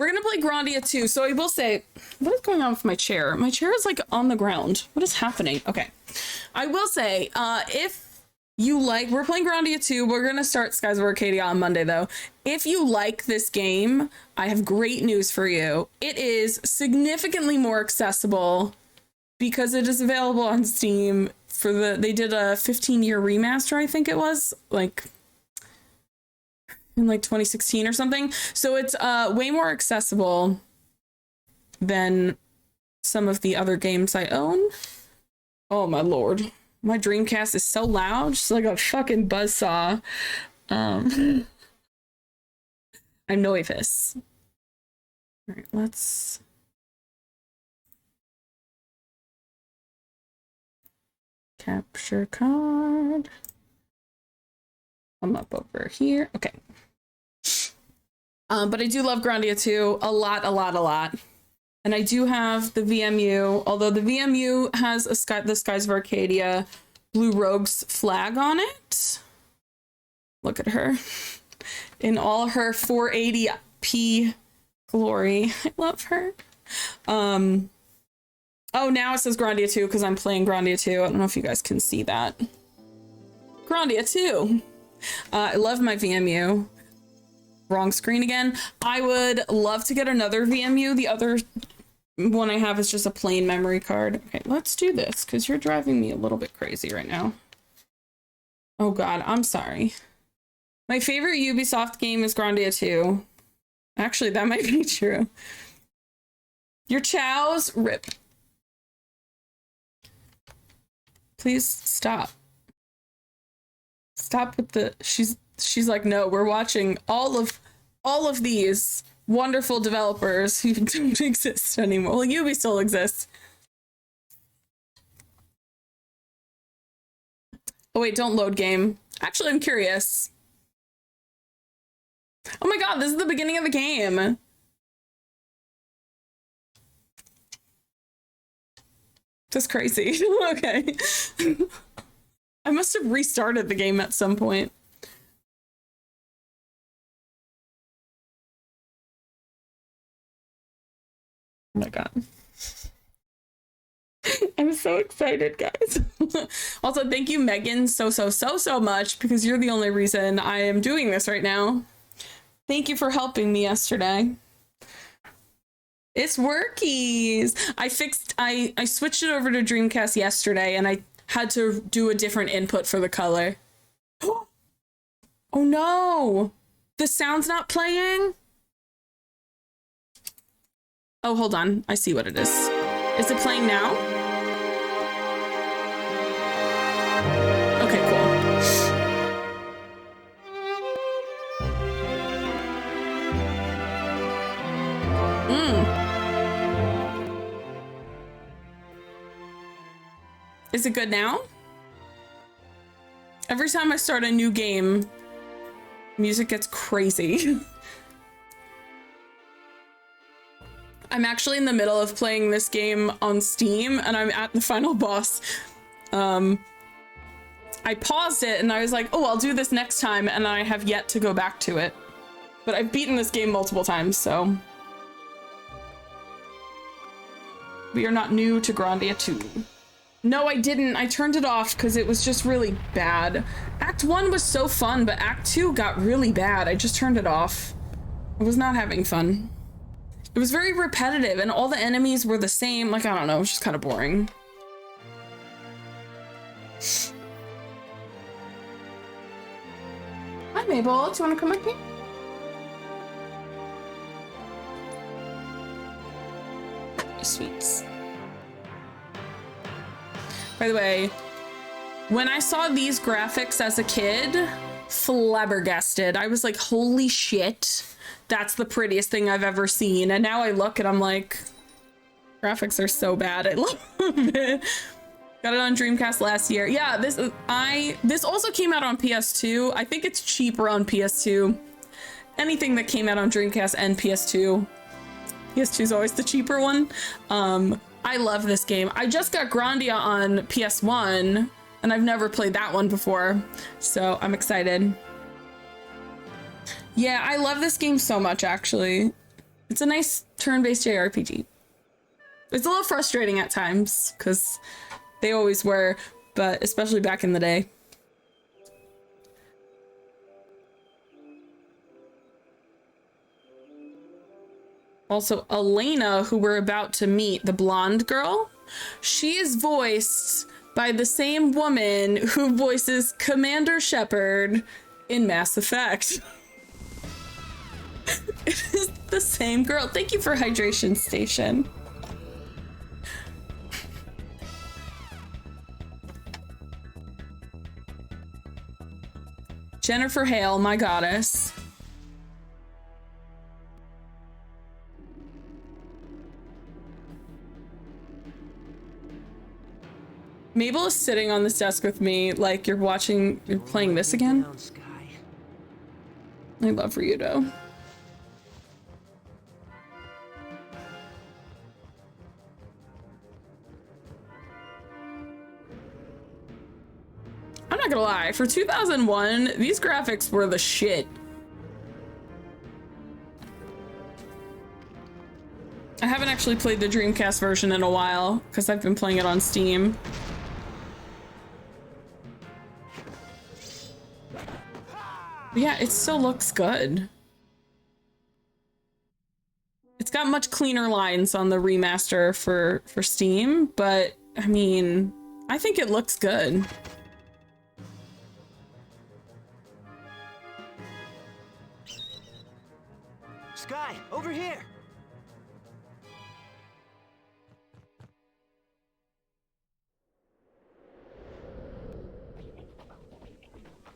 We're gonna play Grandia 2. So I will say, what is going on with my chair? My chair is like on the ground. What is happening? Okay. I will say, if you like, we're playing Grandia 2. We're gonna start Skies of Arcadia on Monday though. If you like this game, I have great news for you. It is significantly more accessible because it is available on Steam for they did a 15-year remaster, I think it was, like in like 2016 or something. So it's way more accessible than some of the other games I own. Oh my lord. My Dreamcast is so loud, just like a fucking buzzsaw. I'm nervous. All right, let's... Capture card. I'm up over here. Okay. But I do love Grandia 2 a lot. And I do have the VMU, although the VMU has the Skies of Arcadia Blue Rogue's flag on it. Look at her in all her 480p glory. I love her. Oh, now it says Grandia 2 because I'm playing Grandia 2. I don't know if you guys can see that. Grandia 2. I love my VMU. Wrong screen again. I would love to get another VMU. The other one I have is just a plain memory card. Okay, let's do this because you're driving me a little bit crazy right now. Oh god, I'm sorry. My favorite Ubisoft game is Grandia 2. Actually, that might be true. Your chows rip. Please stop. Stop with the... She's like, no, we're watching all of these wonderful developers who don't exist anymore. Well, Ubi still exists. Oh wait, don't load game. Actually, I'm curious. Oh my god, this is the beginning of the game. That's crazy. Okay. I must have restarted the game at some point. Oh my god. I'm so excited, guys. Also, thank you, Megan, so much, because you're the only reason I am doing this right now. Thank you for helping me yesterday. It's workies. I switched it over to Dreamcast yesterday, and I had to do a different input for the color. Oh no! The sound's not playing? Oh, hold on. I see what it is. Is it playing now? Okay, cool. Is it good now? Every time I start a new game, music gets crazy. I'm actually in the middle of playing this game on Steam and I'm at the final boss. I paused it and I was like, oh, I'll do this next time, and I have yet to go back to it. But I've beaten this game multiple times, so. We are not new to Grandia 2. No, I didn't. I turned it off because it was just really bad. Act 1 was so fun, but Act 2 got really bad. I just turned it off. I was not having fun. It was very repetitive and all the enemies were the same. Like, I don't know, it was just kind of boring. Hi, Mabel. Do you want to come up here? Sweets. By the way, when I saw these graphics as a kid, flabbergasted. I was like, holy shit. That's the prettiest thing I've ever seen. And now I look and I'm like, graphics are so bad. I love it. Got it on Dreamcast last year. Yeah, this also came out on PS2. I think it's cheaper on PS2. Anything that came out on Dreamcast and PS2. PS2 is always the cheaper one. I love this game. I just got Grandia on PS1 and I've never played that one before. So I'm excited. Yeah, I love this game so much, actually. It's a nice turn-based JRPG. It's a little frustrating at times, because they always were, but especially back in the day. Also, Elena, who we're about to meet, the blonde girl, she is voiced by the same woman who voices Commander Shepard in Mass Effect. It is the same girl. Thank you for Hydration Station. Jennifer Hale, my goddess. Mabel is sitting on this desk with me like you're playing this again. I love Ryudo. I'm not gonna lie, for 2001, these graphics were the shit. I haven't actually played the Dreamcast version in a while because I've been playing it on Steam. But yeah, it still looks good. It's got much cleaner lines on the remaster for Steam, but I mean, I think it looks good. Sky, over here.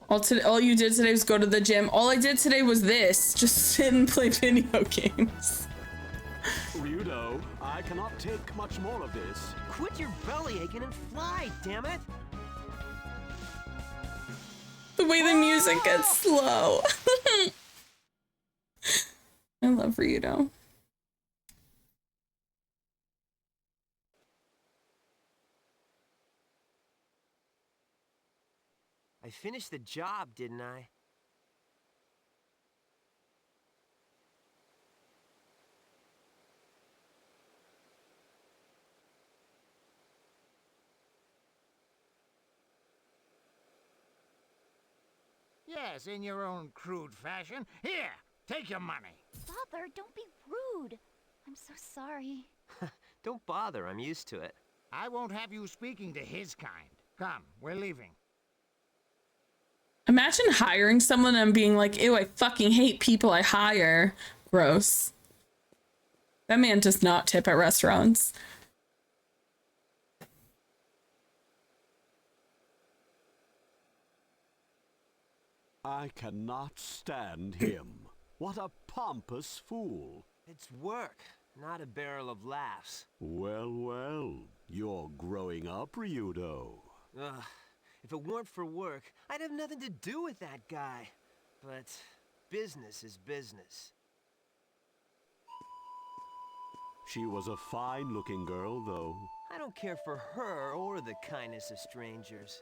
All you did today was go to the gym. All I did today was this, just sit and play video games. Ryudo, I cannot take much more of this. Quit your belly aching and fly, damn it! The way the music gets slow. I love Ryudo. I finished the job, didn't I? Yes, in your own crude fashion. Here, take your money. Father, don't be rude. I'm so sorry. Don't bother, I'm used to it. I won't have you speaking to his kind. Come, we're leaving. Imagine hiring someone and being like, ew, I fucking hate people I hire. Gross. That man does not tip at restaurants. I cannot stand him. What a pompous fool. It's work, not a barrel of laughs. Well, well, you're growing up, Ryudo. Ugh. If it weren't for work, I'd have nothing to do with that guy. But business is business. She was a fine-looking girl, though. I don't care for her or the kindness of strangers.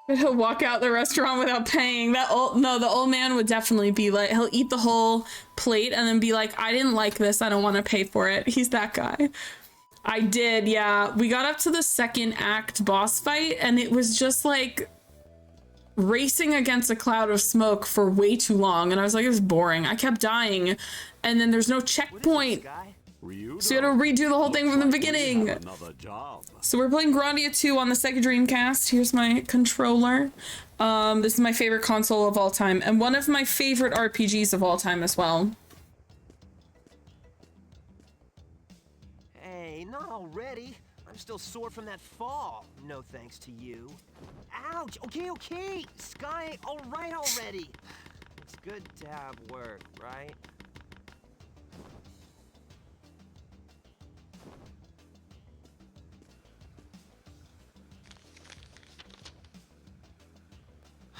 He'll walk out the restaurant without paying. The old man would definitely be like, he'll eat the whole plate and then be like, I didn't like this, I don't want to pay for it. He's that guy. I did, yeah. We got up to the second act boss fight and it was just like racing against a cloud of smoke for way too long. And I was like, it was boring. I kept dying and then there's no checkpoint. So you had to redo the whole thing from the beginning. So we're playing Grandia II on the Sega Dreamcast. Here's my controller. This is my favorite console of all time and one of my favorite RPGs of all time as well. Hey, not already. I'm still sore from that fall. No thanks to you. Ouch! Okay. Sky, all right already. It's good to have work, right?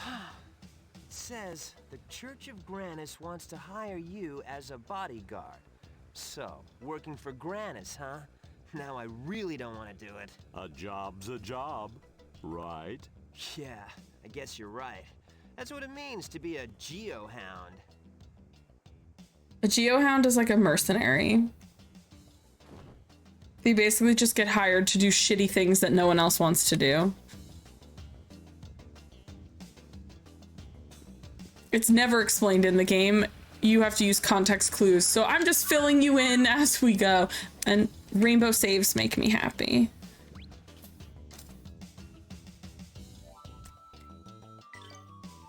It says the Church of Granis wants to hire you as a bodyguard. So, working for Granis, huh? Now I really don't want to do it. A job's a job, right? Yeah, I guess you're right. That's what it means to be a geohound. A geohound is like a mercenary. They basically just get hired to do shitty things that no one else wants to do. It's never explained in the game. You have to use context clues. So I'm just filling you in as we go. And rainbow saves make me happy.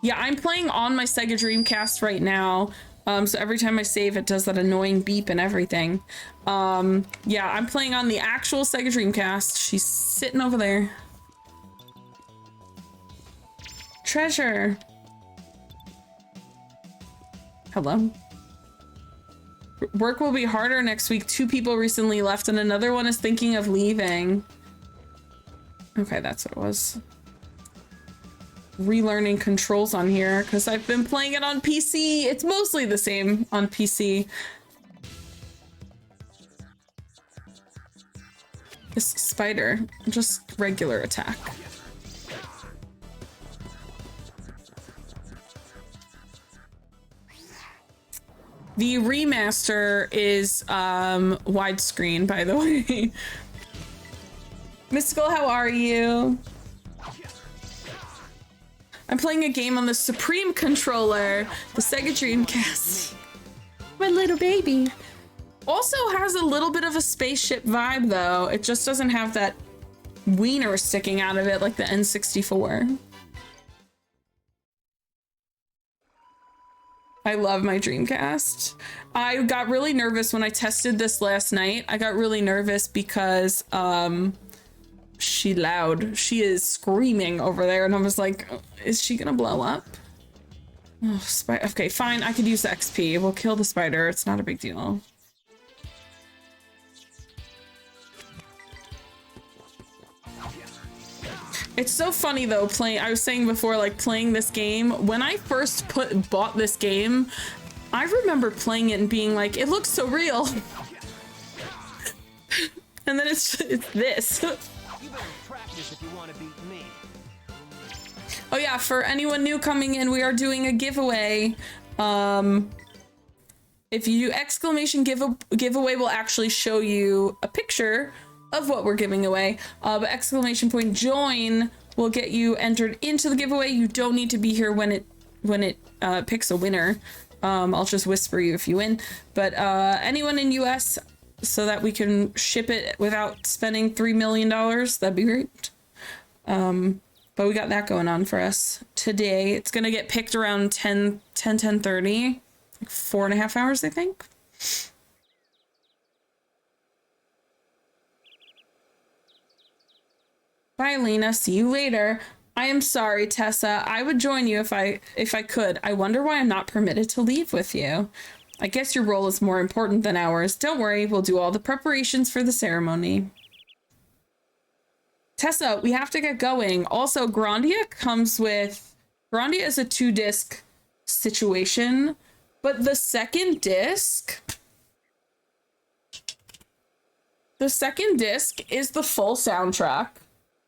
Yeah, I'm playing on my Sega Dreamcast right now. So every time I save, it does that annoying beep and everything. Yeah, I'm playing on the actual Sega Dreamcast. She's sitting over there. Treasure. Hello. Work will be harder next week. 2 people recently left and another one is thinking of leaving. Okay, that's what it was. Relearning controls on here because I've been playing it on PC. It's mostly the same on PC. This spider, just regular attack. The remaster is widescreen, by the way. Mystical, how are you? I'm playing a game on the Supreme controller, the Sega Dreamcast. My little baby. Also has a little bit of a spaceship vibe though. It just doesn't have that wiener sticking out of it like the N64. I love my Dreamcast. I got really nervous when I tested this last night. I got really nervous because she is screaming over there and I was like, is she gonna blow up? Oh, okay, fine, I could use the XP. We'll kill the spider, it's not a big deal. It's so funny though, I was saying before, like playing this game, when I first bought this game, I remember playing it and being like, it looks so real. And then it's this. You better practice if you want to beat me. Oh yeah, for anyone new coming in, we are doing a giveaway. If you do exclamation giveaway will actually show you a picture of what we're giving away. But exclamation point join will get you entered into the giveaway. You don't need to be here when it picks a winner. I'll just whisper you if you win. But anyone in US, so that we can ship it without spending $3 million, that'd be great. But we got that going on for us today. It's gonna get picked around 10:30, like 4.5 hours, I think. Bye, Lena. See you later. I am sorry, Tessa. I would join you if I could. I wonder why I'm not permitted to leave with you. I guess your role is more important than ours. Don't worry, we'll do all the preparations for the ceremony. Tessa, we have to get going. Also, Grandia is a 2-disc situation, but the second disc is the full soundtrack.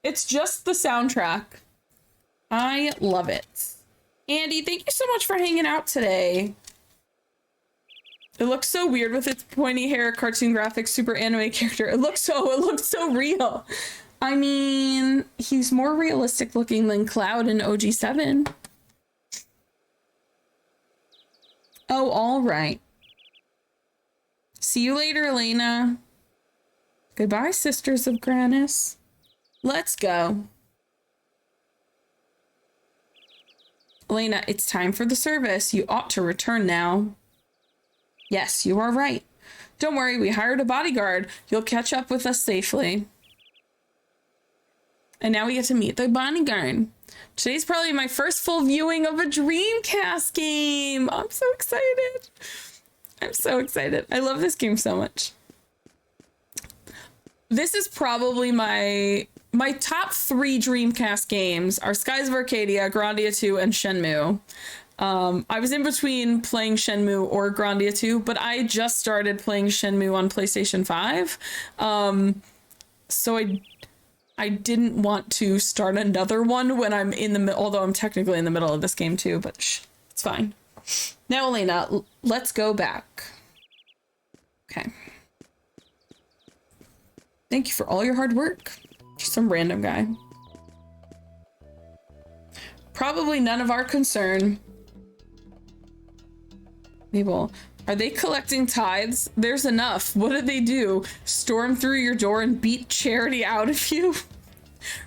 It's just the soundtrack. I love it. Andy, thank you so much for hanging out today. It looks so weird with its pointy hair, cartoon graphics, super anime character. It looks so real. I mean, he's more realistic looking than Cloud in OG7. Oh, all right. See you later, Elena. Goodbye, Sisters of Granis. Let's go. Elena, it's time for the service. You ought to return now. Yes, you are right. Don't worry, we hired a bodyguard. You'll catch up with us safely. And now we get to meet the bodyguard. Today's probably my first full viewing of a Dreamcast game. I'm so excited. I'm so excited. I love this game so much. This is probably my top 3 Dreamcast games are Skies of Arcadia, Grandia 2, and Shenmue. I was in between playing Shenmue or Grandia 2, but I just started playing Shenmue on PlayStation 5. So I didn't want to start another one when I'm in the although I'm technically in the middle of this game too, but it's fine. Now, Elena, let's go back. Okay. Thank you for all your hard work. Just some random guy. Probably none of our concern. Mabel, are they collecting tithes? There's enough. What did they do? Storm through your door and beat charity out of you?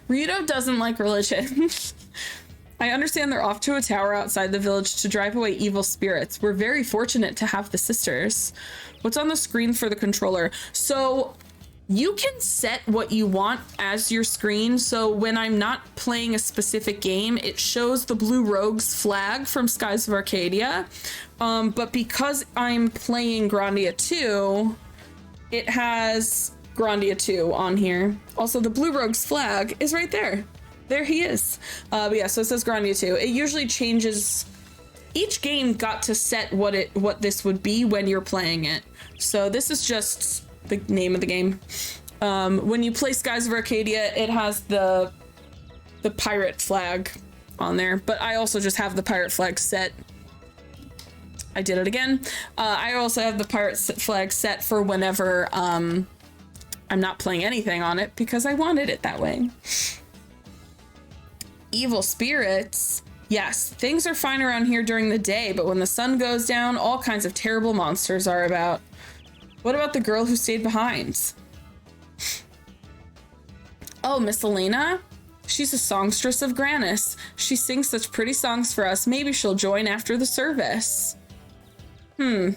Rito doesn't like religion. I understand they're off to a tower outside the village to drive away evil spirits. We're very fortunate to have the sisters. What's on the screen for the controller? So you can set what you want as your screen. So when I'm not playing a specific game, it shows the Blue Rogues flag from Skies of Arcadia. But because I'm playing Grandia II, it has Grandia II on here. Also, the Blue Rogues flag is right there. There he is. But yeah, so it says Grandia II. It usually changes. Each game got to set what this would be when you're playing it. So this is just the name of the game. When you play Skies of Arcadia, it has the pirate flag on there, but I also just have the pirate flag set. I did it again. I also have the pirate flag set for whenever I'm not playing anything on it because I wanted it that way. Evil spirits. Yes, things are fine around here during the day, but when the sun goes down, all kinds of terrible monsters are about. What about the girl who stayed behind? Oh, Miss Elena? She's a songstress of Granis. She sings such pretty songs for us. Maybe she'll join after the service. Did you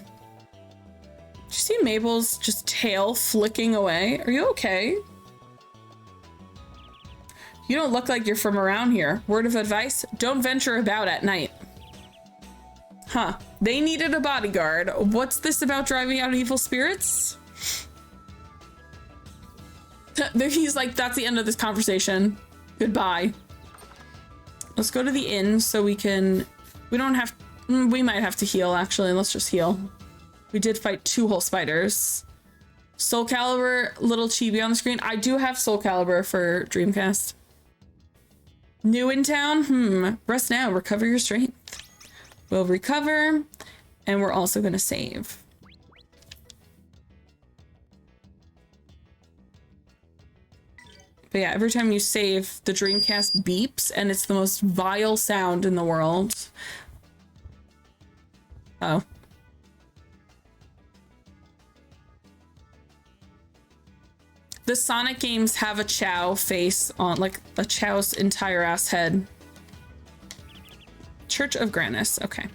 see Mabel's just tail flicking away? Are you okay? You don't look like you're from around here. Word of advice, don't venture about at night. Huh, they needed a bodyguard. What's this about driving out evil spirits? He's like, that's the end of this conversation. Goodbye. Let's go to the inn so we might have to heal actually. Let's just heal. We did fight 2 whole spiders. Soul Calibur, little chibi on the screen. I do have Soul Calibur for Dreamcast. New in town? Rest now, recover your strength. We'll recover, and we're also gonna save. But yeah, every time you save, the Dreamcast beeps, and it's the most vile sound in the world. Oh. The Sonic games have a Chow face on, like a Chow's entire ass head. Church of Granis, okay.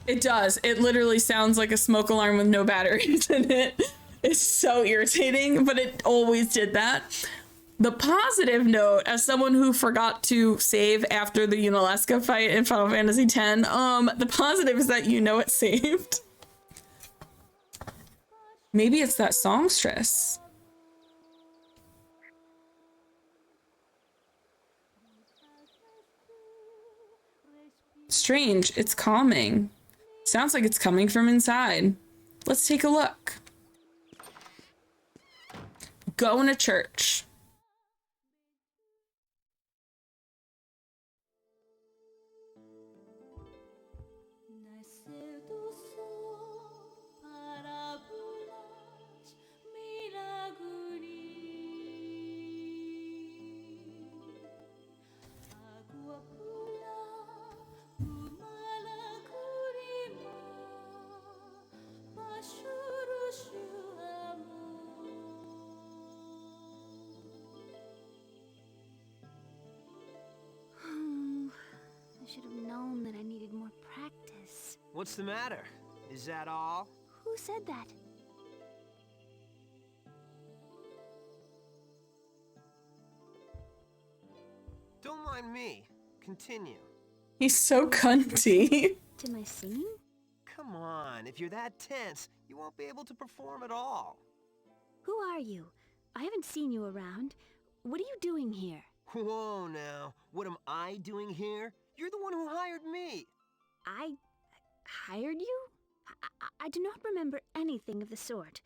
It does. It literally sounds like a smoke alarm with no batteries in it. It's so irritating, but it always did that. The positive note, as someone who forgot to save after the Unalaska fight in Final Fantasy X, the positive is that you know it's saved. Maybe it's that songstress. Strange, it's calming. Sounds like it's coming from inside. Let's take a look. Going to church. Should have known that I needed more practice. What's the matter? Is that all? Who said that? Don't mind me. Continue. He's so cunty. To my singing? Come on, if you're that tense, you won't be able to perform at all. Who are you? I haven't seen you around. What are you doing here? Whoa now, what am I doing here? You're the one who hired me. I hired you? I do not remember anything of the sort.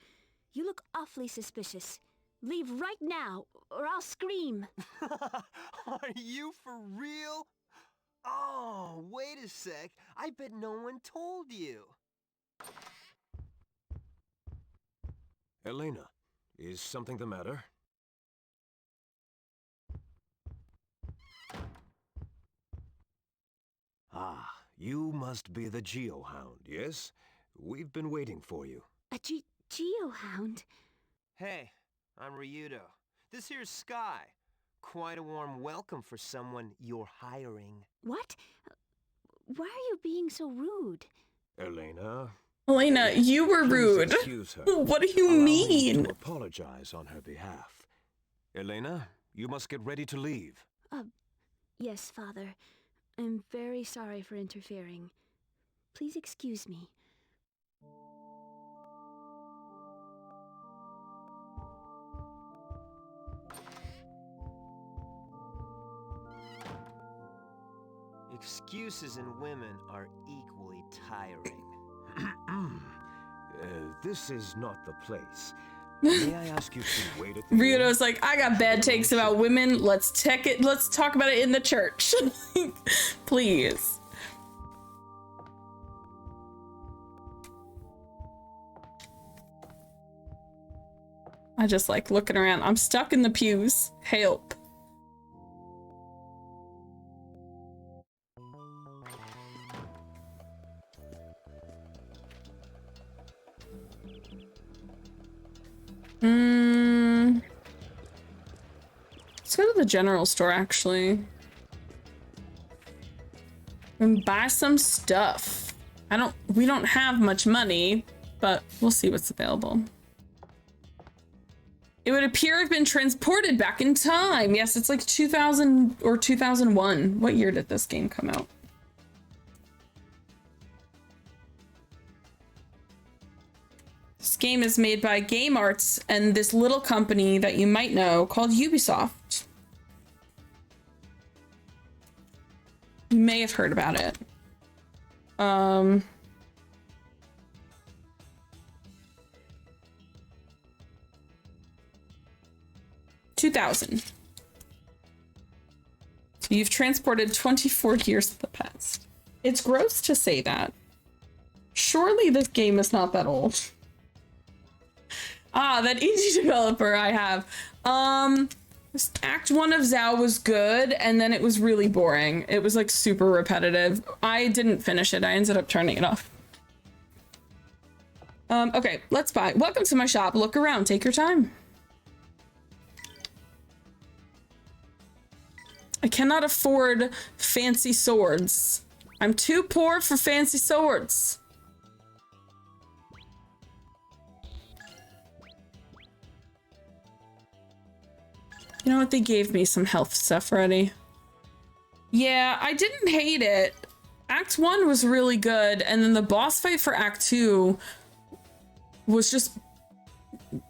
You look awfully suspicious. Leave right now, or I'll scream. Are you for real? Oh, wait a sec. I bet no one told you. Elena, is something the matter? Ah, you must be the Geohound, yes? We've been waiting for you. A geohound? Hey, I'm Ryudo. This here's Sky. Quite a warm welcome for someone you're hiring. What? Why are you being so rude? Elena? Elena, you were Please rude. excuse her. What do you Allow me mean? to apologize on her behalf. Elena, you must get ready to leave. Yes, Father. I'm very sorry for interfering. Please excuse me. Excuses in women are equally tiring. This is not the place. May I ask you to wait at the Ryudo's like, I got bad takes about women. Let's talk about it in the church. Please. I just like looking around. I'm stuck in the pews. Help. Let's go to the general store actually. And buy some stuff. We don't have much money, but we'll see what's available. It would appear I've been transported back in time. Yes, it's like 2000 or 2001. What year did this game come out? This game is made by Game Arts and this little company that you might know called Ubi Soft. You may have heard about it. 2000. So you've transported 24 years in the past. It's gross to say that. Surely this game is not that old. Ah, that indie developer I have. Act 1 of Zao was good, and then it was really boring. It was like super repetitive. I didn't finish it. I ended up turning it off. Okay, let's buy. Welcome to my shop. Look around. Take your time. I cannot afford fancy swords. I'm too poor for fancy swords. You know what? They gave me some health stuff already. Yeah, I didn't hate it. Act 1 was really good, and then the boss fight for Act 2 was just...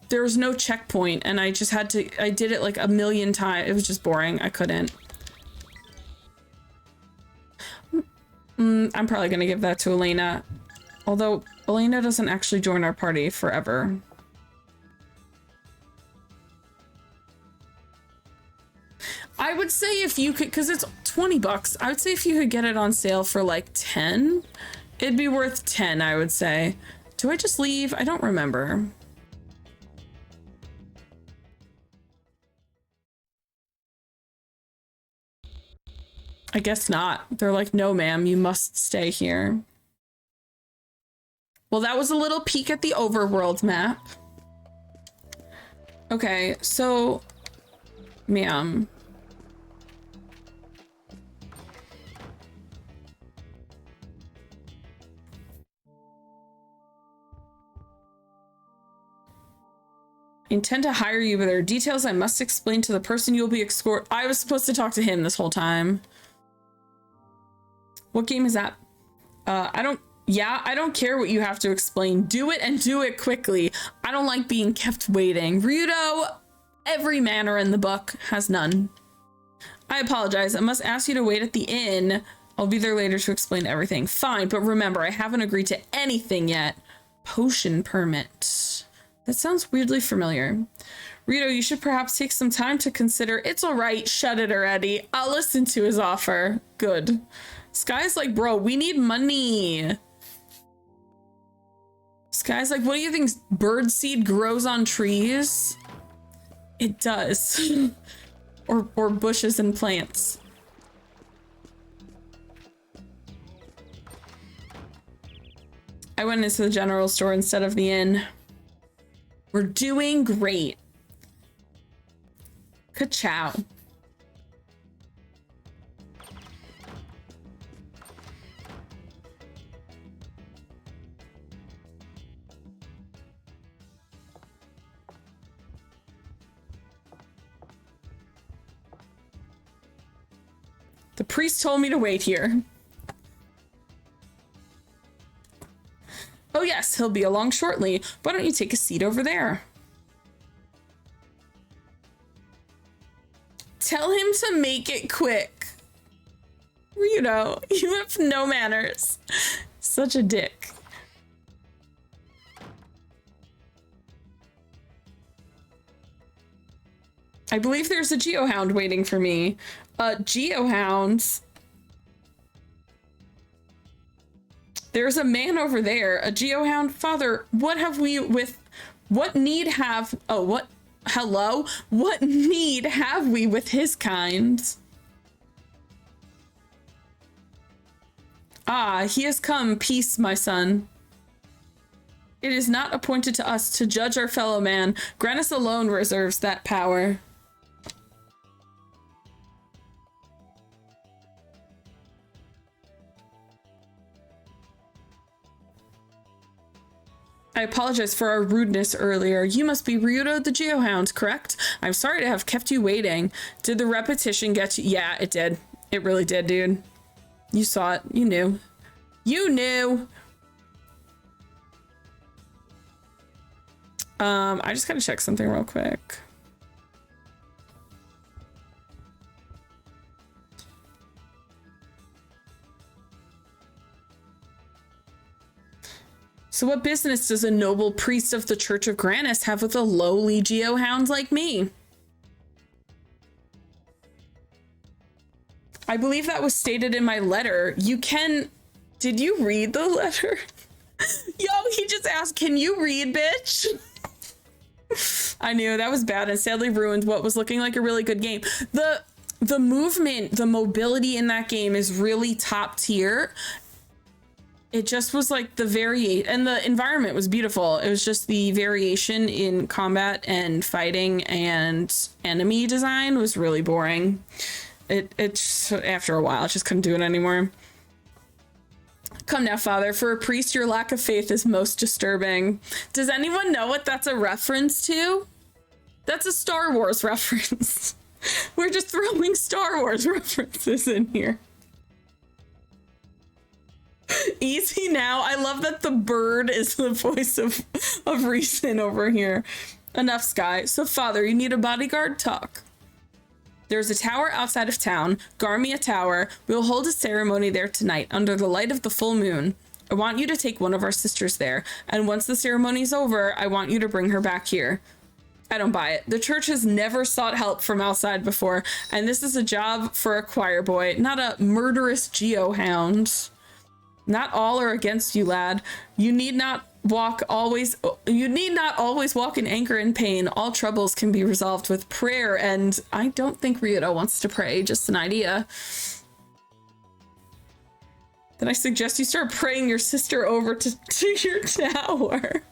There was no checkpoint, and I just had to... I did it like a million times. It was just boring. I couldn't. I'm probably gonna give that to Elena. Although, Elena doesn't actually join our party forever. I would say if you could, because it's 20 bucks, I would say if you could get it on sale for like 10, it'd be worth 10, I would say. Do I just leave? I don't remember. I guess not. They're like, no, ma'am, you must stay here. Well, that was a little peek at the overworld map. Okay, so, ma'am. I intend to hire you, but there are details I must explain to the person you'll be escort. I was supposed to talk to him this whole time. What game is that? I don't care what you have to explain. Do it and do it quickly. I don't like being kept waiting. Ryudo, every manner in the book has none. I apologize. I must ask you to wait at the inn. I'll be there later to explain everything. Fine, but remember, I haven't agreed to anything yet. Potion permit. That sounds weirdly familiar. Rito, you should perhaps take some time to consider. It's all right. Shut it already. I'll listen to his offer. Good. Sky's like, bro, we need money. Sky's like, what do you think? Birdseed grows on trees? It does. or bushes and plants. I went into the general store instead of the inn. We're doing great. Ka-chow. The priest told me to wait here. Oh yes, he'll be along shortly. Why don't you take a seat over there? Tell him to make it quick. You know, you have no manners. Such a dick. I believe there's a geohound waiting for me. Geohounds. There's a man over there, a geohound. Father, what have we with, what need have, oh, what, hello? What need have we with his kind? Ah, he has come, peace, my son. It is not appointed to us to judge our fellow man. Granus alone reserves that power. I apologize for our rudeness earlier. You must be Ryuto the Geohound, correct? I'm sorry to have kept you waiting. Did the repetition get you? Yeah, it did. It really did, dude. You saw it. You knew. You knew! I just gotta check something real quick. So what business does a noble priest of the Church of Grannis have with a lowly geohound like me? I believe that was stated in my letter. You can... Did you read the letter? Yo, he just asked, can you read, bitch? I knew that was bad and sadly ruined what was looking like a really good game. The movement, the mobility in that game is really top tier. It just was like the variation, and the environment was beautiful. It was just the variation in combat and fighting and enemy design was really boring. It's after a while, I just couldn't do it anymore. Come now, Father. For a priest, your lack of faith is most disturbing. Does anyone know what that's a reference to? That's a Star Wars reference. We're just throwing Star Wars references in here. Easy now. I love that the bird is the voice of reason over here. Enough, Sky. So, Father, you need a bodyguard? Talk. There's a tower outside of town, Garmia Tower. We'll hold a ceremony there tonight under the light of the full moon. I want you to take one of our sisters there, and once the ceremony's over, I want you to bring her back here. I don't buy it. The church has never sought help from outside before, and this is a job for a choir boy, not a murderous geohound. Not all are against you, lad. You need not always walk in anger and pain. All troubles can be resolved with prayer, and I don't think Ryuto wants to pray, just an idea. Then I suggest you start praying your sister over to your tower.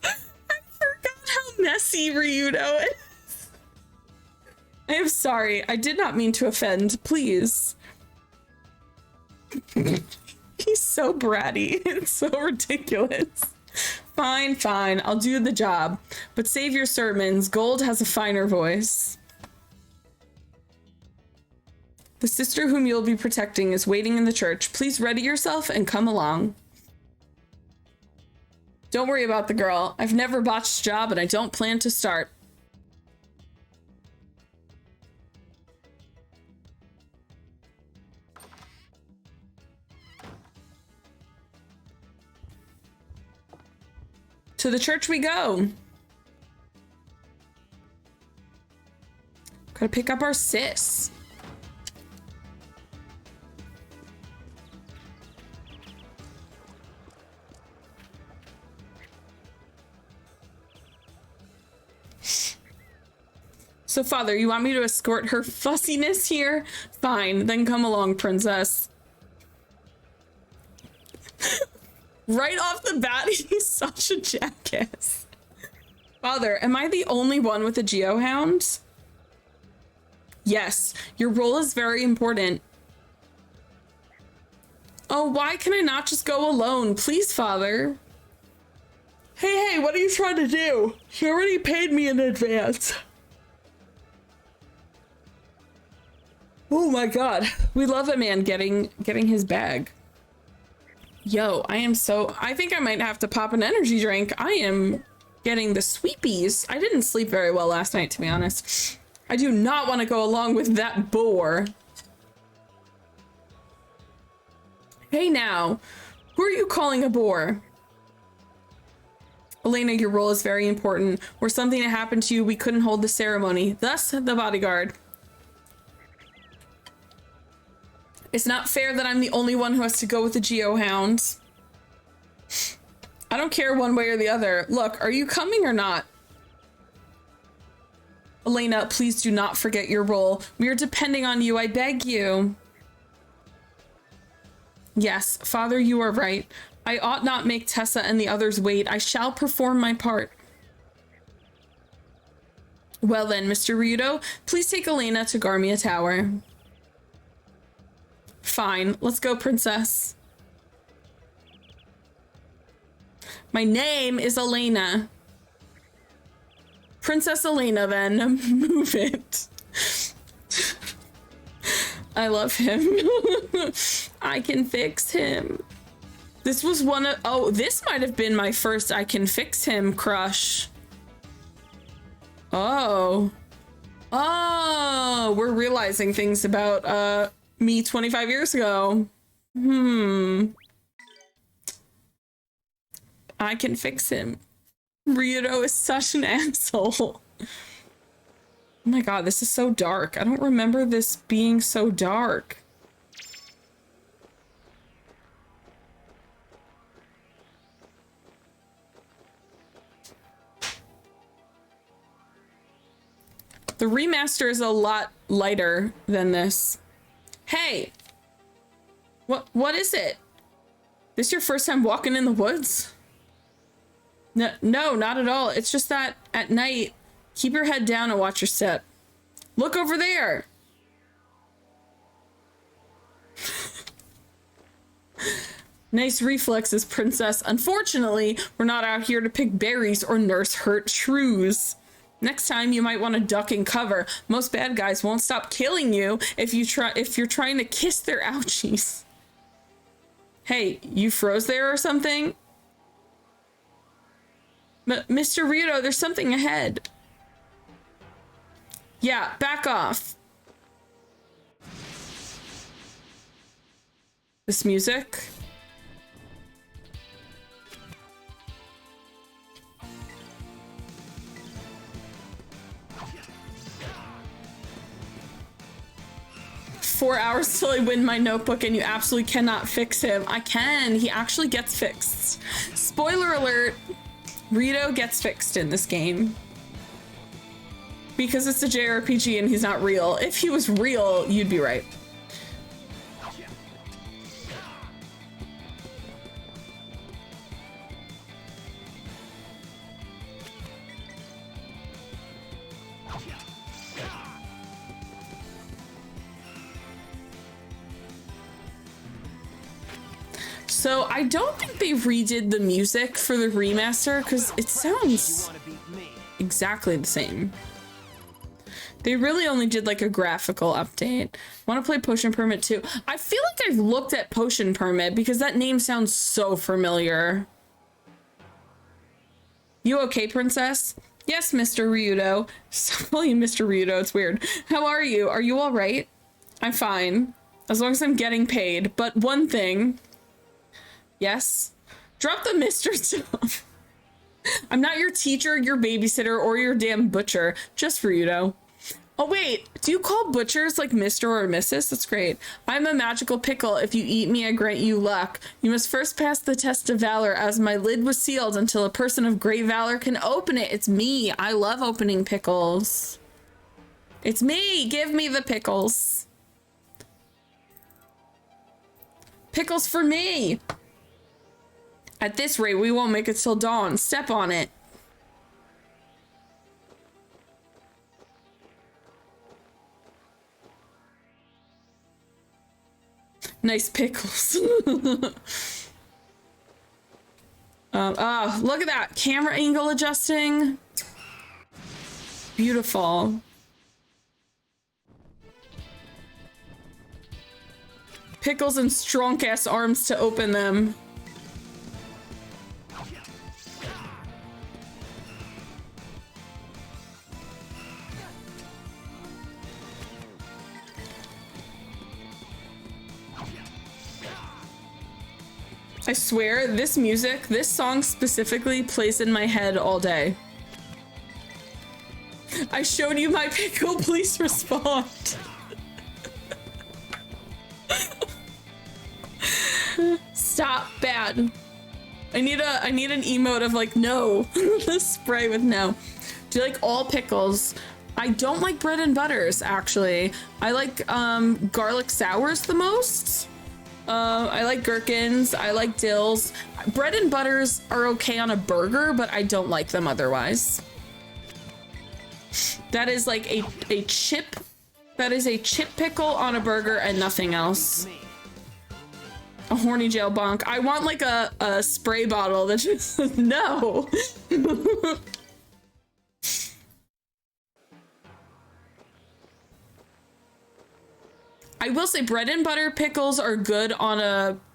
I forgot how messy Ryuto is. I am sorry. I did not mean to offend. Please. He's so bratty. It's so ridiculous. Fine, fine. I'll do the job. But save your sermons. Gold has a finer voice. The sister whom you'll be protecting is waiting in the church. Please ready yourself and come along. Don't worry about the girl. I've never botched a job and I don't plan to start. To To the church we go. Gotta pick up our sis. So, Father, you want me to escort her fussiness here? Fine, then come along, princess. Right off the bat, he's such a jackass. Father, am I the only one with a geohound? Yes, your role is very important. Oh, why can I not just go alone? Please, Father. Hey, what are you trying to do? You already paid me in advance. Oh my god, we love a man getting his bag. Yo, I think I might have to pop an energy drink. I am getting the sweepies. I didn't sleep very well last night, to be honest. I do not want to go along with that boar. Hey now, who are you calling a bore? Elena, your role is very important. Were something that happened to you, we couldn't hold the ceremony. Thus, the bodyguard. It's not fair that I'm the only one who has to go with the geohound. I don't care one way or the other. Look, are you coming or not? Elena, please do not forget your role. We are depending on you, I beg you. Yes, Father, you are right. I ought not make Tessa and the others wait. I shall perform my part. Well then, Mr. Ryudo, please take Elena to Garmia Tower. Fine, let's go, princess. My name is Elena. Princess Elena, then. Move it. I love him. I can fix him. This was one of... Oh, this might have been my first I can fix him crush. Oh. Oh, we're realizing things about, me 25 years ago. I can fix him. Ryudo is such an asshole. Oh my god, this is so dark. I don't remember this being so dark. The remaster is a lot lighter than this. Hey! What is it? This your first time walking in the woods? No, not at all. It's just that at night, keep your head down and watch your step. Look over there! Nice reflexes, princess. Unfortunately, we're not out here to pick berries or nurse hurt shrews. Next time you might want to duck and cover. Most bad guys won't stop killing you if you're trying to kiss their ouchies. Hey, you froze there or something? Mr. Ryudo, there's something ahead. Yeah, back off. This music. "4 hours till I win my notebook and you absolutely cannot fix him." I can. He actually gets fixed. Spoiler alert. Rito gets fixed in this game. Because it's a JRPG and he's not real. If he was real, you'd be right. So I don't think they redid the music for the remaster because it sounds exactly the same. They really only did like a graphical update. Want to play Potion Permit 2? I feel like I've looked at Potion Permit because that name sounds so familiar. You okay, princess? Yes, Mr. Ryudo. Stop calling you Mr. Ryudo, it's weird. How are you? Are you all right? I'm fine. As long as I'm getting paid. But one thing... Yes? Drop the Mr. stuff. I'm not your teacher, your babysitter, or your damn butcher. Just for you, though. Oh, wait. Do you call butchers like Mr. or Mrs.? That's great. I'm a magical pickle. If you eat me, I grant you luck. You must first pass the test of valor, as my lid was sealed until a person of great valor can open it. It's me. I love opening pickles. It's me. Give me the pickles. Pickles for me. At this rate, we won't make it till dawn. Step on it. Nice pickles. Look at that. Camera angle adjusting. Beautiful. Pickles and strong ass arms to open them. I swear, this music, this song specifically plays in my head all day. I showed you my pickle, please respond. Stop, bad. I need an emote of like, no. Spray with no. Do you like all pickles? I don't like bread and butters, actually. I like garlic sours the most. I like gherkins. I like dills. Bread and butters are okay on a burger, but I don't like them otherwise. That is like a chip. That is a chip pickle on a burger and nothing else. A horny jail bonk. I want like a spray bottle that just no. I will say bread and butter pickles are good on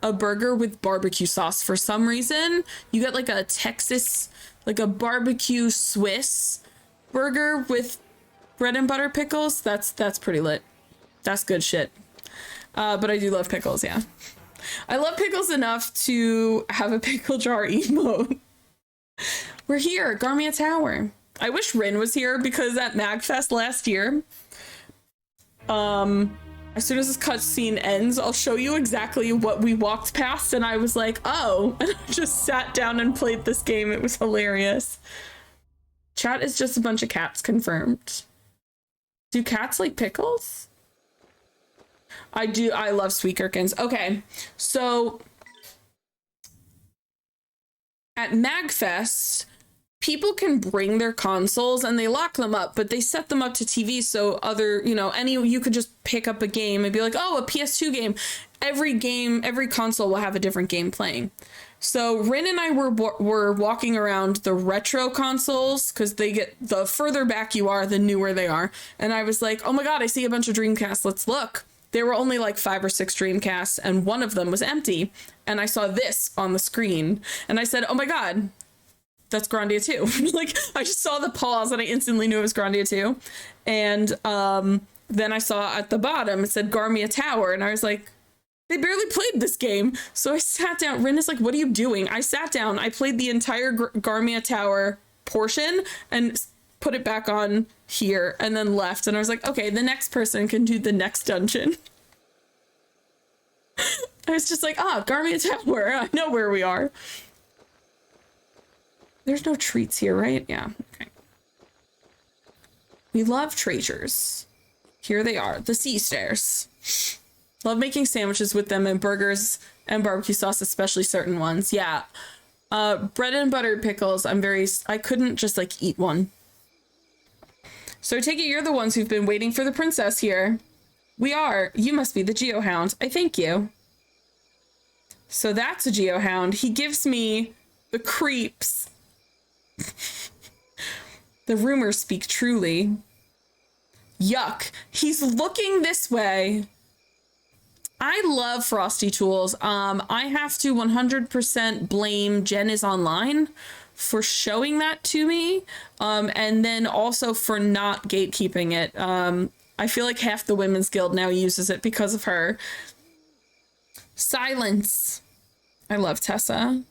a burger with barbecue sauce. For some reason, you get like a Texas, like a barbecue Swiss burger with bread and butter pickles. That's pretty lit. That's good shit. But I do love pickles, yeah. I love pickles enough to have a pickle jar emote. We're here, Garmia Tower. I wish Rin was here because at MagFest last year, as soon as this cutscene ends, I'll show you exactly what we walked past, and I was like, oh, and I just sat down and played this game. It was hilarious. Chat is just a bunch of cats, confirmed. Do cats like pickles? I do. I love sweet gherkins. Okay, so at MagFest, people can bring their consoles and they lock them up, but they set them up to TV so other, you could just pick up a game and be like, oh, a PS2 game. Every console will have a different game playing. So Rin and I were walking around the retro consoles because they get, the further back you are, the newer they are. And I was like, oh my God, I see a bunch of Dreamcasts. Let's look. There were only like 5 or 6 Dreamcasts and one of them was empty. And I saw this on the screen and I said, oh my God, that's Grandia II. Like, I just saw the pause and I instantly knew it was Grandia II. And then I saw at the bottom, it said Garmia Tower. And I was like, they barely played this game. So I sat down. Rin is like, what are you doing? I sat down. I played the entire Garmia Tower portion and put it back on here and then left. And I was like, okay, the next person can do the next dungeon. I was just like, Garmia Tower. I know where we are. There's no treats here, right? Yeah, okay. We love treasures. Here they are, the sea stairs. Love making sandwiches with them and burgers and barbecue sauce, especially certain ones. Yeah. Bread and butter pickles, I couldn't just like eat one. So I take it you're the ones who've been waiting for the princess here. We are. You must be the Geohound. I thank you. So that's a Geohound. He gives me the creeps. The rumors speak truly. Yuck. He's looking this way. I love Frosty Tools. I have to 100% blame Jen is Online for showing that to me. And then also for not gatekeeping it. I feel like half the Women's Guild now uses it because of her. Silence. I love Tessa.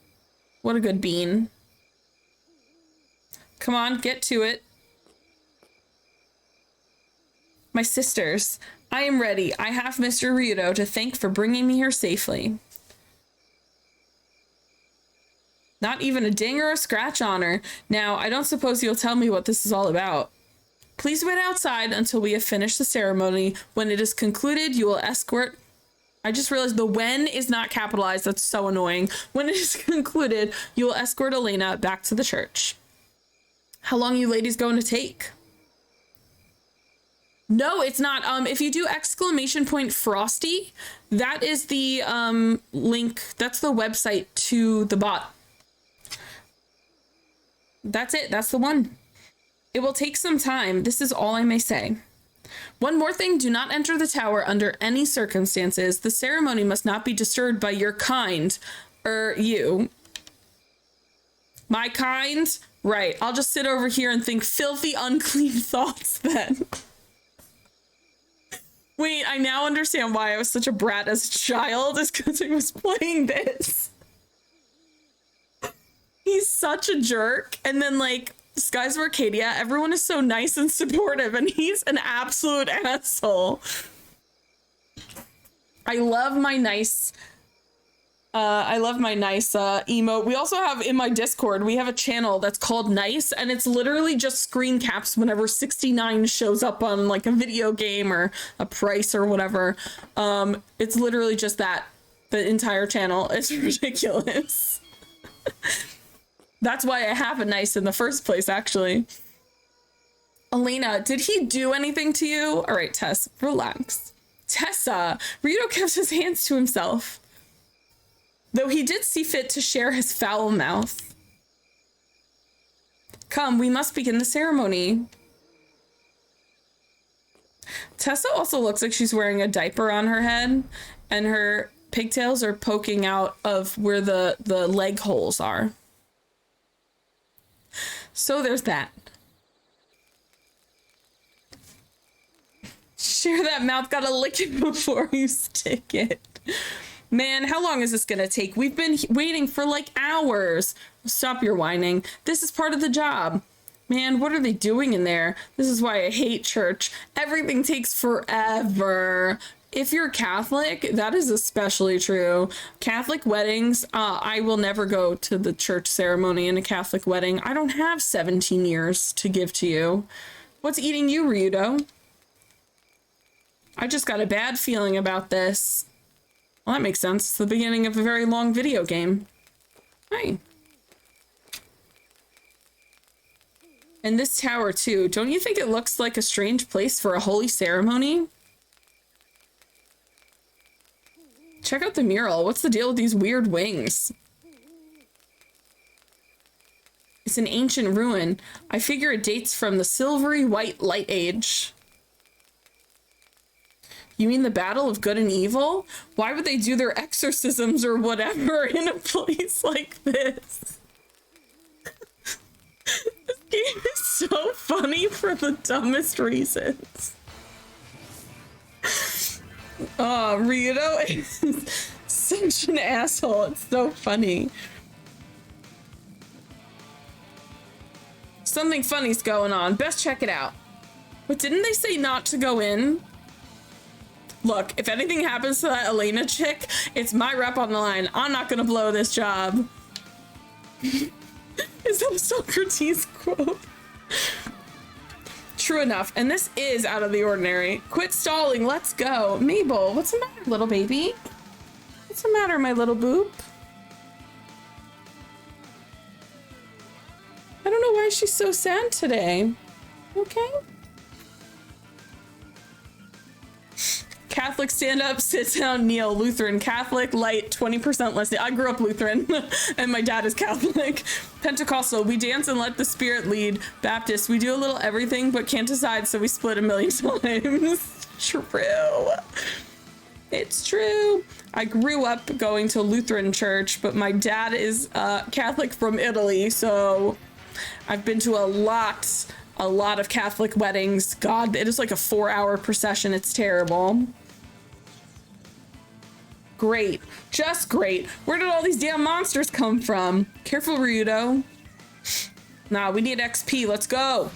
What a good bean. Come on, get to it. My sisters, I am ready. I have Mr. Ryudo to thank for bringing me here safely. Not even a ding or a scratch on her. Now, I don't suppose you'll tell me what this is all about. Please wait outside until we have finished the ceremony. When it is concluded, you will escort... I just realized the when is not capitalized. That's so annoying. When it is concluded, you will escort Elena back to the church. How long are you ladies going to take? No, it's not. If you do !Frosty, that is the link. That's the website to the bot. That's it. That's the one. It will take some time. This is all I may say. One more thing, do not enter the tower under any circumstances. The ceremony must not be disturbed by your kind. You. My kind? Right. I'll just sit over here and think filthy, unclean thoughts then. Wait, I now understand why I was such a brat as a child. Is because I was playing this. He's such a jerk. And then, like, Skies of Arcadia, everyone is so nice and supportive, and he's an absolute asshole. I love my nice emote. We also have in my Discord, we have a channel that's called Nice, and it's literally just screen caps whenever 69 shows up on like a video game or a price or whatever. It's literally just that, the entire channel. It's ridiculous. That's why I have a Nice in the first place, actually. Elena, did he do anything to you? All right, Tess, relax. Tessa, Ryudo kept his hands to himself, though he did see fit to share his foul mouth. Come, we must begin the ceremony. Tessa also looks like she's wearing a diaper on her head, and her pigtails are poking out of where the leg holes are. So there's that. Share that mouth, gotta lick it before you stick it. Man, how long is this gonna take? We've been waiting for like hours. Stop your whining. This is part of the job. Man, what are they doing in there? This is why I hate church. Everything takes forever. If you're Catholic, that is especially true. Catholic weddings, I will never go to the church ceremony in a Catholic wedding. I don't have 17 years to give to you. What's eating you, Ryudo? I just got a bad feeling about this. Well, that makes sense. It's the beginning of a very long video game. Hi. And this tower, too. Don't you think it looks like a strange place for a holy ceremony? Check out the mural. What's the deal with these weird wings? It's an ancient ruin. I figure it dates from the silvery white light age. You mean the battle of good and evil? Why would they do their exorcisms or whatever in a place like this? This game is so funny for the dumbest reasons. Oh, Ryudo is such an asshole. It's so funny. Something funny's going on. Best check it out. But didn't they say not to go in? Look, if anything happens to that Elena chick, it's my rep on the line. I'm not gonna blow this job. Is that a Socrates quote? True enough, and this is out of the ordinary. Quit stalling, let's go. Mabel, what's the matter, little baby? What's the matter, my little boop? I don't know why she's so sad today. Okay? Catholic stand up, sit down, kneel. Lutheran, Catholic, light, 20% less. I grew up Lutheran and my dad is Catholic. Pentecostal, we dance and let the spirit lead. Baptist, we do a little everything but can't decide, so we split a million times. True. It's true. I grew up going to Lutheran church, but my dad is Catholic from Italy, so I've been to a lot of Catholic weddings. God, it is like a 4-hour procession. It's terrible. Great. Just great. Where did all these damn monsters come from? Careful, Ryudo. Nah, we need XP. Let's go.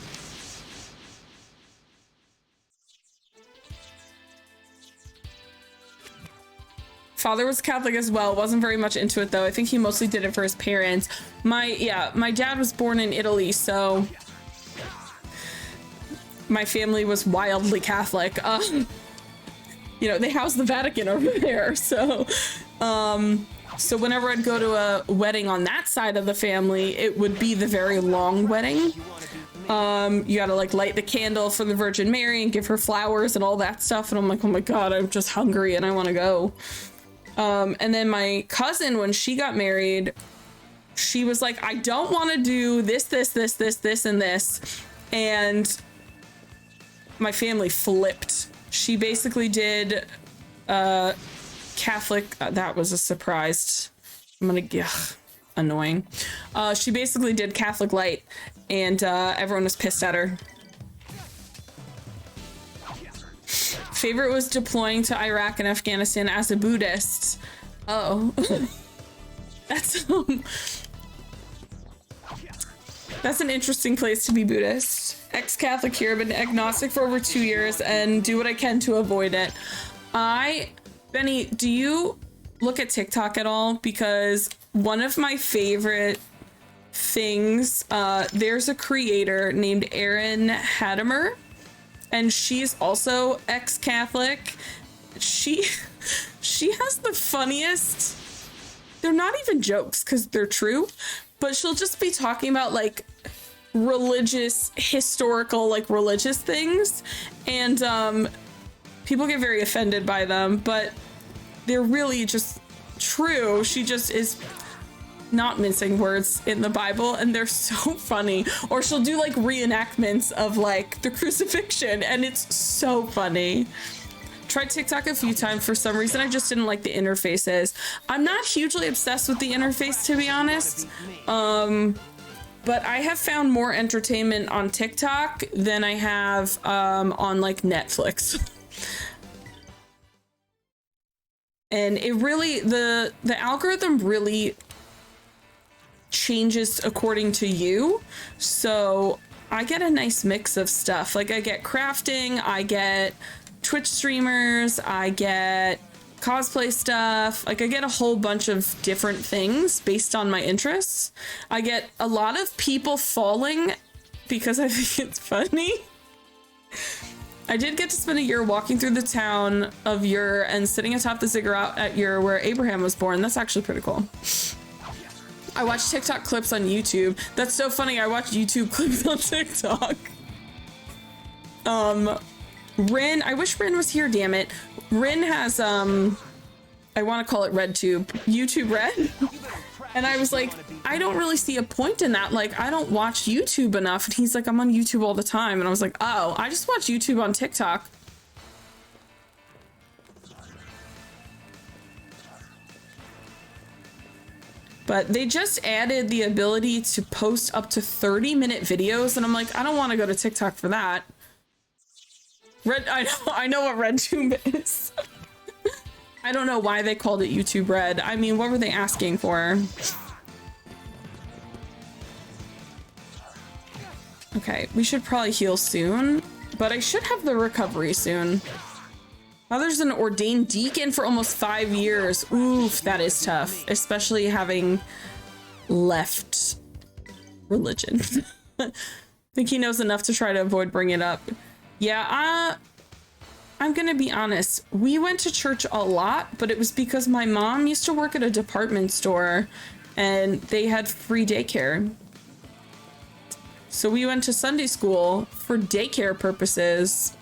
Father was Catholic as well. Wasn't very much into it though. I think he mostly did it for his parents. My dad was born in Italy, so my family was wildly Catholic. You know, they house the Vatican over there, so so whenever I'd go to a wedding on that side of the family, it would be the very long wedding. You gotta like light the candle for the Virgin Mary and give her flowers and all that stuff, and I'm like, oh my god, I'm just hungry and I want to go. And then my cousin, when she got married, she was like, I don't want to do this, and this. And my family flipped. She basically did Catholic. That was a surprise. I'm gonna get annoying. She basically did Catholic Light, and everyone was pissed at her. Favorite was deploying to Iraq and Afghanistan as a Buddhist. Oh. That's an interesting place to be Buddhist. Ex-Catholic here, been agnostic for over 2 years and do what I can to avoid it. Benny, do you look at TikTok at all? Because one of my favorite things, there's a creator named Erin Hadimer, and she's also ex-Catholic. She has the funniest, they're not even jokes because they're true, but she'll just be talking about like religious, historical, like religious things, and people get very offended by them, but they're really just true. She just is not mincing words in the Bible, and they're so funny. Or she'll do like reenactments of like the crucifixion, and it's so funny. Tried TikTok a few times. For some reason I just didn't like the interfaces. I'm not hugely obsessed with the interface, to be honest, but I have found more entertainment on TikTok than I have on like Netflix. And it really, the algorithm really changes according to you. So I get a nice mix of stuff. Like I get crafting, I get Twitch streamers, I get cosplay stuff. Like I get a whole bunch of different things based on my interests. I get a lot of people falling because I think it's funny. I did get to spend a year walking through the town of Ur and sitting atop the ziggurat at Ur where Abraham was born. That's actually pretty cool. I watch TikTok clips on YouTube. That's so funny. I watch YouTube clips on TikTok. Rin, I wish Rin was here, damn it. Rin has, I want to call it RedTube, YouTube Red. And I was like, I don't really see a point in that. Like, I don't watch YouTube enough. And he's like, I'm on YouTube all the time. And I was like, oh, I just watch YouTube on TikTok. But they just added the ability to post up to 30-minute videos. And I'm like, I don't want to go to TikTok for that. I know what RedTube is. I don't know why they called it YouTube Red. I mean, what were they asking for? Okay, we should probably heal soon, but I should have the recovery soon. Father's an ordained deacon for almost 5 years. Oof, that is tough, especially having left religion. I think he knows enough to try to avoid bringing it up. Yeah, I'm gonna be honest. We went to church a lot, but it was because my mom used to work at a department store and they had free daycare. So we went to Sunday school for daycare purposes.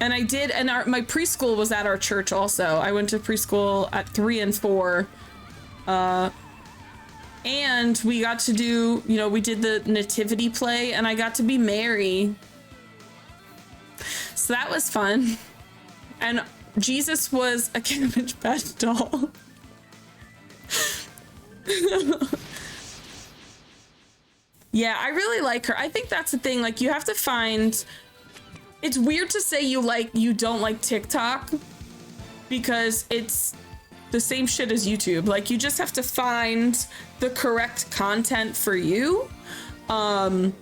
And I did, and my preschool was at our church also. I went to preschool at 3 and 4. And we got to do, you know, we did the nativity play and I got to be Mary. So that was fun. And Jesus was a Cabbage Patch doll. Yeah, I really like her. I think that's the thing. Like, you have to find It's weird to say you don't like TikTok because it's the same shit as YouTube. Like, you just have to find the correct content for you. But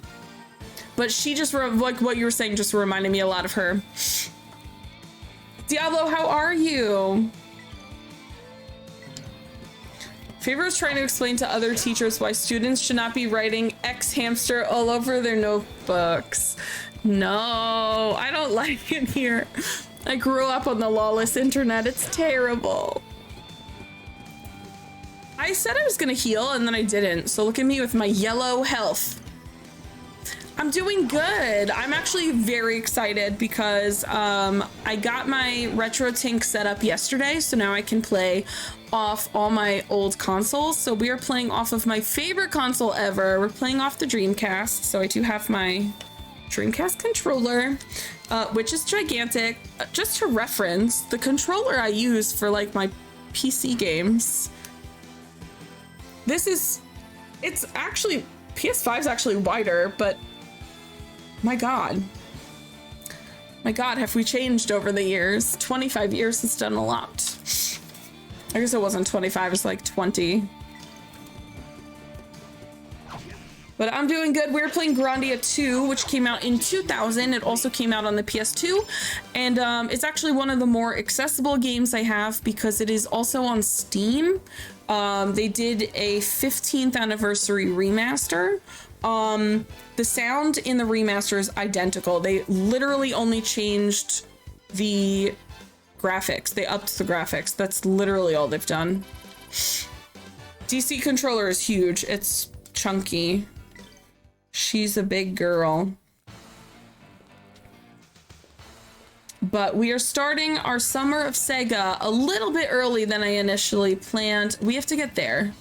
she just, like what you were saying, just reminded me a lot of her. Diablo, how are you? Favor is trying to explain to other teachers why students should not be writing X hamster all over their notebooks. No, I don't like it here. I grew up on the lawless internet. It's terrible. I said I was gonna heal and then I didn't. So look at me with my yellow health. I'm doing good. I'm actually very excited because I got my RetroTINK set up yesterday, so now I can play off all my old consoles. So we are playing off of my favorite console ever. We're playing off the Dreamcast, so I do have my Dreamcast controller, which is gigantic. Just to reference, the controller I use for like my PC games, it's actually, PS5 is actually wider, but my God, have we changed over the years? 25 years has done a lot. I guess it wasn't 25, it's like 20. But I'm doing good. We're playing Grandia II, which came out in 2000. It also came out on the PS2. And it's actually one of the more accessible games I have because it is also on Steam. They did a 15th anniversary remaster. The sound in the remaster is identical. They literally only changed the graphics. They upped the graphics. That's literally all they've done. DC controller is huge. It's chunky. She's a big girl. But we are starting our Summer of Sega a little bit early than I initially planned. We have to get there.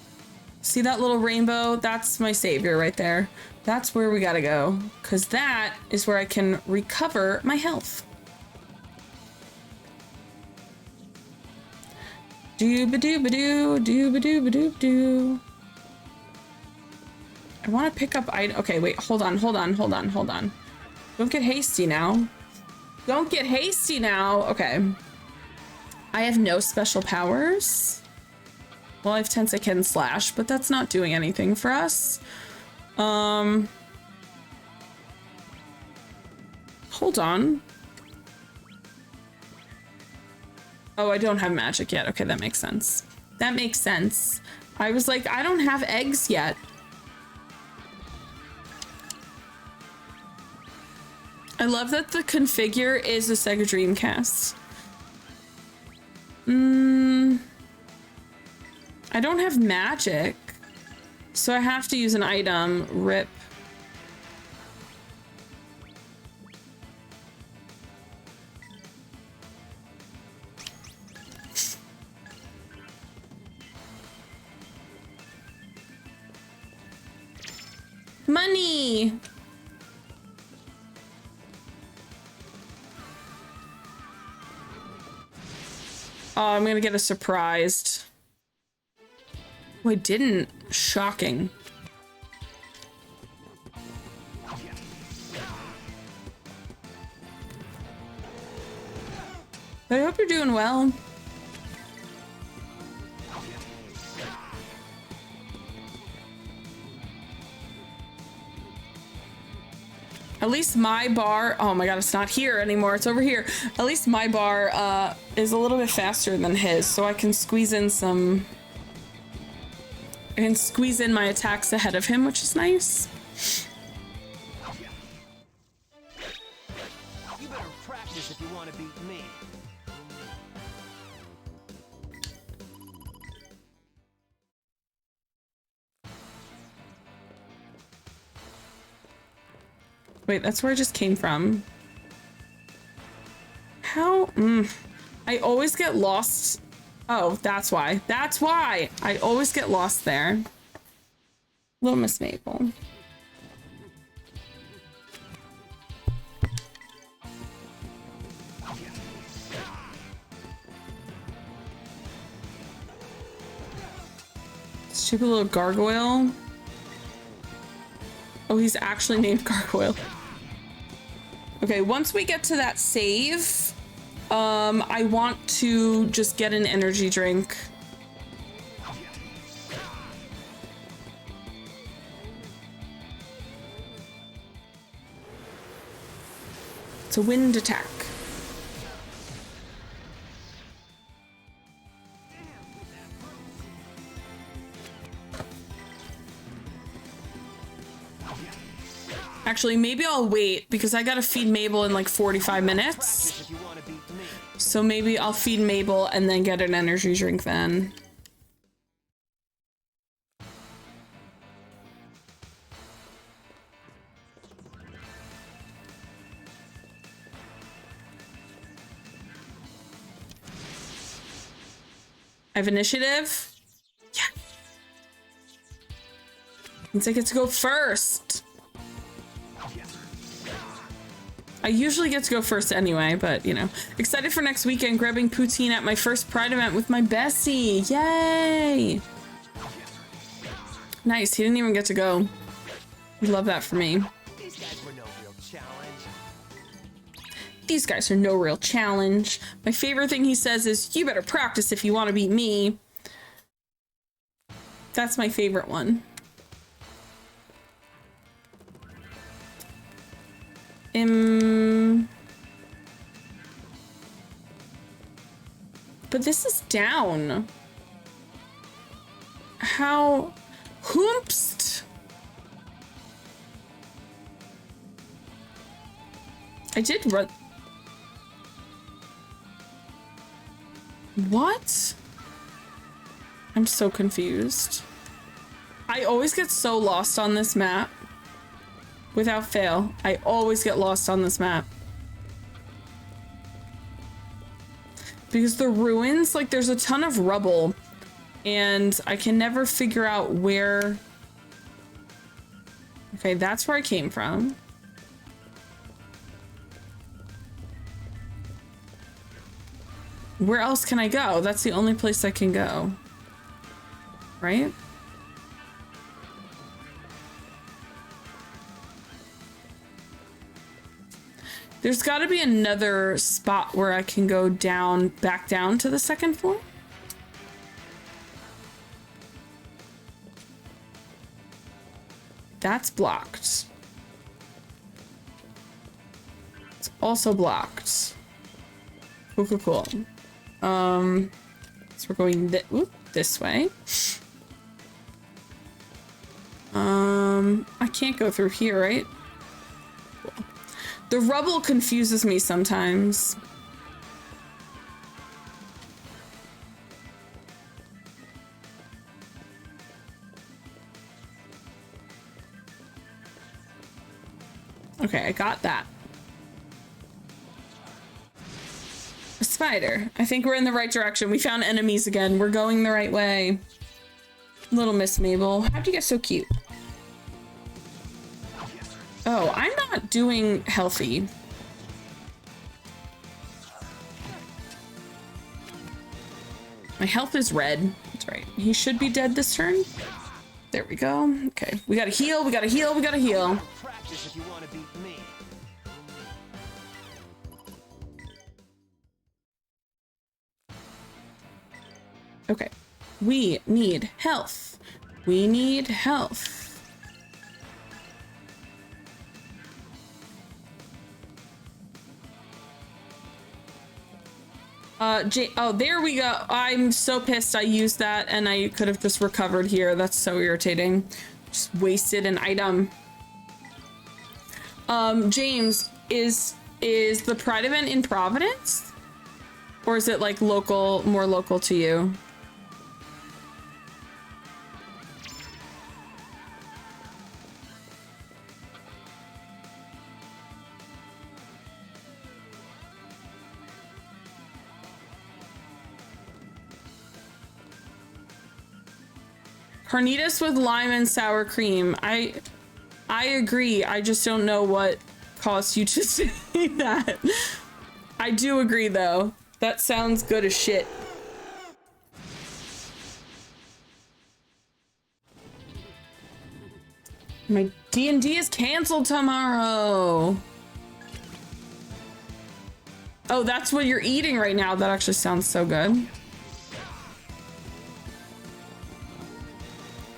See that little rainbow? That's my savior right there. That's where we gotta go, because that is where I can recover my health. Doo-ba-doo-ba-doo, doo-ba-doo-ba-doo-doo. I want to pick up item. Okay, wait, hold on. Don't get hasty now. Okay. I have no special powers. Well, I have Tensaken Slash, but that's not doing anything for us. Hold on. Oh, I don't have magic yet. Okay, that makes sense. I was like, I don't have eggs yet. I love that the configure is a Sega Dreamcast. I don't have magic, so I have to use an item. Rip. Money! Oh, I'm gonna get a surprised. Oh, I didn't. Shocking. I hope you're doing well. At least my bar, oh my god, it's not here anymore, it's over here. At least my bar is a little bit faster than his, so I can squeeze in my attacks ahead of him, which is nice. You better practice if you want to beat me. Wait, that's where I just came from. How? I always get lost. Oh, that's why. That's why! I always get lost there. Little Miss Maple. Stupid little gargoyle. Oh, he's actually named Gargoyle. Okay, once we get to that save, I want to just get an energy drink. It's a wind attack. Actually, maybe I'll wait because I gotta feed Mabel in like 45 minutes. So maybe I'll feed Mabel and then get an energy drink then. I have initiative. Yeah. Means I get to go first. I usually get to go first anyway, but you know. Excited for next weekend, grabbing poutine at my first Pride event with my bestie. Yay! Nice, he didn't even get to go. Love that for me. These guys were no real challenge. These guys are no real challenge. My favorite thing he says is, you better practice if you want to beat me. That's my favorite one. But this is down. How? Hoomst. I did run. What? I'm so confused. I always get so lost on this map. Without fail, I always get lost on this map. Because the ruins, like there's a ton of rubble and I can never figure out where. Okay, that's where I came from. Where else can I go? That's the only place I can go. Right? There's got to be another spot where I can go down, back down to the second floor. That's blocked. It's also blocked. Cool, cool, cool. So we're going this way. I can't go through here, right? Cool. The rubble confuses me sometimes. Okay, I got that. A spider. I think we're in the right direction. We found enemies again. We're going the right way. Little Miss Mabel. How'd you get so cute? Oh, I'm not doing healthy. My health is red. That's right. He should be dead this turn. There we go. Okay, we gotta heal, we gotta heal, we gotta heal. Practice if you want to beat me. Okay, we need health. We need health. Oh, there we go. I'm so pissed I used that and I could have just recovered here. That's so irritating. Just wasted an item. James, is the Pride event in Providence? Or is it like local, more local to you? Carnitas with lime and sour cream. I agree. I just don't know what caused you to say that. I do agree though. That sounds good as shit. My D&D is canceled tomorrow. Oh, that's what you're eating right now. That actually sounds so good.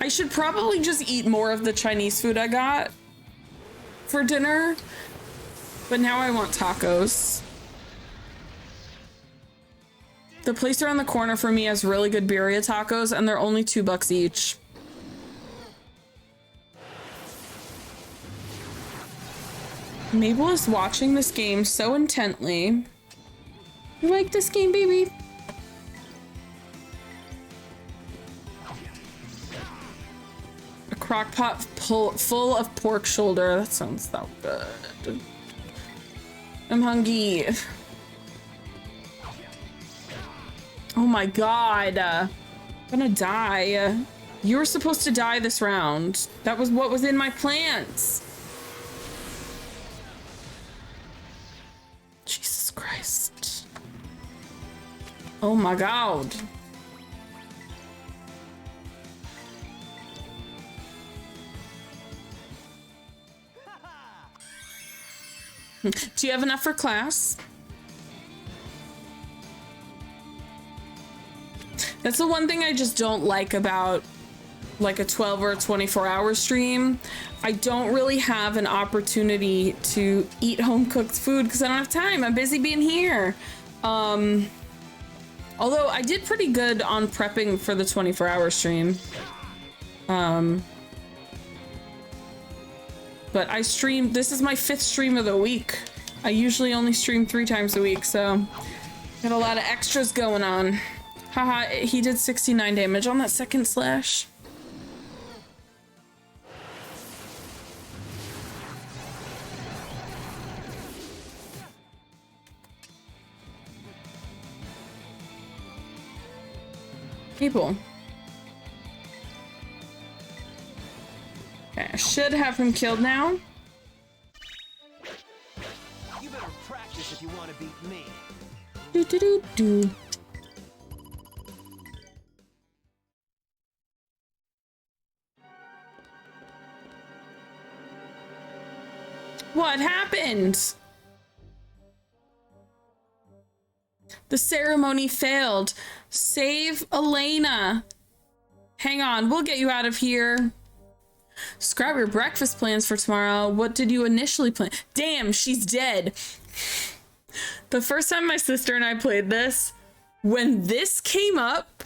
I should probably just eat more of the Chinese food I got for dinner, but now I want tacos. The place around the corner for me has really good birria tacos, and they're only $2 each. Mabel is watching this game so intently. You like this game, baby? A crock pot full of pork shoulder. That sounds so good. I'm hungry. Oh my god. I'm gonna die. You were supposed to die this round. That was what was in my plans. Jesus Christ. Oh my god. Do you have enough for class? That's the one thing I just don't like about like a 12 or a 24-hour stream. I don't really have an opportunity to eat home-cooked food because I don't have time. I'm busy being here. Although I did pretty good on prepping for the 24-hour stream. But I streamed, this is my 5th stream of the week. I usually only stream 3 times a week, so got a lot of extras going on. Haha, he did 69 damage on that second slash. People. Okay, I should have him killed now. You better practice if you want to beat me. Do do do do. What happened? The ceremony failed. Save Elena. Hang on, we'll get you out of here. Scrap your breakfast plans for tomorrow. What did you initially plan? Damn, she's dead. The first time my sister and I played this, when this came up,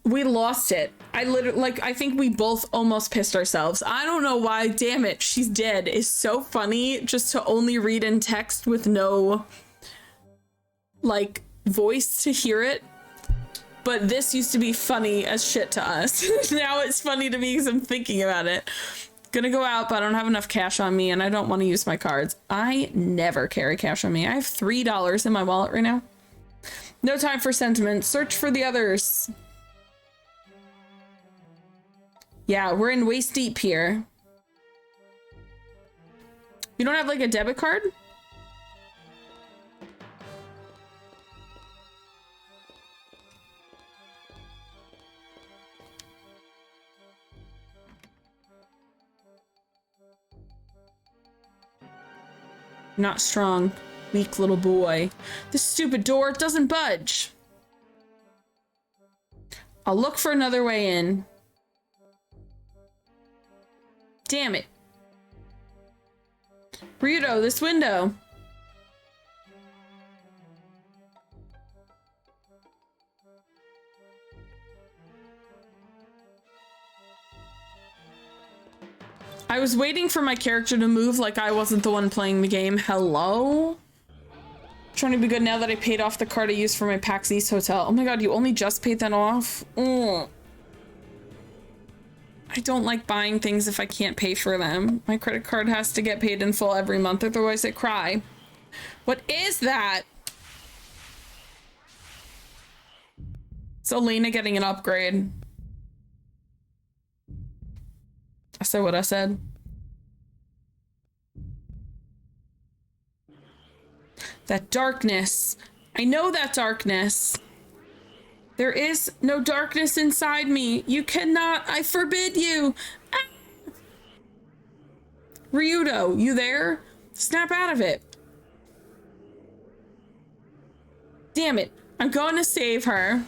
we lost it. I literally, like, I think we both almost pissed ourselves. I don't know why. Damn it, she's dead is so funny just to only read in text with no, like, voice to hear it. But this used to be funny as shit to us. Now it's funny to me because I'm thinking about it. Gonna go out, but I don't have enough cash on me and I don't want to use my cards. I never carry cash on me. I have $3 in my wallet right now. No time for sentiment. Search for the others. Yeah, we're in waist deep here. You don't have like a debit card? Not strong. Weak little boy. This stupid door doesn't budge. I'll look for another way in. Damn it. Ryudo, this window. I was waiting for my character to move like I wasn't the one playing the game. Hello? Trying to be good now that I paid off the card I used for my PAX East hotel. Oh my god, you only just paid that off? Ugh. I don't like buying things if I can't pay for them. My credit card has to get paid in full every month, otherwise I cry. What is that? It's Elena getting an upgrade. I said what I said. That darkness. I know that darkness. There is no darkness inside me. You cannot. I forbid you. Ah! Ryudo, you there? Snap out of it. Damn it. I'm going to save her.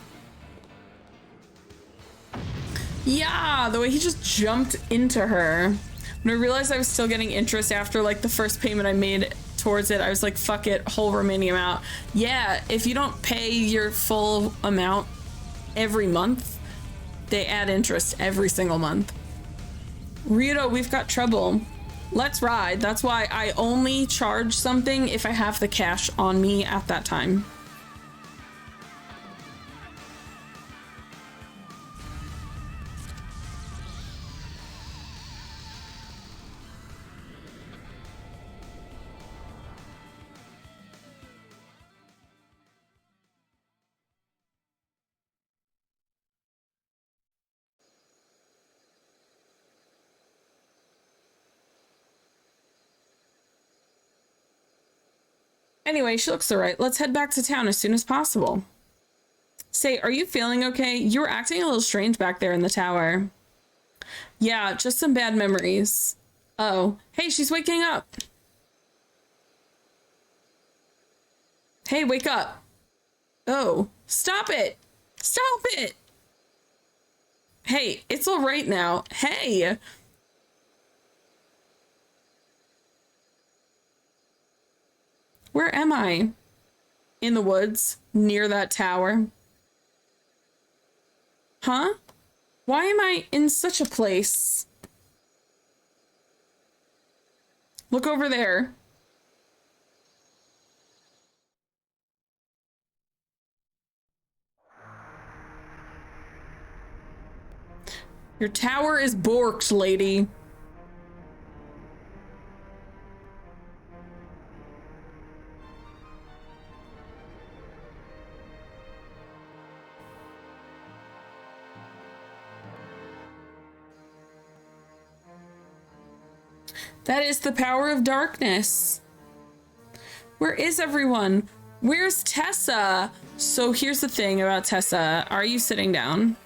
Yeah, the way he just jumped into her. When I realized I was still getting interest after like the first payment I made towards it, I was like, fuck it, whole remaining amount. Yeah, if you don't pay your full amount every month, they add interest every single month. Rito, we've got trouble. Let's ride. That's why I only charge something if I have the cash on me at that time. Anyway, she looks alright. Let's head back to town as soon as possible. Say, are you feeling okay? You were acting a little strange back there in the tower. Yeah, just some bad memories. Oh, hey, she's waking up. Hey, wake up. Oh, stop it. Stop it. Hey, it's all right now. Hey. Where am I? In the woods, near that tower. Huh? Why am I in such a place? Look over there. Your tower is borked, lady. That is the power of darkness. Where is everyone? Where's Tessa? So here's the thing about Tessa. Are you sitting down?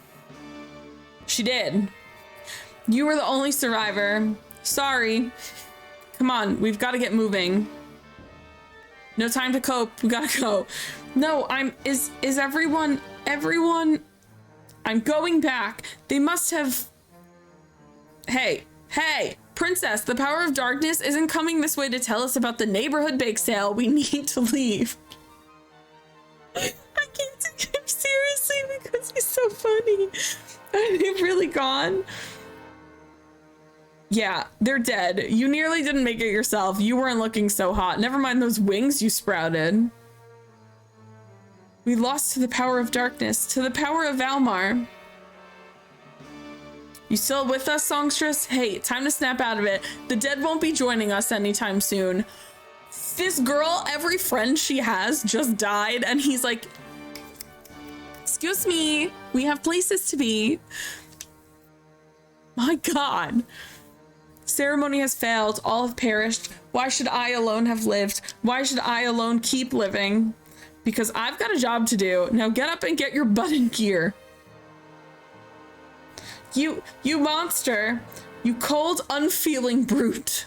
She did. You were the only survivor. Sorry. Come on, we've got to get moving. No time to cope. We gotta go. No, is everyone, I'm going back. They must have, hey, Princess, the power of darkness isn't coming this way to tell us about the neighborhood bake sale. We need to leave. I can't take him seriously because he's so funny. Are they really gone? Yeah, they're dead. You nearly didn't make it yourself. You weren't looking so hot. Never mind those wings you sprouted. We lost to the power of darkness, to the power of Valmar. You still with us, songstress? Hey, time to snap out of it. The dead won't be joining us anytime soon. This girl, every friend she has just died, and he's like, excuse me, we have places to be. My God. Ceremony has failed. All have perished. Why should I alone have lived? Why should I alone keep living? Because I've got a job to do. Now get up and get your butt in gear. You monster. You cold, unfeeling brute.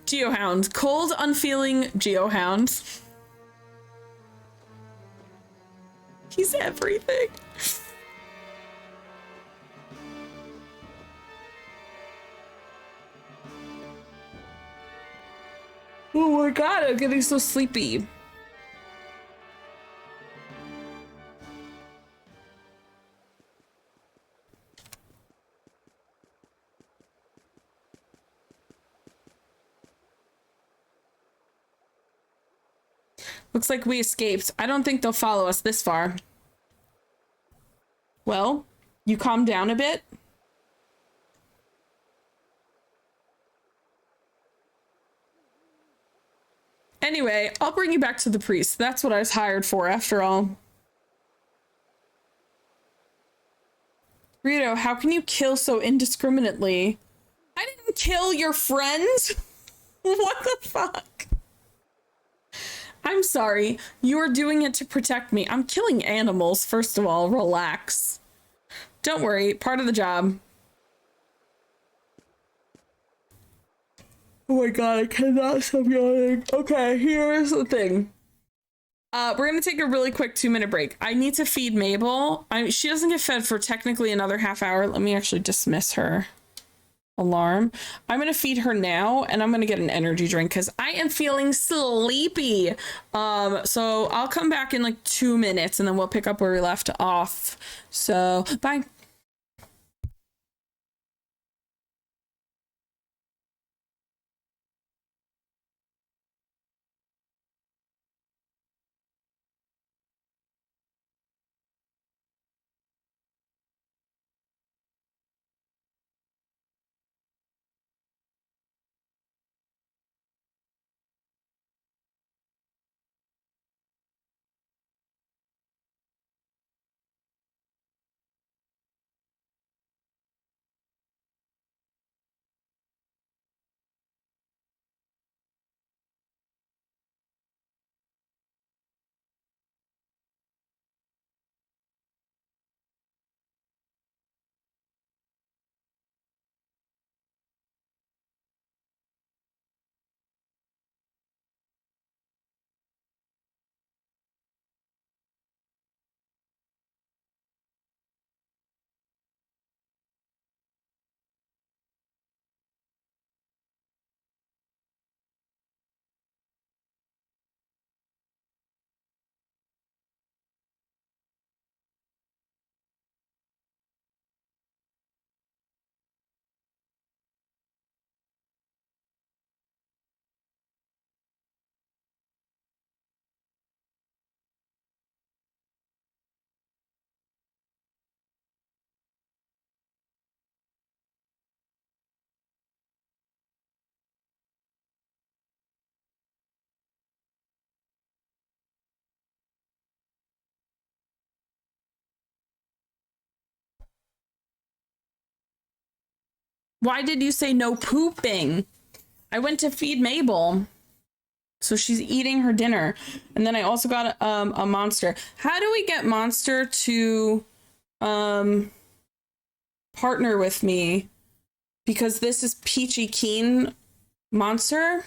Geohound. Cold, unfeeling Geohound. He's everything. Oh my God, I'm getting so sleepy. Looks like we escaped. I don't think they'll follow us this far. Well, you calm down a bit? Anyway, I'll bring you back to the priest. That's what I was hired for, after all. Rito, how can you kill so indiscriminately? I didn't kill your friends! What the fuck? I'm sorry. You are doing it to protect me. I'm killing animals, first of all. Relax. Don't worry. Part of the job. Oh my God, I cannot stop yawning. Okay, here's the thing. We're gonna take a really quick 2-minute break. I need to feed Mabel. She doesn't get fed for technically another half hour. Let me actually dismiss her alarm. I'm gonna feed her now, and I'm gonna get an energy drink because I am feeling sleepy. So I'll come back in like 2 minutes, and then we'll pick up where we left off. So bye. Why did you say no pooping? I went to feed Mabel. So she's eating her dinner. And then I also got a Monster. How do we get Monster to partner with me? Because this is Peachy Keen Monster.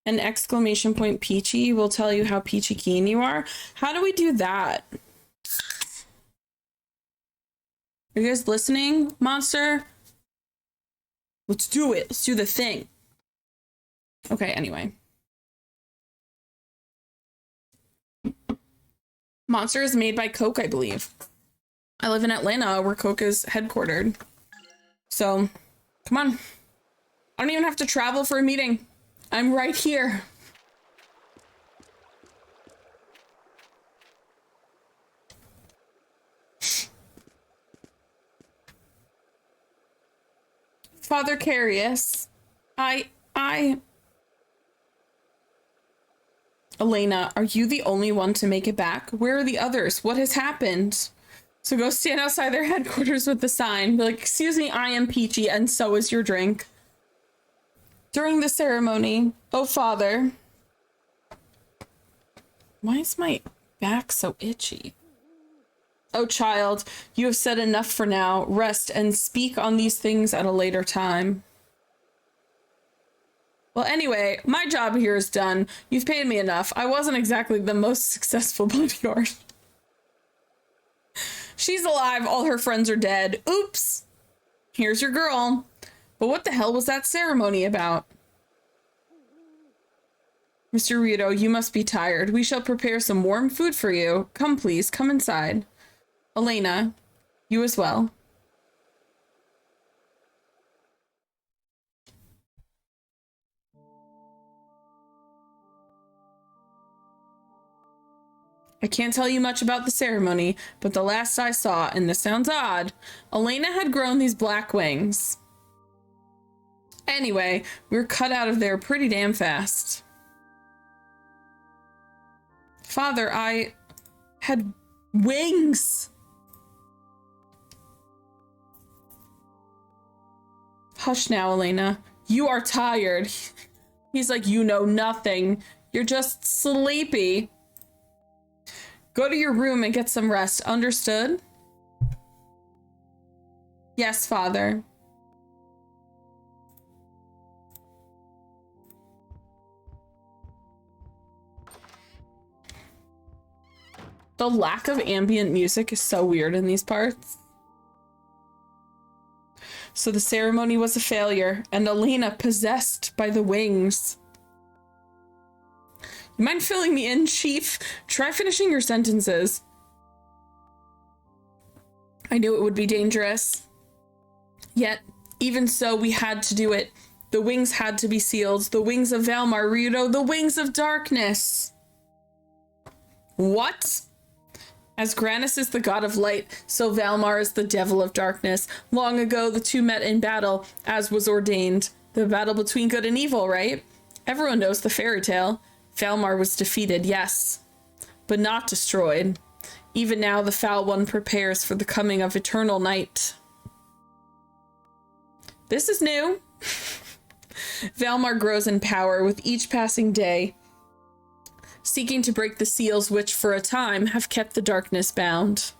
An exclamation point Peachy will tell you how peachy keen you are. How do we do that? Are you guys listening, Monster? Let's do it. Let's do the thing. Okay, anyway. Monster is made by Coke, I believe. I live in Atlanta, where Coke is headquartered. So, come on. I don't even have to travel for a meeting. I'm right here. Father Carius, Elena, are you the only one to make it back? Where are the others? What has happened? So go stand outside their headquarters with the sign. Be like, excuse me, I am Peachy, and so is your drink. During the ceremony, oh father. Why is my back so itchy? Oh child, you have said enough for now. Rest and speak on these things at a later time. Well, anyway, my job here is done. You've paid me enough. I wasn't exactly the most successful bodyguard. She's alive. All her friends are dead. Oops. Here's your girl. But what the hell was that ceremony about? Mr. Rito, you must be tired. We shall prepare some warm food for you. Come, please. Come inside. Elena, you as well. I can't tell you much about the ceremony, but the last I saw, and this sounds odd, Elena had grown these black wings. Anyway, we were cut out of there pretty damn fast. Father, I had wings. Hush now, Elena. You are tired. He's like, you know nothing. You're just sleepy. Go to your room and get some rest. Understood? Yes, Father. The lack of ambient music is so weird in these parts. So the ceremony was a failure, and Elena possessed by the wings. You mind filling me in, Chief? Try finishing your sentences. I knew it would be dangerous. Yet, even so, we had to do it. The wings had to be sealed. The wings of Valmar, Ryudo, the wings of darkness. What? As Granus is the god of light, so Valmar is the devil of darkness. Long ago, the two met in battle, as was ordained. The battle between good and evil, right? Everyone knows the fairy tale. Valmar was defeated, yes, but not destroyed. Even now, the foul one prepares for the coming of eternal night. This is new. Valmar grows in power with each passing day, seeking to break the seals which, for a time, have kept the darkness bound.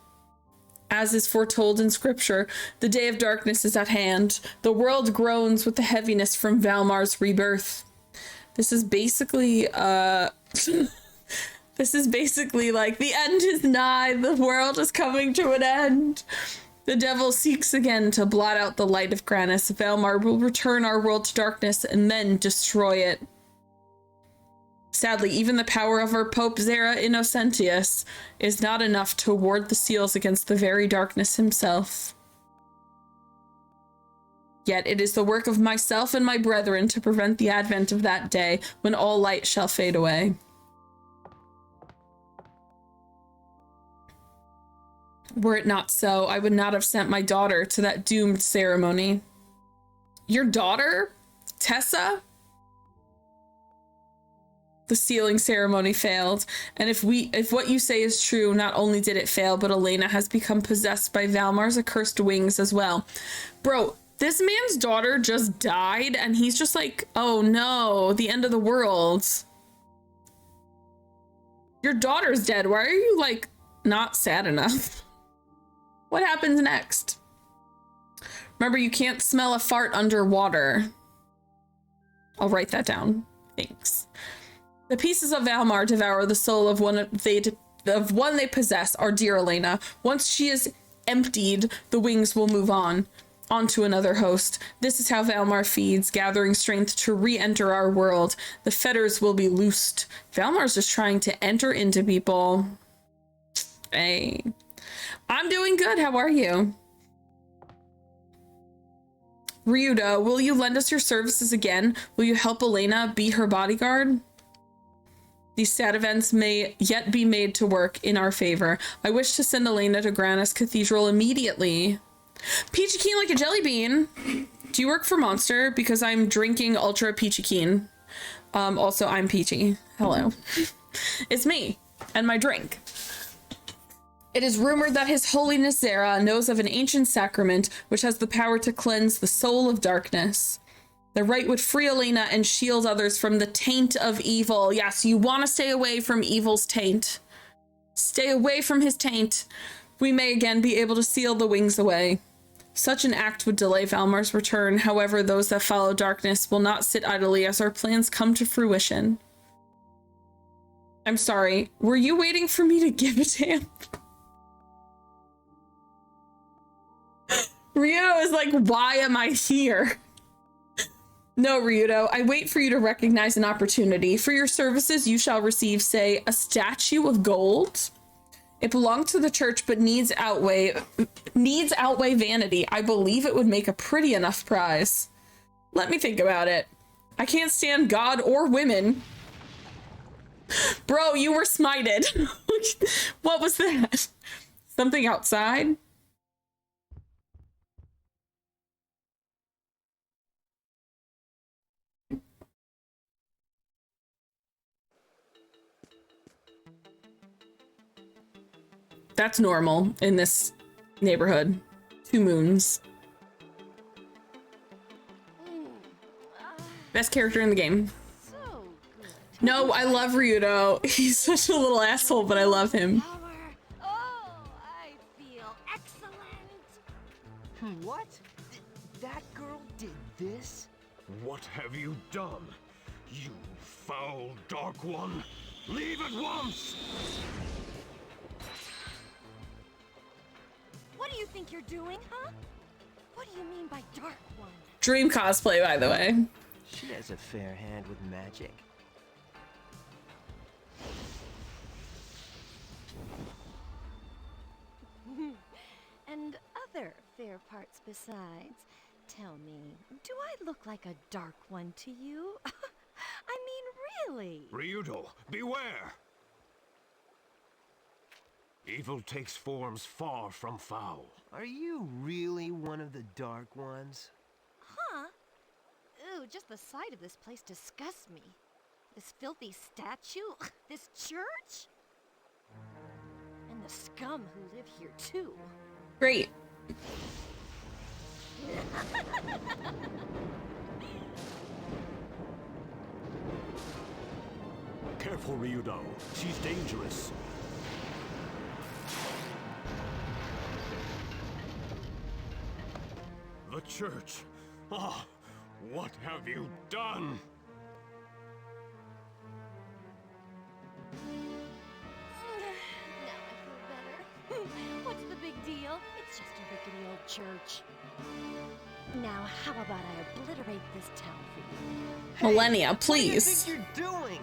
As is foretold in scripture, the day of darkness is at hand. The world groans with the heaviness from Valmar's rebirth. This is basically, this is basically like the end is nigh, the world is coming to an end. The devil seeks again to blot out the light of Granus. Valmar will return our world to darkness and then destroy it. Sadly, even the power of our Pope Zera Innocentius is not enough to ward the seals against the very darkness himself. Yet it is the work of myself and my brethren to prevent the advent of that day when all light shall fade away. Were it not so, I would not have sent my daughter to that doomed ceremony. Your daughter? Tessa? The sealing ceremony failed, and if what you say is true, not only did it fail, but Elena has become possessed by Valmar's accursed wings as well. Bro, this man's daughter just died, and he's just like, oh no, the end of the world. Your daughter's dead. Why are you, like, not sad enough? What happens next? Remember, you can't smell a fart underwater. I'll write that down. Thanks. The pieces of Valmar devour the soul of one they possess, our dear Elena. Once she is emptied, the wings will move onto another host. This is how Valmar feeds, gathering strength to re-enter our world. The fetters will be loosed. Valmar's just trying to enter into people. Hey. I'm doing good. How are you? Ryudo, will you lend us your services again? Will you help Elena be her bodyguard? These sad events may yet be made to work in our favor. I wish to send Elena to Granus Cathedral immediately. Peachy Keen like a jelly bean. Do you work for Monster? Because I'm drinking Ultra Peachy Keen. Also, I'm Peachy. Hello. It's me and my drink. It is rumored that His Holiness Zera knows of an ancient sacrament which has the power to cleanse the soul of darkness. The rite would free Elena and shield others from the taint of evil. Yes, you want to stay away from evil's taint. Stay away from his taint. We may again be able to seal the wings away. Such an act would delay Valmar's return. However, those that follow darkness will not sit idly as our plans come to fruition. I'm sorry, were you waiting for me to give it to him? Ryudo is like, why am I here? No, Ryudo, I wait for you to recognize an opportunity. For your services, you shall receive, say, a statue of gold. It belongs to the church, but needs outweigh vanity. I believe it would make a pretty enough prize. Let me think about it. I can't stand God or women. Bro, you were smited. What was that? Something outside? That's normal in this neighborhood. 2 moons. Best character in the game. No, I love Ryudo. He's such a little asshole, but I love him. Oh, I feel excellent. What? That girl did this? What have you done? You foul Dark One! Leave at once! think you're doing, huh? What do you mean by Dark One? Dream cosplay, by the way. She has a fair hand with magic. And other fair parts besides. Tell me, do I look like a Dark One to you? I mean, really? Ryudo, beware! Evil takes forms far from foul. Are you really one of the Dark Ones? Huh? Ooh, just the sight of this place disgusts me. This filthy statue, this church, and the scum who live here too. Great. Careful, Ryudo. She's dangerous. The church. Ah, what have you done? Now I feel better. What's the big deal? It's just a rickety old church. Now, how about I obliterate this town for you? Millennia, What do you please. think you're doing?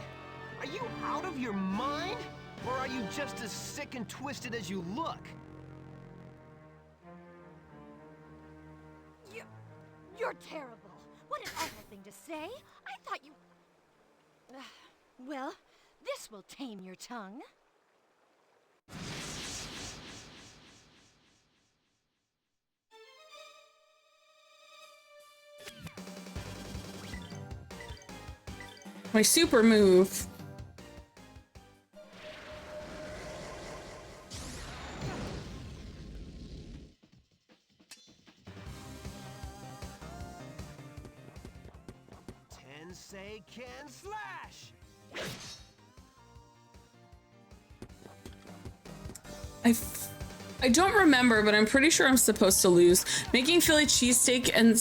Are you out of your mind? Or are you just as sick and twisted as you look? You're terrible. What an awful thing to say. I thought you... Well, this will tame your tongue. My super move. Tensei can slash! I don't remember, but I'm pretty sure I'm supposed to lose. Making Philly cheesesteak and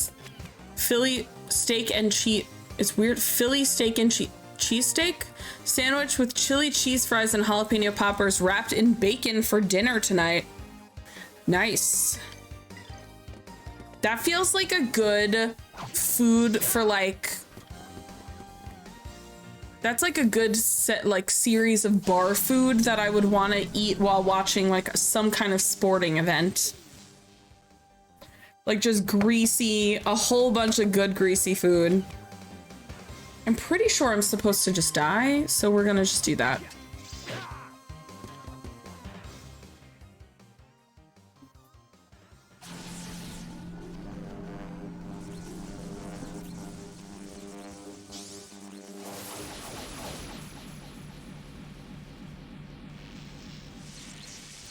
Philly steak and cheese. It's weird. Philly steak and cheesesteak sandwich with chili cheese fries and jalapeno poppers wrapped in bacon for dinner tonight. Nice. That feels like a good food for like. That's like a good set, like series of bar food that I would want to eat while watching like some kind of sporting event. Like just greasy, a whole bunch of good greasy food. I'm pretty sure I'm supposed to just die, so we're gonna just do that.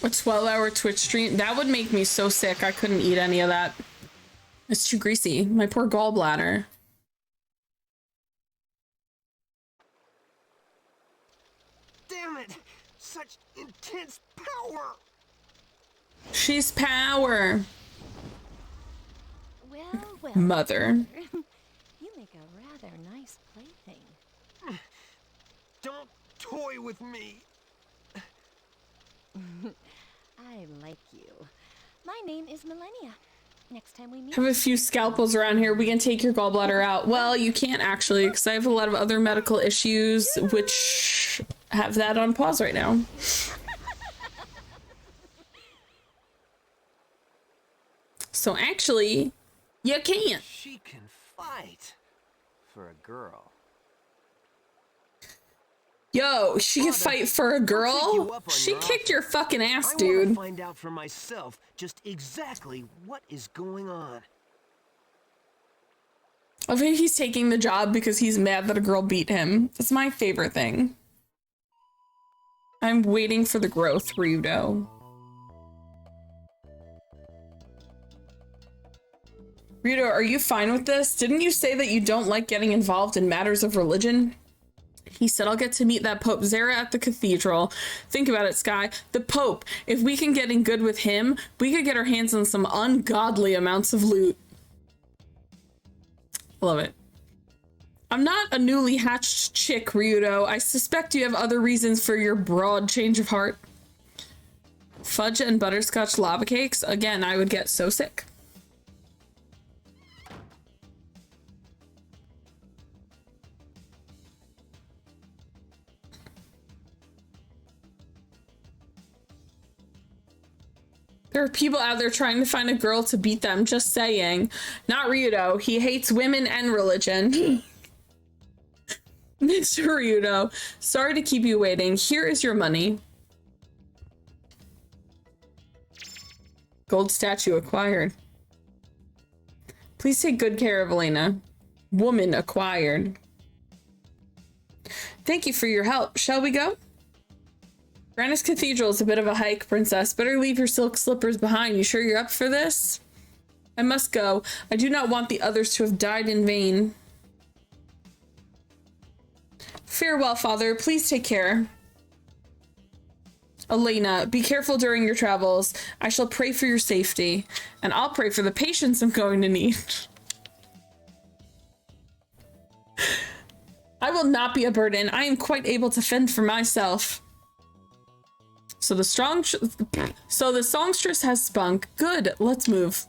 A 12-hour Twitch stream? That would make me so sick. I couldn't eat any of that. It's too greasy. My poor gallbladder. Damn it! Such intense power! She's power. Well, Mother. You make a rather nice plaything. Don't toy with me! I like you. My name is Millennia. Next time we meet... Have a few scalpels around here. We can take your gallbladder out. Well, you can't actually, because I have a lot of other medical issues, which have that on pause right now. So actually, you can't. She can fight. For a girl. Yo, she can fight for a girl? She kicked your fucking ass, dude. I want to find out for myself just exactly what is going on. I think he's taking the job because he's mad that a girl beat him. That's my favorite thing. I'm waiting for the growth, Ryudo. Ryudo, are you fine with this? Didn't you say that you don't like getting involved in matters of religion? He said, I'll get to meet that Pope Zera at the cathedral. Think about it, Sky. The Pope. If we can get in good with him, we could get our hands on some ungodly amounts of loot. Love it. I'm not a newly hatched chick, Ryudo. I suspect you have other reasons for your broad change of heart. Fudge and butterscotch lava cakes. Again, I would get so sick. There are people out there trying to find a girl to beat them, just saying. Not Ryudo. He hates women and religion. Mr. Ryudo, sorry to keep you waiting. Here is your money. Gold statue acquired. Please take good care of Elena. Woman acquired. Thank you for your help. Shall we go? Grandia Cathedral is a bit of a hike, princess. Better leave your silk slippers behind. You sure you're up for this? I must go. I do not want the others to have died in vain. Farewell, father. Please take care. Elena, be careful during your travels. I shall pray for your safety. And I'll pray for the patience I'm going to need. I will not be a burden. I am quite able to fend for myself. So the songstress has spunk. Good, let's move.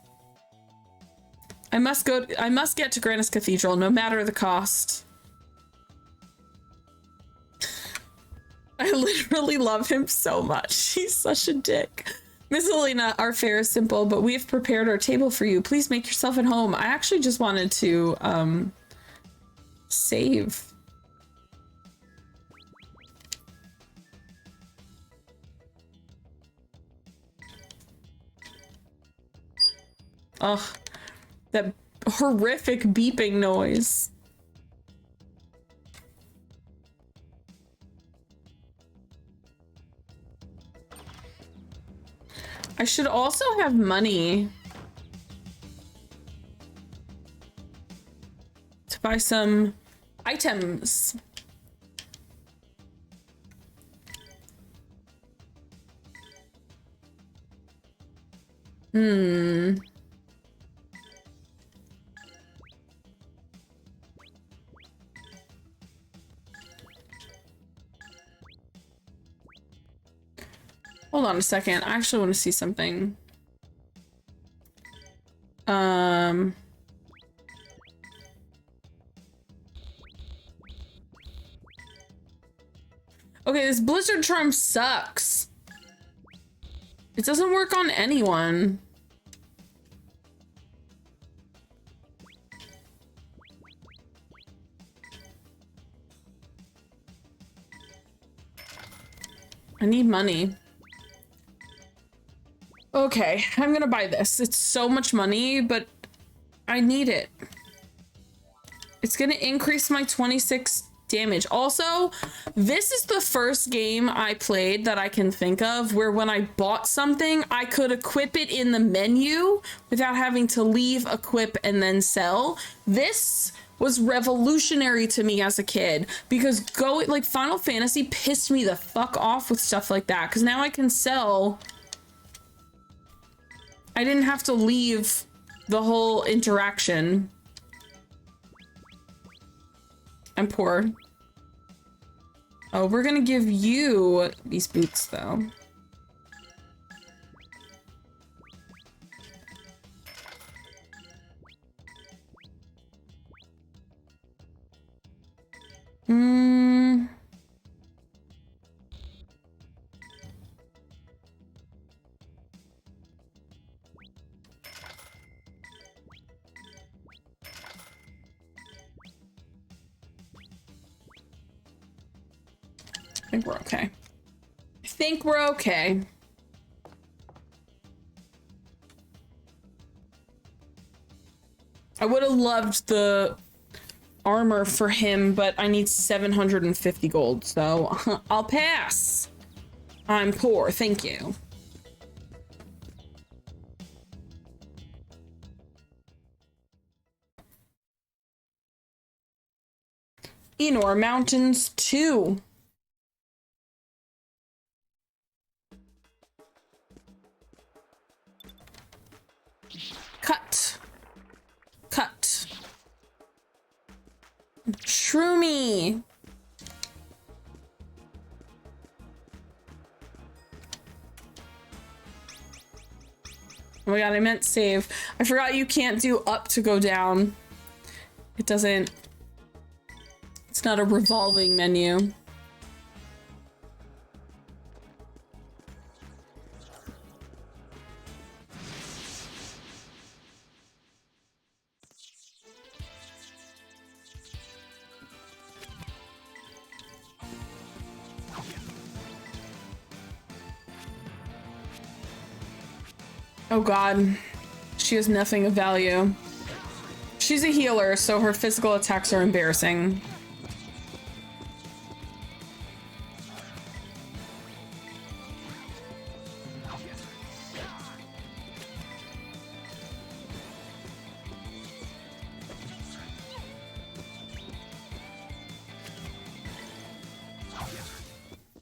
I must get to Grandia Cathedral, no matter the cost. I literally love him so much. He's such a dick. Miss Elena, our fare is simple, but we have prepared our table for you. Please make yourself at home. I actually just wanted to save. Ugh, that horrific beeping noise. I should also have money to buy some items. Hold on a second. I actually want to see something. Okay, this blizzard charm sucks. It doesn't work on anyone. I need money. Okay, I'm gonna buy this. It's so much money, but I need it. It's gonna increase my 26 damage. Also, this is the first game I played that I can think of where when I bought something, I could equip it in the menu without having to leave, equip, and then sell. This was revolutionary to me as a kid because Final Fantasy pissed me the fuck off with stuff like that because now I can sell. I didn't have to leave the whole interaction. I'm poor. Oh, we're gonna give you these boots though. I think we're okay. I think we're okay. I would have loved the armor for him, but I need 750 gold, so I'll pass. I'm poor, thank you. Enor Mountains 2. Cut. Cut. Shroomy. Oh my god, I meant save. I forgot you can't do up to go down. It doesn't... It's not a revolving menu. Oh god, she has nothing of value. She's a healer, so her physical attacks are embarrassing.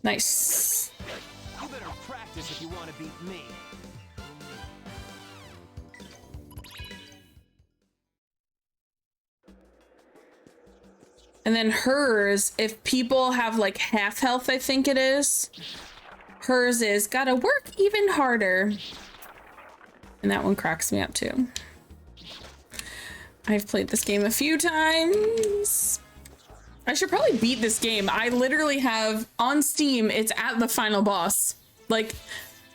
Nice. You better practice if you want to beat me. And then hers, if people have like half health, I think it is, hers is gotta work even harder. And that one cracks me up too. I've played this game a few times. I should probably beat this game. I literally have on Steam, it's at the final boss. Like,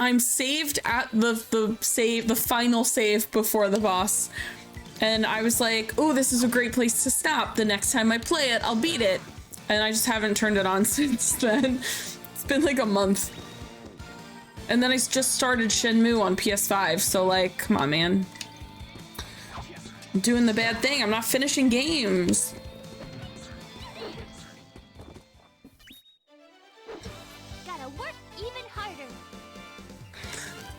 I'm saved at the final save before the boss. And I was like, oh, this is a great place to stop. The next time I play it, I'll beat it. And I just haven't turned it on since then. It's been like a month. And then I just started Shenmue on PS5. So like, come on, man. I'm doing the bad thing. I'm not finishing games. Gotta work even harder.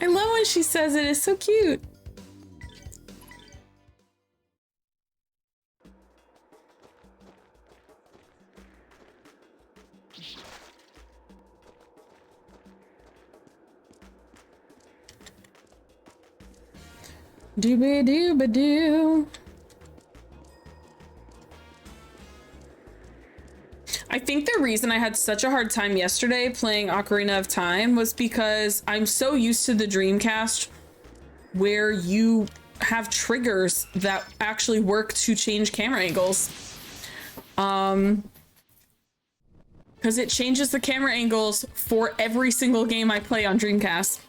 I love when she says it. It's so cute. Dooba-dooba-doo. I think the reason I had such a hard time yesterday playing Ocarina of Time was because I'm so used to the Dreamcast where you have triggers that actually work to change camera angles. Because it changes the camera angles for every single game I play on Dreamcast.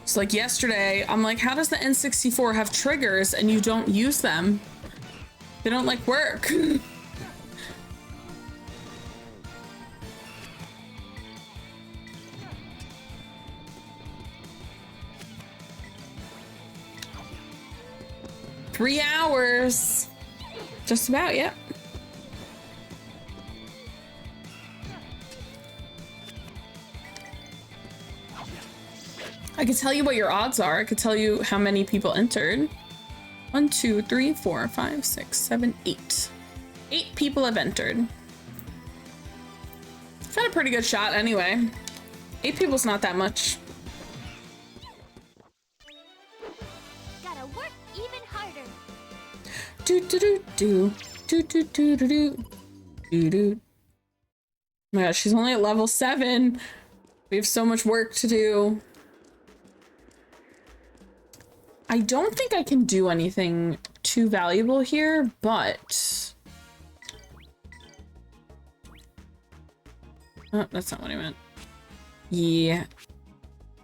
So like yesterday, I'm like, how does the N64 have triggers and you don't use them? They don't like work. Three hours. Just about, yeah. I could tell you what your odds are. I could tell you how many people entered. 1, 2, 3, 4, 5, 6, 7, 8. 8 people have entered. I've had a pretty good shot anyway. 8 people's not that much. Gotta work even harder. Do do do do do do do do do do do. Oh my gosh, she's only at level 7. We have so much work to do. I don't think I can do anything too valuable here, but... Oh, that's not what I meant. Yeah.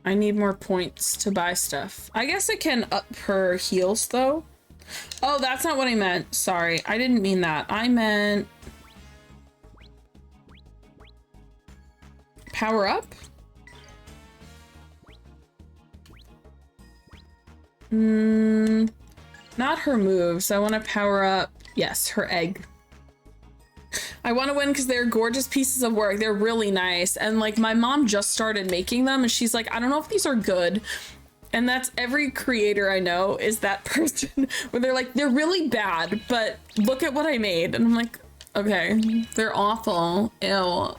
I need more points to buy stuff. I guess it can up her heals, though. Oh, that's not what I meant. Sorry, I didn't mean that. I meant... Power up? Not her moves. I want to power up, yes, her egg. I want to win because they're gorgeous pieces of work. They're really nice. And like my mom just started making them and she's like, I don't know if these are good. And that's every creator I know is that person where they're like, they're really bad, but look at what I made. And I'm like, okay, they're awful. Ew.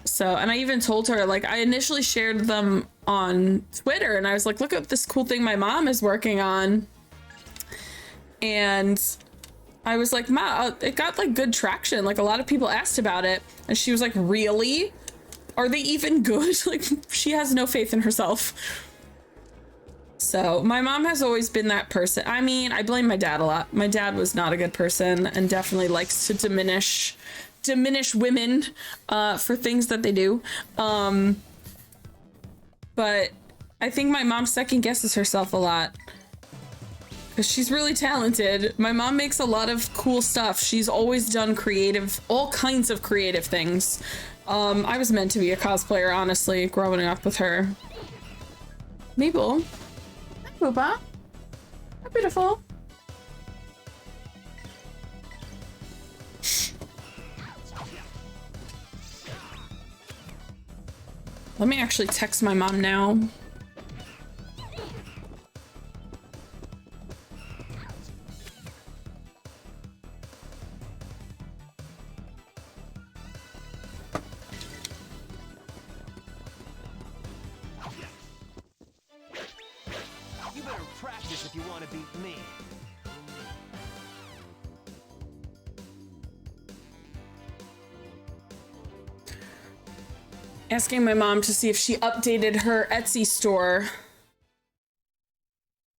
So, and I even told her, like, I initially shared them on Twitter and I was like, look at this cool thing my mom is working on. And I was like, Ma, it got like good traction. Like a lot of people asked about it. And she was like, really? Are they even good? Like, she has no faith in herself. So my mom has always been that person. I mean, I blame my dad a lot. My dad was not a good person and definitely likes to diminish women for things that they do. But I think my mom second guesses herself a lot because she's really talented. My mom makes a lot of cool stuff. She's always done creative, all kinds of creative things. I was meant to be a cosplayer, honestly, growing up with her. Mabel. Hi, Booba. Hi, beautiful. Let me actually text my mom now. You better practice if you want to beat me. Asking my mom to see if she updated her Etsy store.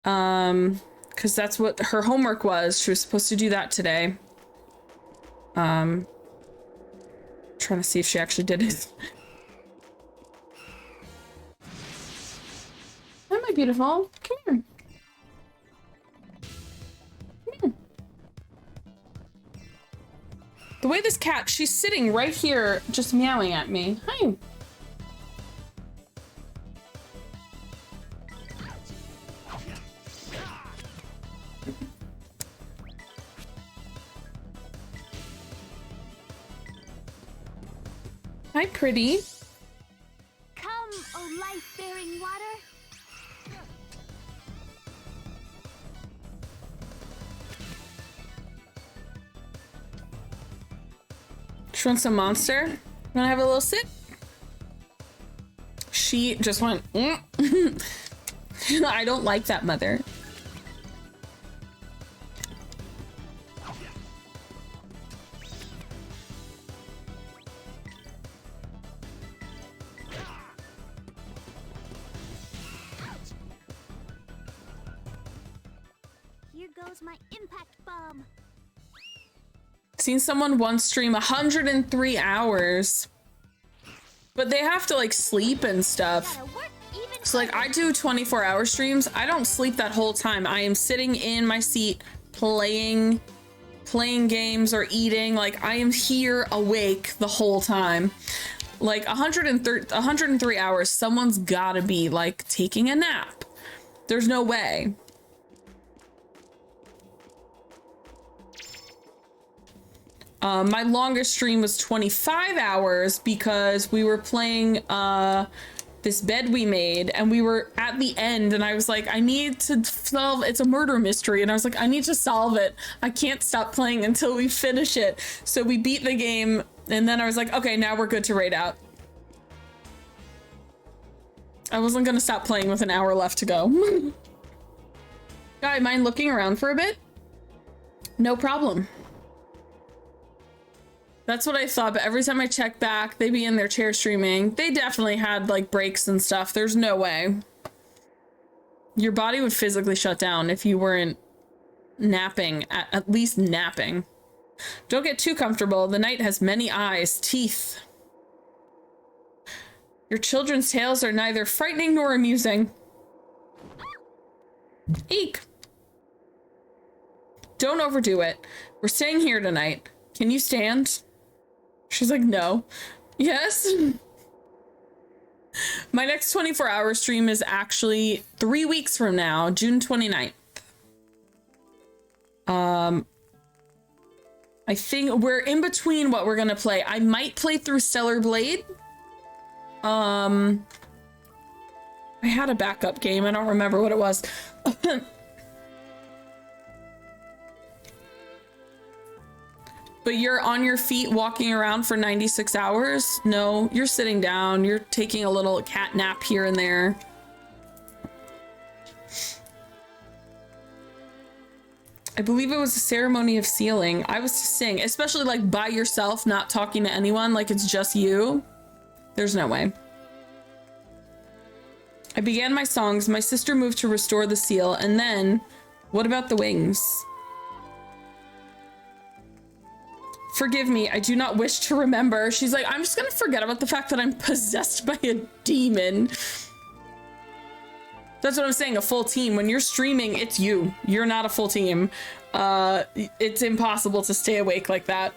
Because that's what her homework was. She was supposed to do that today. Trying to see if she actually did it. Hi, my beautiful. Come here. Come here. The way this cat, she's sitting right here just meowing at me. Hi. Hi, pretty. Come, O life-bearing water. She wants some Monster. Wanna have a little sip? She just went, I don't like that, mother. Here goes my impact bomb. Seen someone once stream 103 hours, but they have to like sleep and stuff. So like I do 24-hour streams. I don't sleep that whole time. I am sitting in my seat playing games or eating. Like I am here awake the whole time. Like 103 hours, someone's gotta be like taking a nap. There's no way. My longest stream was 25 hours because we were playing this bed we made and we were at the end and I was like, I need to solve, it's a murder mystery, and I was like, I need to solve it. I can't stop playing until we finish it. So we beat the game and then I was like, okay, now we're good to raid out. I wasn't gonna stop playing with an hour left to go. Guy, mind looking around for a bit? No problem. That's what I thought, but every time I check back, they be in their chair streaming. They definitely had like breaks and stuff. There's no way. Your body would physically shut down if you weren't napping, at least napping. Don't get too comfortable. The night has many eyes, teeth. Your children's tales are neither frightening nor amusing. Eek. Don't overdo it. We're staying here tonight. Can you stand? She's like, no. Yes. My next 24-hour stream is actually 3 weeks from now, June 29th. I think we're in between what we're gonna play. I might play through Stellar Blade. I had a backup game. I don't remember what it was. But you're on your feet walking around for 96 hours? No, you're sitting down. You're taking a little cat nap here and there. I believe it was a ceremony of sealing. I was to sing, especially like by yourself, not talking to anyone, like it's just you. There's no way. I began my songs. My sister moved to restore the seal. And then, what about the wings? Forgive me, I do not wish to remember. She's like, I'm just gonna forget about the fact that I'm possessed by a demon. That's what I'm saying, a full team. When you're streaming, it's you. You're not a full team. It's impossible to stay awake like that.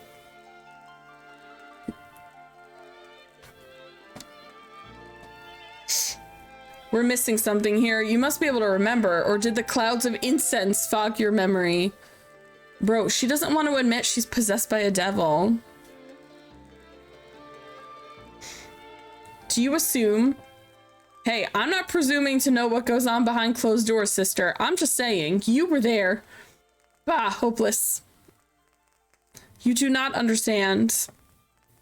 We're missing something here. You must be able to remember, or did the clouds of incense fog your memory? Bro, she doesn't want to admit she's possessed by a devil. Do you assume? Hey, I'm not presuming to know what goes on behind closed doors, sister. I'm just saying, you were there. Bah, hopeless. You do not understand.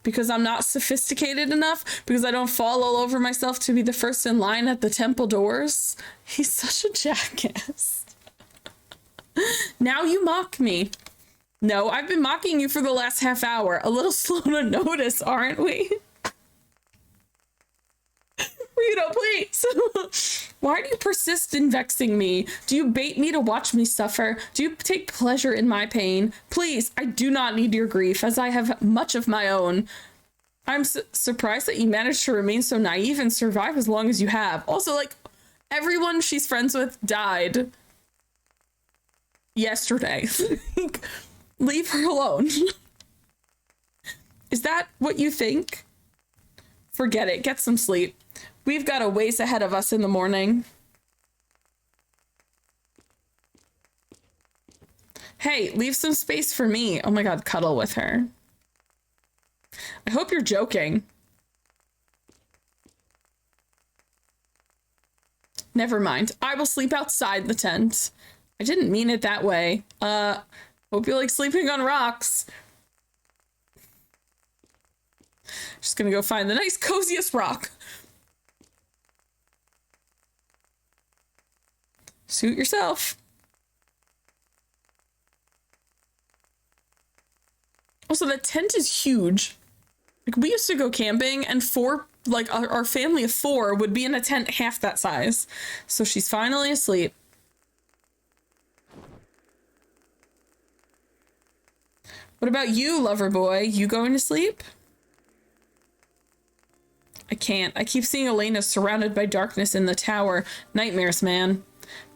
Because I'm not sophisticated enough? Because I don't fall all over myself to be the first in line at the temple doors? He's such a jackass. Now you mock me. No, I've been mocking you for the last half hour. A little slow to notice, aren't we? Rito, please. Why do you persist in vexing me? Do you bait me to watch me suffer? Do you take pleasure in my pain? Please, I do not need your grief, as I have much of my own. I'm surprised that you managed to remain so naive and survive as long as you have. Also, like, everyone she's friends with died yesterday. Leave her alone. Is that what you think? Forget it. Get some sleep. We've got a ways ahead of us in the morning. Hey, leave some space for me. Oh my god, cuddle with her. I hope you're joking. Never mind. I will sleep outside the tent. I didn't mean it that way. Hope you like sleeping on rocks. Just gonna go find the nice coziest rock. Suit yourself. Also, that tent is huge. Like, we used to go camping and our family of 4 would be in a tent half that size. So she's finally asleep. What about you, lover boy? You going to sleep? I can't. I keep seeing Elena surrounded by darkness in the tower. Nightmares, man.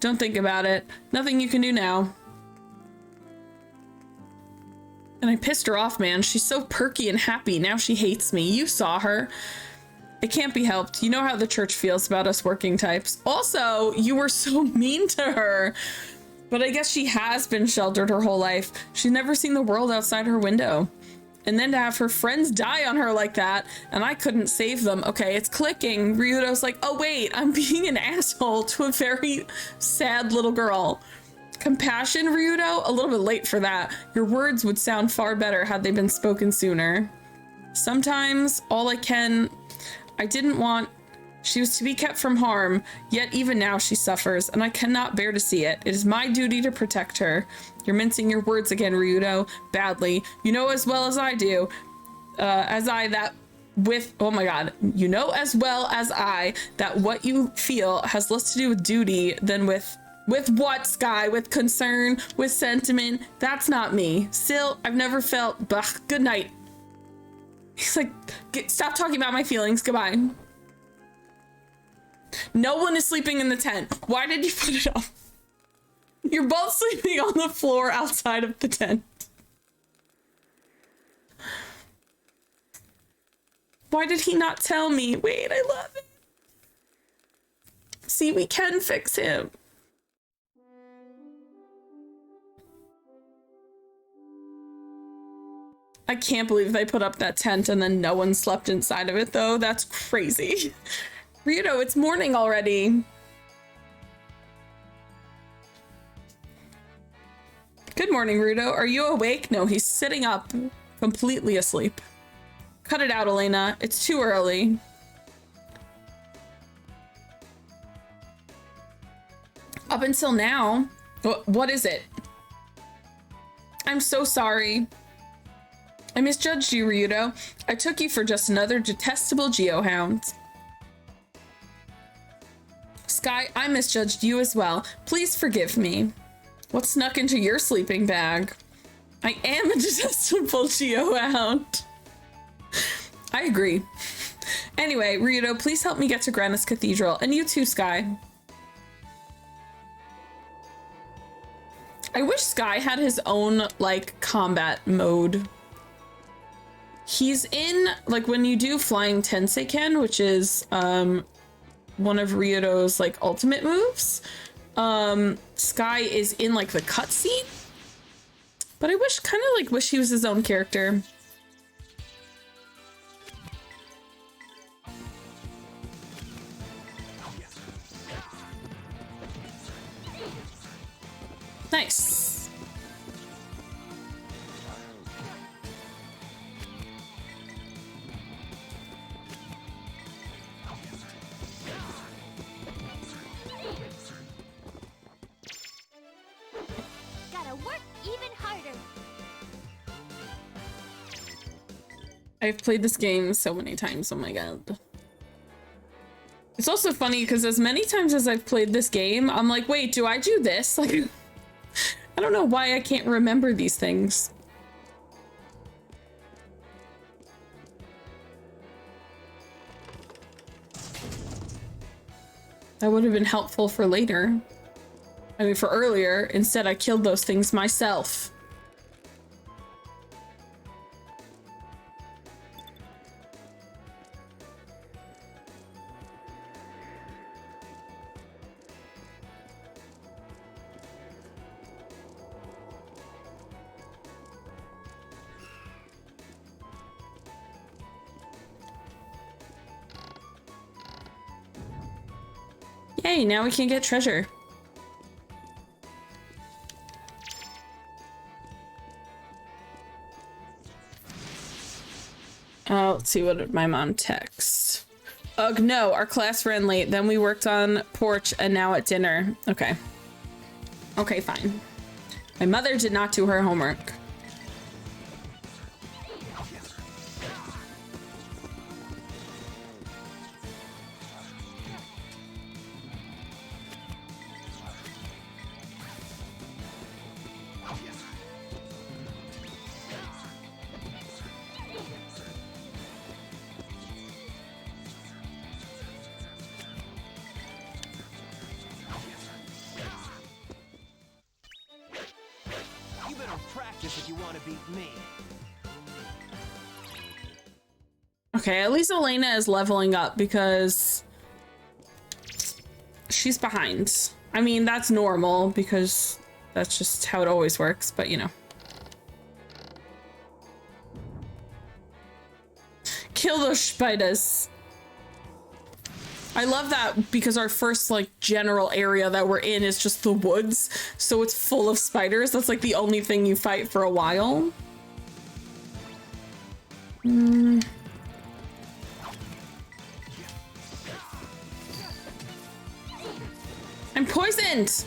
Don't think about it. Nothing you can do now. And I pissed her off, man. She's so perky and happy. Now she hates me. You saw her. It can't be helped. You know how the church feels about us working types. Also, you were so mean to her. But I guess she has been sheltered her whole life. She's never seen the world outside her window. And then to have her friends die on her like that, and I couldn't save them. Okay, it's clicking. Ryudo's like, oh wait, I'm being an asshole to a very sad little girl. Compassion, Ryudo? A little bit late for that. Your words would sound far better had they been spoken sooner. Sometimes, I didn't want... She was to be kept from harm, yet even now she suffers, and I cannot bear to see it. It is my duty to protect her. You're mincing your words again, Ryudo. Badly. You know as well as I do. Oh my god. You know as well as I that what you feel has less to do with duty than with what, Sky? With concern? With sentiment? That's not me. Still, I've never felt... Bah, good night. He's like, stop talking about my feelings. Goodbye. No one is sleeping in the tent. Why did you put it up? You're both sleeping on the floor outside of the tent. Why did he not tell me? Wait, I love it. See, we can fix him. I can't believe they put up that tent and then no one slept inside of it, though. That's crazy. Ryudo, it's morning already. Good morning, Ryudo. Are you awake? No, he's sitting up, completely asleep. Cut it out, Elena. It's too early. Up until now. What is it? I'm so sorry. I misjudged you, Ryudo. I took you for just another detestable geohound. Sky, I misjudged you as well. Please forgive me. What snuck into your sleeping bag? I am a detestable geohound. I agree. Anyway, Ryudo, please help me get to Granus Cathedral. And you too, Sky. I wish Sky had his own, like, combat mode. He's in, like, when you do Flying Tenseiken, which is, one of Ryudo's, like, ultimate moves, Sky is in, like, the cutscene. But I wish he was his own character. Nice. Gotta work even harder. I've played this game so many times, oh my god. It's also funny because as many times as I've played this game, I'm like, wait, do I do this? Like, I don't know why I can't remember these things. That would have been helpful for later. I mean, for earlier. Instead, I killed those things myself. Yay, now we can get treasure. Let's see, what did my mom text? Ugh, no, our class ran late. Then we worked on porch and now at dinner. Okay. Okay, fine. My mother did not do her homework. Okay, at least Elena is leveling up because she's behind. I mean, that's normal because that's just how it always works, but you know. Kill those spiders. I love that because our first like general area that we're in is just the woods, so it's full of spiders. That's like the only thing you fight for a while. I'm poisoned!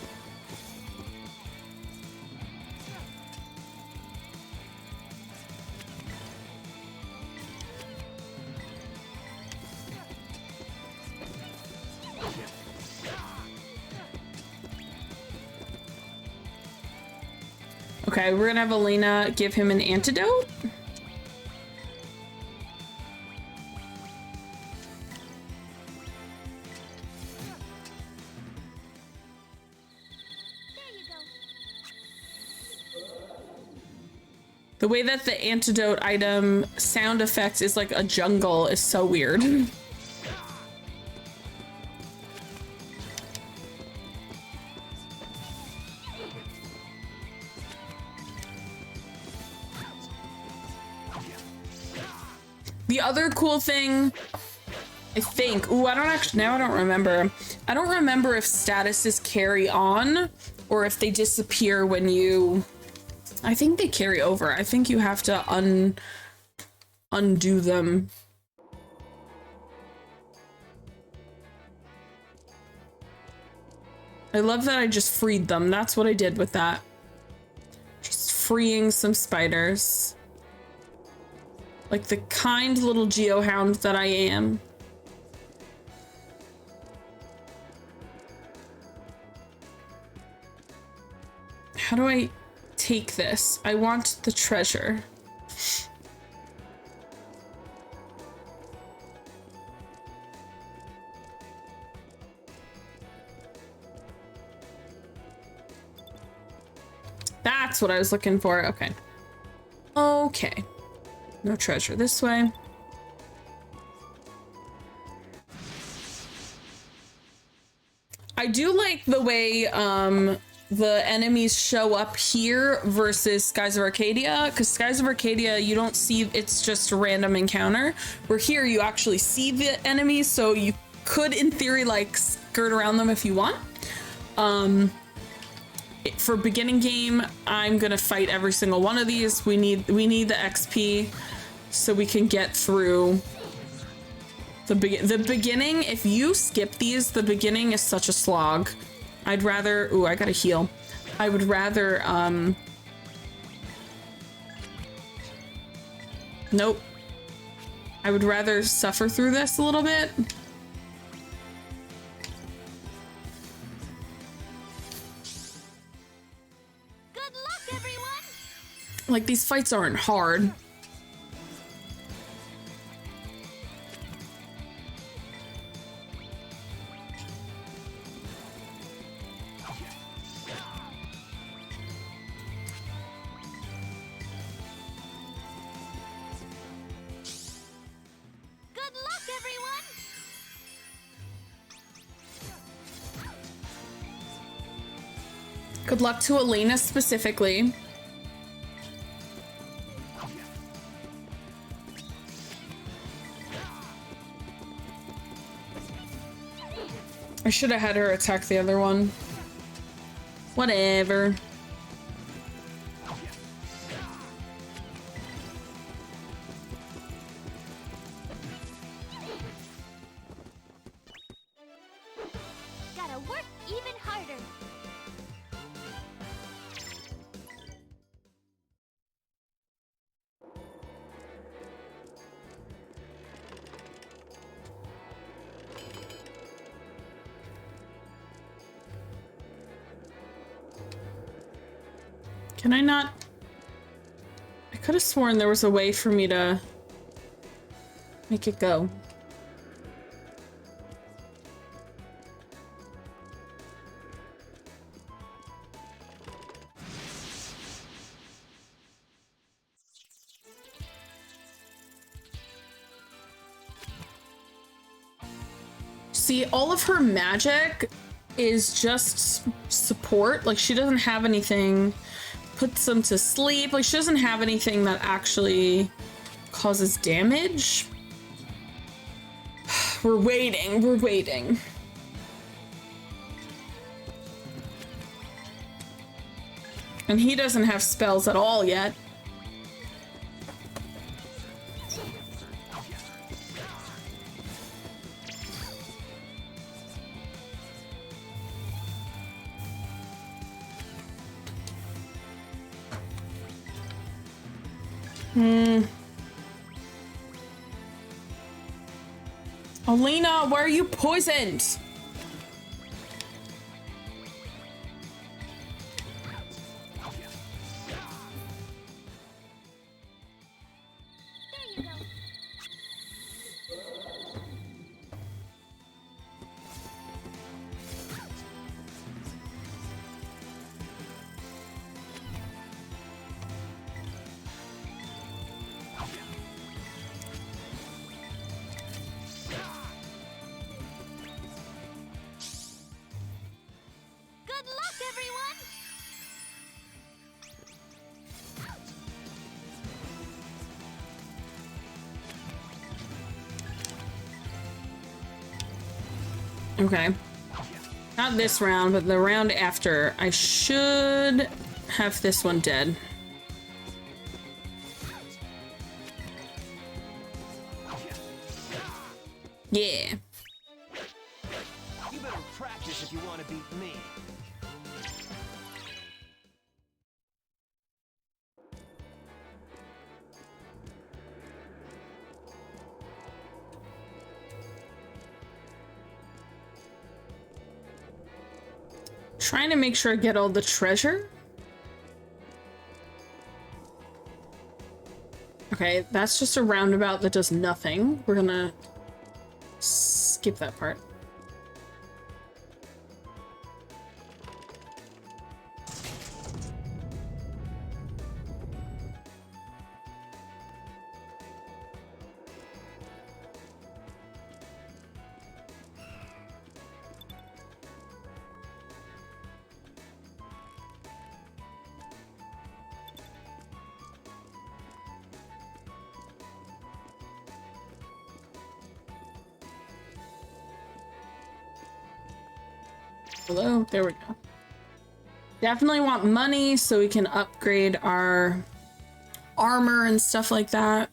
Okay, we're gonna have Elena give him an antidote. The way that the antidote item sound effect is like a jungle is so weird. The other cool thing, I think, ooh, I don't actually, now I don't remember. I don't remember if statuses carry on or if they disappear when you, I think they carry over. I think you have to undo them. I love that I just freed them. That's what I did with that. Just freeing some spiders. Like the kind little geohound that I am. How do I take this? I want the treasure. That's what I was looking for. Okay. Okay. No treasure this way. I do like the way the enemies show up here versus Skies of Arcadia, because Skies of Arcadia you don't see, it's just a random encounter, where here you actually see the enemies, so you could in theory like skirt around them if you want. For beginning game, I'm gonna fight every single one of these. We need the XP so we can get through the beginning. If you skip these, the beginning is such a slog. I'd rather, ooh, I gotta heal. I would rather, nope. I would rather suffer through this a little bit. Good luck, everyone! Like, these fights aren't hard. Good luck to Elena specifically. I should have had her attack the other one. Whatever. Gotta work even harder. Can I not? I could have sworn there was a way for me to make it go. See, all of her magic is just support. Like, she doesn't have anything, puts them to sleep. Like, she doesn't have anything that actually causes damage. We're waiting, we're waiting. And he doesn't have spells at all yet. Alina, why are you poisoned? There you go. Good luck, everyone! Okay. Not this round, but the round after. I should have this one dead. Yeah. You better practice if you want to beat me. Trying to make sure I get all the treasure. Okay, that's just a roundabout that does nothing. We're gonna skip that part. Hello, there we go. Definitely want money so we can upgrade our armor and stuff like that.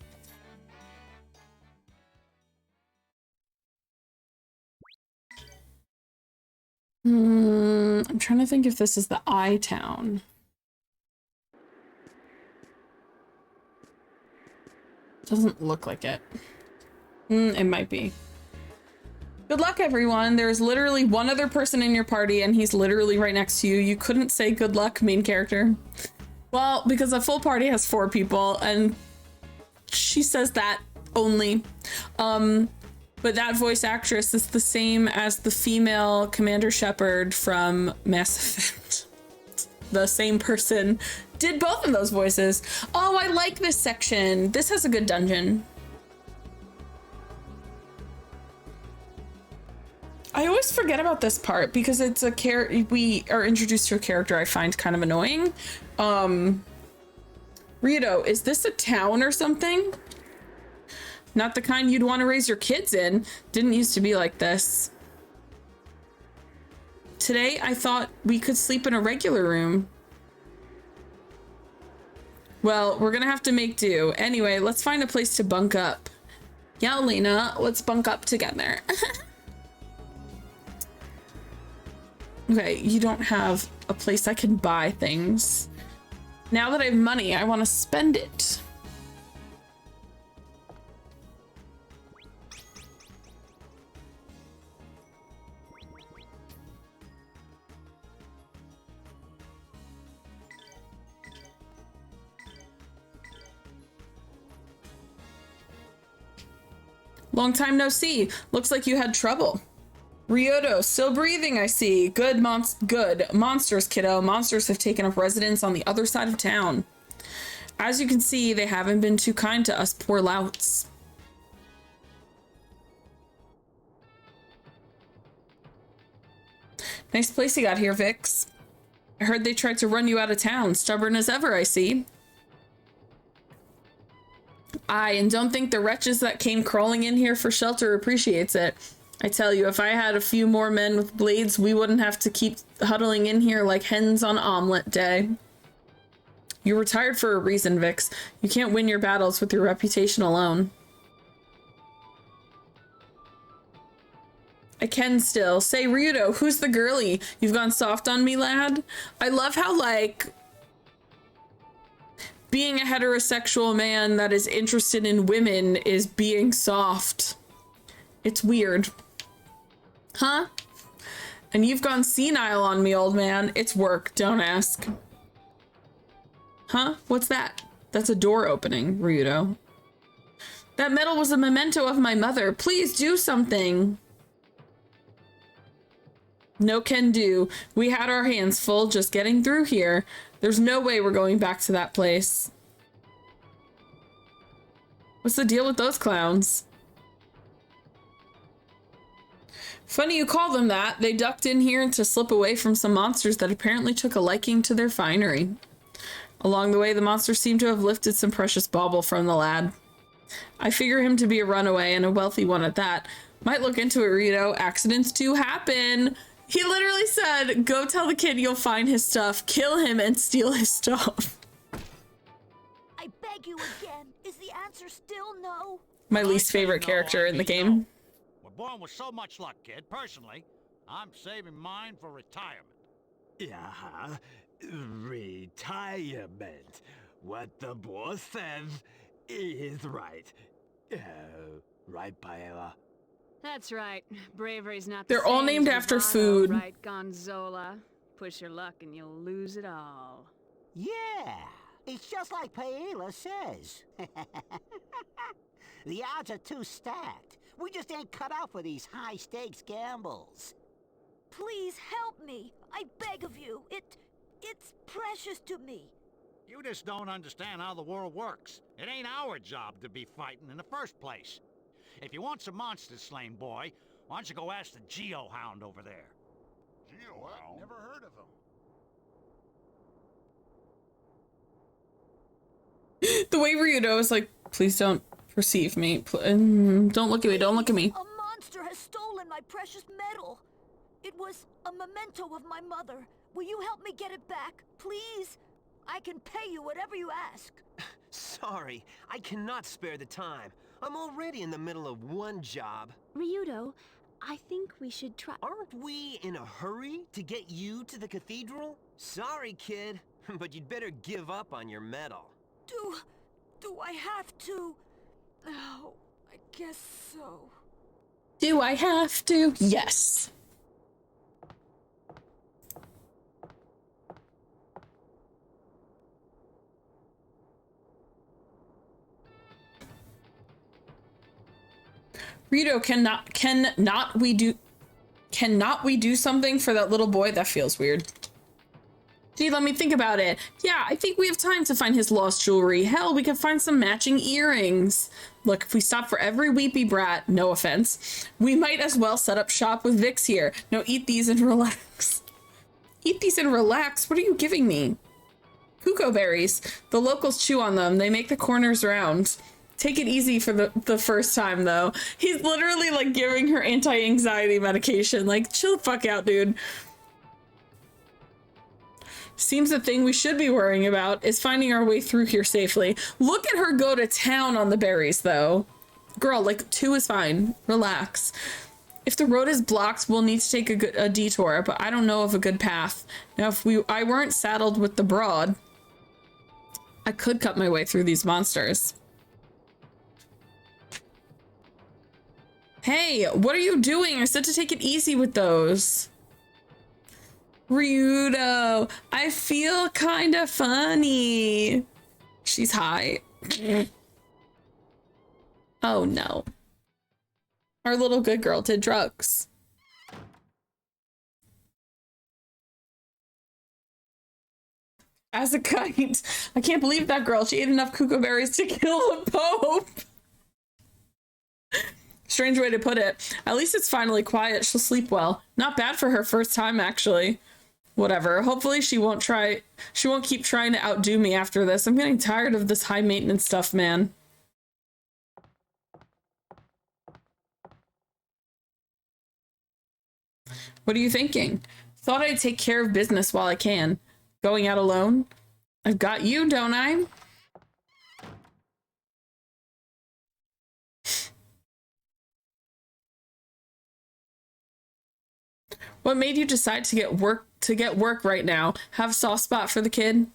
I'm trying to think if this is the I town. Doesn't look like it. It might be. Good luck, everyone. There's literally one other person in your party, and he's literally right next to you. You couldn't say good luck, main character. Well, because a full party has 4 people, and she says that only. But that voice actress is the same as the female Commander Shepard from Mass Effect. The same person did both of those voices. Oh, I like this section. This has a good dungeon. I always forget about this part because it's a we are introduced to a character I find kind of annoying. Rito, is this a town or something? Not the kind you'd want to raise your kids in. Didn't used to be like this. Today, I thought we could sleep in a regular room. Well, we're gonna have to make do. Anyway, let's find a place to bunk up. Yeah, Lena, let's bunk up together. Okay, you don't have a place I can buy things. Now that I have money, I want to spend it. Long time no see. Looks like you had trouble. Ryoto, still breathing, I see. Good monsters, kiddo. Monsters have taken up residence on the other side of town. As you can see, they haven't been too kind to us poor louts. Nice place you got here, Vix. I heard they tried to run you out of town. Stubborn as ever, I see. Aye, and don't think the wretches that came crawling in here for shelter appreciates it. I tell you, if I had a few more men with blades, we wouldn't have to keep huddling in here like hens on omelet day. You retired for a reason, Vix. You can't win your battles with your reputation alone. I can still. Say, Ryudo, who's the girly? You've gone soft on me, lad? I love how, like, being a heterosexual man that is interested in women is being soft. It's weird. Huh? And you've gone senile on me, old man. It's work, don't ask. Huh? What's that? That's a door opening, Ryudo. That medal was a memento of my mother. Please do something. No can do. We had our hands full just getting through here. There's no way we're going back to that place. What's the deal with those clowns? Funny you call them that. They ducked in here to slip away from some monsters that apparently took a liking to their finery. Along the way, the monsters seem to have lifted some precious bauble from the lad. I figure him to be a runaway, and a wealthy one at that. Might look into it, Rito. Accidents do happen. He literally said, go tell the kid you'll find his stuff, kill him, and steal his stuff. I beg you again. Is the answer still no? My least favorite character in the game. We're born with so much luck, kid. Personally, I'm saving mine for retirement. Yeah, retirement. What the boss says is right. Right, Paella? That's right. Bravery's not. They're all named after food. Right, Gonzola. push your luck and you'll lose it all. Yeah, it's just like Paella says. The odds are too stacked. We just ain't cut out for these high-stakes gambles. Please help me. I beg of you. It's precious to me. You just don't understand how the world works. It ain't our job to be fighting in the first place. If you want some monsters slain, boy, why don't you go ask the Geohound over there? Geohound? Never heard of him. The way Ryudo is like, please don't perceive me. Don't look at me. Don't look at me. A monster has stolen my precious medal. It was a memento of my mother. Will you help me get it back, please? I can pay you whatever you ask. Sorry, I cannot spare the time. I'm already in the middle of one job. Ryudo, I think we should try. Aren't we in a hurry to get you to the cathedral? Sorry, kid, but you'd better give up on your medal. Do I have to? Oh, I guess so. Do I have to? Yes. Rito, cannot we do something for that little boy? That feels weird. Gee, let me think about it. Yeah, I think we have time to find his lost jewelry. Hell, we could find some matching earrings. Look, if we stop for every weepy brat, no offense, we might as well set up shop with Vix here. No, eat these and relax. Eat these and relax? What are you giving me? Cuckoo berries. The locals chew on them. They make the corners round. Take it easy for the first time, though. He's literally, like, giving her anti-anxiety medication. Like, chill the fuck out, dude. Seems the thing we should be worrying about is finding our way through here safely. Look at her go to town on the berries, though. Girl, like, 2 is fine. Relax. If the road is blocked, we'll need to take a detour, but I don't know of a good path. Now, if I weren't saddled with the broad, I could cut my way through these monsters. Hey, what are you doing? I said to take it easy with those. Ryudo, I feel kind of funny. She's high. Oh no. Our little good girl did drugs. As a kite. I can't believe that girl. She ate enough cuckoo berries to kill the Pope. Strange way to put it. At least it's finally quiet. She'll sleep well. Not bad for her first time, actually. Whatever. Hopefully she won't keep trying to outdo me after this. I'm getting tired of this high maintenance stuff, man. What are you thinking? Thought I'd take care of business while I can. Going out alone? I've got you, don't I? What made you decide to get work right now? Have a soft spot for the kid?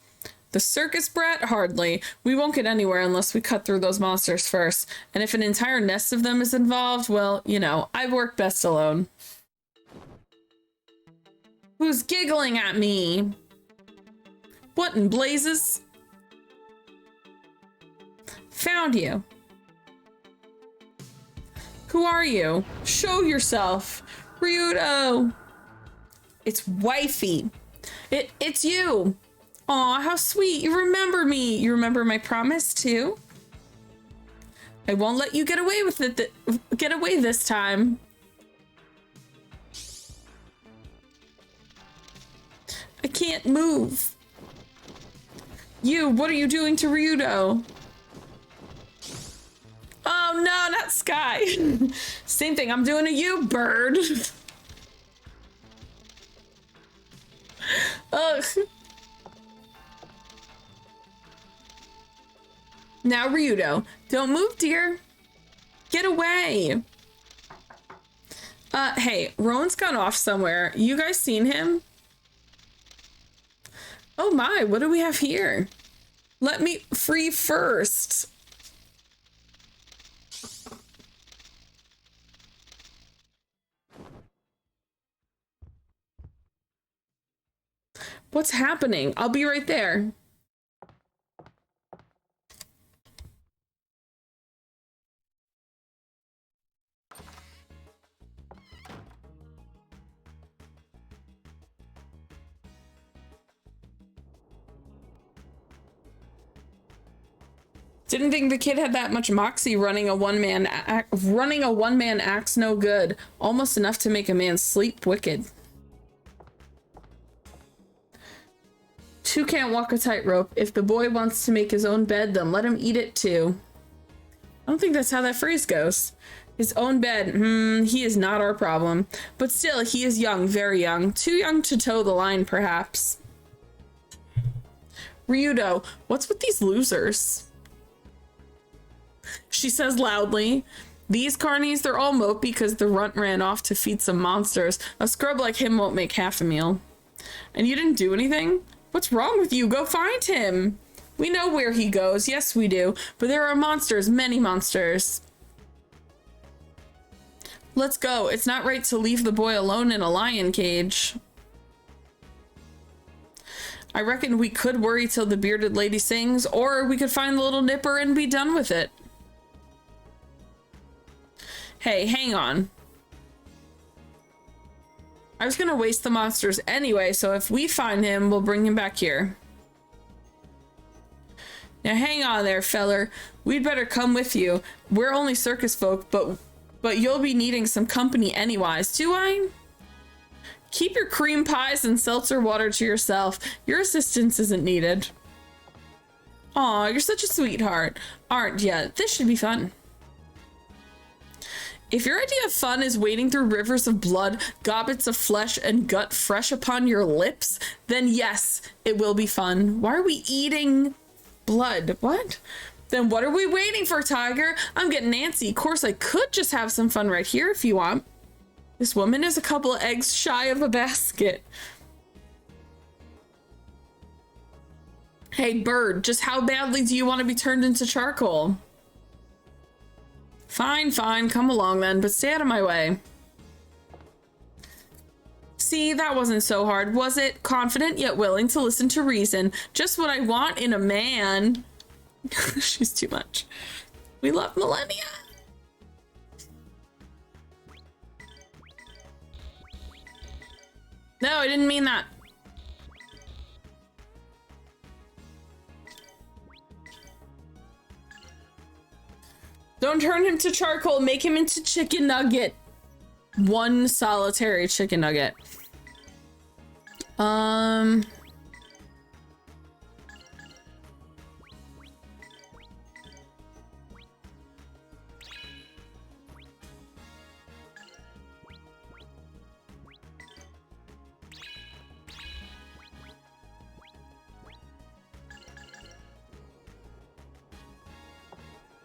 The circus brat? Hardly. We won't get anywhere unless we cut through those monsters first. And if an entire nest of them is involved, well, you know, I work best alone. Who's giggling at me? What in blazes? Found you. Who are you? Show yourself. Ryudo. It's wifey. It's you. Aw, how sweet. You remember me. You remember my promise too? I won't let you get away with it. Get away this time. I can't move. You, what are you doing to Ryudo? Oh no, not Sky. Same thing I'm doing to you, bird. Ugh. Now, Ryudo, don't move, dear. Get away. Hey, Rowan's gone off somewhere. You guys seen him? Oh my, what do we have here? Let me free first. What's happening? I'll be right there. Didn't think the kid had that much moxie. Running a one-man axe no good. Almost enough to make a man sleep wicked. Two can't walk a tightrope. If the boy wants to make his own bed, then let him eat it too. I don't think that's how that phrase goes. His own bed, he is not our problem. But still, he is young, very young. Too young to toe the line, perhaps. Ryudo, what's with these losers? She says loudly, these carnies, they're all mopey because the runt ran off to feed some monsters. A scrub like him won't make half a meal. And you didn't do anything? What's wrong with you? Go find him. We know where he goes. Yes, we do. But there are monsters, many monsters. Let's go. It's not right to leave the boy alone in a lion cage. I reckon we could worry till the bearded lady sings, or we could find the little nipper and be done with it. Hey, hang on. I was gonna waste the monsters anyway, so if we find him, we'll bring him back here. Now hang on there, feller. We'd better come with you. We're only circus folk, but you'll be needing some company anyways, do I? Keep your cream pies and seltzer water to yourself. Your assistance isn't needed. Aw, you're such a sweetheart. Aren't ya? This should be fun. If your idea of fun is wading through rivers of blood, gobbets of flesh, and gut fresh upon your lips, then yes, it will be fun. Why are we eating blood? What? Then what are we waiting for, Tiger? I'm getting antsy. Of course, I could just have some fun right here if you want. This woman is a couple of eggs shy of a basket. Hey, bird, just how badly do you want to be turned into charcoal? Fine, fine, come along then, but stay out of my way. See, that wasn't so hard, was it? Confident yet willing to listen to reason. Just what I want in a man. She's too much. We love millennia. No, I didn't mean that. Don't turn him to charcoal, make him into chicken nugget. One solitary chicken nugget.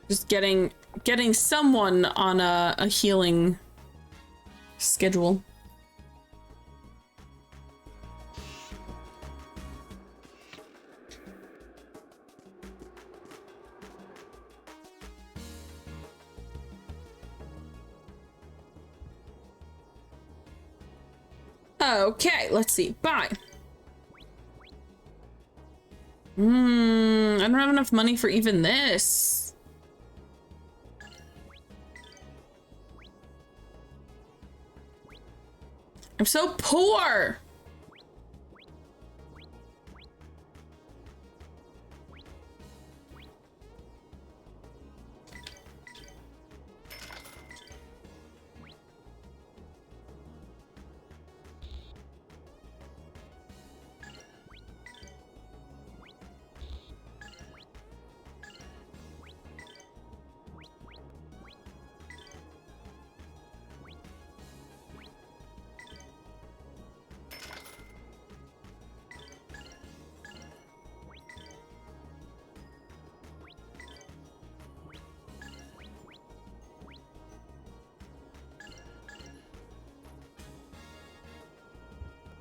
Just getting someone on a healing schedule. Okay, let's see. Bye. I don't have enough money for even this. I'm so poor.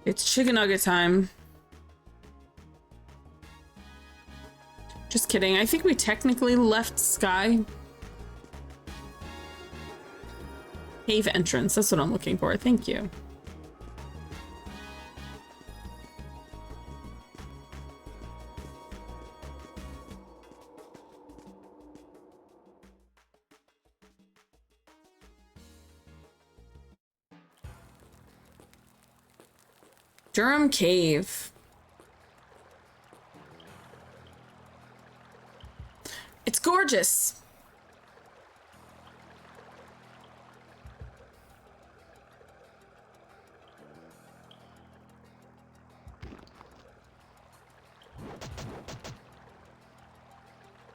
It's chicken nugget time. Just kidding. I think we technically left Sky. Cave entrance. That's what I'm looking for. Thank you. Durham Cave. It's gorgeous.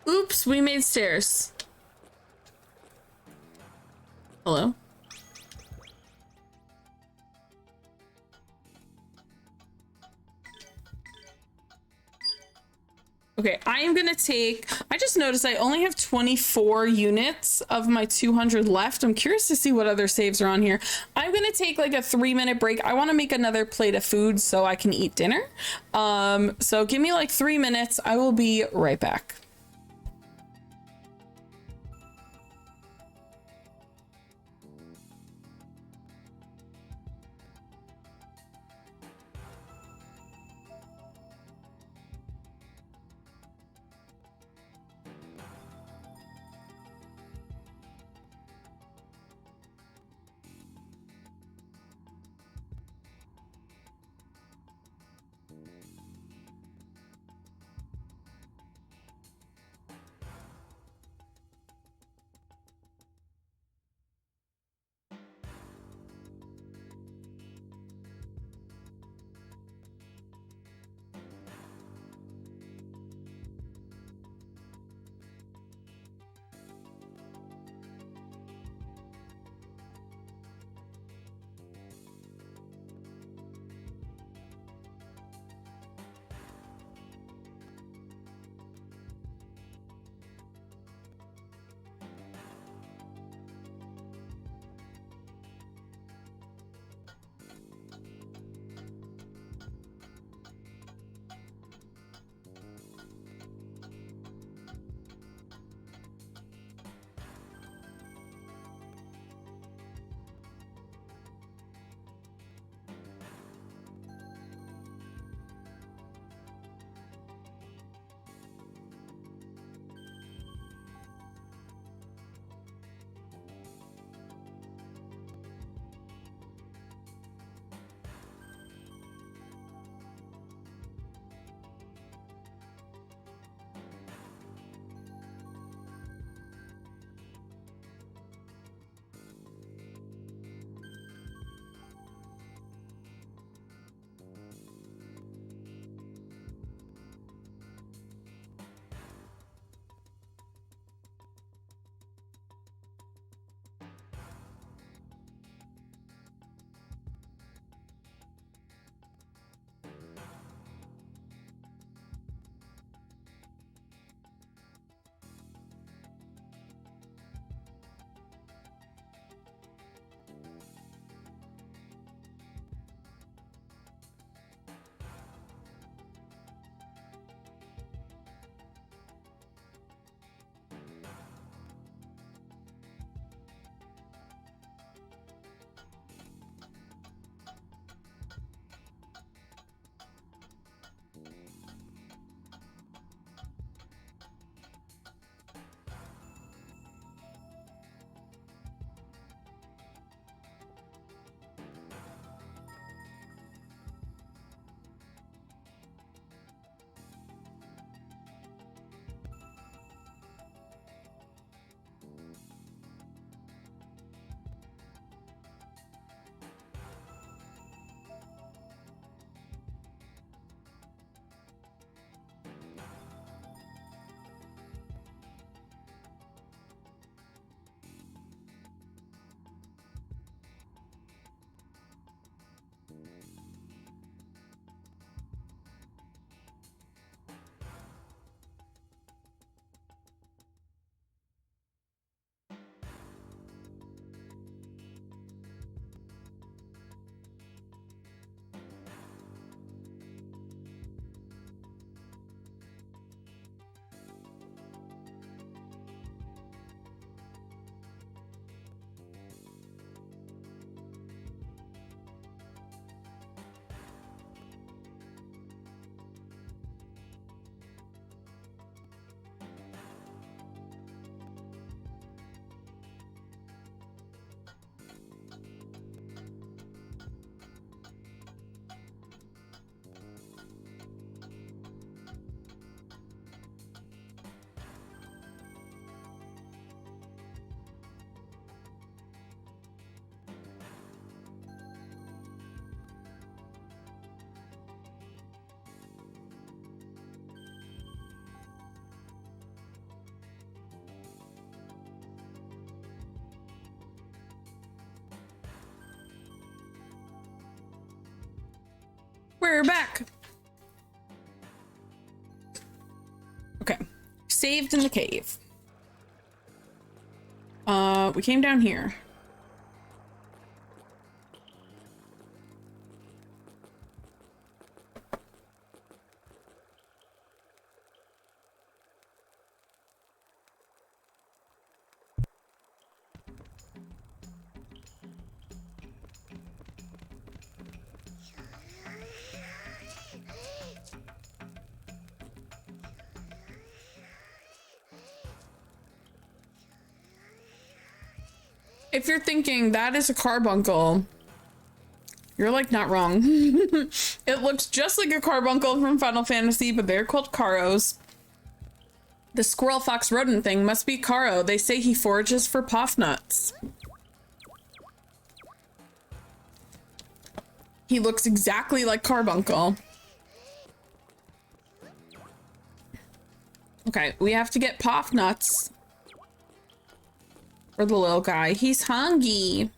Oops, we made stairs. Hello? Okay, I am gonna take, I just noticed I only have 24 units of my 200 left. I'm curious to see what other saves are on here. I'm gonna take like a 3-minute break. I wanna make another plate of food so I can eat dinner. So give me like 3 minutes. I will be right back. We're back. Okay. Saved in the cave. We came down here. If you're thinking that is a carbuncle, you're like not wrong. It looks just like a carbuncle from Final Fantasy, but they're called Caros. The squirrel fox rodent thing must be Caro. They say he forages for puff nuts. He looks exactly like carbuncle. Okay, we have to get puff nuts. For the little guy. He's hungry.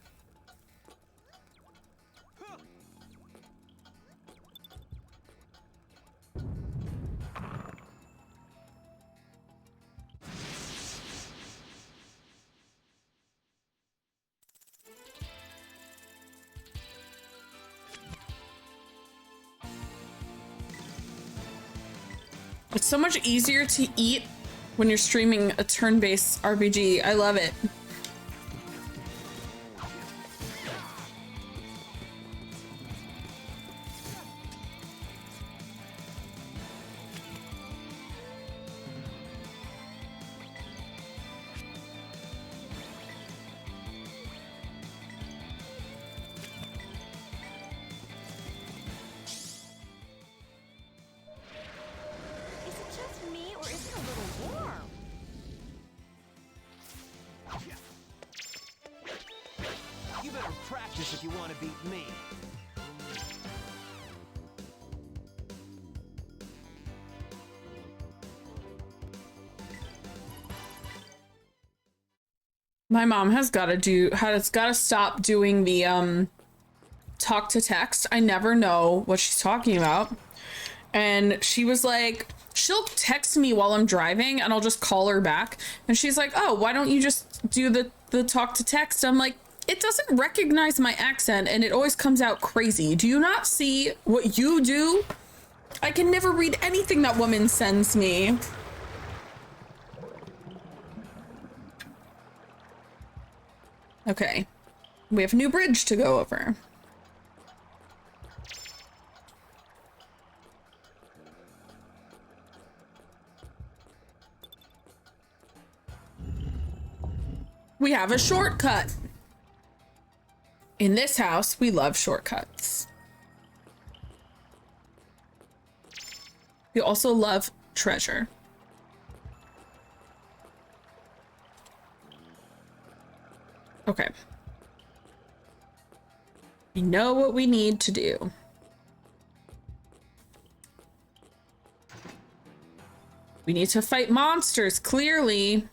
It's so much easier to eat when you're streaming a turn-based RPG. I love it. If you want to beat me. My mom has got to stop doing the talk to text. I never know what she's talking about. And she was like, she'll text me while I'm driving and I'll just call her back. And she's like, oh, why don't you just do the talk to text? I'm like, it doesn't recognize my accent and it always comes out crazy. Do you not see what you do? I can never read anything that woman sends me. Okay. We have a new bridge to go over. We have a shortcut. In this house, we love shortcuts. We also love treasure. Okay. We know what we need to do. We need to fight monsters, clearly.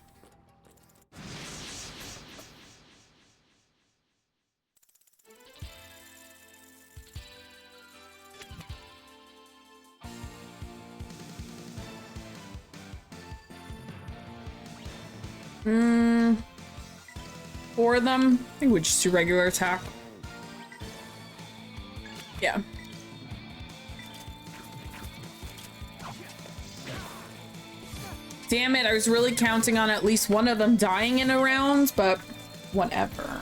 Four of them. I think we just do regular attack. Yeah. Damn it, I was really counting on at least one of them dying in a round, but whatever.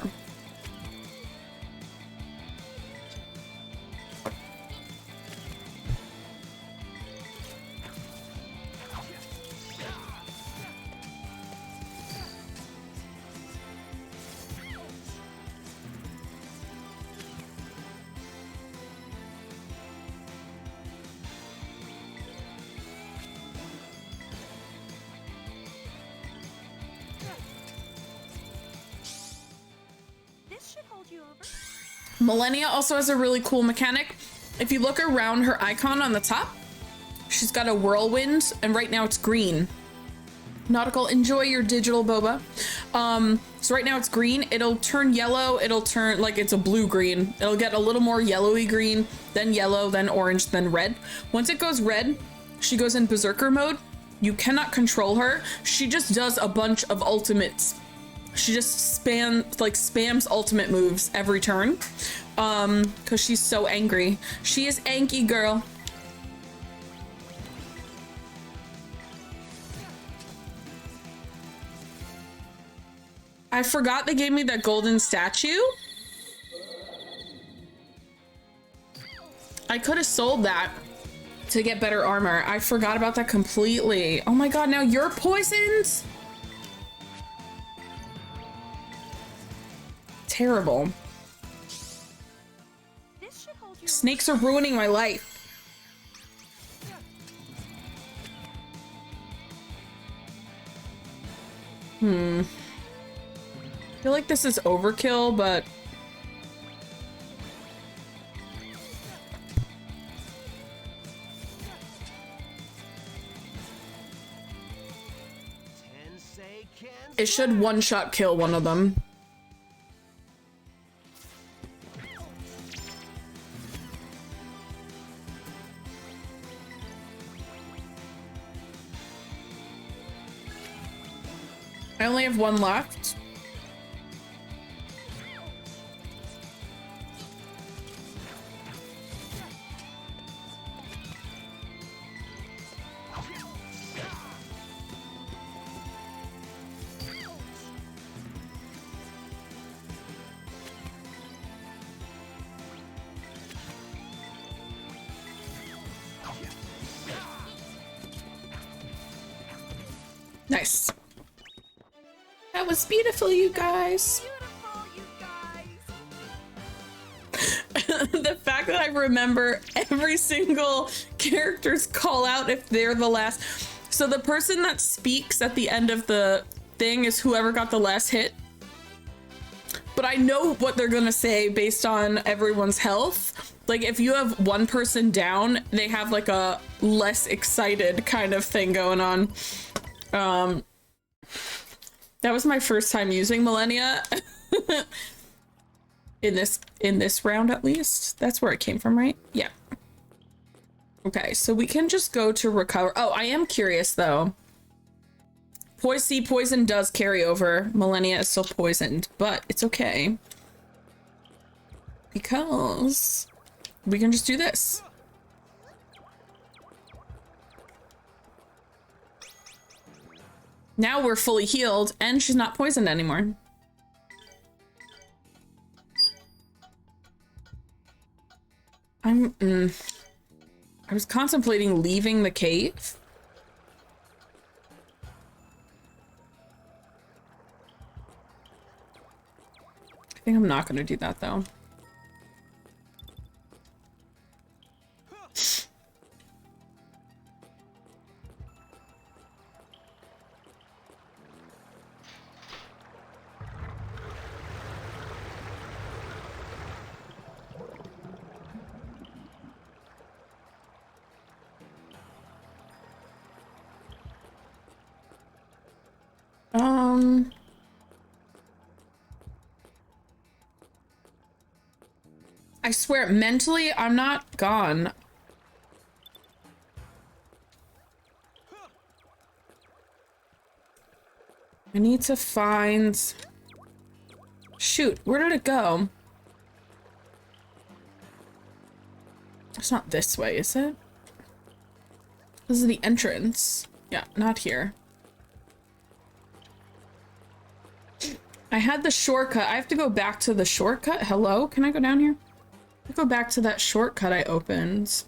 Millennia also has a really cool mechanic. If you look around her icon on the top, she's got a whirlwind, and right now it's green. Nautical, enjoy your digital boba. So right now it's green. It'll turn yellow. It'll turn like it's a blue green. It'll get a little more yellowy green, then yellow, then orange, then red. Once it goes red, she goes in berserker mode. You cannot control her. She just does a bunch of ultimates. She just spams ultimate moves every turn. Cause she's so angry. She is Anky girl. I forgot they gave me that golden statue. I could have sold that to get better armor. I forgot about that completely. Oh my god, now you're poisoned? Terrible. Snakes are ruining my life. I feel like this is overkill, but it should one-shot kill one of them. I only have one left. Nice. That was beautiful, you guys. The fact that I remember every single character's call out if they're the last. So the person that speaks at the end of the thing is whoever got the last hit. But I know what they're gonna say based on everyone's health. Like if you have one person down, they have like a less excited kind of thing going on. That was my first time using Millennia. in this round at least. That's where it came from, right? Yeah. Okay, so we can just go to recover. Oh, I am curious though. Poison does carry over. Millennia is still poisoned, but it's okay. Because we can just do this. Now we're fully healed and she's not poisoned anymore. I was contemplating leaving the cave. I think I'm not gonna do that though. I swear, mentally, I'm not gone. I need to find... Shoot, where did it go? It's not this way, is it? This is the entrance. Yeah, not here. I had the shortcut. I have to go back to the shortcut. Hello? Can I go down here? I'll go back to that shortcut I opened.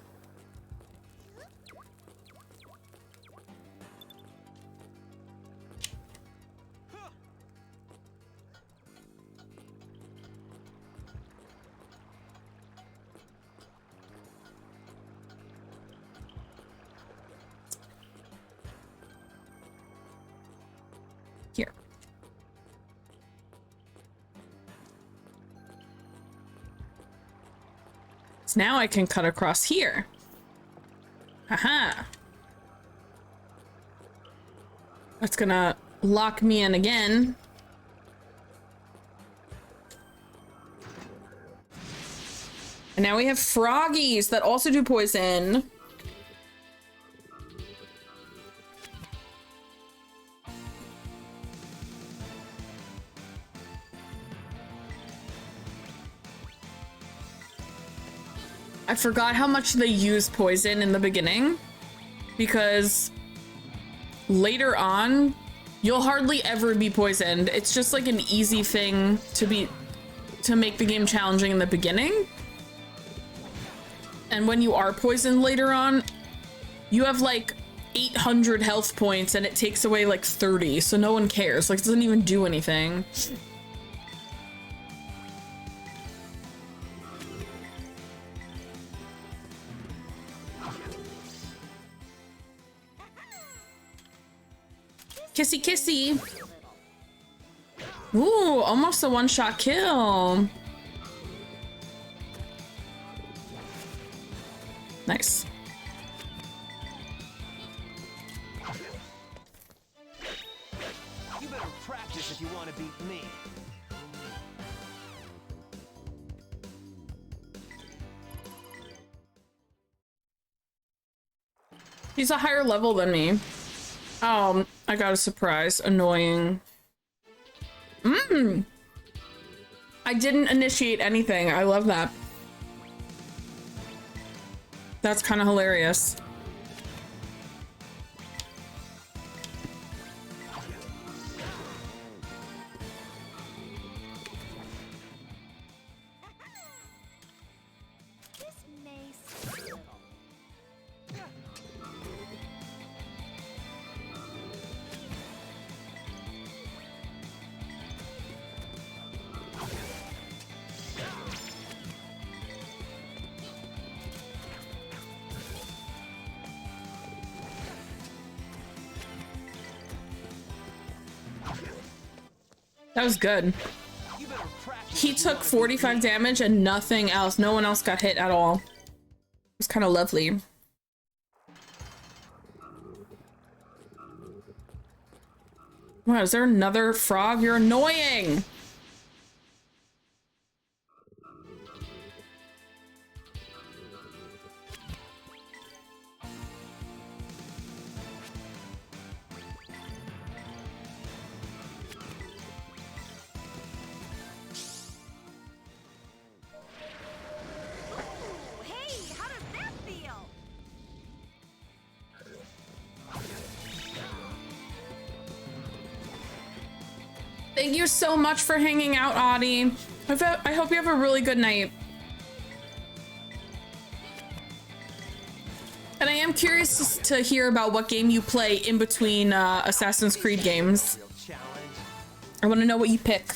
Here. So now I can cut across here. Haha. That's gonna lock me in again. And now we have froggies that also do poison. I forgot how much they use poison in the beginning, because later on, you'll hardly ever be poisoned. It's just like an easy thing to make the game challenging in the beginning. And when you are poisoned later on, you have like 800 health points and it takes away like 30, so no one cares. Like, it doesn't even do anything. Kissy kissy. Ooh, almost a one-shot kill. Nice. You better practice if you want to beat me. He's a higher level than me. Oh, I got a surprise. Annoying. I didn't initiate anything. I love that. That's kind of hilarious. That was good. He took 45 damage and nothing else. No one else got hit at all. It was kind of lovely. Wow, is there another frog? You're annoying! Thank you so much for hanging out, Audie. I hope you have a really good night. And I am curious to hear about what game you play in between Assassin's Creed games. I want to know what you pick.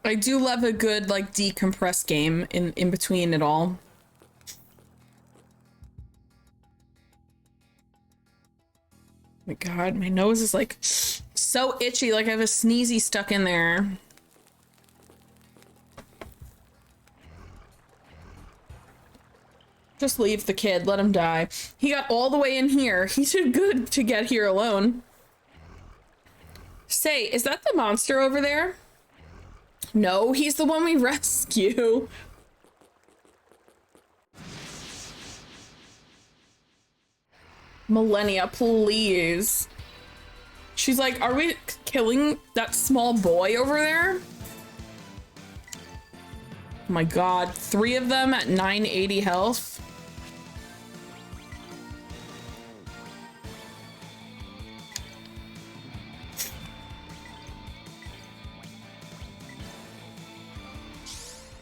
I do love a good, like, decompressed game in between it all. Oh my god, my nose is like so itchy, like I have a sneezy stuck in there. Just leave the kid, let him die. He got all the way in here. He did good to get here alone. Say, is that the monster over there? No, he's the one we rescue. Millennia, please. She's like, are we killing that small boy over there? Oh my god, 3 of them at 980 health.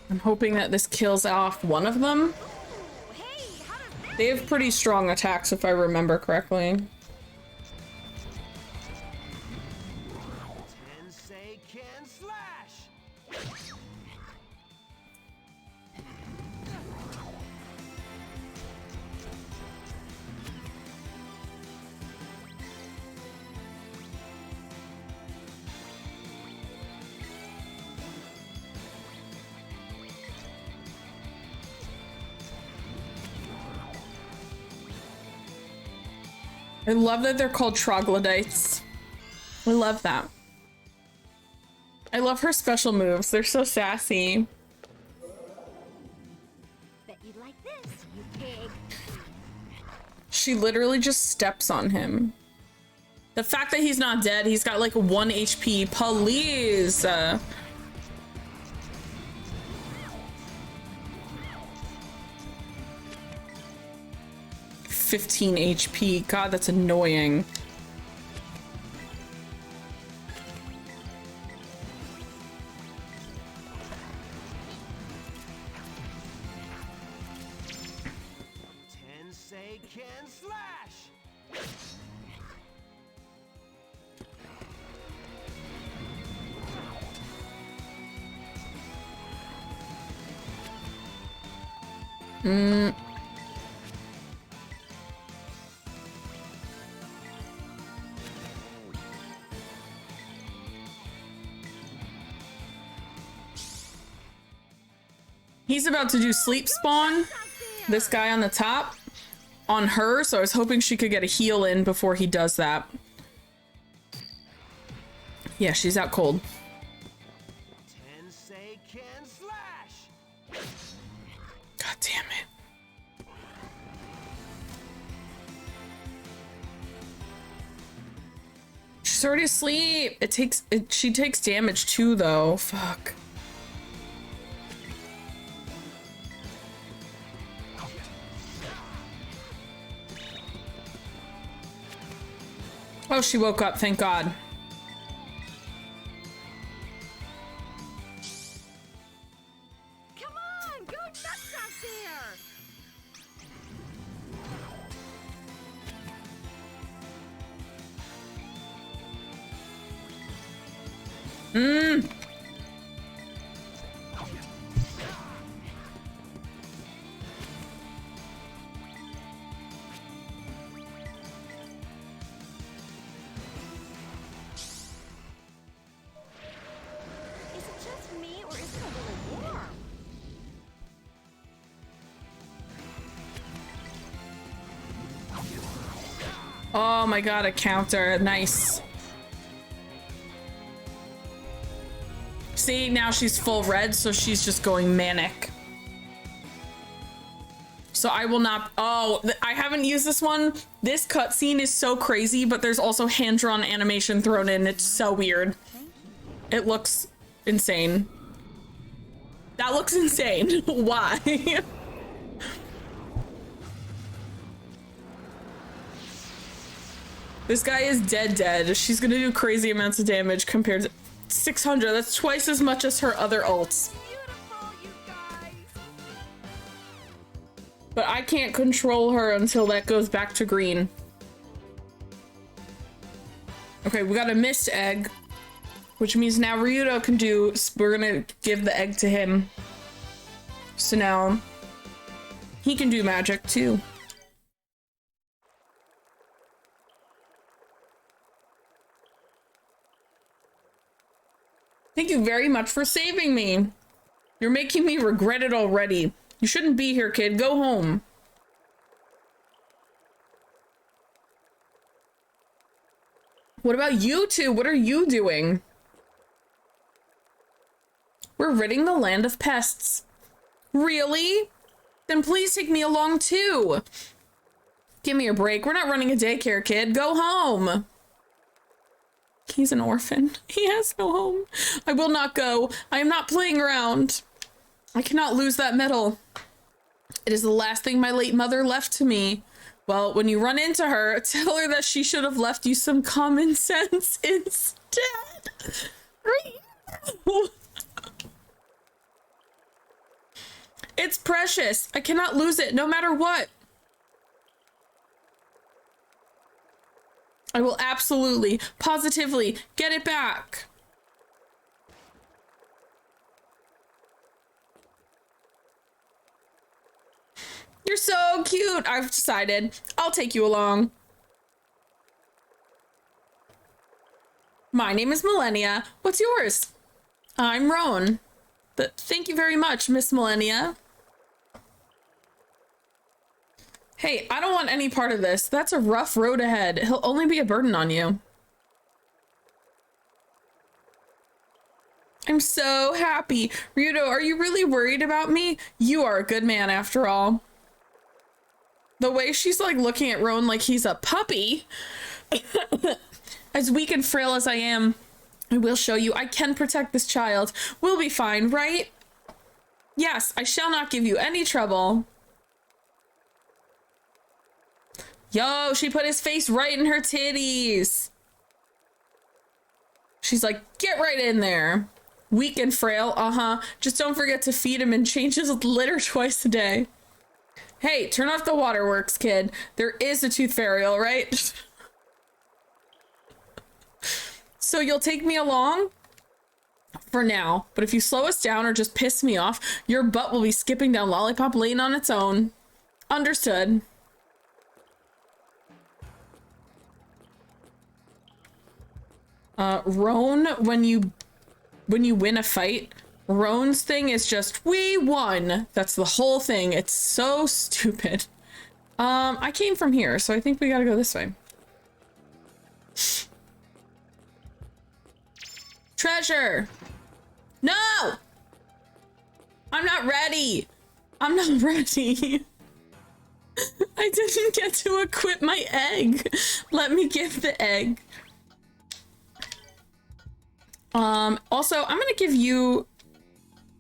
I'm hoping that this kills off one of them. They have pretty strong attacks, if I remember correctly. Tensei can slash. I love that they're called troglodytes. I love that. I love her special moves. They're so sassy. Bet you'd like this, you pig. She literally just steps on him. The fact that he's not dead, he's got like 1 HP. Please. 15 HP. God, that's annoying. Tensei can slash. He's about to do sleep spawn, this guy on the top, on her, so I was hoping she could get a heal in before he does that. Yeah, she's out cold. Tensei can slash. God damn it. She's already asleep. She takes damage too, though. Fuck. Oh, she woke up, thank God. Come on, go nuts out there. Is it just me, or is it a little warm? Oh my God, a counter. Nice. See, now she's full red, so she's just going manic. So I will not. Oh, I haven't used this one. This cutscene is so crazy, but there's also hand-drawn animation thrown in. It's so weird. It looks insane. That looks insane. Why? This guy is dead. She's gonna do crazy amounts of damage compared to 600. That's twice as much as her other ults. Beautiful, you guys. But I can't control her until that goes back to green. Okay, we got a mist egg, which means now Ryudo can do. We're gonna give the egg to him. So now he can do magic too. Thank you very much for saving me. You're making me regret it already. You shouldn't be here, kid. Go home. What about you two? What are you doing? We're ridding the land of pests. Really? Then please take me along too. Give me a break. We're not running a daycare, kid. Go home. He's an orphan. He has no home. I will not go. I am not playing around. I cannot lose that medal. It is the last thing my late mother left to me. Well, when you run into her, tell her that she should have left you some common sense instead. It's precious. I cannot lose it, no matter what. I will absolutely, positively get it back. You're so cute. I've decided. I'll take you along. My name is Millennia. What's yours? I'm Roan. But thank you very much, Miss Millennia. Hey, I don't want any part of this. That's a rough road ahead. He'll only be a burden on you. I'm so happy. Ryudo, are you really worried about me? You are a good man after all. The way she's like looking at Roan like he's a puppy. As weak and frail as I am, I will show you I can protect this child. We'll be fine, right? Yes, I shall not give you any trouble. Yo, she put his face right in her titties. She's like, get right in there. Weak and frail, Just don't forget to feed him and change his litter twice a day. Hey, turn off the waterworks, kid. There is a tooth fairy, all right? So you'll take me along? For now, but if you slow us down or just piss me off, your butt will be skipping down Lollipop Lane on its own. Understood. Roan, when you win a fight, Roan's thing is just, we won. That's the whole thing. It's so stupid. I came from here, so I think we gotta go this way. Treasure! No! I'm not ready! I'm not ready. I didn't get to equip my egg. Let me give the egg. Also, I'm gonna give you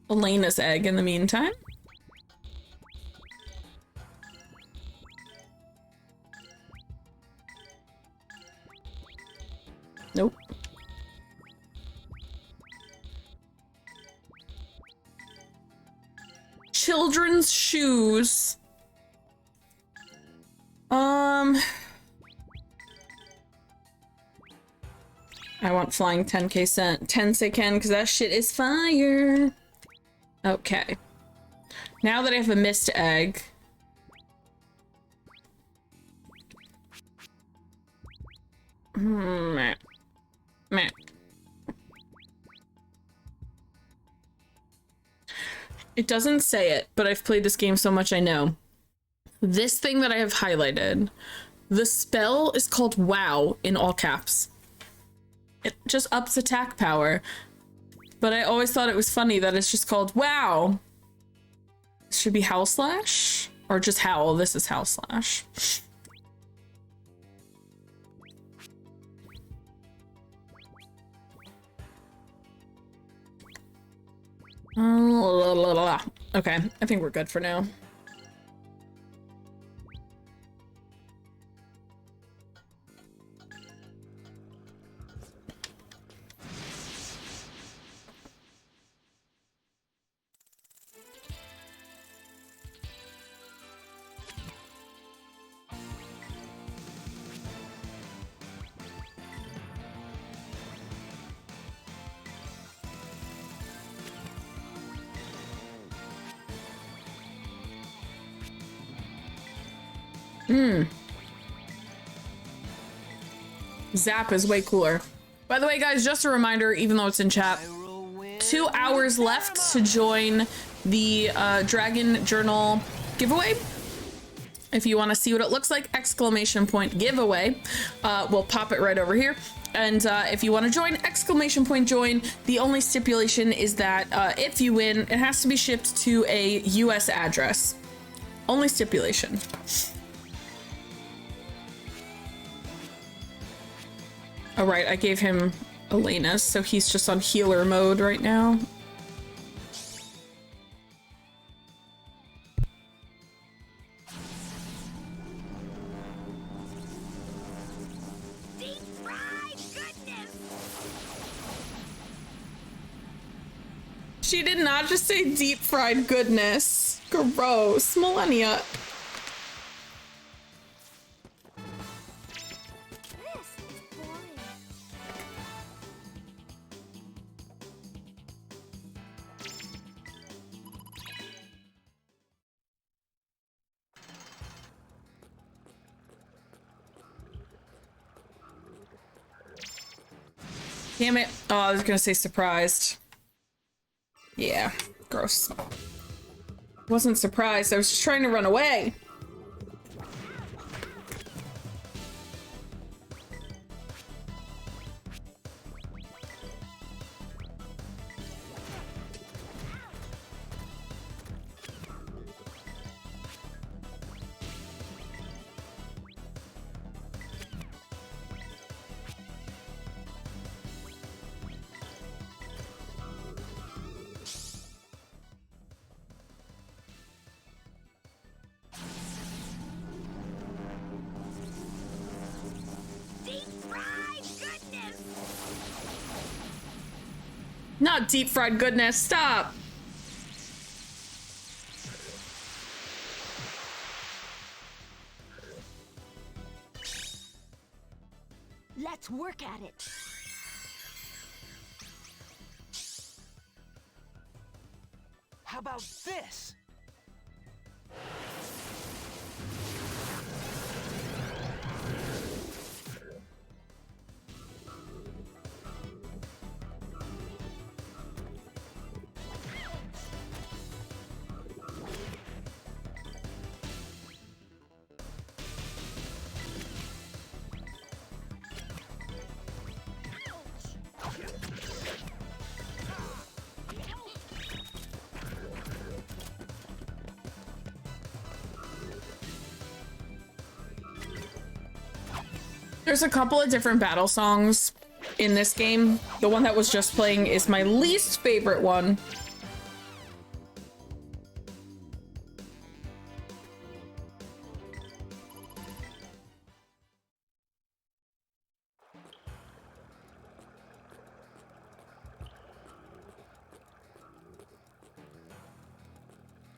Elena's egg in the meantime. Nope. Children's shoes. I want flying 10k cent 10 seiken because that shit is fire. Okay. Now that I have a mist egg. Meh. Meh. It doesn't say it, but I've played this game so much I know. This thing that I have highlighted, the spell is called WoW in all caps. It just ups attack power. But I always thought it was funny that it's just called WoW. It should be Howl Slash? Or just Howl. This is Howl Slash. Okay, I think we're good for now. Zap is way cooler. By the way, guys, just a reminder, even though it's in chat, 2 hours left to join the Dragon Journal giveaway. If you want to see what it looks like, exclamation point giveaway. We'll pop it right over here. And if you want to join, exclamation point join. The only stipulation is that if you win, it has to be shipped to a US address. Only stipulation. All right, I gave him Elena's, so he's just on healer mode right now. Deep fried goodness! She did not just say deep fried goodness. Gross. Millennia. Damn it. Oh, I was gonna say surprised. Yeah, gross. Wasn't surprised, I was just trying to run away. Not deep fried goodness. Stop. Let's work at it. How about this? There's a couple of different battle songs in this game. The one that was just playing is my least favorite one.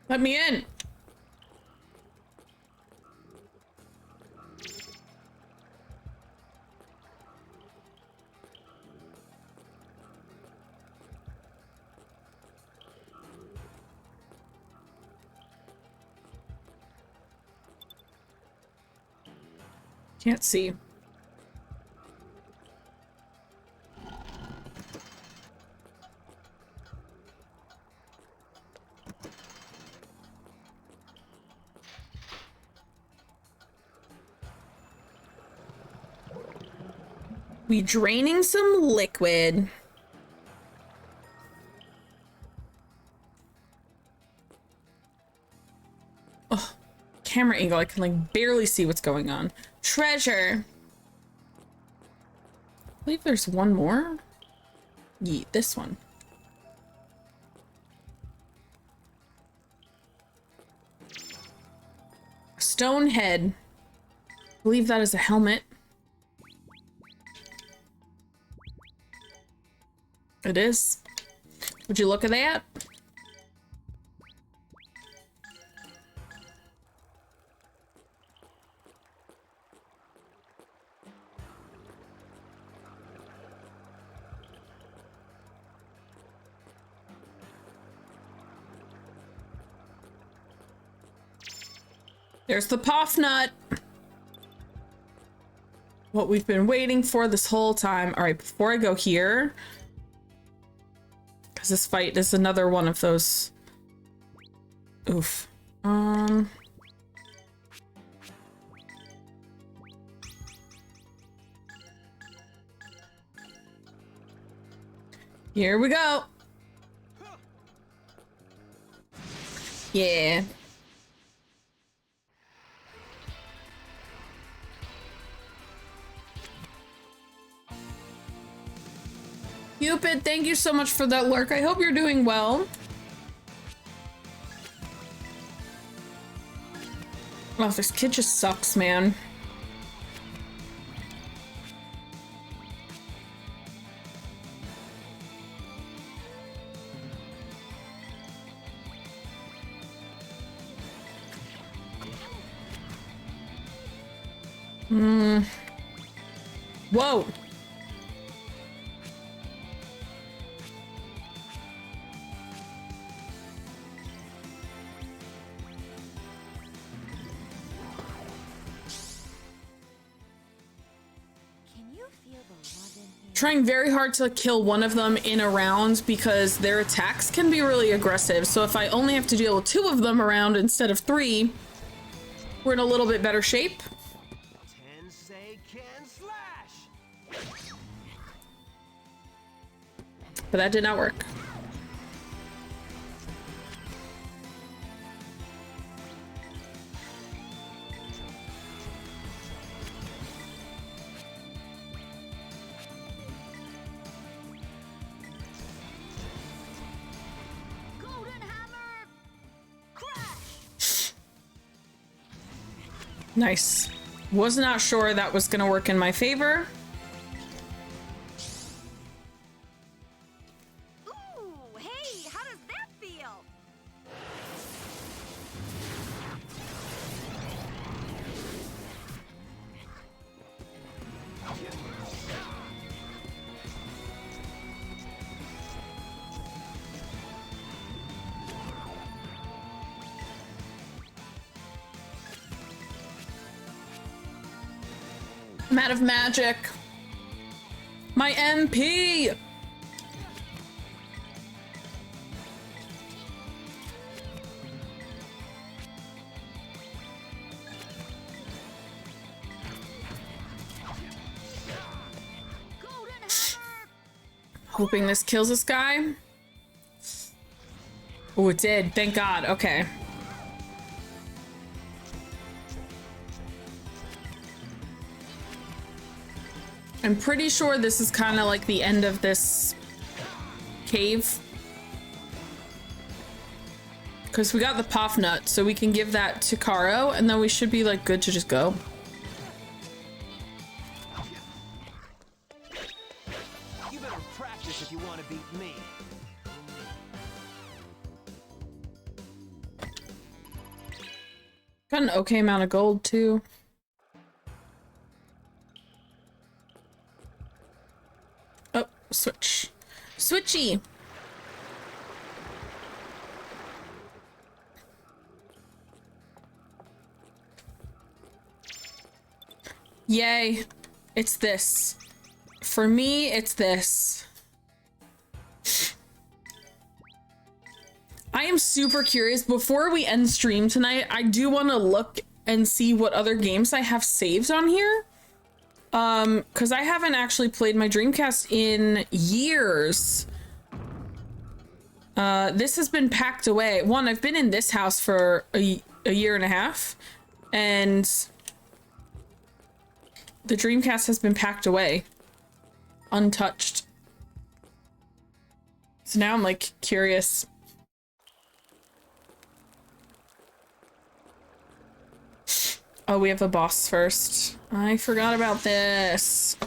Let me in. Can't see. We draining some liquid. Oh, camera angle. I can like barely see what's going on. Treasure. I believe there's one more. Yeet, this one. Stone head. I believe that is a helmet. It is. Would you look at that? There's the Poff Nut. What we've been waiting for this whole time. All right, before I go here, because this fight is another one of those. Oof. Here we go. Yeah. Cupid, thank you so much for that lurk. I hope you're doing well. Oh, this kid just sucks, man. Whoa. Trying very hard to kill one of them in a round because their attacks can be really aggressive. So if I only have to deal with 2 of them around instead of 3, we're in a little bit better shape. But that did not work. Nice. Was not sure that was gonna work in my favor. I'm out of magic. My MP! Hoping this kills this guy. Oh, it did. Thank God. Okay. I'm pretty sure this is kind of like the end of this cave. Because we got the Puff Nut, so we can give that to Caro, and then we should be like good to just go. You better practice if you want to beat me. Got an okay amount of gold too. Oh, switch. Switchy! Yay. It's this. For me, it's this. I am super curious. Before we end stream tonight, I do want to look and see what other games I have saved on here. Because I haven't actually played my Dreamcast in years. This has been packed away. One, I've been in this house for a year and a half, and the Dreamcast has been packed away, untouched. So now I'm like curious. Oh, we have a boss first. I forgot about this.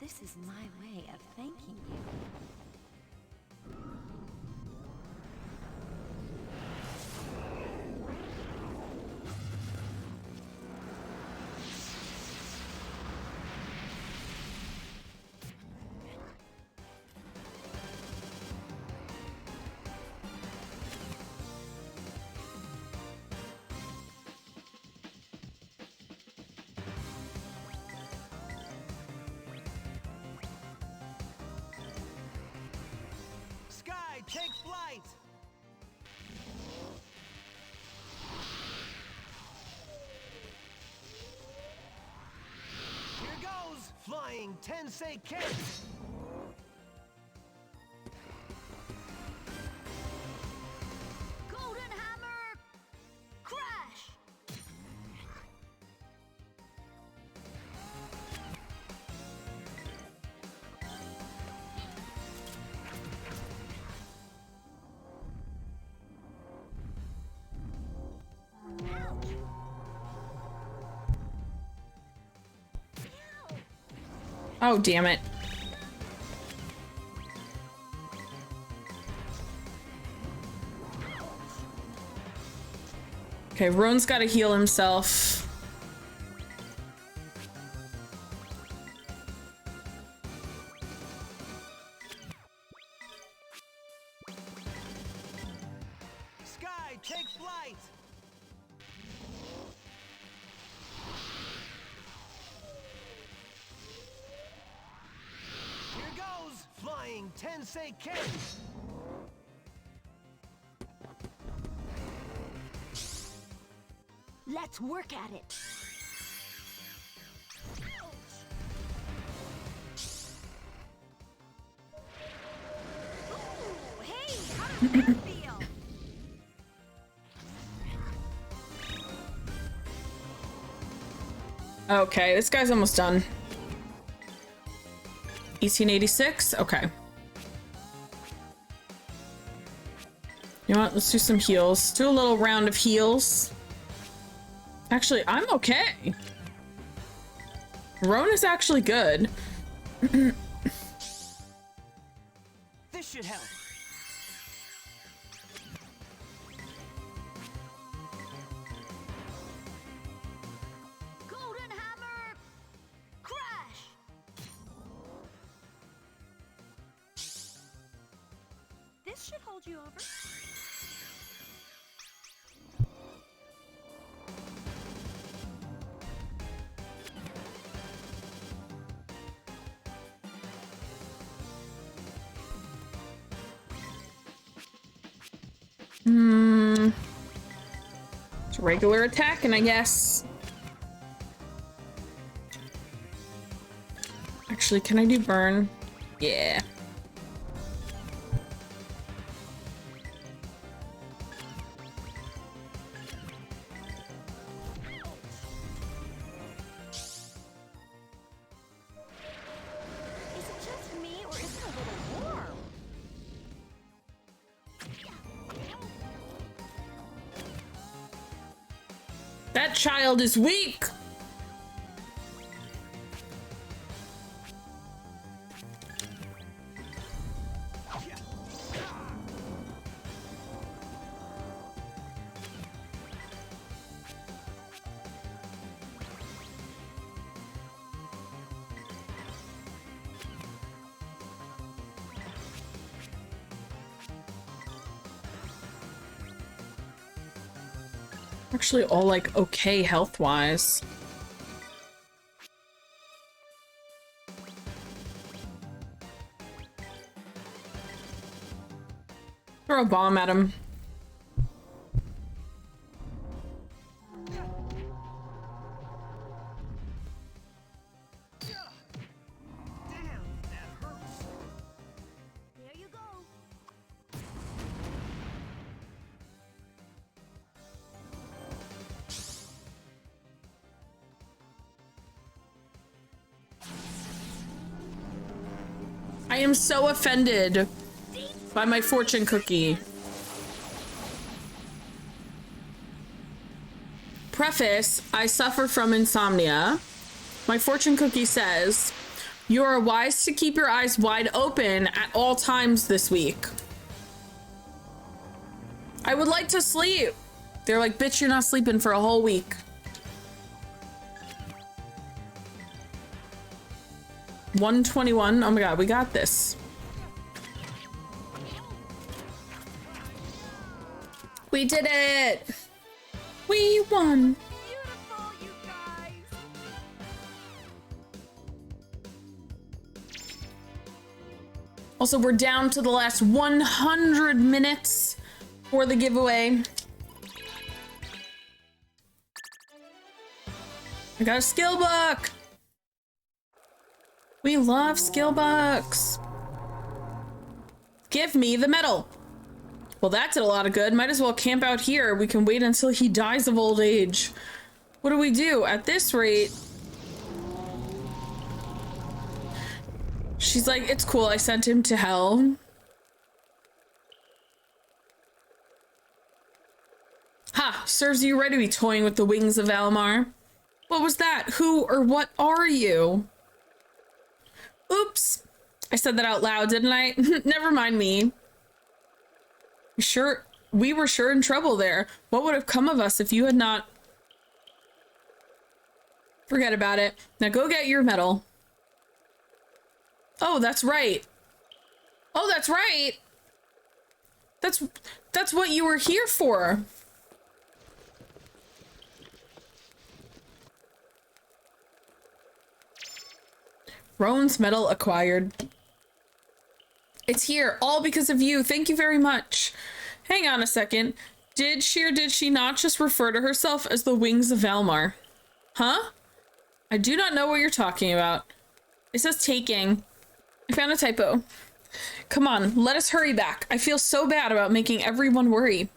This is my way of thanking you. Take flight! Here goes! Flying Tensei Kick! Golden Hammer! Crash! Oh, damn it. Okay, Roan's gotta heal himself. Sky, take flight! Here goes! Flying Tensei Ken! Let's work at it. Ooh, hey, how does that feel? Okay, this guy's almost done. 1886? Okay. You know what? Let's do some heals. Do a little round of heals. Actually, I'm okay. Roan is actually good. This should help. Golden Hammer! Crash! This should hold you over. It's regular attacking, I guess. Actually, can I do burn? Yeah. Is it just me, or is it a little warm? That child is weak. Actually all like okay health wise. Throw a bomb at him. There you go. I am so offended by my fortune cookie. Preface, I suffer from insomnia. My fortune cookie says, you are wise to keep your eyes wide open at all times this week. I would like to sleep. They're like, bitch, you're not sleeping for a whole week. $121. Oh my god, we got this. We did it. We won. Beautiful, you guys! Also, we're down to the last 100 minutes for the giveaway. I got a skill book. We love skill books. Give me the medal. Well, that did a lot of good. Might as well camp out here. We can wait until he dies of old age. What do we do? At this rate... She's like, it's cool. I sent him to hell. Ha! Serves you right to be toying with the wings of Valmar. What was that? Who or what are you? Oops. I said that out loud, didn't I? Never mind me. We were sure in trouble there. What would have come of us if you had not... Forget about it. Now go get your medal. Oh, that's right. Oh, that's right. That's what you were here for. Roan's medal acquired. It's here, all because of you. Thank you very much. Hang on a second. Did she or did she not just refer to herself as the wings of Valmar? Huh? I do not know what you're talking about. It says taking. I found a typo. Come on, let us hurry back. I feel so bad about making everyone worry.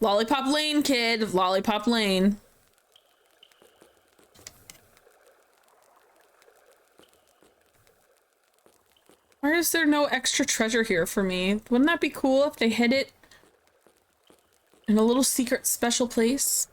Lollipop Lane, kid. Lollipop Lane. Why is there no extra treasure here for me? Wouldn't that be cool if they hid it in a little secret special place?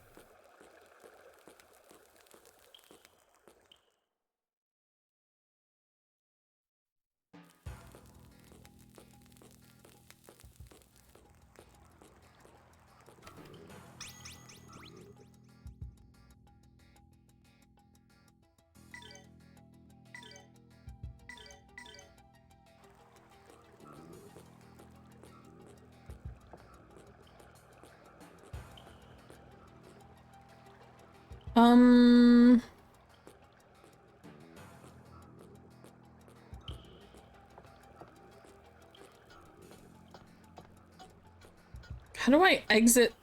How do I exit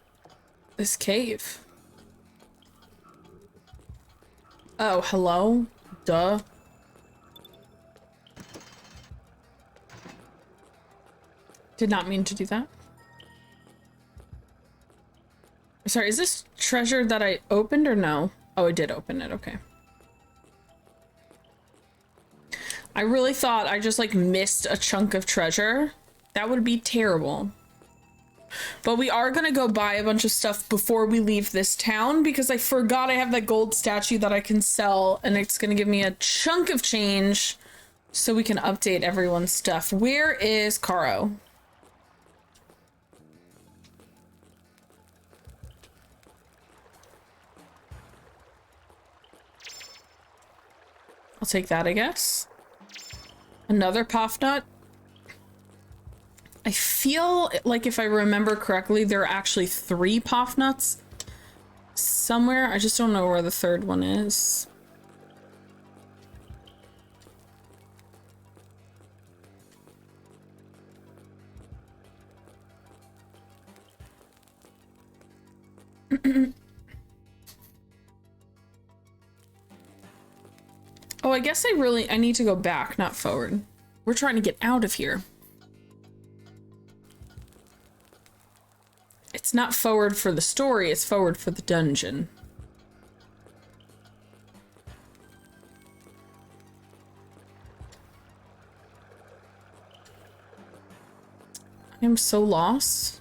this cave? Oh, hello? Duh. Did not mean to do that. Sorry, is this treasure that I opened or no? Oh, I did open it, okay. I really thought I just like missed a chunk of treasure. That would be terrible. But we are gonna go buy a bunch of stuff before we leave this town because I forgot I have that gold statue that I can sell and it's gonna give me a chunk of change so we can update everyone's stuff. Where is Caro? I'll take that, I guess. Another puff nut. I feel like if I remember correctly, there are actually 3 puff nuts somewhere. I just don't know where the third one is. Oh, I guess I need to go back, not forward. We're trying to get out of here. It's not forward for the story, it's forward for the dungeon. I am so lost.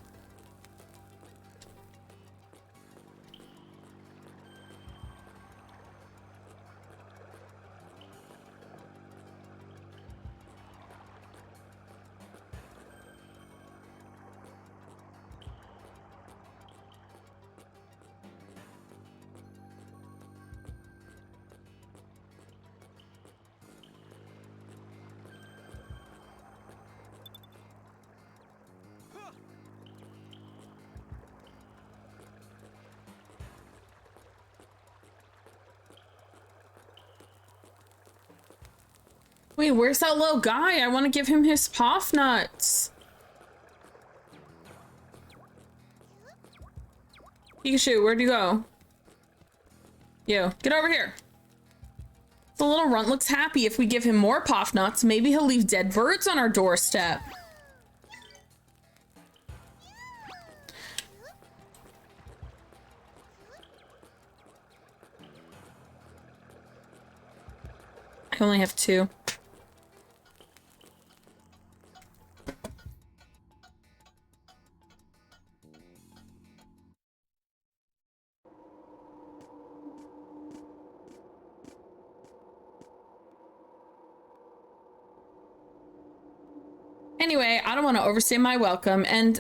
Wait, where's that little guy? I want to give him his puff nuts. Pikachu, where'd you go? Yo, get over here. The little runt looks happy. If we give him more puff nuts, maybe he'll leave dead birds on our doorstep. I only have 2. Anyway, I don't want to overstay my welcome, and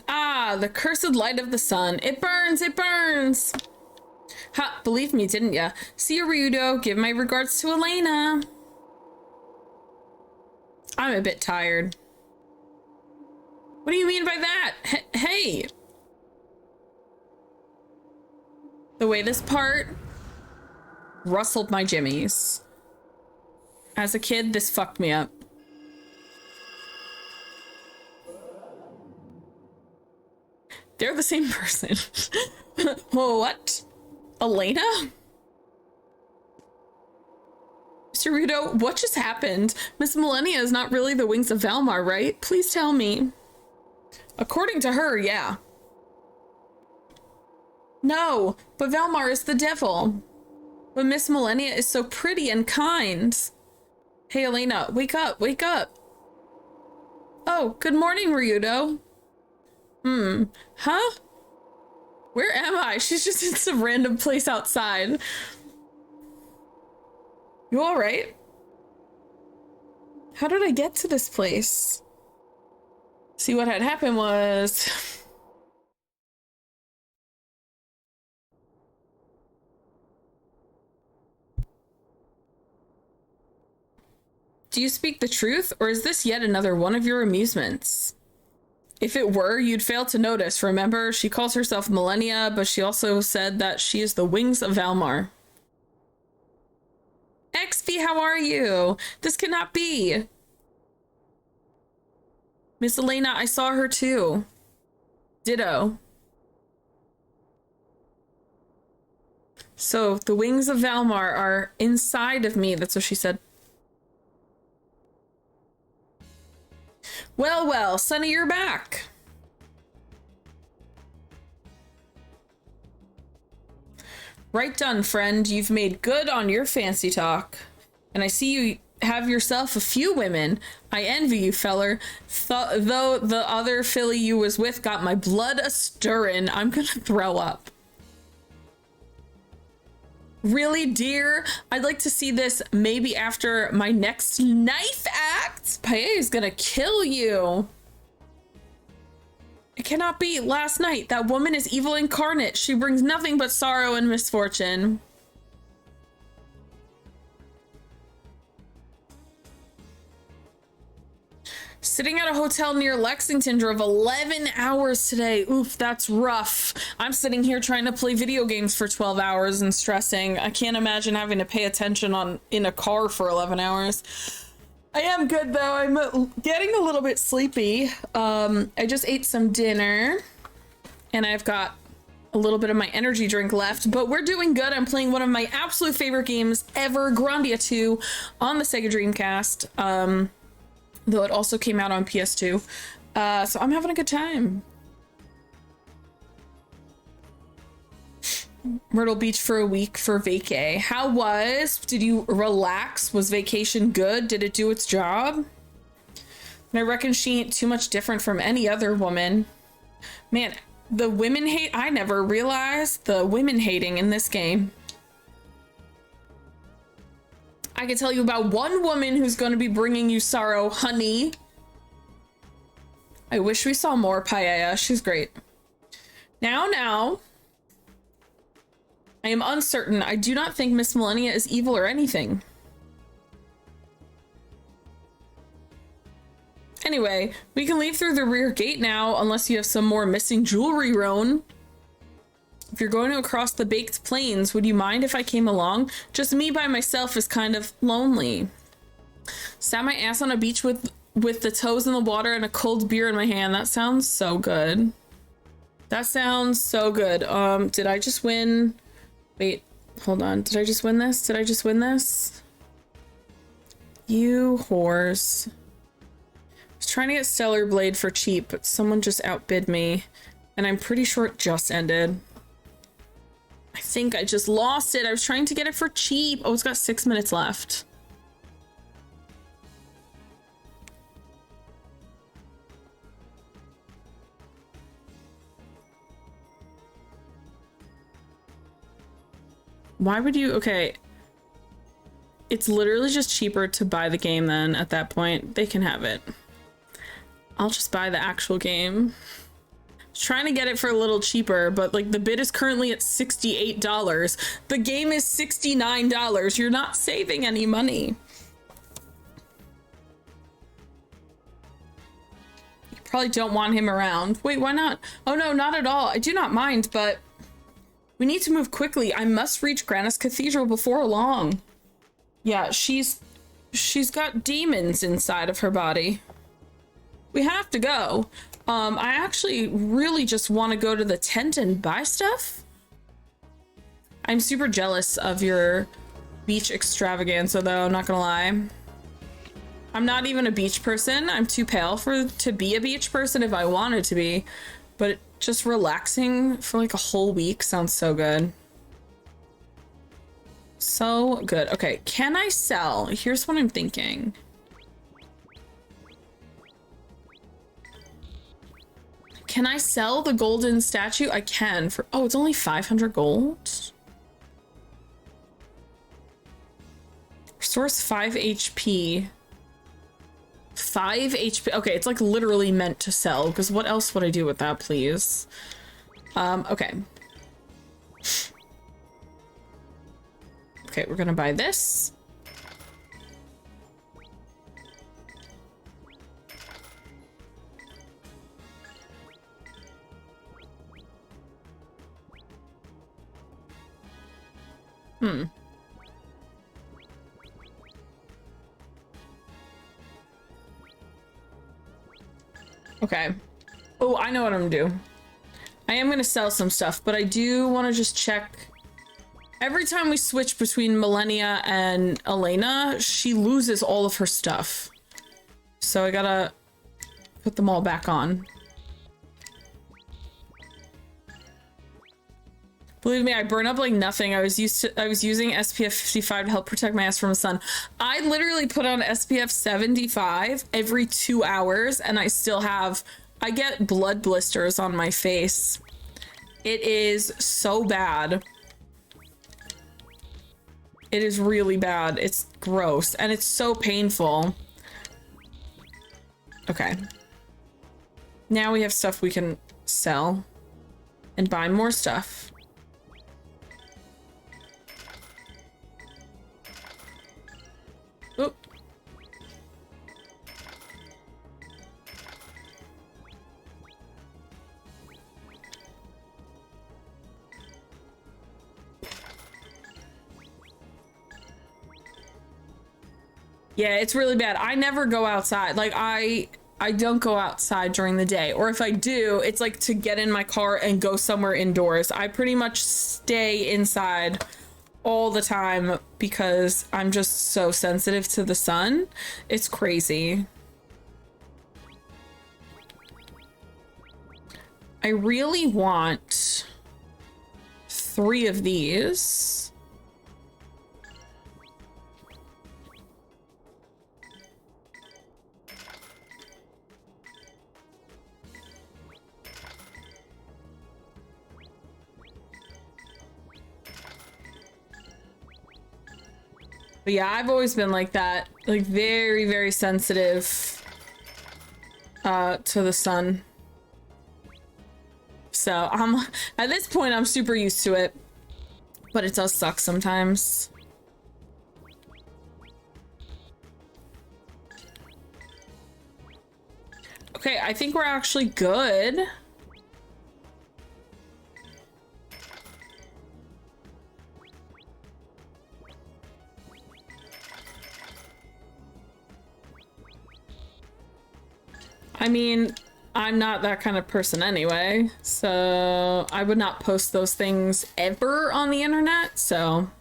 the cursed light of the sun. It burns, it burns! Ha, believe me, didn't ya? See you, Ryudo. Give my regards to Elena. I'm a bit tired. What do you mean by that? Hey! The way this part rustled my jimmies. As a kid, this fucked me up. They're the same person. What? Elena? Mr. Rudo, what just happened? Miss Millennia is not really the wings of Valmar, right? Please tell me. According to her, yeah. No, but Valmar is the devil. But Miss Millennia is so pretty and kind. Hey, Elena, wake up, wake up. Oh, good morning, Ryudo. Huh? Where am I? She's just in some random place outside. You all right? How did I get to this place? See, what had happened was... Do you speak the truth, or is this yet another one of your amusements? If it were, you'd fail to notice. Remember, she calls herself Millennia, but she also said that she is the wings of Valmar. XP, how are you? This cannot be. Miss Elena, I saw her too. Ditto. So, the wings of Valmar are inside of me. That's what she said. Well, well, Sonny, you're back. Right done, friend. You've made good on your fancy talk. And I see you have yourself a few women. I envy you, feller. Though the other filly you was with got my blood a-stirrin', I'm gonna throw up. Really, dear? I'd like to see this maybe after my next knife act. Paye is gonna kill you. It cannot be. Last night, that woman is evil incarnate. She brings nothing but sorrow and misfortune. Sitting at a hotel near Lexington, drove 11 hours today. Oof, that's rough. I'm sitting here trying to play video games for 12 hours and stressing. I can't imagine having to pay attention in a car for 11 hours. I am good though. I'm getting a little bit sleepy. I just ate some dinner and I've got a little bit of my energy drink left, but we're doing good. I'm playing one of my absolute favorite games ever, Grandia II on the Sega Dreamcast. Though it also came out on PS2. So I'm having a good time. Myrtle Beach for a week for vacay. How was? Did you relax? Was vacation good? Did it do its job? And I reckon she ain't too much different from any other woman. Man, the women hate, I never realized the women hating in this game. I can tell you about one woman who's going to be bringing you sorrow, honey. I wish we saw more Paella. She's great. Now. I am uncertain. I do not think Miss Millennia is evil or anything. Anyway, we can leave through the rear gate now, unless you have some more missing jewelry, Roan. If you're going to cross the baked plains, would you mind if I came along? Just me by myself is kind of lonely. Sat my ass on a beach with the toes in the water and a cold beer in my hand. That sounds so good. That sounds so good. Did I just win? Wait, hold on. Did I just win this? Did I just win this? You whores. I was trying to get Stellar Blade for cheap, but someone just outbid me. And I'm pretty sure it just ended. I think I just lost it. I was trying to get it for cheap. Oh, it's got 6 minutes left. Why would you? Okay. It's literally just cheaper to buy the game then at that point. They can have it. I'll just buy the actual game. Trying to get it for a little cheaper, but like the bid is currently at $68. The game is $69. You're not saving any money. You probably don't want him around. Wait, why not? Oh no, not at all. I do not mind, but we need to move quickly. I must reach Grannis Cathedral before long. Yeah, she's got demons inside of her body. We have to go. I actually really just want to go to the tent and buy stuff. I'm super jealous of your beach extravaganza, though, I'm not gonna lie. I'm not even a beach person. I'm too pale to be a beach person if I wanted to be, but just relaxing for like a whole week sounds so good. So good. Okay, can I sell? Here's what I'm thinking. Can I sell the golden statue? I can for, oh, it's only 500 gold. Restores 5 HP. 5 HP. Okay, it's like literally meant to sell, because what else would I do with that, please? Okay. Okay, we're gonna buy this. Okay. Oh, I know what I'm gonna do. I am gonna sell some stuff, but I do want to just check. Every time we switch between Millennia and Elena, she loses all of her stuff. So I gotta put them all back on. Believe me, I burn up like nothing. I was using SPF 55 to help protect my ass from the sun. I literally put on SPF 75 every 2 hours, and I still have, I get blood blisters on my face. It is so bad. It is really bad. It's gross, and it's so painful. Okay. Now we have stuff we can sell and buy more stuff. Oop. Yeah, it's really bad. I never go outside. Like I don't go outside during the day, or if I do, it's like to get in my car and go somewhere indoors. I pretty much stay inside all the time because I'm just so sensitive to the sun. It's crazy. I really want 3 of these. But yeah, I've always been like that, like very, very sensitive to the sun. So at this point, I'm super used to it, but it does suck sometimes. Okay, I think we're actually good. I mean, I'm not that kind of person anyway, so I would not post those things ever on the internet, so.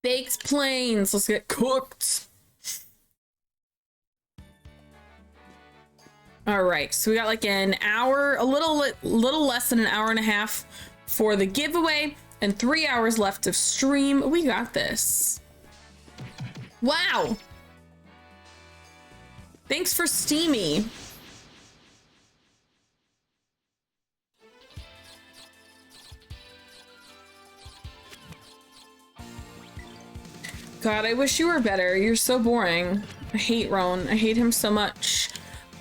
Baked plains, let's get cooked. All right, so we got like an hour, a little less than an hour and a half for the giveaway, and 3 hours left of stream. We got this. Wow. Thanks for Steamy. God, I wish you were better. You're so boring. I hate Roan. I hate him so much.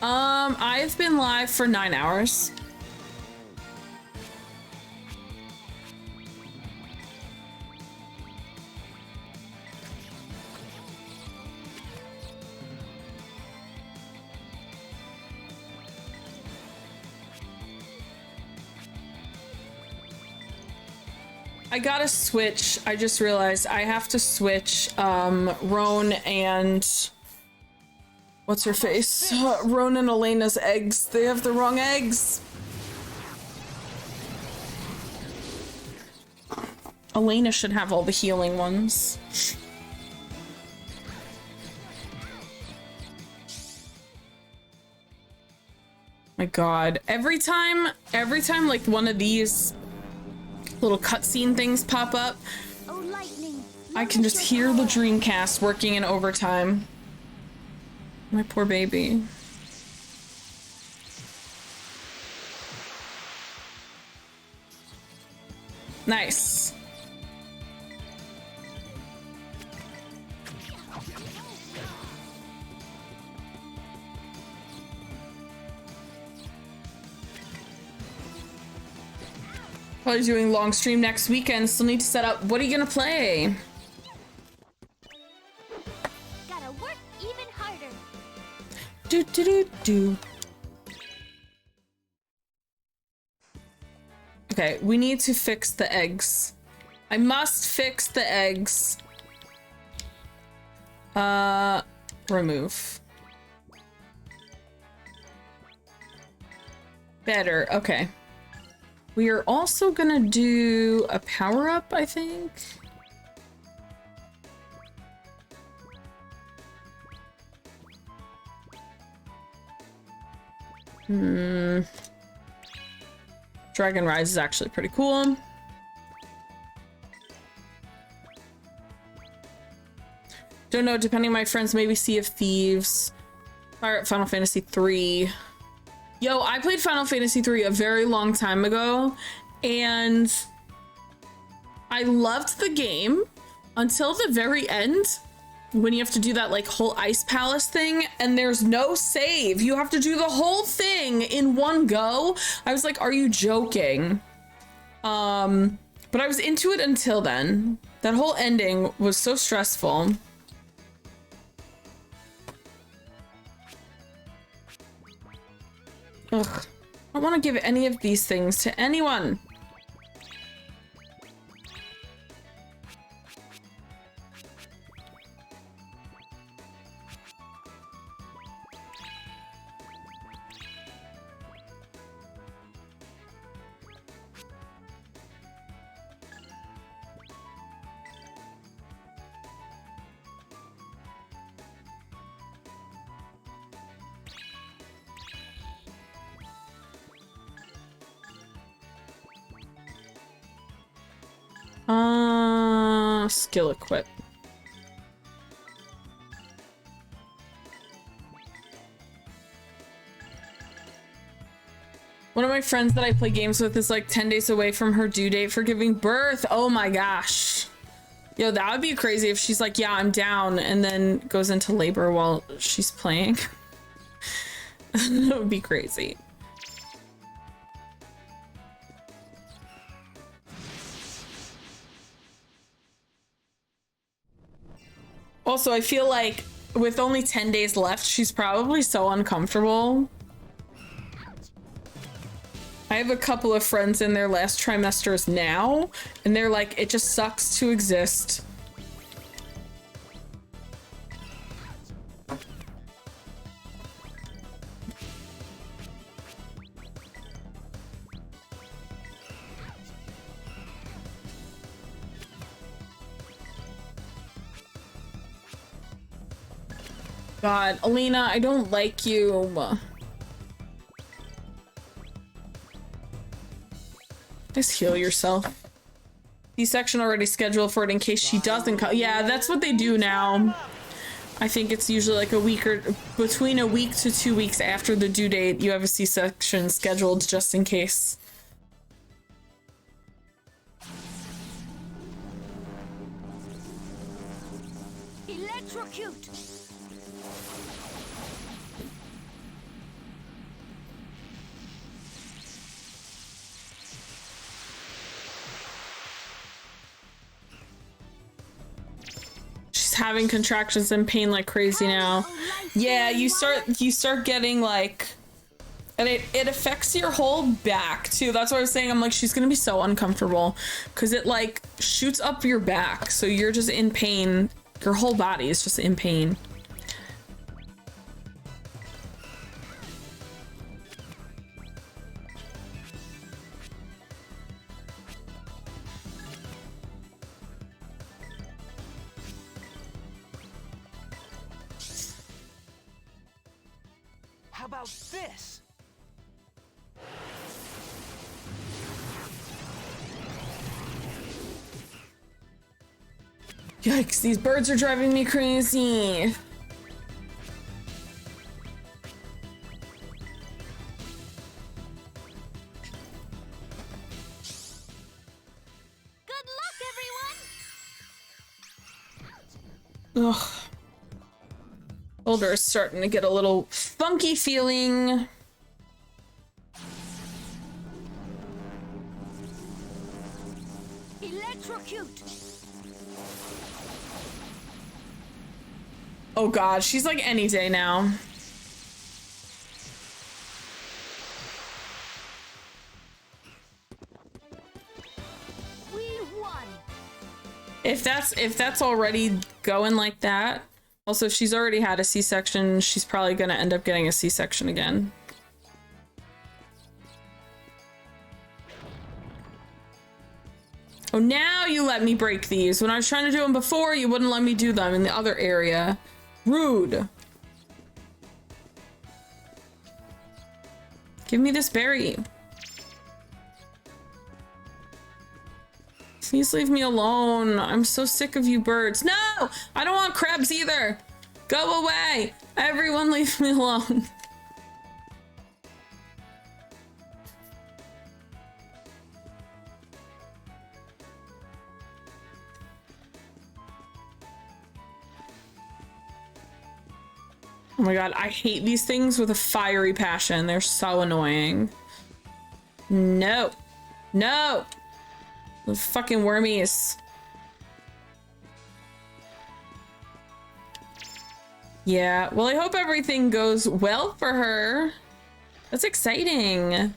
I've been live for 9 hours. I gotta switch. I just realized I have to switch Roan and what's her face? Roan and Elena's eggs. They have the wrong eggs. Elena should have all the healing ones. My god. Every time like one of these little cutscene things pop up, Oh, lightning. I can just hear the Dreamcast working in overtime. My poor baby. Nice. Probably doing long stream next weekend. Still need to set up. What are you gonna play? Gotta work even harder. Do do do do. Okay, we need to fix the eggs. I must fix the eggs. Remove. Better, okay. We are also gonna do a power up, I think. Dragon Rise is actually pretty cool. Don't know, depending on my friends, maybe Sea of Thieves. Final Fantasy 3. Yo, I played Final Fantasy 3 a very long time ago, and I loved the game until the very end, when you have to do that like whole ice palace thing, and there's no save. You have to do the whole thing in one go. I was like, are you joking? But I was into it until then. That whole ending was so stressful. Ugh, I don't want to give any of these things to anyone. Skill equip. One of my friends that I play games with is like 10 days away from her due date for giving birth. Oh my gosh. Yo, that would be crazy if she's like, yeah, I'm down, and then goes into labor while she's playing. That would be crazy. Also, I feel like with only 10 days left, she's probably so uncomfortable. I have a couple of friends in their last trimesters now, and they're like, it just sucks to exist. God, Alina, I don't like you. Just heal yourself. C-section already scheduled for it in case she doesn't come. Yeah, that's what they do now. I think it's usually like a week or between a week to 2 weeks after the due date, you have a C-section scheduled just in case. Electrocute. Having contractions and pain like crazy now. Yeah, you start getting like And it affects your whole back too. That's what I was saying. I'm like, she's gonna be so uncomfortable because it like shoots up your back. So you're just in pain. Your whole body is just in pain. How about this? Yikes, these birds are driving me crazy. Good luck, Ugh. everyone! Shoulder is starting to get a little funky feeling. Electrocute! Oh god, she's like any day now. We won! If that's already going like that. Also, if she's already had a C-section, she's probably gonna end up getting a C-section again. Oh, now you let me break these. When I was trying to do them before, you wouldn't let me do them in the other area. Rude. Give me this berry. Please leave me alone. I'm so sick of you birds. No! I don't want crabs either. Go away. Everyone leave me alone. Oh my god, I hate these things with a fiery passion. They're so annoying. No. No! The fucking wormies. Yeah, well, I hope everything goes well for her. That's exciting.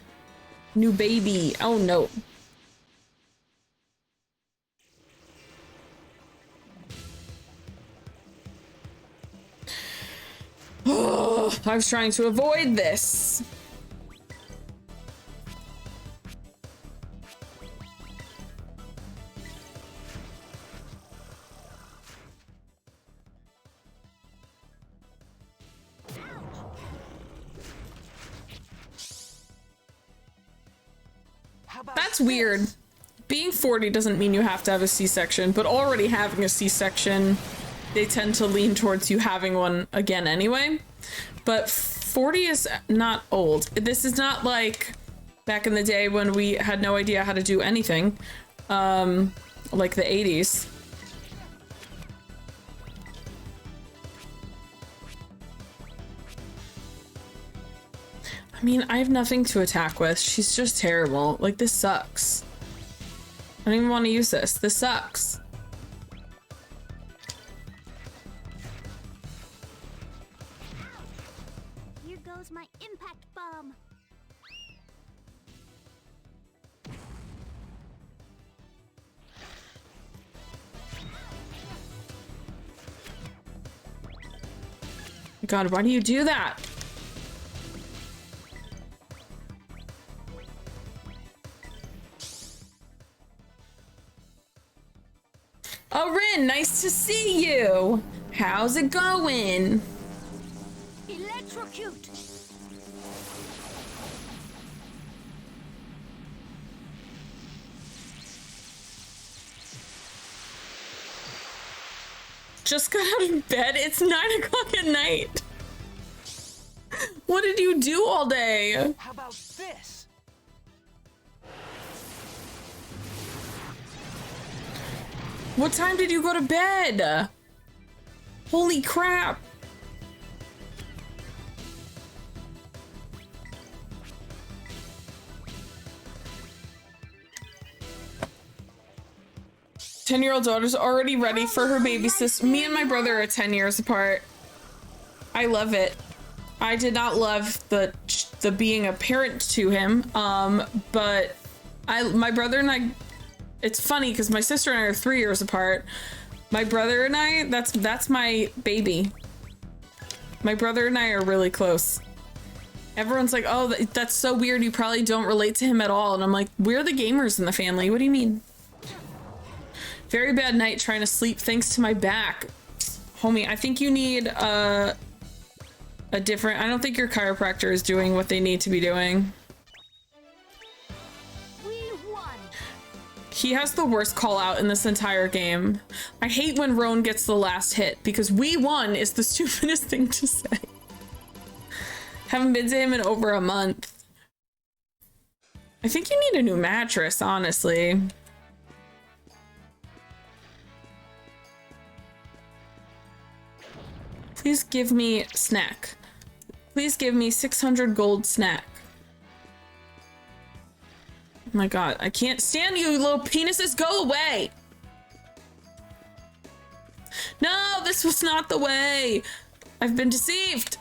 New baby. Oh no. Oh, I was trying to avoid this. That's weird. Being 40 doesn't mean you have to have a C-section, but already having a C-section, they tend to lean towards you having one again anyway. But 40 is not old. This is not like back in the day when we had no idea how to do anything, like the 80s. I mean, I have nothing to attack with. She's just terrible. Like, this sucks. I don't even want to use this. This sucks. Here goes my impact bomb. God, why do you do that? Oh, Rin, nice to see you. How's it going? Electrocute! Just got out of bed. It's 9 o'clock at night. What did you do all day? How about this? What time did you go to bed? Holy crap. Ten-year-old daughter's already ready for her baby sis. Me and my brother are 10 years apart. I love it. I did not love the the being a parent to him. But my brother and I, it's funny because my sister and I are 3 years apart. My brother and I, that's my baby. My brother and I are really close. Everyone's like, oh, that's so weird. You probably don't relate to him at all. And I'm like, we're the gamers in the family. What do you mean? Very bad night trying to sleep thanks to my back. Homie, I think you need a different... I don't think your chiropractor is doing what they need to be doing. He has the worst call out in this entire game. I hate when Roan gets the last hit because we won is the stupidest thing to say. Haven't been to him in over a month. I think you need a new mattress, honestly. Please give me snack. Please give me 600 gold snack. Oh my god, I can't stand you little penises, go away! No, this was not the way! I've been deceived!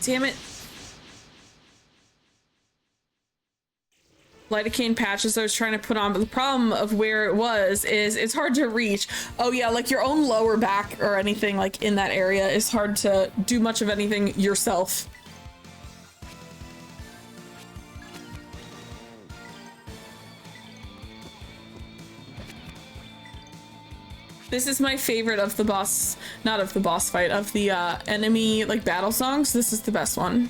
Damn it. Lidocaine patches I was trying to put on, but the problem of where it was is it's hard to reach. Oh yeah, like your own lower back or anything like in that area is hard to do much of anything yourself. This is my favorite of the boss, not of the boss fight, of the enemy like battle songs. This is the best one.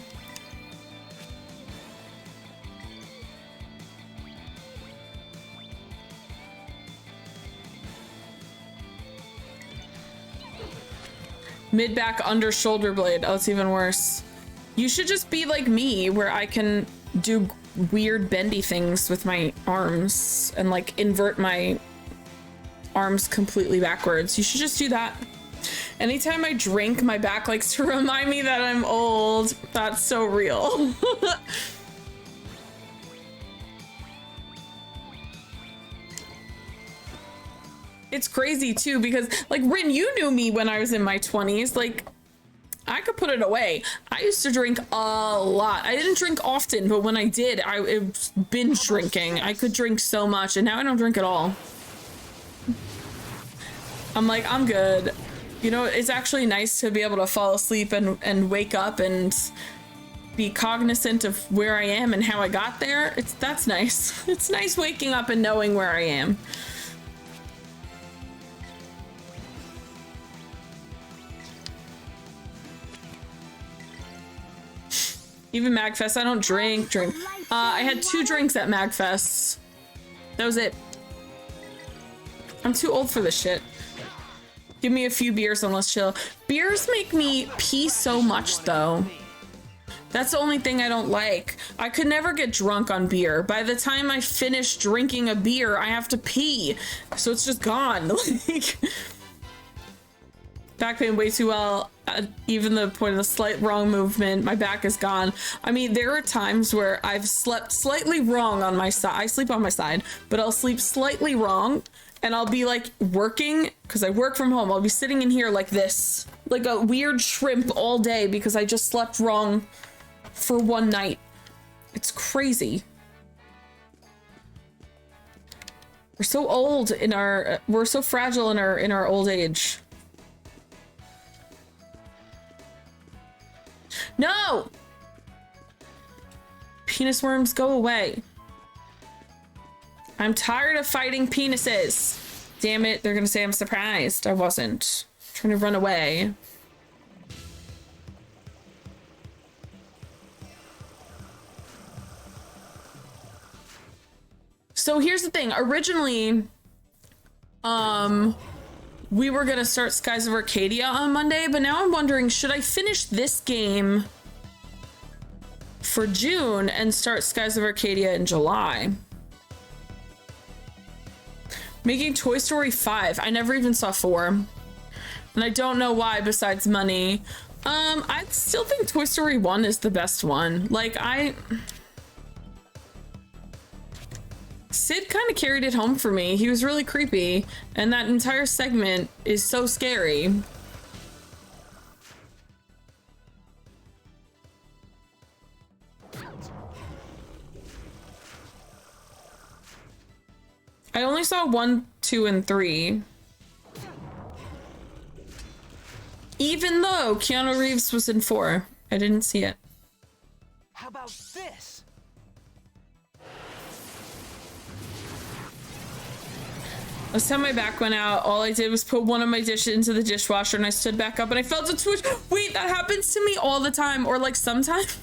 Mid back under shoulder blade. Oh, it's even worse. You should just be like me where I can do weird bendy things with my arms and like invert my arms completely backwards. You should just do that. Anytime I drink, my back likes to remind me that I'm old. That's so real. It's crazy too because like Rin, you knew me when I was in my 20s. Like I could put it away. I used to drink a lot. I didn't drink often, but when I did, it was binge drinking. I could drink so much and now I don't drink at all. I'm like, I'm good. You know, it's actually nice to be able to fall asleep and wake up and be cognizant of where I am and how I got there. That's nice. It's nice waking up and knowing where I am. Even MagFest, I don't drink. I had 2 drinks at MagFest. That was it. I'm too old for this shit. Give me a few beers and let's chill. Beers make me pee so much though. That's the only thing I don't like. I could never get drunk on beer. By the time I finish drinking a beer, I have to pee. So it's just gone. Like, back pain way too well. Even the point of the slight wrong movement, my back is gone. I mean, there are times where I've slept slightly wrong on my side. I sleep on my side, but I'll sleep slightly wrong and I'll be like working, because I work from home. I'll be sitting in here like this, like a weird shrimp all day because I just slept wrong for one night. It's crazy. We're so old in our, we're so fragile in our old age. No! Penis worms, go away. I'm tired of fighting penises. Damn it, they're gonna say I'm surprised. I wasn't. I'm trying to run away. So here's the thing. Originally, we were gonna start Skies of Arcadia on Monday, but now I'm wondering, should I finish this game for June and start Skies of Arcadia in July? Making Toy Story 5. I never even saw 4. And I don't know why besides money. I still think Toy Story 1 is the best one. Like, Sid kind of carried it home for me. He was really creepy, and that entire segment is so scary. I only saw 1, 2, and 3. Even though Keanu Reeves was in 4, I didn't see it. How about this? Last time my back went out, all I did was put one of my dishes into the dishwasher and I stood back up and I felt a twitch. Wait, that happens to me all the time. Or like sometimes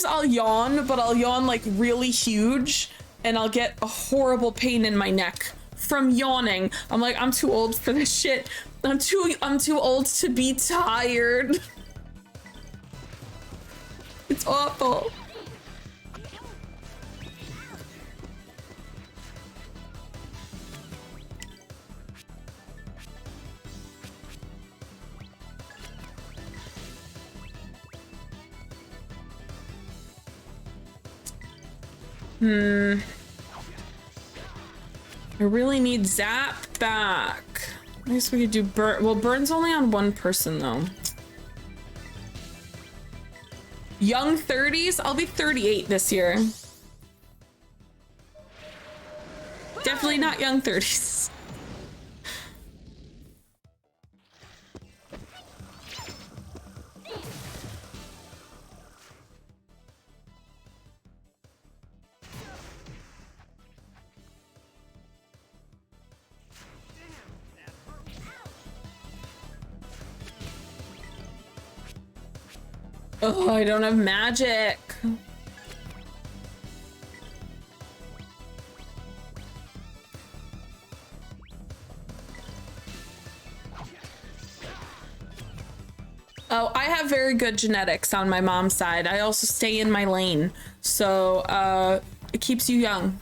I'll yawn, but I'll yawn like really huge and I'll get a horrible pain in my neck from yawning. I'm like, I'm too old for this shit. I'm too old to be tired. It's awful. I really need Zap back. I guess we could do Burn. Well, Burn's only on one person though. Young 30s? I'll be 38 this year. Definitely not young 30s. Oh, I don't have magic. Oh, I have very good genetics on my mom's side. I also stay in my lane. So, it keeps you young.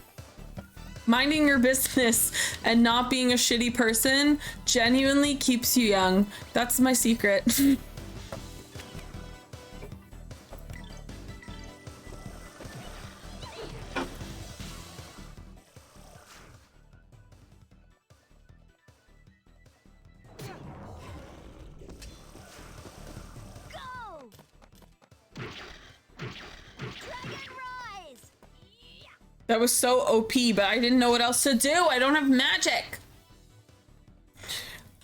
Minding your business and not being a shitty person genuinely keeps you young. That's my secret. That was so OP, but I didn't know what else to do. I don't have magic.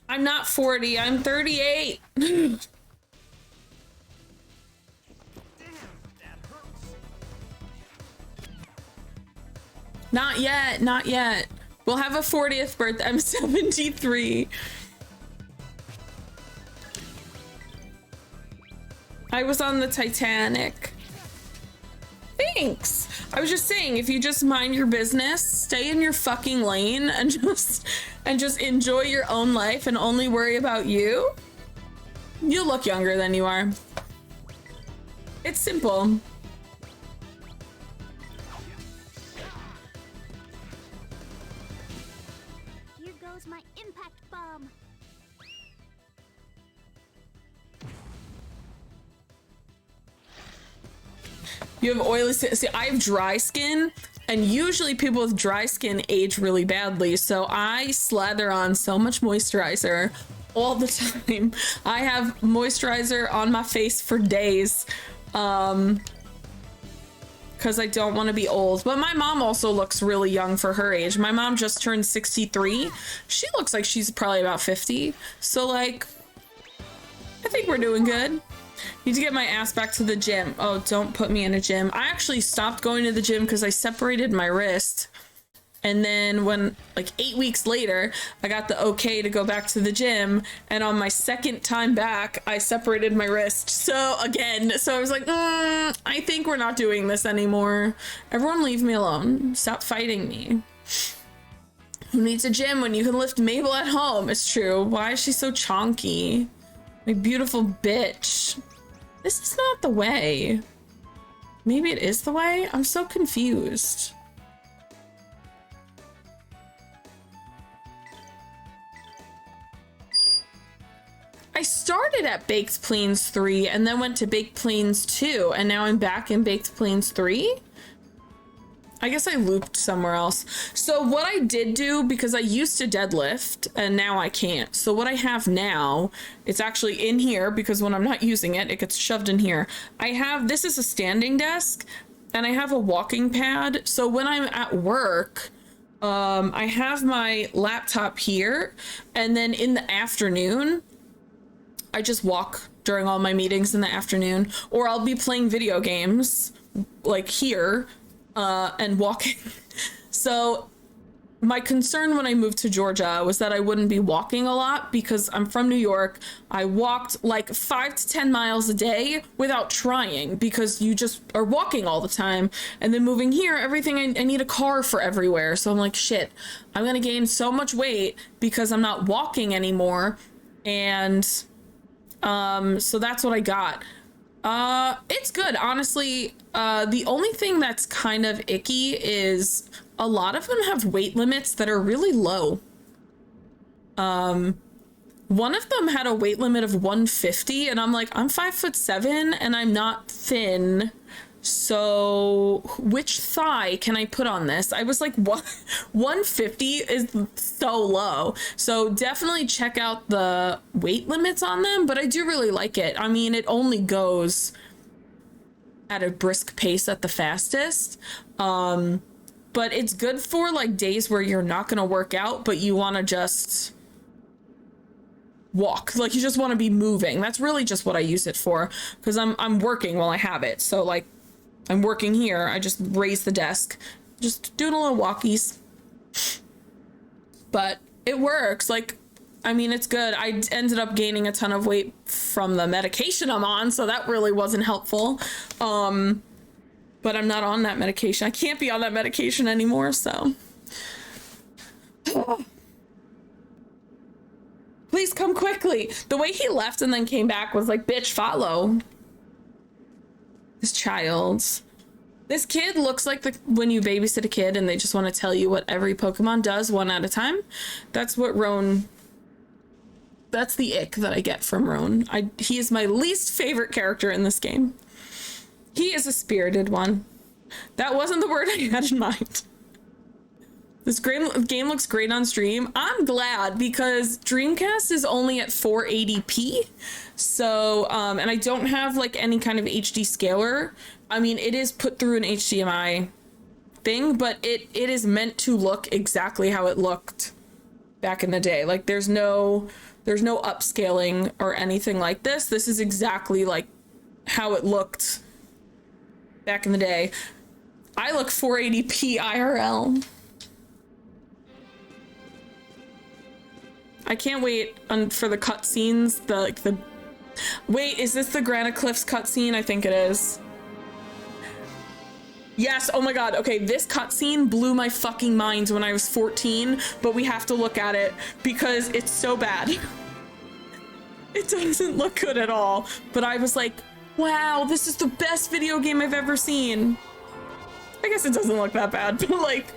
I'm not 40, I'm 38. Not yet, not yet. We'll have a 40th birthday. I'm 73. I was on the Titanic. Thanks. I was just saying, if you just mind your business, stay in your fucking lane and just enjoy your own life and only worry about you, you'll look younger than you are. It's simple. Here goes my impact bomb. You have oily skin. See, I have dry skin, and usually people with dry skin age really badly, so I slather on so much moisturizer all the time. I have moisturizer on my face for days, because I don't want to be old. But my mom also looks really young for her age. My mom just turned 63. She looks like she's probably about 50. So, like, I think we're doing good. Need to get my ass back to the gym. Oh, don't put me in a gym. I actually stopped going to the gym because I separated my wrist. And then when, like 8 weeks later, I got the okay to go back to the gym. And on my second time back, I separated my wrist. So I was like, I think we're not doing this anymore. Everyone leave me alone. Stop fighting me. Who needs a gym when you can lift Mabel at home? It's true. Why is she so chonky? My beautiful bitch. This is not the way. Maybe it is the way? I'm so confused. I started at Baked Plains 3 and then went to Baked Plains 2 and now I'm back in Baked Plains 3? I guess I looped somewhere else. So what I did do, because I used to deadlift and now I can't. So what I have now, it's actually in here because when I'm not using it, it gets shoved in here. This is a standing desk and I have a walking pad. So when I'm at work, I have my laptop here, and then in the afternoon, I just walk during all my meetings in the afternoon, or I'll be playing video games like here, and walking. So my concern when I moved to Georgia was that I wouldn't be walking a lot because I'm from New York. I walked like 5 to 10 miles a day without trying because you just are walking all the time. And then moving here, everything, I need a car for everywhere. So I'm like, shit, I'm going to gain so much weight because I'm not walking anymore. And so that's what I got. It's good, honestly. The only thing that's kind of icky is a lot of them have weight limits that are really low. One of them had a weight limit of 150, and I'm like, I'm 5'7" and I'm not thin. So which thigh can I put on this? I was like, what? 150 is so low. So definitely check out the weight limits on them, but I do really like it. I mean, it only goes at a brisk pace at the fastest. But it's good for like days where you're not going to work out, but you want to just walk. Like you just want to be moving. That's really just what I use it for, because I'm working while I have it. So like I'm working here, I just raise the desk, just doing a little walkies. But it works. Like, I mean, it's good. I ended up gaining a ton of weight from the medication I'm on, so that really wasn't helpful. But I'm not on that medication. I can't be on that medication anymore, so. Please come quickly. The way he left and then came back was like, bitch, follow. This child. This kid looks like when you babysit a kid and they just want to tell you what every Pokemon does one at a time. That's what Roan... That's the ick that I get from Roan. He is my least favorite character in this game. He is a spirited one. That wasn't the word I had in mind. This game looks great on stream. I'm glad because Dreamcast is only at 480p. So, and I don't have like any kind of HD scaler. I mean, it is put through an HDMI thing, but it is meant to look exactly how it looked back in the day. Like there's no upscaling or anything like this. This is exactly like how it looked back in the day. I look 480p IRL. I can't wait for the cutscenes. Wait, is this the Granite Cliffs cutscene? I think it is. Yes, oh my god. Okay, this cutscene blew my fucking mind when I was 14, but we have to look at it because it's so bad. It doesn't look good at all, but I was like, wow, this is the best video game I've ever seen. I guess it doesn't look that bad, but like,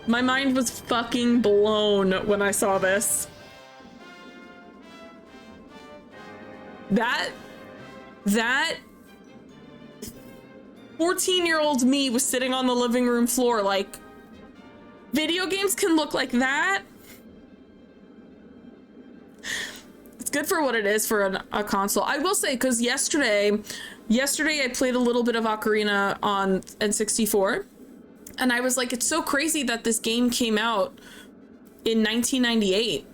my mind was fucking blown when I saw this. That 14-year-old me was sitting on the living room floor like, video games can look like that? It's good for what it is for a console. I will say, because yesterday I played a little bit of Ocarina on N64, and I was like, it's so crazy that this game came out in 1998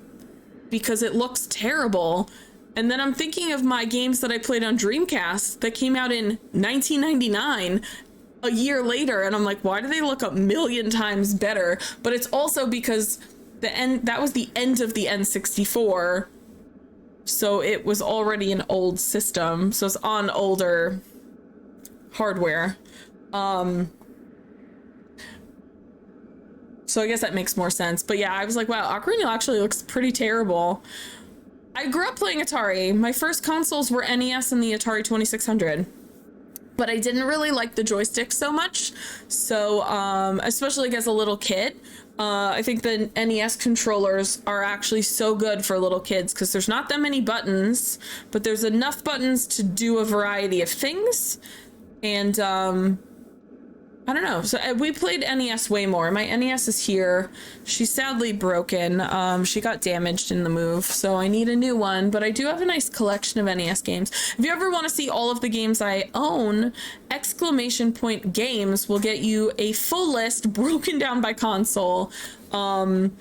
because it looks terrible. And then I'm thinking of my games that I played on Dreamcast that came out in 1999, a year later, and I'm like, why do they look a million times better? But it's also because that was the end of the N64, so it was already an old system, so it's on older hardware. So I guess that makes more sense. But yeah, I was like, wow, Ocarina actually looks pretty terrible. I grew up playing Atari. My first consoles were NES and the Atari 2600. But I didn't really like the joystick so much. So, especially like as a little kid, I think the NES controllers are actually so good for little kids because there's not that many buttons, but there's enough buttons to do a variety of things. And I don't know. So we played NES way more. My NES is here. She's sadly broken. She got damaged in the move, so I need a new one. But I do have a nice collection of NES games. If you ever want to see all of the games I own, !games will get you a full list broken down by console. I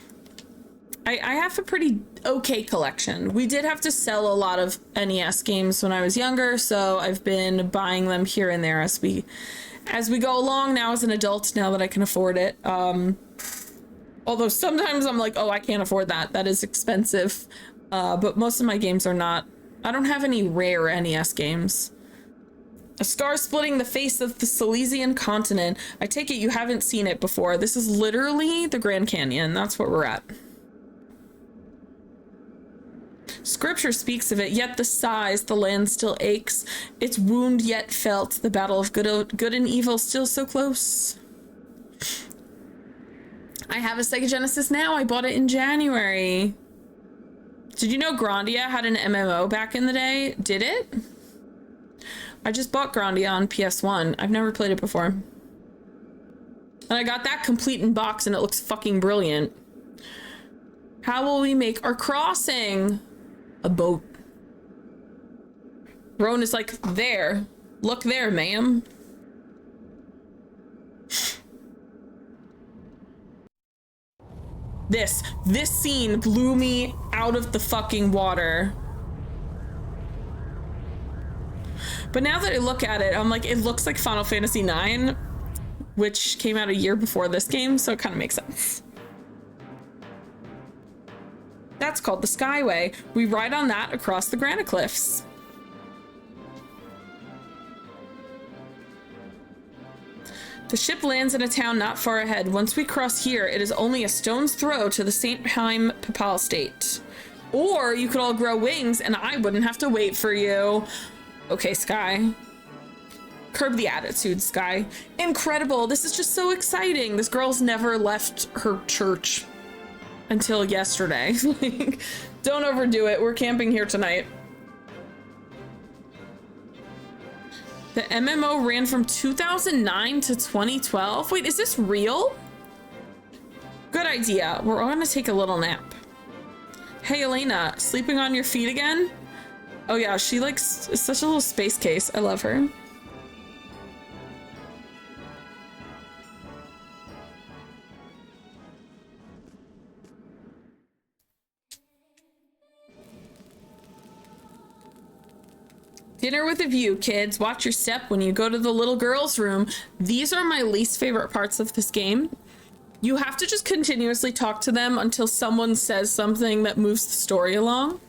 have a pretty okay collection. We did have to sell a lot of NES games when I was younger, so I've been buying them here and there as we go along now as an adult, now that I can afford it. Although sometimes I'm like, oh, I can't afford that. That is expensive. But most of my games are not. I don't have any rare NES games. A scar splitting the face of the Silesian continent. I take it you haven't seen it before. This is literally the Grand Canyon. That's where we're at. Scripture speaks of it, yet the sighs, the land still aches. Its wound yet felt, the battle of good and evil still so close. I have a Sega Genesis now. I bought it in January. Did you know Grandia had an MMO back in the day? Did it? I just bought Grandia on PS1. I've never played it before. And I got that complete in box and it looks fucking brilliant. How will we make our crossing? A boat. Roan is like, there. Look there, ma'am. This scene blew me out of the fucking water. But now that I look at it, I'm like, it looks like Final Fantasy IX, which came out a year before this game, so it kind of makes sense. That's called the Skyway. We ride on that across the granite cliffs. The ship lands in a town not far ahead. Once we cross here, it is only a stone's throw to the St. Heim Papal State. Or you could all grow wings and I wouldn't have to wait for you. Okay, Sky. Curb the attitude, Sky. Incredible. This is just so exciting. This girl's never left her church until yesterday. Like, don't overdo it. We're camping here tonight. The MMO ran from 2009 to 2012. Wait, is this real? Good idea. We're all gonna take a little nap. Hey, Elena, sleeping on your feet again? Oh yeah, she likes such a little space case. I love her. Dinner with a view, kids. Watch your step when you go to the little girl's room. These are my least favorite parts of this game. You have to just continuously talk to them until someone says something that moves the story along,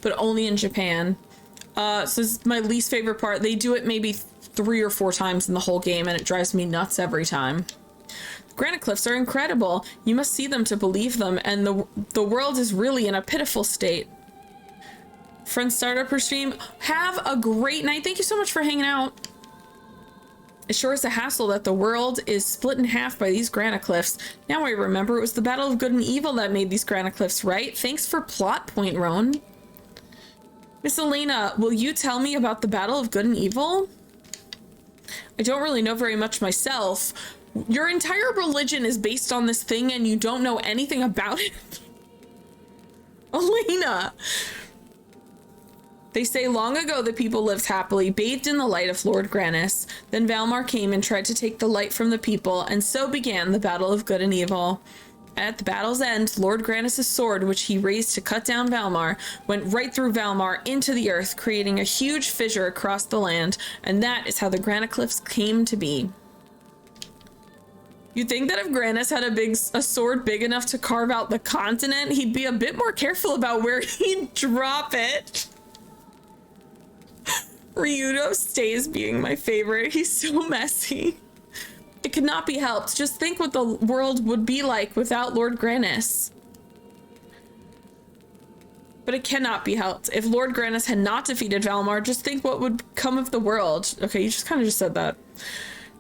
but only in Japan. So this is my least favorite part. They do it maybe 3 or 4 times in the whole game, and it drives me nuts every time. Granite cliffs are incredible. You must see them to believe them, and the world is really in a pitiful state. Friends, start up her stream. Have a great night. Thank you so much for hanging out. It sure is a hassle that the world is split in half by these granite cliffs. Now I remember it was the battle of good and evil that made these granite cliffs, right? Thanks for plot point, Roan. Miss Elena, will you tell me about the battle of good and evil? I don't really know very much myself. Your entire religion is based on this thing and you don't know anything about it? Elena! They say long ago the people lived happily, bathed in the light of Lord Grannis. Then Valmar came and tried to take the light from the people, and so began the battle of good and evil. At the battle's end, Lord Grannis' sword, which he raised to cut down Valmar, went right through Valmar into the earth, creating a huge fissure across the land, and that is how the granite cliffs came to be. You'd think that if Grannis had a sword big enough to carve out the continent, he'd be a bit more careful about where he'd drop it. Ryudo stays being my favorite. He's so messy. It could not be helped. Just think what the world would be like without Lord Grannis. But it cannot be helped. If Lord Grannis had not defeated Valmar, just think what would come of the world. Okay, you just kind of just said that.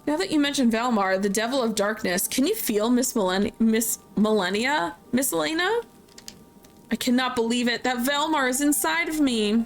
Now that you mentioned Valmar, the devil of darkness, can you feel Miss Elena? I cannot believe it. That Valmar is inside of me.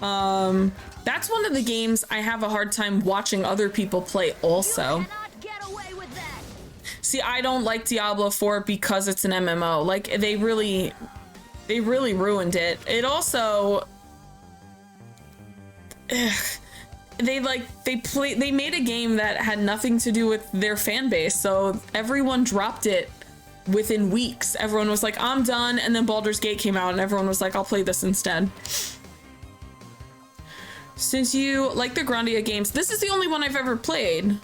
That's one of the games I have a hard time watching other people play also. See, I don't like Diablo 4 because it's an MMO. Like, they really ruined it. It also... they made a game that had nothing to do with their fan base, so everyone dropped it within weeks. Everyone was like, I'm done, and then Baldur's Gate came out and everyone was like, I'll play this instead. Since you like the Grandia games, this is the only one I've ever played.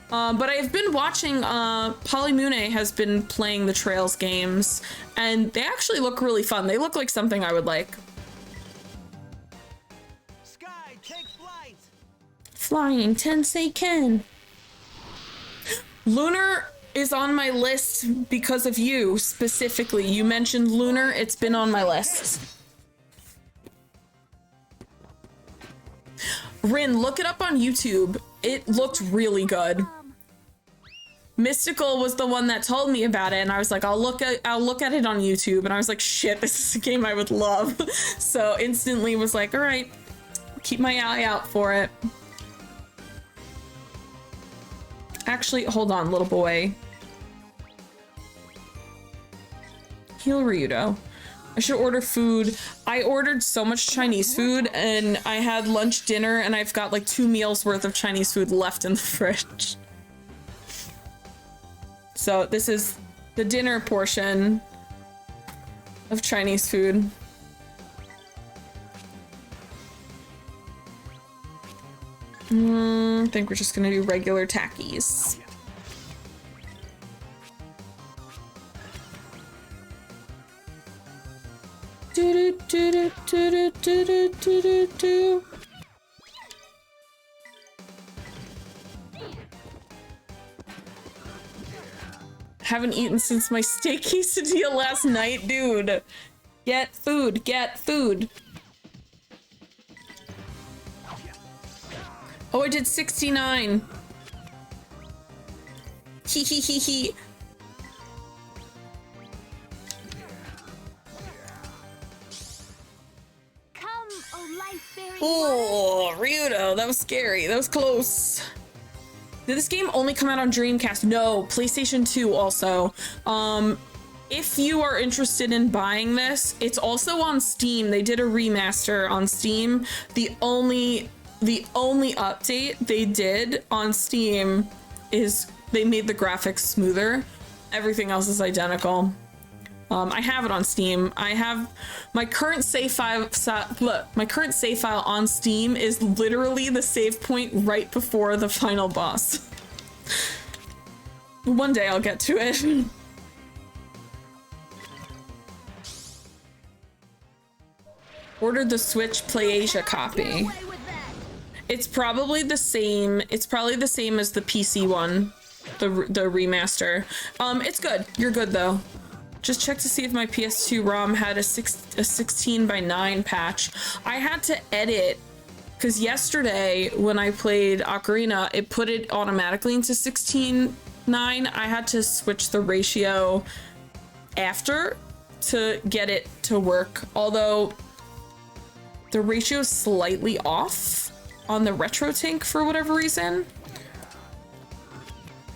But I've been watching, Polymune has been playing the Trails games, and they actually look really fun. They look like something I would like. Sky, take flight! Flying Tensei Ken. Lunar is on my list because of you, specifically. You mentioned Lunar, it's been on my list. Rin, look it up on YouTube. It looked really good. Mystical was the one that told me about it, and I was like, I'll look at it on YouTube, and I was like, shit, this is a game I would love. So instantly was like, all right, keep my eye out for it. Actually, hold on, little boy. Heal Ryudo. I should order food. I ordered so much Chinese food, and I had lunch, dinner, and I've got like 2 meals worth of Chinese food left in the fridge. So this is the dinner portion of Chinese food. I think we're just gonna do regular Takis. Haven't eaten since my steak quesadilla last night, dude. Get food, get food. Oh, I did 69. Hee hee hee hee. Oh, Ryudo, that was scary. That was close. Did this game only come out on Dreamcast? No, PlayStation 2 also. If you are interested in buying this, it's also on Steam. They did a remaster on Steam. The only update they did on Steam is they made the graphics smoother. Everything else is identical. I have it on Steam. I have my current save file. My current save file on Steam is literally the save point right before the final boss. One day I'll get to it. Ordered the Switch PlayAsia copy. It's probably the same. It's probably the same as the PC one, the remaster. It's good. You're good though. Just check to see if my PS2 ROM had a 16:9 patch. I had to edit because yesterday when I played Ocarina, it put it automatically into 16:9. I had to switch the ratio after to get it to work. Although the ratio is slightly off on the RetroTINK for whatever reason.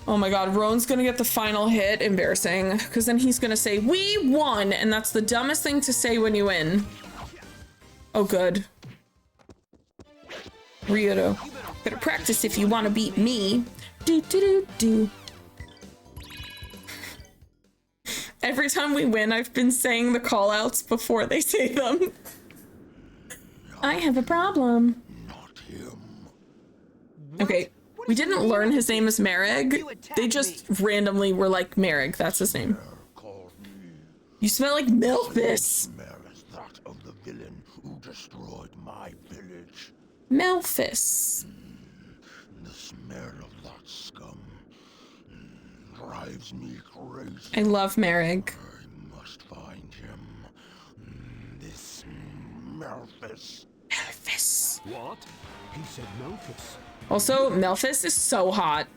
Oh my god, Roan's gonna get the final hit. Embarrassing. Because then he's gonna say, we won! And that's the dumbest thing to say when you win. Oh, good. Ryudo. Better practice if you want to beat me. Do do do do. Every time we win, I've been saying the callouts before they say them. I have a problem. Not him. Okay. We didn't learn his name is Merrig. They just randomly were like, Merrig, that's his name. You smell like Melphis. Smell is that of the villain who destroyed my village. Melphis. The smell of that scum drives me crazy. I love Merrig. I must find him. This Melphis. Melphis. What? He said Memphis. Also, Melphis is so hot.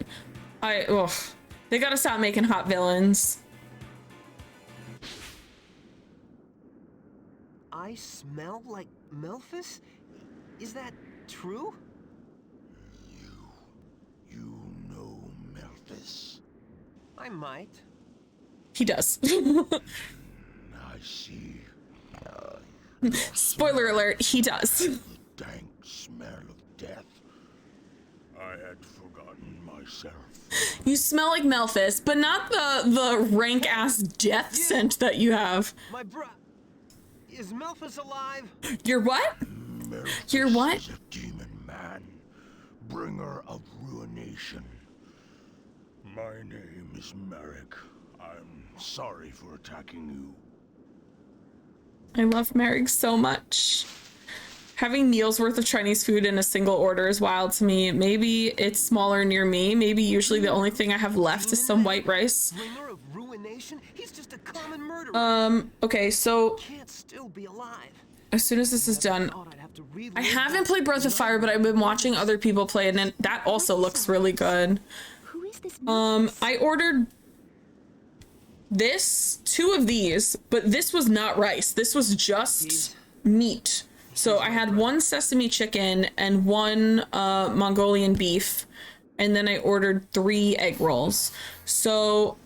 They gotta stop making hot villains. I smell like Memphis? Is that true? You know Memphis. I might. He does. I see. Spoiler alert, he does. The dank smell of death. I had forgotten myself. You smell like Memphis, but not the rank ass death scent that you have. My is Memphis alive? You're what? Memphis You're what? is a demon man, bringer of ruination. My name is Merrick. I'm sorry for attacking you. I love Merrick so much. Having meals worth of Chinese food in a single order is wild to me. Maybe it's smaller near me. Maybe usually the only thing I have left is some white rice. Bringer of ruination? He's just a common murderer. Okay, so Can't still be alive. as soon as this is done, I haven't played Breath of Fire, but I've been watching other people play it, and that also looks really good. Who is this? I ordered two of these, but this was not rice. This was just meat. So I had one sesame chicken and one Mongolian beef, and then I ordered 3 egg rolls. So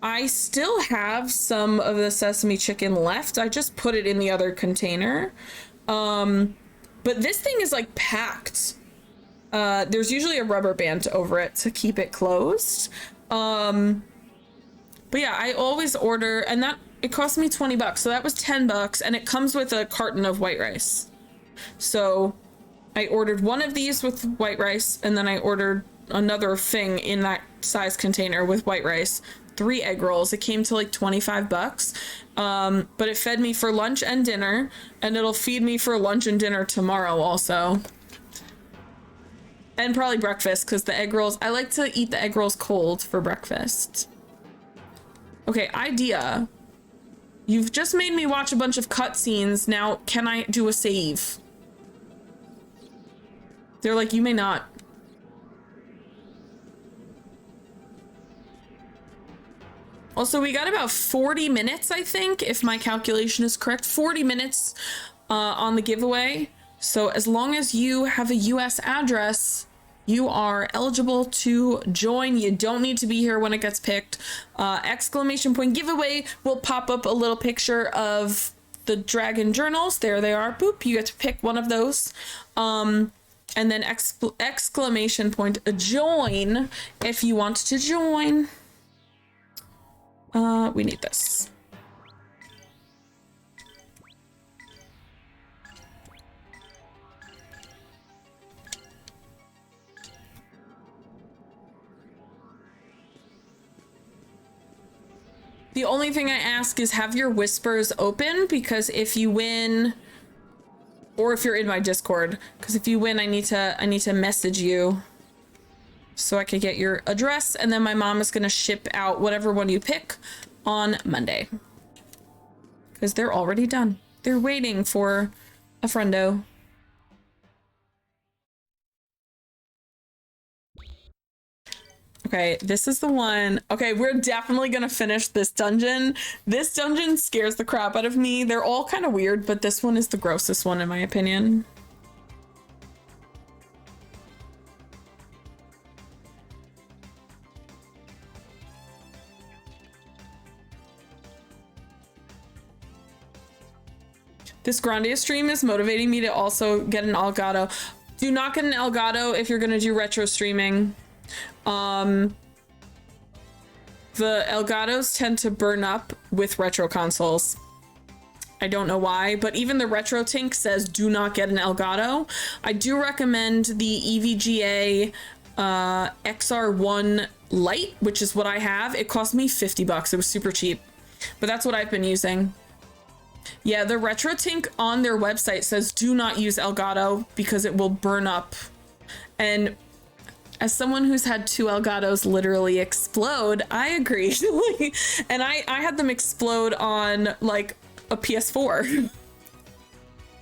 I still have some of the sesame chicken left. I just put it in the other container. But this thing is like packed. There's usually a rubber band over it to keep it closed. But yeah, I always order, and it cost me $20, so that was $10, and it comes with a carton of white rice. So I ordered one of these with white rice, and then I ordered another thing in that size container with white rice, 3 egg rolls. It came to like $25. But it fed me for lunch and dinner, and it'll feed me for lunch and dinner tomorrow also. And probably breakfast, because the egg rolls, I like to eat the egg rolls cold for breakfast. Okay, idea. You've just made me watch a bunch of cutscenes. Now, can I do a save? They're like, you may not. Also, we got about 40 minutes, I think, if my calculation is correct. 40 minutes on the giveaway. So as long as you have a US address, you are eligible to join. You don't need to be here when it gets picked. Exclamation point giveaway will pop up a little picture of the dragon journals. There they are. Boop. You get to pick one of those. And then exclamation point join if you want to join. We need this. The only thing I ask is have your whispers open, because if you win, or if you're in my Discord, because if you win, I need to message you so I could get your address, and then my mom is gonna ship out whatever one you pick on Monday. Because they're already done. They're waiting for a friendo. Okay, this is the one. Okay, we're definitely gonna finish this dungeon. This dungeon scares the crap out of me. They're all kind of weird, but this one is the grossest one in my opinion. This Grandia stream is motivating me to also get an Elgato. Do not get an Elgato if you're gonna do retro streaming. The Elgatos tend to burn up with retro consoles. I don't know why, but even the RetroTINK says do not get an Elgato. I do recommend the EVGA XR1 Lite, which is what I have. It cost me $50. It was super cheap, but that's what I've been using. Yeah, the RetroTINK on their website says do not use Elgato because it will burn up. And as someone who's had 2 Elgatos literally explode, I agree. And I had them explode on like a PS4.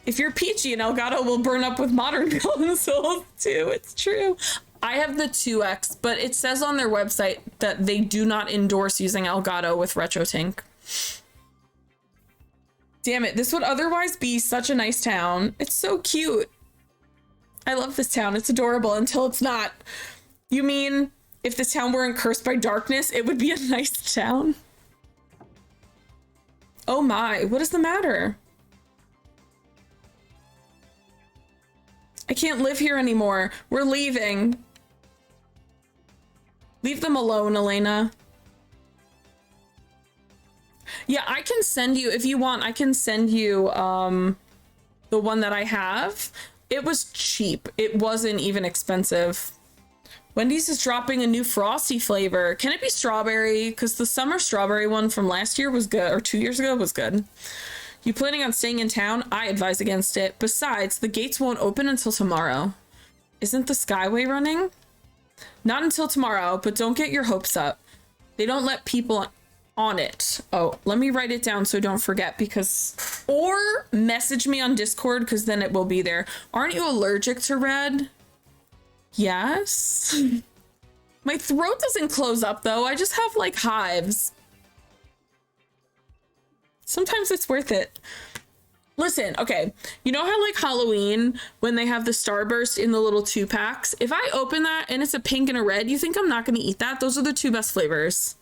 If you're peachy, an Elgato will burn up with modern consoles too. It's true. I have the 2X, but it says on their website that they do not endorse using Elgato with RetroTINK. Damn it, this would otherwise be such a nice town. It's so cute. I love this town. It's adorable until it's not. You mean if this town weren't cursed by darkness, it would be a nice town? Oh my, what is the matter? I can't live here anymore. We're leaving. Leave them alone, Elena. Yeah, I can send you, if you want, I can send you the one that I have. It was cheap. It wasn't even expensive. Wendy's is dropping a new Frosty flavor. Can it be strawberry? Because the summer strawberry one from last year was good, or 2 years ago was good. You planning on staying in town? I advise against it. Besides, the gates won't open until tomorrow. Isn't the Skyway running? Not until tomorrow, but don't get your hopes up. They don't let people on it. Oh, let me write it down so I don't forget, because... Or message me on Discord, because then it will be there. Aren't you allergic to red? Yes. My throat doesn't close up, though. I just have, like, hives. Sometimes it's worth it. Listen, okay. You know how, like, Halloween, when they have the Starburst in the little 2-packs? If I open that and it's a pink and a red, you think I'm not going to eat that? Those are the 2 best flavors.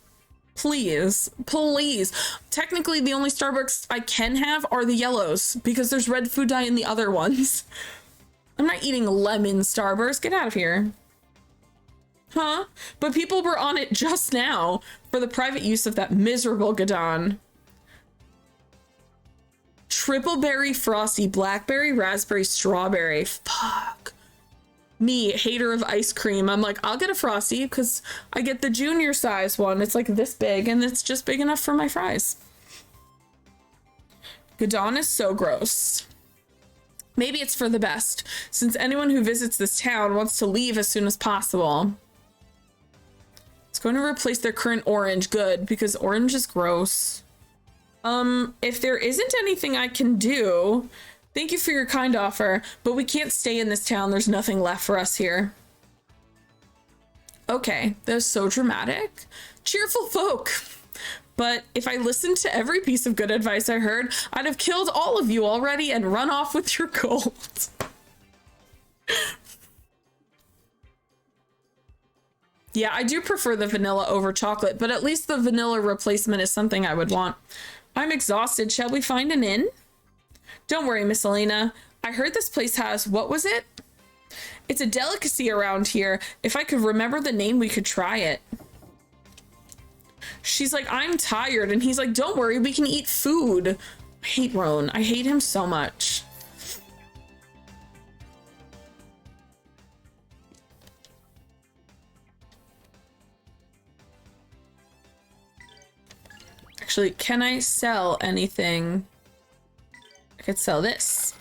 Please, please. Technically, the only Starbucks I can have are the yellows because there's red food dye in the other ones. I'm not eating lemon Starburst. Get out of here. Huh? But people were on it just now for the private use of that miserable Gadon. Triple berry frosty, blackberry, raspberry, strawberry. Fuck. Me, hater of ice cream. I'm like, I'll get a frosty because I get the junior size one. It's like this big and it's just big enough for my fries. Gadon is so gross. Maybe it's for the best, since anyone who visits this town wants to leave as soon as possible. It's going to replace their current orange. Good, because orange is gross. If there isn't anything I can do, thank you for your kind offer, but we can't stay in this town. There's nothing left for us here. Okay, that was so dramatic. Cheerful folk. But if I listened to every piece of good advice I heard, I'd have killed all of you already and run off with your gold. Yeah, I do prefer the vanilla over chocolate, but at least the vanilla replacement is something I would want. I'm exhausted. Shall we find an inn? Don't worry, Miss Elena. I heard this place has, what was it? It's a delicacy around here. If I could remember the name, we could try it. She's like, I'm tired. And he's like, don't worry, we can eat food. I hate Roan. I hate him so much. Actually, can I sell anything? I could sell this.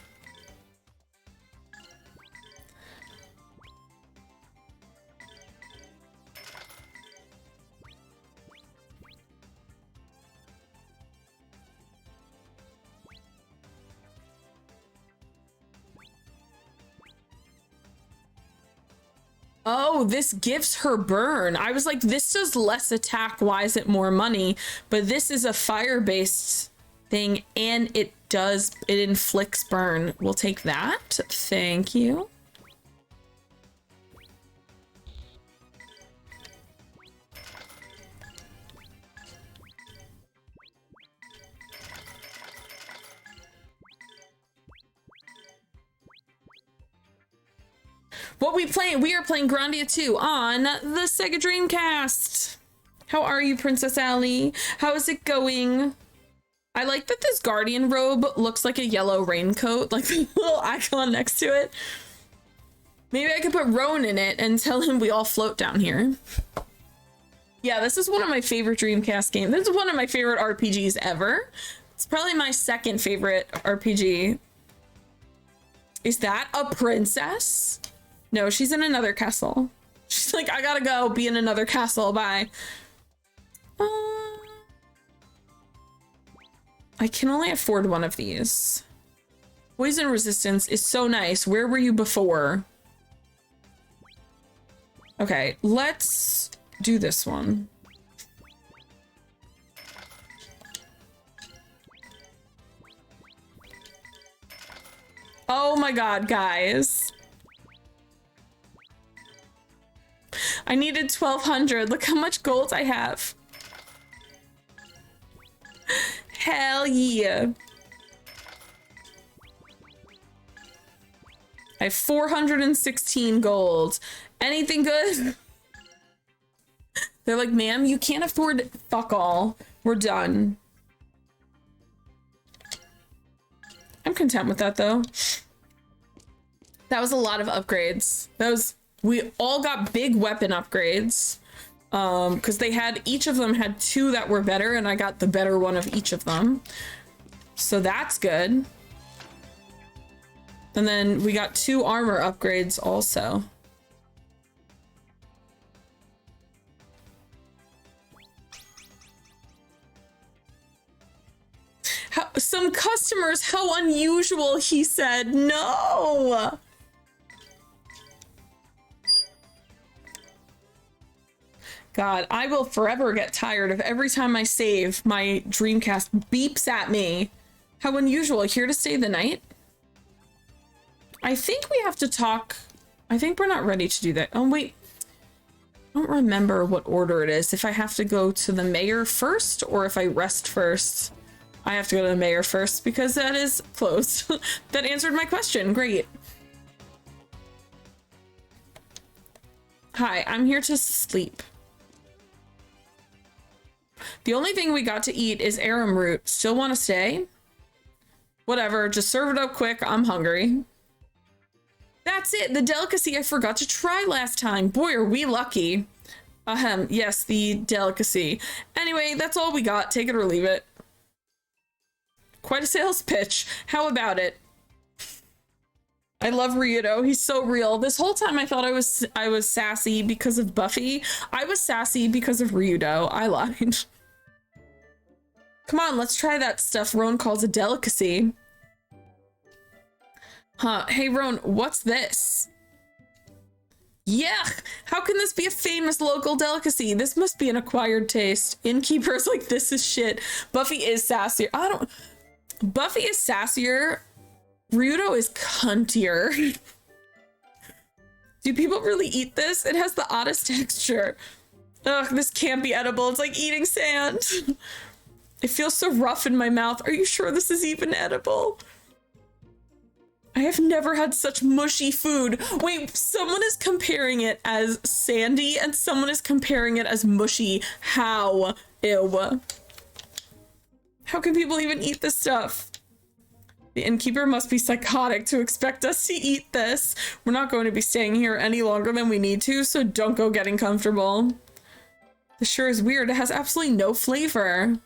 Oh, this gives her burn. I was like, this does less attack. Why is it more money? But this is a fire-based thing, and it inflicts burn. We'll take that. Thank you. What we playing? We are playing Grandia 2 on the Sega Dreamcast. How are you, Princess Allie? How is it going? I like that this guardian robe looks like a yellow raincoat, like the little icon next to it. Maybe I could put Roan in it and tell him we all float down here. Yeah, this is one of my favorite Dreamcast games. This is one of my favorite RPGs ever. It's probably my second favorite RPG. Is that a princess? No, she's in another castle. She's like, I gotta go be in another castle. Bye. I can only afford one of these. Poison resistance is so nice. Where were you before? Okay, let's do this one. Oh my god, guys. I needed 1,200. Look how much gold I have. Hell yeah. I have 416 gold. Anything good? They're like, ma'am, you can't afford fuck all. We're done. I'm content with that though. That was a lot of upgrades. We all got big weapon upgrades. Because each of them had 2 that were better, and I got the better one of each of them. So that's good. And then we got 2 armor upgrades also. Some customers, how unusual, he said. No! God, I will forever get tired of every time I save, my Dreamcast beeps at me. How unusual. Here to stay the night? I think we have to talk. I think we're not ready to do that. Oh, wait. I don't remember what order it is. If I have to go to the mayor first or if I rest first. I have to go to the mayor first because that is closed. That answered my question. Great. Hi, I'm here to sleep. The only thing we got to eat is arum root. Still want to stay? Whatever, just serve it up quick. I'm hungry. That's it, the delicacy I forgot to try last time. Boy, are we lucky. Ahem, yes, the delicacy. Anyway, that's all we got. Take it or leave it. Quite a sales pitch. How about it? I love Ryudo. He's so real. This whole time I thought I was sassy because of Buffy. I was sassy because of Ryudo. I lied. Come on, let's try that stuff Roan calls a delicacy. Huh, hey Roan, what's this? Yeah, how can this be a famous local delicacy? This must be an acquired taste. Innkeeper's like, this is shit. Buffy is sassier. Buffy is sassier. Ryudo is cuntier. Do people really eat this? It has the oddest texture. Ugh, this can't be edible. It's like eating sand. It feels so rough in my mouth. Are you sure this is even edible? I have never had such mushy food. Wait, someone is comparing it as sandy and someone is comparing it as mushy. How? Ew. How can people even eat this stuff? The innkeeper must be psychotic to expect us to eat this. We're not going to be staying here any longer than we need to, so don't go getting comfortable. This sure is weird. It has absolutely no flavor.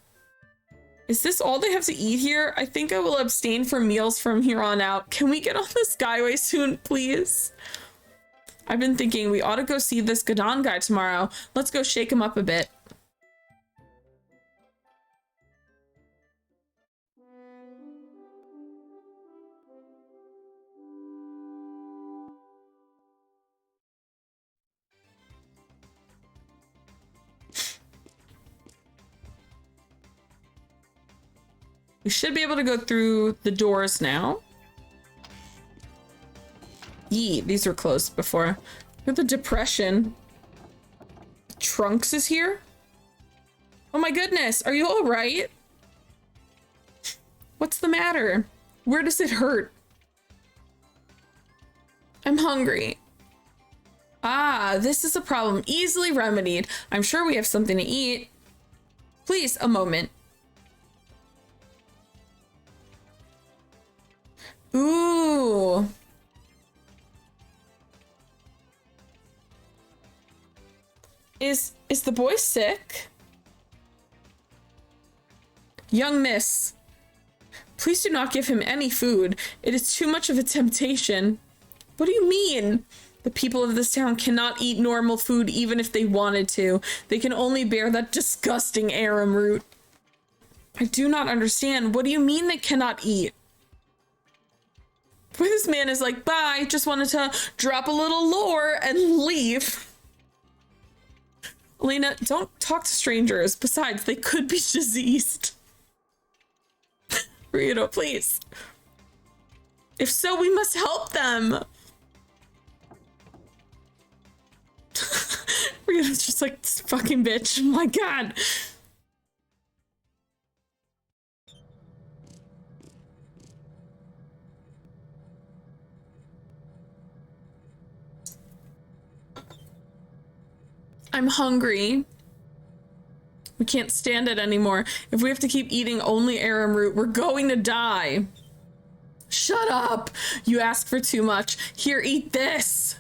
Is this all they have to eat here? I think I will abstain from meals from here on out. Can we get on the Skyway soon, please? I've been thinking we ought to go see this Gadon guy tomorrow. Let's go shake him up a bit. We should be able to go through the doors now. Yee, these were closed before. Look at the depression. Trunks is here? Oh my goodness, are you all right? What's the matter? Where does it hurt? I'm hungry. Ah, this is a problem easily remedied. I'm sure we have something to eat. Please, a moment. Ooh. Is the boy sick? Young miss, please do not give him any food. It is too much of a temptation. What do you mean? The people of this town cannot eat normal food even if they wanted to. They can only bear that disgusting arum root. I do not understand. What do you mean they cannot eat? Where this man is like, bye, just wanted to drop a little lore and leave. Elena, don't talk to strangers. Besides, they could be diseased. Ryudo, please. If so, we must help them. Rita's just like, this fucking bitch. Oh my god. I'm hungry. We can't stand it anymore. If we have to keep eating only arum root, we're going to die. Shut up. You ask for too much. Here, eat this.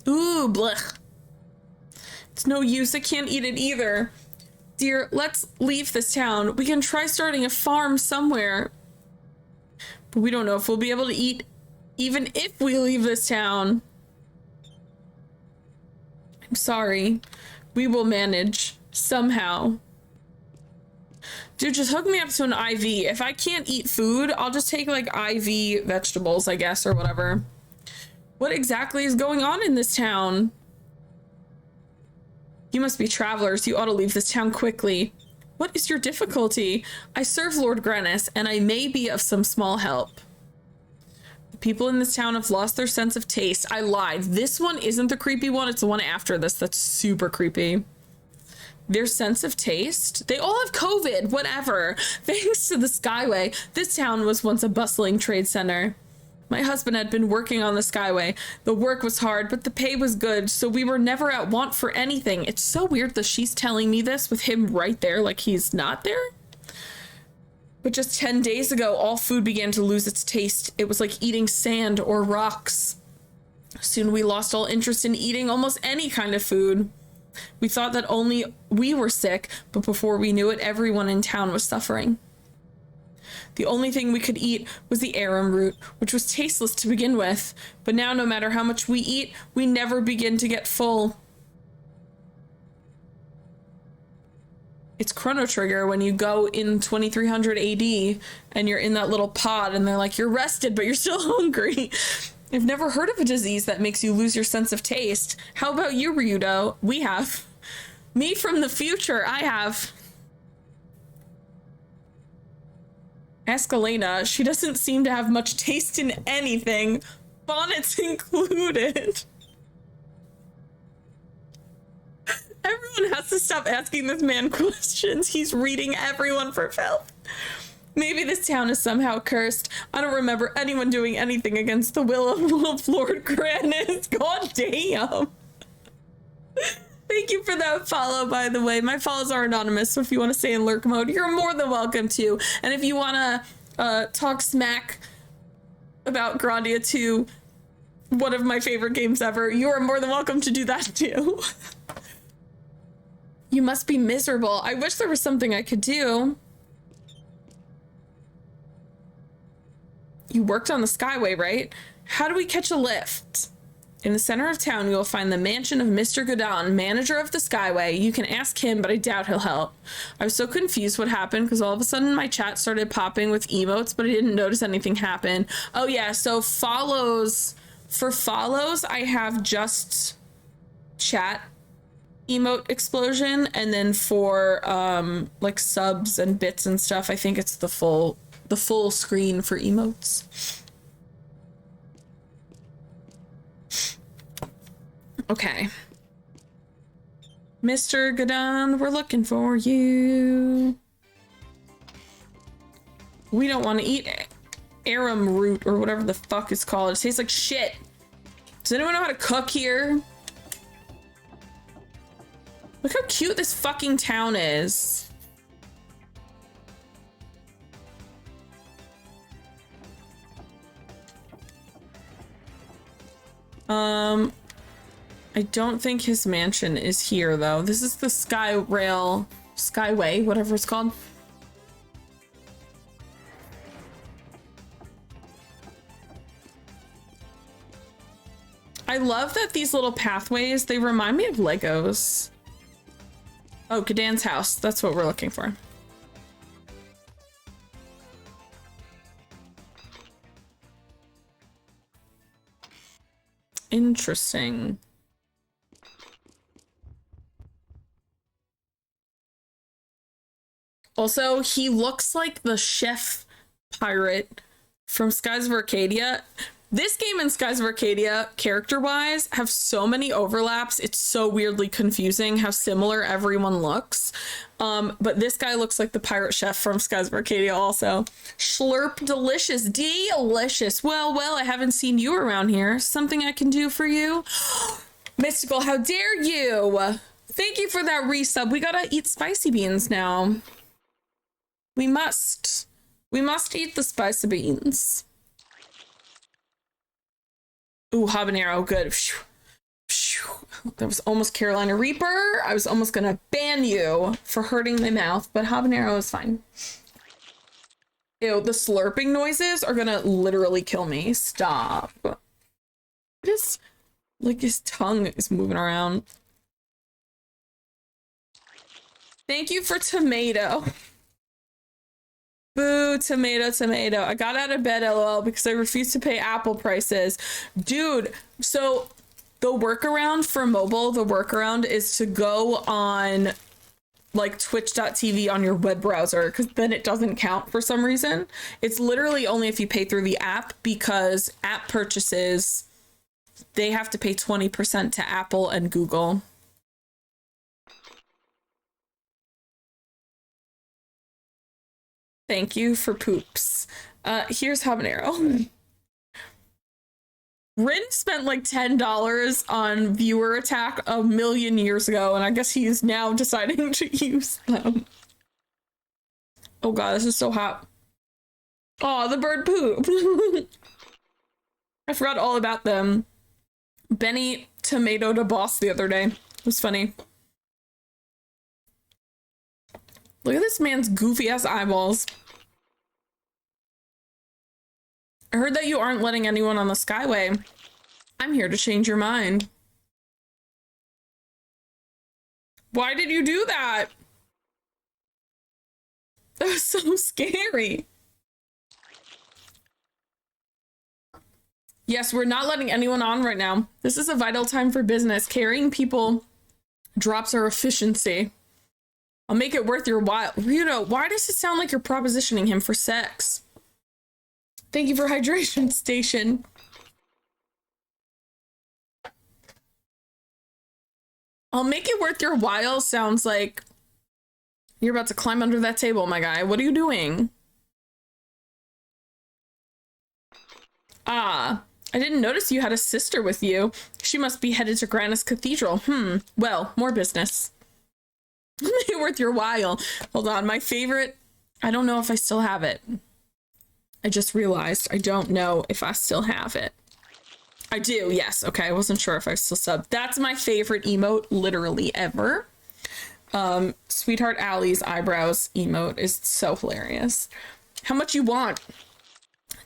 Ooh, blech. It's no use. I can't eat it either. Dear, let's leave this town. We can try starting a farm somewhere. But we don't know if we'll be able to eat even if we leave this town. I'm sorry. We will manage somehow. Dude, just hook me up to an IV. If I can't eat food, I'll just take like IV vegetables, I guess, or whatever. What exactly is going on in this town? You must be travelers. You ought to leave this town quickly. What is your difficulty? I serve Lord Grannis, and I may be of some small help. The people in this town have lost their sense of taste. I lied. This one isn't the creepy one. It's the one after this that's super creepy. Their sense of taste? They all have COVID, whatever. Thanks to the Skyway, this town was once a bustling trade center. My husband had been working on the Skyway. The work was hard, but the pay was good, so we were never at want for anything. It's so weird that she's telling me this with him right there, like he's not there. But just 10 days ago, all food began to lose its taste. It was like eating sand or rocks. Soon we lost all interest in eating almost any kind of food. We thought that only we were sick, but before we knew it, everyone in town was suffering. The only thing we could eat was the arum root, which was tasteless to begin with. But now, no matter how much we eat, we never begin to get full. It's Chrono Trigger when you go in 2300 AD and you're in that little pod and they're like, you're rested, but you're still hungry. I've never heard of a disease that makes you lose your sense of taste. How about you, Ryudo? We have. Me from the future, I have. Ask Elena. She doesn't seem to have much taste in anything, bonnets included. Everyone has to stop asking this man questions. He's reading everyone for filth. Maybe this town is somehow cursed. I don't remember anyone doing anything against the will of Lord Grannis. God damn. Thank you for that follow, by the way. My follows are anonymous, so if you want to stay in lurk mode, you're more than welcome to. And if you want to talk smack about Grandia II, one of my favorite games ever, you are more than welcome to do that too. You must be miserable. I wish there was something I could do. You worked on the Skyway, right? How do we catch a lift? In the center of town, you will find the mansion of Mr. Godon, manager of the Skyway. You can ask him, but I doubt he'll help. I was so confused what happened because all of a sudden my chat started popping with emotes, but I didn't notice anything happen. Oh yeah, so follows. For follows, I have just chat emote explosion, and then for like subs and bits and stuff, I think it's the full screen for emotes. Okay. Mr. Godon, we're looking for you. We don't want to eat arum root or whatever the fuck it's called. It tastes like shit. Does anyone know how to cook here? Look how cute this fucking town is. I don't think his mansion is here though. This is the Skyway, whatever it's called. I love that these little pathways, they remind me of Legos. Oh, Gadan's house. That's what we're looking for. Interesting. Also, he looks like the chef pirate from Skies of Arcadia. This game and Skies of Arcadia, character-wise, have so many overlaps. It's so weirdly confusing how similar everyone looks. But this guy looks like the pirate chef from Skies of Arcadia also. Slurp delicious. Delicious. Well, I haven't seen you around here. Something I can do for you? Mystical, how dare you? Thank you for that resub. We gotta eat spicy beans now. We must. We must eat the spicy beans. Ooh, habanero, good. That was almost Carolina Reaper. I was almost gonna ban you for hurting my mouth, but habanero is fine. Ew, the slurping noises are gonna literally kill me. Stop. Just like his tongue is moving around. Thank you for tomato. Boo, tomato. I got out of bed, lol, because I refused to pay Apple prices. Dude, so the workaround for mobile, is to go on like twitch.tv on your web browser, because then it doesn't count for some reason. It's literally only if you pay through the app, because app purchases, they have to pay 20% to Apple and Google. Thank you for poops. Here's habanero. Rin spent like $10 on viewer attack a million years ago, and I guess he is now deciding to use them. Oh god, this is so hot. Oh, the bird poop. I forgot all about them. Benny tomatoed a boss the other day. It was funny. Look at this man's goofy ass eyeballs. I heard that you aren't letting anyone on the Skyway. I'm here to change your mind. Why did you do that? That was so scary. Yes, we're not letting anyone on right now. This is a vital time for business. Carrying people drops our efficiency. I'll make it worth your while. Ryudo, why does it sound like you're propositioning him for sex? Thank you for hydration station. I'll make it worth your while sounds like you're about to climb under that table, my guy. What are you doing? Ah, I didn't notice you had a sister with you. She must be headed to Granus Cathedral. Well, more business. Make it worth your while. Hold on, my favorite. I don't know if I still have it. I just realized I don't know if I still have it. I do, yes. Okay, I wasn't sure if I still subbed. That's my favorite emote literally ever. Sweetheart Allie's eyebrows emote is so hilarious. How much you want?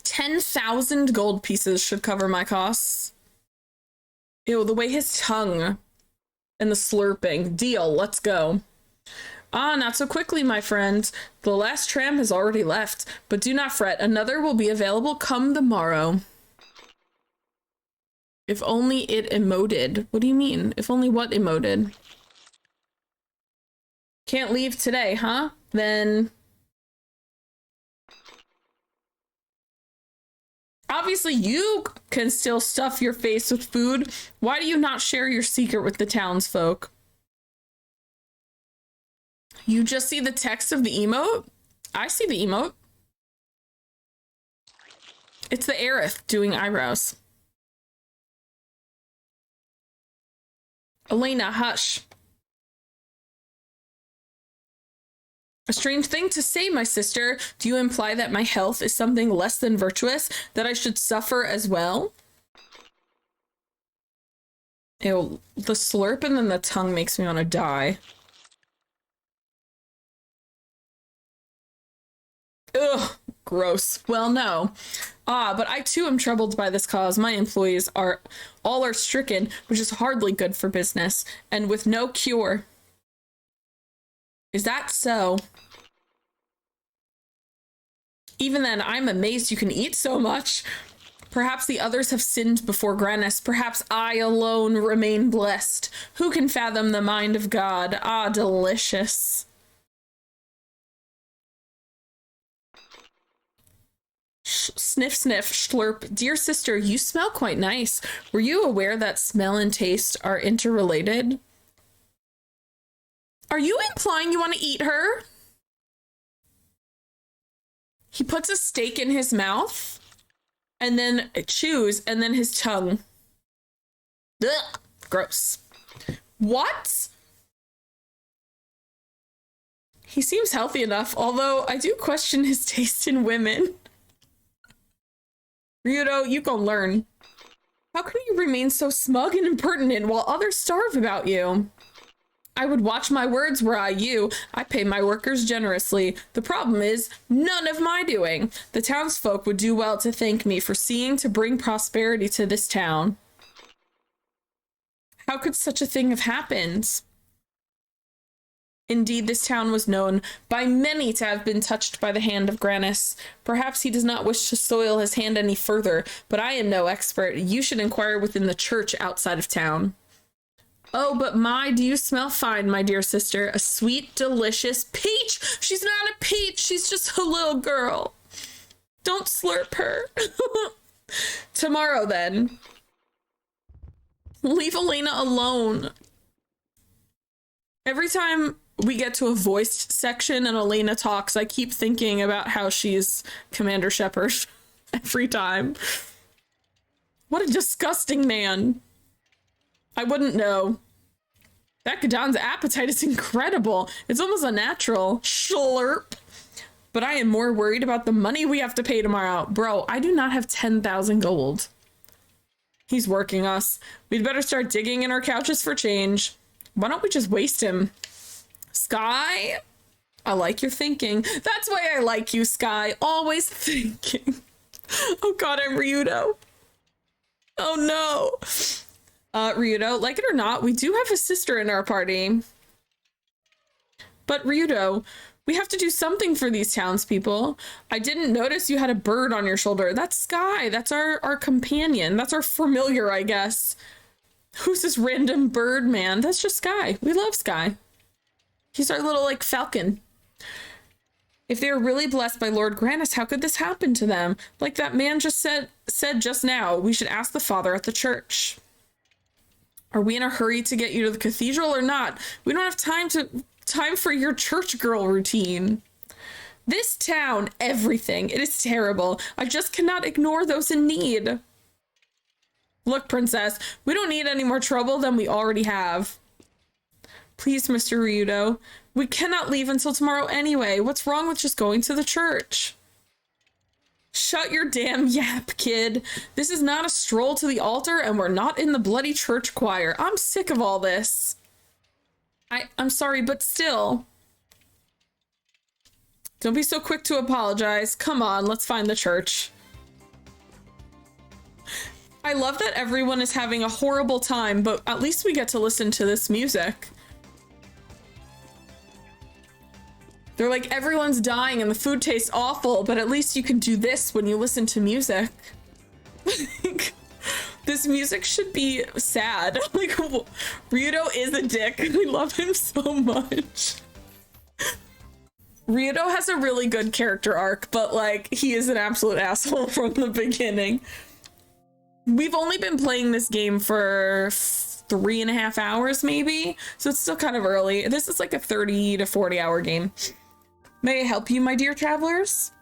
10,000 gold pieces should cover my costs. Ew, the way his tongue and the slurping. Deal, let's go. Ah, not so quickly, my friend. The last tram has already left, but do not fret. Another will be available come the morrow. If only it emoted. What do you mean? If only what emoted? Can't leave today, huh? Then... obviously you can still stuff your face with food. Why do you not share your secret with the townsfolk? You just see the text of the emote? I see the emote. It's the Aerith doing eyebrows. Elena, hush. A strange thing to say, my sister. Do you imply that my health is something less than virtuous? That I should suffer as well? Ew, the slurp and then the tongue makes me want to die. Ugh, gross. Well, no. But I too am troubled by this cause. My employees are stricken, which is hardly good for business, and with no cure. Is that so? Even then, I'm amazed you can eat so much. Perhaps the others have sinned before Granus. Perhaps I alone remain blessed. Who can fathom the mind of God? Ah, delicious. sniff, sniff, slurp. Dear sister, you smell quite nice. Were you aware that smell and taste are interrelated? Are you implying you want to eat her? He puts a steak in his mouth and then chews and then his tongue. Ugh, gross. What? He seems healthy enough, although I do question his taste in women. Ryudo, you gonna learn. How can you remain so smug and impertinent while others starve about you? I would watch my words were I you. I pay my workers generously. The problem is, none of my doing. The townsfolk would do well to thank me for seeing to bring prosperity to this town. How could such a thing have happened? Indeed, this town was known by many to have been touched by the hand of Granis. Perhaps he does not wish to soil his hand any further, but I am no expert. You should inquire within the church outside of town. Oh, but do you smell fine, my dear sister? A sweet, delicious peach! She's not a peach, she's just a little girl. Don't slurp her. Tomorrow, then. Leave Elena alone. Every time we get to a voiced section and Elena talks, I keep thinking about how she's Commander Shepard every time. What a disgusting man. I wouldn't know. That Gadon's appetite is incredible. It's almost unnatural. Slurp. But I am more worried about the money we have to pay tomorrow. Bro, I do not have 10,000 gold. He's working us. We'd better start digging in our couches for change. Why don't we just waste him? Sky? I like your thinking. That's why I like you, Sky. Always thinking. Oh god, I'm Ryudo. Oh no. Ryudo, like it or not, we do have a sister in our party. But Ryudo, we have to do something for these townspeople. I didn't notice you had a bird on your shoulder. That's Sky. That's our companion. That's our familiar, I guess. Who's this random bird man? That's just Sky. We love Sky. He's our little, like, falcon. If they were really blessed by Lord Granis, how could this happen to them? Like that man just said just now, we should ask the father at the church. Are we in a hurry to get you to the cathedral or not? We don't have time for your church girl routine. This town, everything, it is terrible. I just cannot ignore those in need. Look, princess, we don't need any more trouble than we already have. Please, Mr. Ryudo, we cannot leave until tomorrow anyway. What's wrong with just going to the church? Shut your damn yap, kid. This is not a stroll to the altar, and we're not in the bloody church choir. I'm sick of all this. I'm sorry, but still. Don't be so quick to apologize. Come on, let's find the church. I love that everyone is having a horrible time, but at least we get to listen to this music. They're like, everyone's dying and the food tastes awful, but at least you can do this when you listen to music. This music should be sad. Like, Ryudo is a dick. We love him so much. Ryudo has a really good character arc, but like, he is an absolute asshole from the beginning. We've only been playing this game for 3.5 hours, maybe, so it's still kind of early. This is like a 30 to 40 hour game. May I help you, my dear travelers?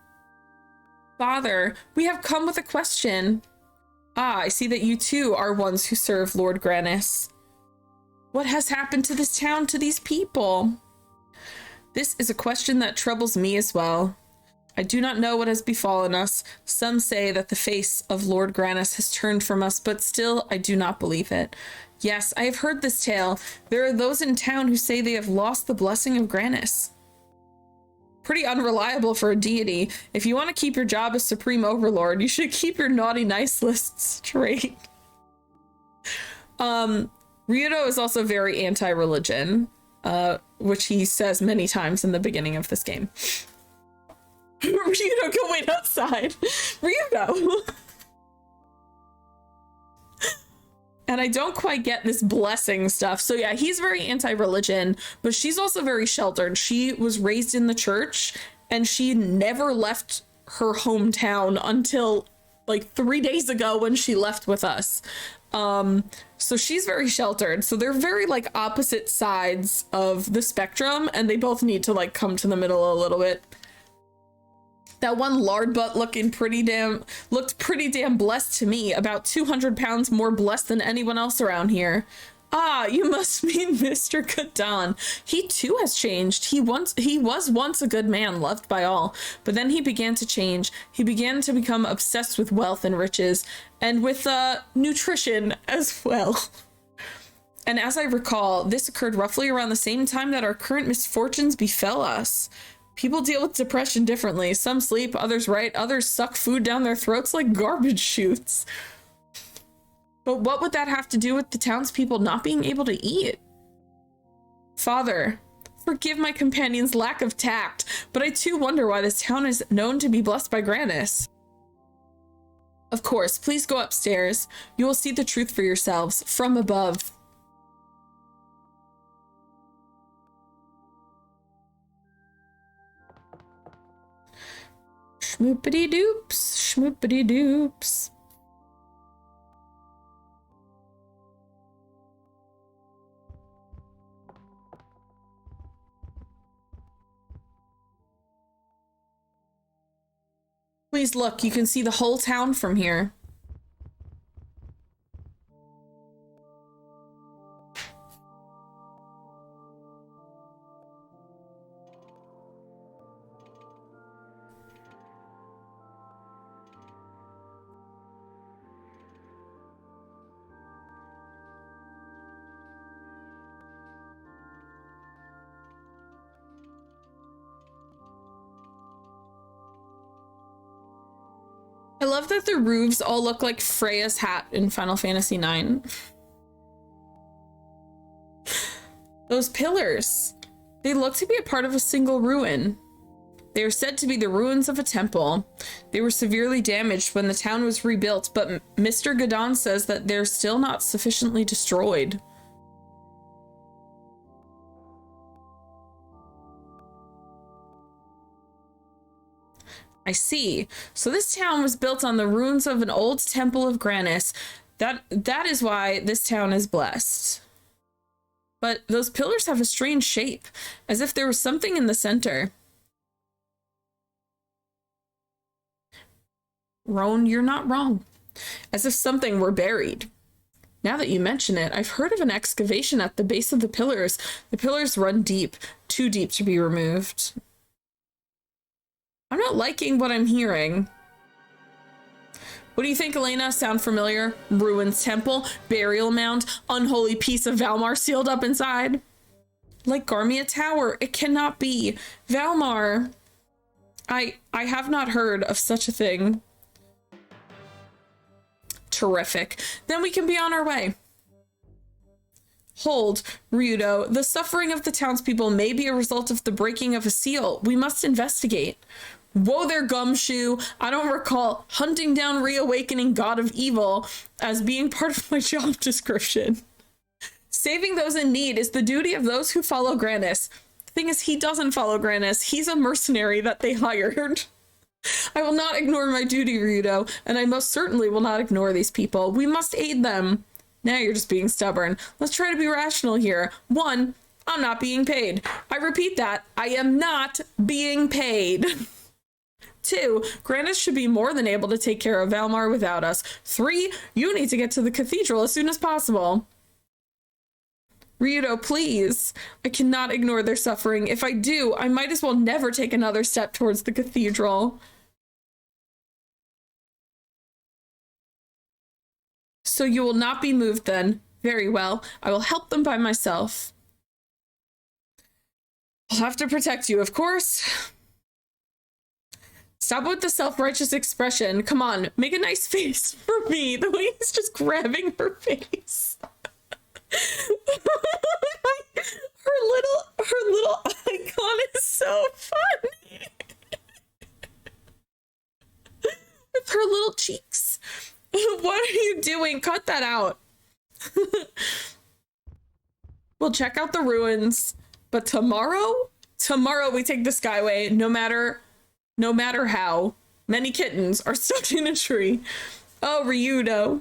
Father, we have come with a question. Ah, I see that you too are ones who serve Lord Granis. What has happened to this town, to these people? This is a question that troubles me as well. I do not know what has befallen us. Some say that the face of Lord Granis has turned from us, but still I do not believe it. Yes, I have heard this tale. There are those in town who say they have lost the blessing of Granis. Pretty unreliable for a deity. If you want to keep your job as Supreme Overlord, you should keep your naughty nice list straight. Ryudo is also very anti-religion, which he says many times in the beginning of this game. Ryudo, go wait outside. Ryudo! And I don't quite get this blessing stuff. So yeah, he's very anti-religion, but she's also very sheltered. She was raised in the church and she never left her hometown until like 3 days ago when she left with us. So she's very sheltered. So they're very like opposite sides of the spectrum, and they both need to like come to the middle a little bit. That one lard butt looked pretty damn blessed to me, about 200 pounds more blessed than anyone else around here. Ah, you must mean Mr. Kadan. He too has changed. He was once a good man, loved by all, but then he began to change. He began to become obsessed with wealth and riches, and with nutrition as well. And as I recall, this occurred roughly around the same time that our current misfortunes befell us. People deal with depression differently. Some sleep, others write, others suck food down their throats like garbage chutes. But what would that have to do with the townspeople not being able to eat? Father, forgive my companion's lack of tact, but I too wonder why this town is known to be blessed by Granis. Of course, please go upstairs. You will see the truth for yourselves, from above. Schmoopity doops, schmoopity doops. Please look, you can see the whole town from here. I love that the roofs all look like Freya's hat in Final Fantasy IX. Those pillars, they look to be a part of a single ruin. They are said to be the ruins of a temple. They were severely damaged when the town was rebuilt, but Mr. Gadon says that they're still not sufficiently destroyed. I see. So this town was built on the ruins of an old temple of Granis. That is why this town is blessed. But those pillars have a strange shape, as if there was something in the center. Roan, you're not wrong. As if something were buried. Now that you mention it, I've heard of an excavation at the base of the pillars. The pillars run deep, too deep to be removed. I'm not liking what I'm hearing. What do you think, Elena? Sound familiar? Ruins temple, burial mound, unholy piece of Valmar sealed up inside. Like Garmia Tower, it cannot be. Valmar. I have not heard of such a thing. Terrific. Then we can be on our way. Hold, Ryudo. The suffering of the townspeople may be a result of the breaking of a seal. We must investigate. Whoa there, Gumshoe. I don't recall hunting down reawakening god of evil as being part of my job description. Saving those in need is the duty of those who follow Granis. The thing is, he doesn't follow Granis. He's a mercenary that they hired. I will not ignore my duty, Ryudo, and I most certainly will not ignore these people. We must aid them. Now you're just being stubborn. Let's try to be rational here. 1, I'm not being paid. I repeat that. I am not being paid. 2, Granis should be more than able to take care of Valmar without us. 3, you need to get to the cathedral as soon as possible. Ryudo, please. I cannot ignore their suffering. If I do, I might as well never take another step towards the cathedral. So you will not be moved then. Very well. I will help them by myself. I'll have to protect you, of course. Stop with the self-righteous expression. Come on, make a nice face for me. The way he's just grabbing her face. her little icon is so funny. With her little cheeks. What are you doing? Cut that out. We'll check out the ruins, but tomorrow we take the Skyway, no matter how. Many kittens are stuck in a tree. Oh, Ryudo.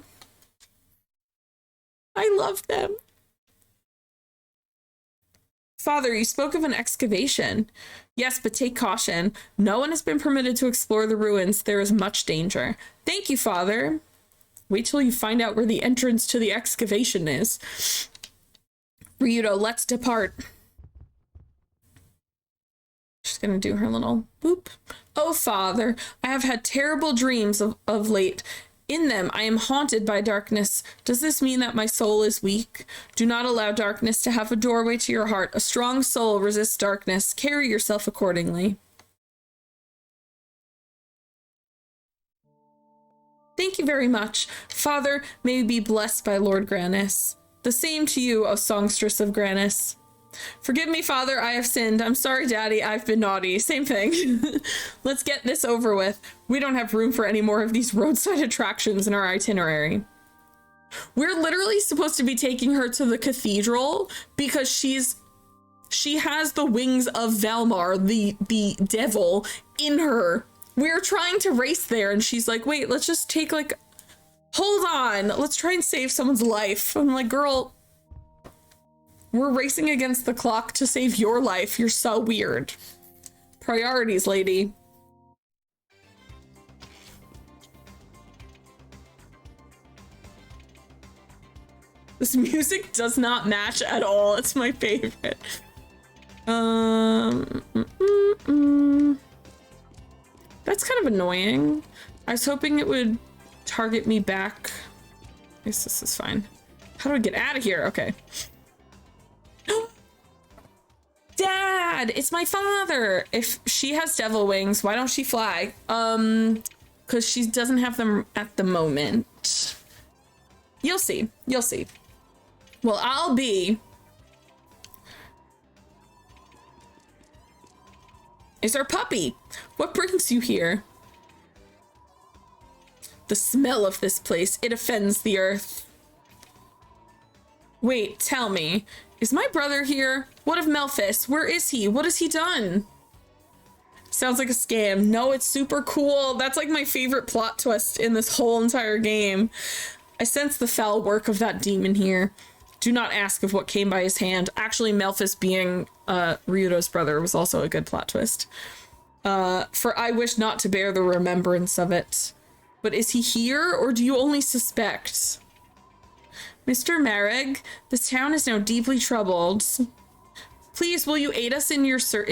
I love them. Father, you spoke of an excavation. Yes, but take caution. No one has been permitted to explore the ruins. There is much danger. Thank you, Father. Wait till you find out where the entrance to the excavation is. Ryudo, let's depart. She's gonna do her little boop. Oh, Father, I have had terrible dreams of late. In them, I am haunted by darkness. Does this mean that my soul is weak? Do not allow darkness to have a doorway to your heart. A strong soul resists darkness. Carry yourself accordingly. Thank you very much. Father, may you be blessed by Lord Granis. The same to you, O songstress of Granis. Forgive me, Father, I have sinned. I'm sorry, Daddy, I've been naughty. Same thing. Let's get this over with. We don't have room for any more of these roadside attractions in our itinerary. We're literally supposed to be taking her to the cathedral because she has the wings of Valmar, the devil, in her. We're trying to race there, and she's like, wait, let's just take, like, hold on. Let's try and save someone's life. I'm like, girl, we're racing against the clock to save your life. You're so weird. Priorities, lady. This music does not match at all. It's my favorite. That's kind of annoying. I was hoping it would target me back. I guess this is fine. How do I get out of here? Okay. Dad, it's my father. If she has devil wings, why don't she fly? Because she doesn't have them at the moment. You'll see. You'll see. Well, I'll be. Is our puppy? What brings you here? The smell of this place, it offends the earth. Wait, tell me. Is my brother here? What of Melphis? Where is he? What has he done? Sounds like a scam. No, it's super cool. That's like my favorite plot twist in this whole entire game. I sense the foul work of that demon here. Do not ask of what came by his hand. Actually, Melphis being Ryudo's brother was also a good plot twist. For I wish not to bear the remembrance of it. But is he here, or do you only suspect? Mr. Marek, this town is now deeply troubled. Please, will you aid us in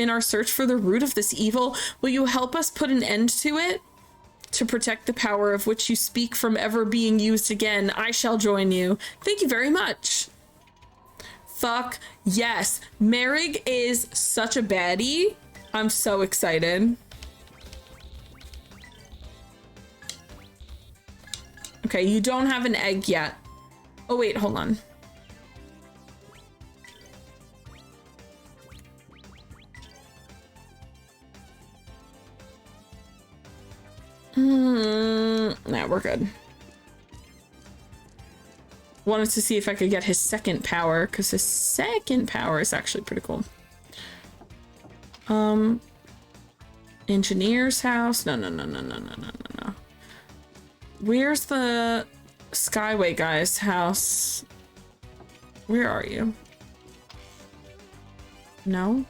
our search for the root of this evil? Will you help us put an end to it? To protect the power of which you speak from ever being used again, I shall join you. Thank you very much. Fuck yes. Marek is such a baddie. I'm so excited. Okay, you don't have an egg yet. Oh wait, hold on. Nah, we're good. Wanted to see if I could get his second power, because his second power is actually pretty cool. Engineer's house. No. Where's the Skyway guy's house? Where are you? No?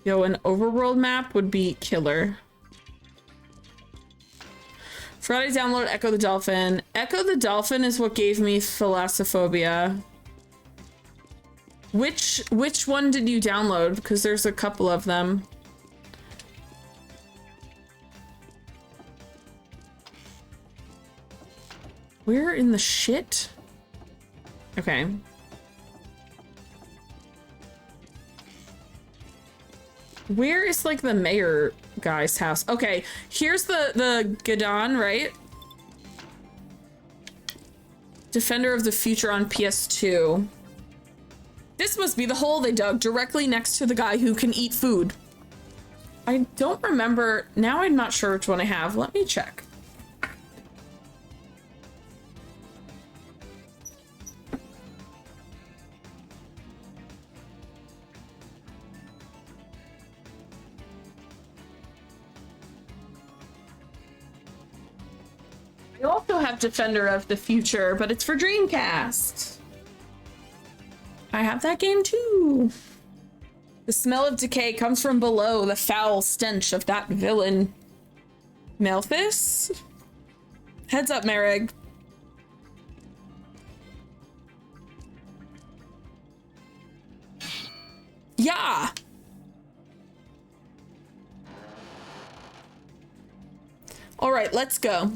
Yo, an overworld map would be killer. Friday download Echo the Dolphin. Echo the Dolphin is what gave me thalassophobia. Which one did you download? Because there's a couple of them. Where in the shit? Okay. Where is like the mayor guy's house? Okay, here's the Gadon, right? Defender of the Future on PS2. This must be the hole they dug directly next to the guy who can eat food. I don't remember. Now I'm not sure which one I have. Let me check. have Defender of the Future, but it's for Dreamcast. I have that game too. The smell of decay comes from below, the foul stench of that villain. Malthus? Heads up, Merrig. Yeah! Alright, let's go.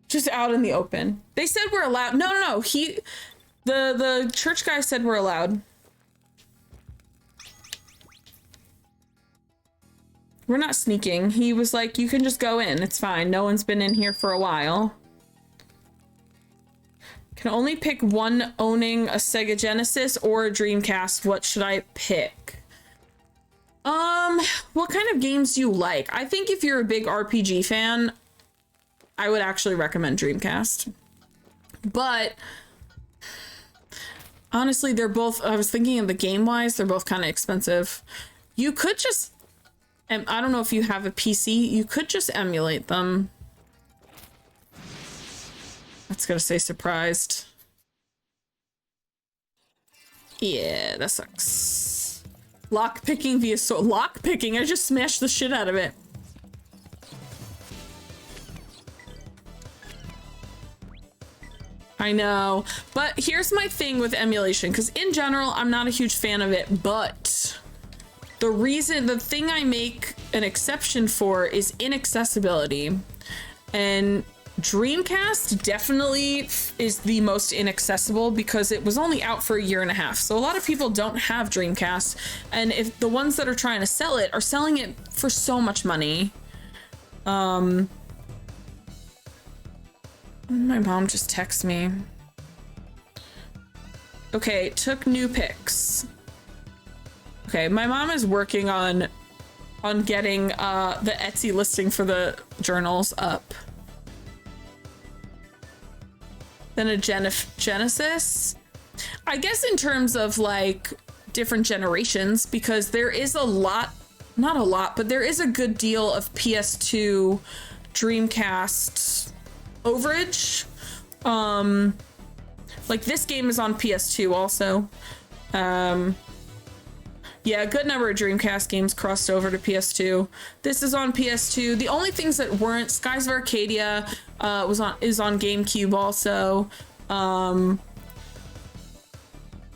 Just out in the open. They said we're allowed. No. The church guy said we're allowed. We're not sneaking. He was like, you can just go in. It's fine. No one's been in here for a while. Can only pick one owning a Sega Genesis or a Dreamcast. What should I pick? What kind of games do you like? I think if you're a big RPG fan, I would actually recommend Dreamcast. But honestly, they're both, I was thinking of the game-wise, they're both kind of expensive. You could just, and I don't know if you have a PC, you could just emulate them. That's gonna say surprised. Yeah, that sucks. Lock-picking via lock-picking? I just smashed the shit out of it. I know, but here's my thing with emulation, because in general, I'm not a huge fan of it, but the thing I make an exception for is inaccessibility. And Dreamcast definitely is the most inaccessible because it was only out for a year and a half. So a lot of people don't have Dreamcast, and if the ones that are trying to sell it are selling it for so much money. My mom just texted me. Okay, took new pics. Okay, my mom is working on getting the Etsy listing for the journals up. Then a Genesis. I guess in terms of like different generations, because there is a lot, not a lot, but there is a good deal of PS2 Dreamcast overage. Like this game is on PS2 also. Yeah, a good number of Dreamcast games crossed over to PS2. This is on PS2. The only things that weren't, Skies of Arcadia is on GameCube also.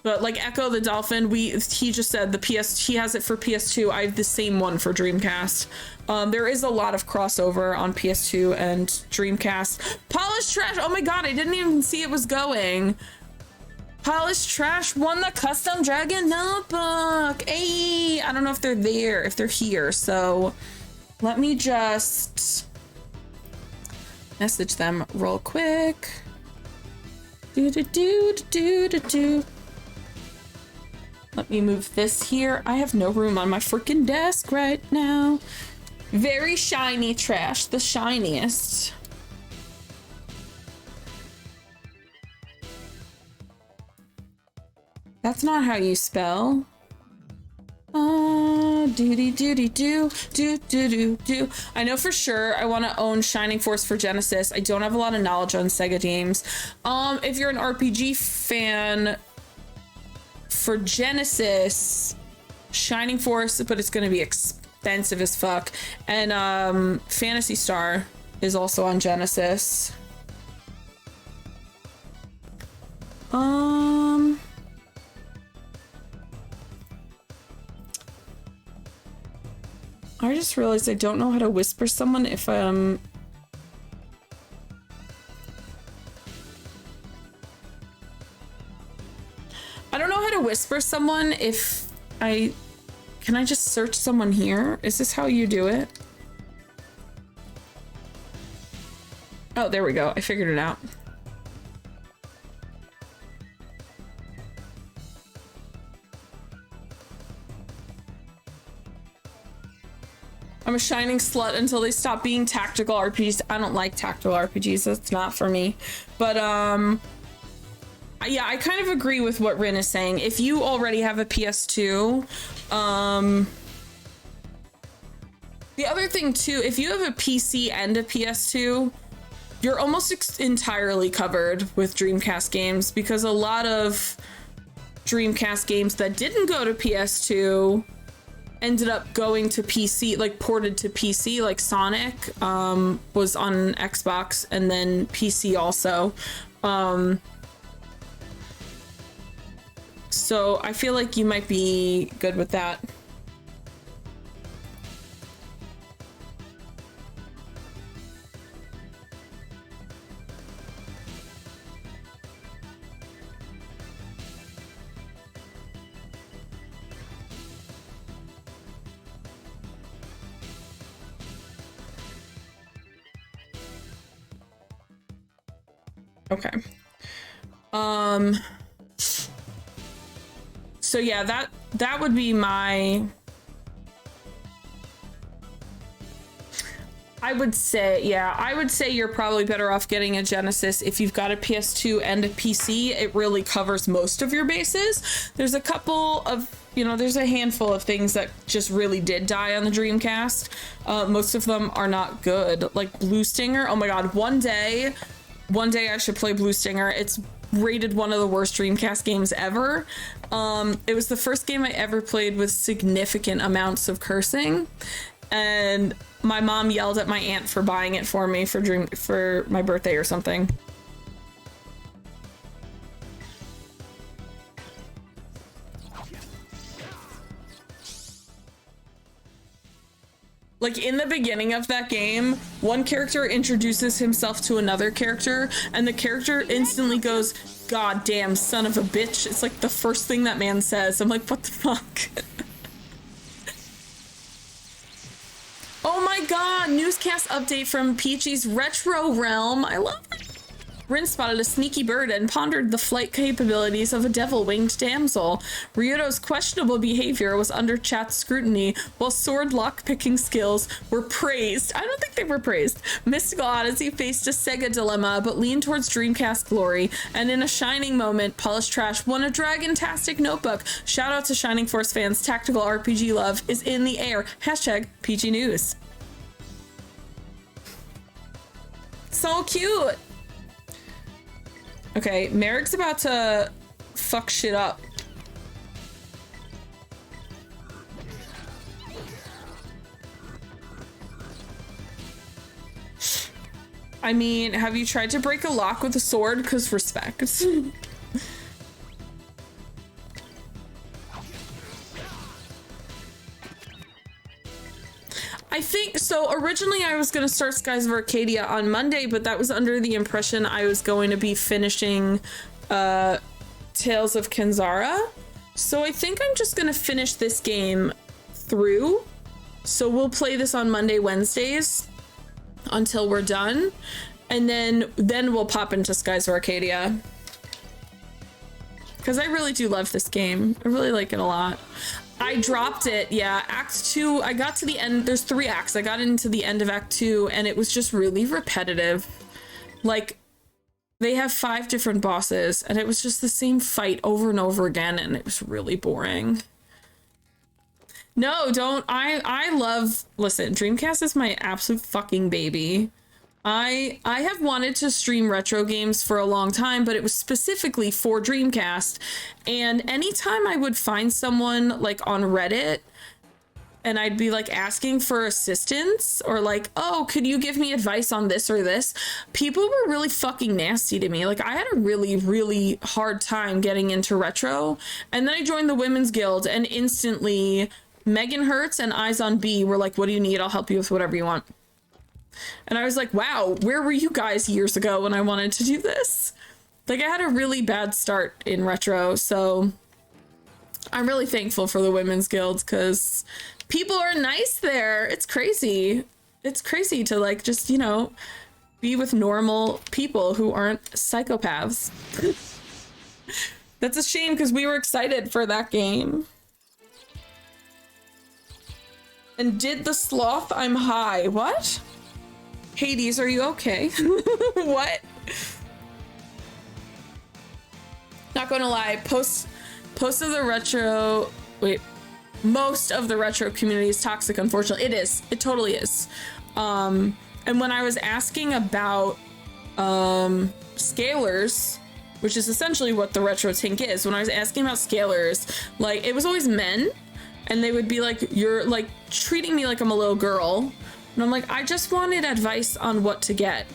But like Echo the Dolphin, he just said he has it for PS2. I have the same one for Dreamcast. There is a lot of crossover on PS2 and Dreamcast. Polished Trash, oh my god, I didn't even see it was going. Polished Trash won the Custom Dragon Notebook. Hey, I don't know if they're there, if they're here. So let me just message them real quick. Let me move this here. I have no room on my freaking desk right now. Very shiny trash, the shiniest. That's not how you spell. Do. I know for sure I want to own Shining Force for Genesis. I don't have a lot of knowledge on Sega games. If you're an RPG fan for Genesis, Shining Force, but it's going to be expensive as fuck. And Phantasy Star is also on Genesis. I just realized I don't know how to whisper someone if I don't know how to whisper someone if can I just search someone here? Is this how you do it? Oh, there we go. I figured it out. I'm a shining slut until they stop being tactical RPGs. I don't like tactical RPGs. That's not for me. But yeah, I kind of agree with what Rin is saying. If you already have a PS2, the other thing too, if you have a PC and a PS2, you're almost entirely covered with Dreamcast games, because a lot of Dreamcast games that didn't go to PS2 ended up going to PC, like ported to PC, like Sonic was on Xbox and then PC also. So I feel like you might be good with that. Okay. So yeah, that would be my, I would say you're probably better off getting a Genesis if you've got a PS2 and a PC. It really covers most of your bases. There's a couple of, there's a handful of things that just really did die on the Dreamcast. Most of them are not good. Like Blue Stinger, oh my god, one day I should play Blue Stinger. It's rated one of the worst Dreamcast games ever. It was the first game I ever played with significant amounts of cursing, and my mom yelled at my aunt for buying it for me for my birthday or something. Like in the beginning of that game, one character introduces himself to another character and the character instantly goes, "God damn son of a bitch." It's like the first thing that man says. I'm like, what the fuck? Oh my god, newscast update from Peachy's Retro Realm. I love it. Rin spotted a sneaky bird and pondered the flight capabilities of a devil-winged damsel. Ryudo's questionable behavior was under chat's scrutiny, while sword lock-picking skills were praised. I don't think they were praised. Mystical Odyssey faced a Sega dilemma, but leaned towards Dreamcast glory, and in a shining moment, Polished Trash won a Dragon-tastic notebook. Shout out to Shining Force fans, tactical RPG love is in the air. Hashtag PG News. So cute! Okay, Merrick's about to fuck shit up. I mean, have you tried to break a lock with a sword? 'Cause respect. I think so. Originally I was going to start Skies of Arcadia on Monday, but that was under the impression I was going to be finishing Tales of Kenzara. So I think I'm just going to finish this game through. So we'll play this on Monday, Wednesdays until we're done. And then we'll pop into Skies of Arcadia. Because I really do love this game. I really like it a lot. I dropped it, yeah. Act 2, I got to the end. There's 3 acts. I got into the end of Act 2, and it was just really repetitive. Like, they have 5 different bosses, and it was just the same fight over and over again, and it was really boring. No, don't. I love... Listen, Dreamcast is my absolute fucking baby. I have wanted to stream retro games for a long time, but it was specifically for Dreamcast. And anytime I would find someone like on Reddit and I'd be like asking for assistance or like, oh, could you give me advice on this or this? People were really fucking nasty to me. Like I had a really, really hard time getting into retro. And then I joined the Women's Guild and instantly Megan Hertz and Eyes on B were like, what do you need? I'll help you with whatever you want. And I was like, wow, where were you guys years ago when I wanted to do this? Like I had a really bad start in retro, so I'm really thankful for the Women's Guild because people are nice there. It's crazy. It's crazy to like just, you know, be with normal people who aren't psychopaths. That's a shame because we were excited for that game. And did the sloth, I'm high. What? Hades, are you okay? What? Not gonna lie, most of the retro community is toxic, unfortunately. It totally is. And when I was asking about scalers, which is essentially what the RetroTINK is, when I was asking about scalers, like, it was always men, and they would be like, you're like treating me like I'm a little girl, and I'm like, I just wanted advice on what to get.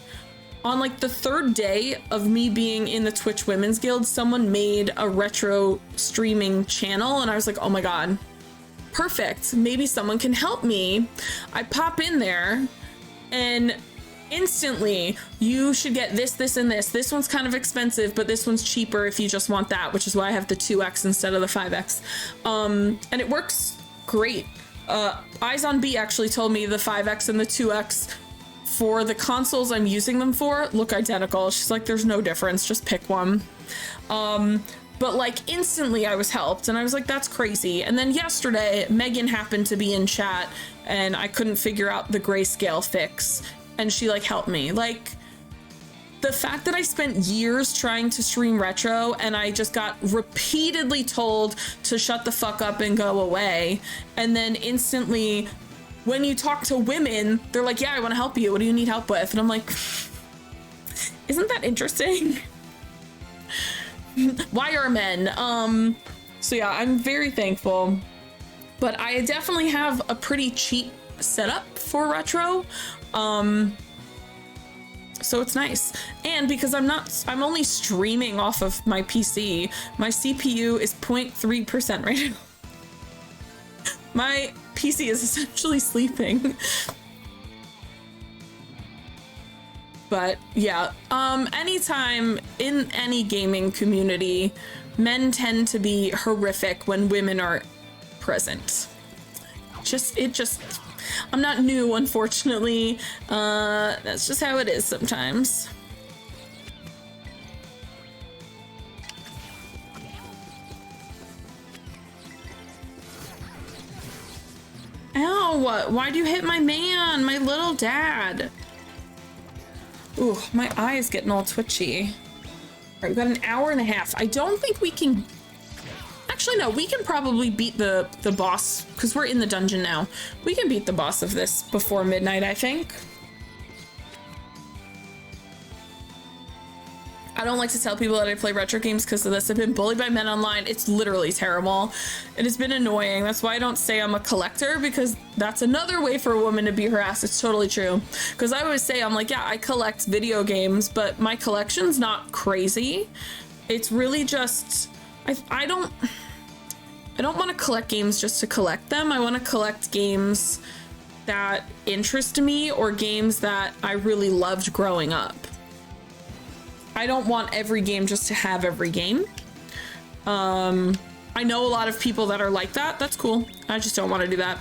On like the third day of me being in the Twitch Women's Guild, someone made a retro streaming channel, and I was like, oh my god, perfect, maybe someone can help me. I pop in there, and instantly, you should get this, this, and this. This one's kind of expensive, but this one's cheaper if you just want that, which is why I have the 2X instead of the 5X. And it works great. Eyes on B actually told me the 5X and the 2X for the consoles I'm using them for look identical. She's like, there's no difference, just pick one. But like instantly I was helped, and I was like, that's crazy. And then yesterday, Megan happened to be in chat, and I couldn't figure out the grayscale fix, and she like helped me. Like, the fact that I spent years trying to stream retro and I just got repeatedly told to shut the fuck up and go away, and then instantly when you talk to women, they're like, yeah, I want to help you, what do you need help with? And I'm like, isn't that interesting? Why are men? So yeah, I'm very thankful, but I definitely have a pretty cheap setup for retro. So it's nice. And because I'm only streaming off of my PC, my CPU is 0.3% right now. My PC is essentially sleeping. But yeah, anytime in any gaming community, men tend to be horrific when women are present. I'm not new, unfortunately. That's just how it is sometimes. Ow, why'd you hit my man, my little dad? Ooh, my eye is getting all twitchy. All right, we've got an hour and a half. I don't think we can... Actually, no, we can probably beat the boss, because we're in the dungeon now. We can beat the boss of this before midnight, I think. I don't like to tell people that I play retro games because of this. I've been bullied by men online. It's literally terrible. It has been annoying. That's why I don't say I'm a collector, because that's another way for a woman to be harassed. It's totally true. Because I always say, I'm like, yeah, I collect video games, but my collection's not crazy. It's really just, I don't want to collect games just to collect them. I want to collect games that interest me or games that I really loved growing up. I don't want every game just to have every game. I know a lot of people that are like that. That's cool. I just don't want to do that.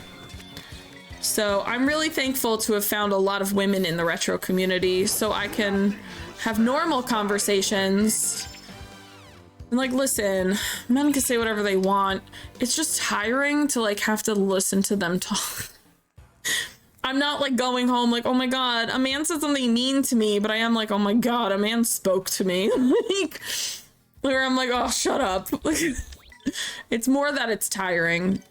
So I'm really thankful to have found a lot of women in the retro community so I can have normal conversations. And like, listen, men can say whatever they want. It's just tiring to like have to listen to them talk. I'm not like going home like, oh my god, a man said something mean to me, but I am like, oh my god, a man spoke to me. Like, where I'm like, oh, shut up. It's more that it's tiring.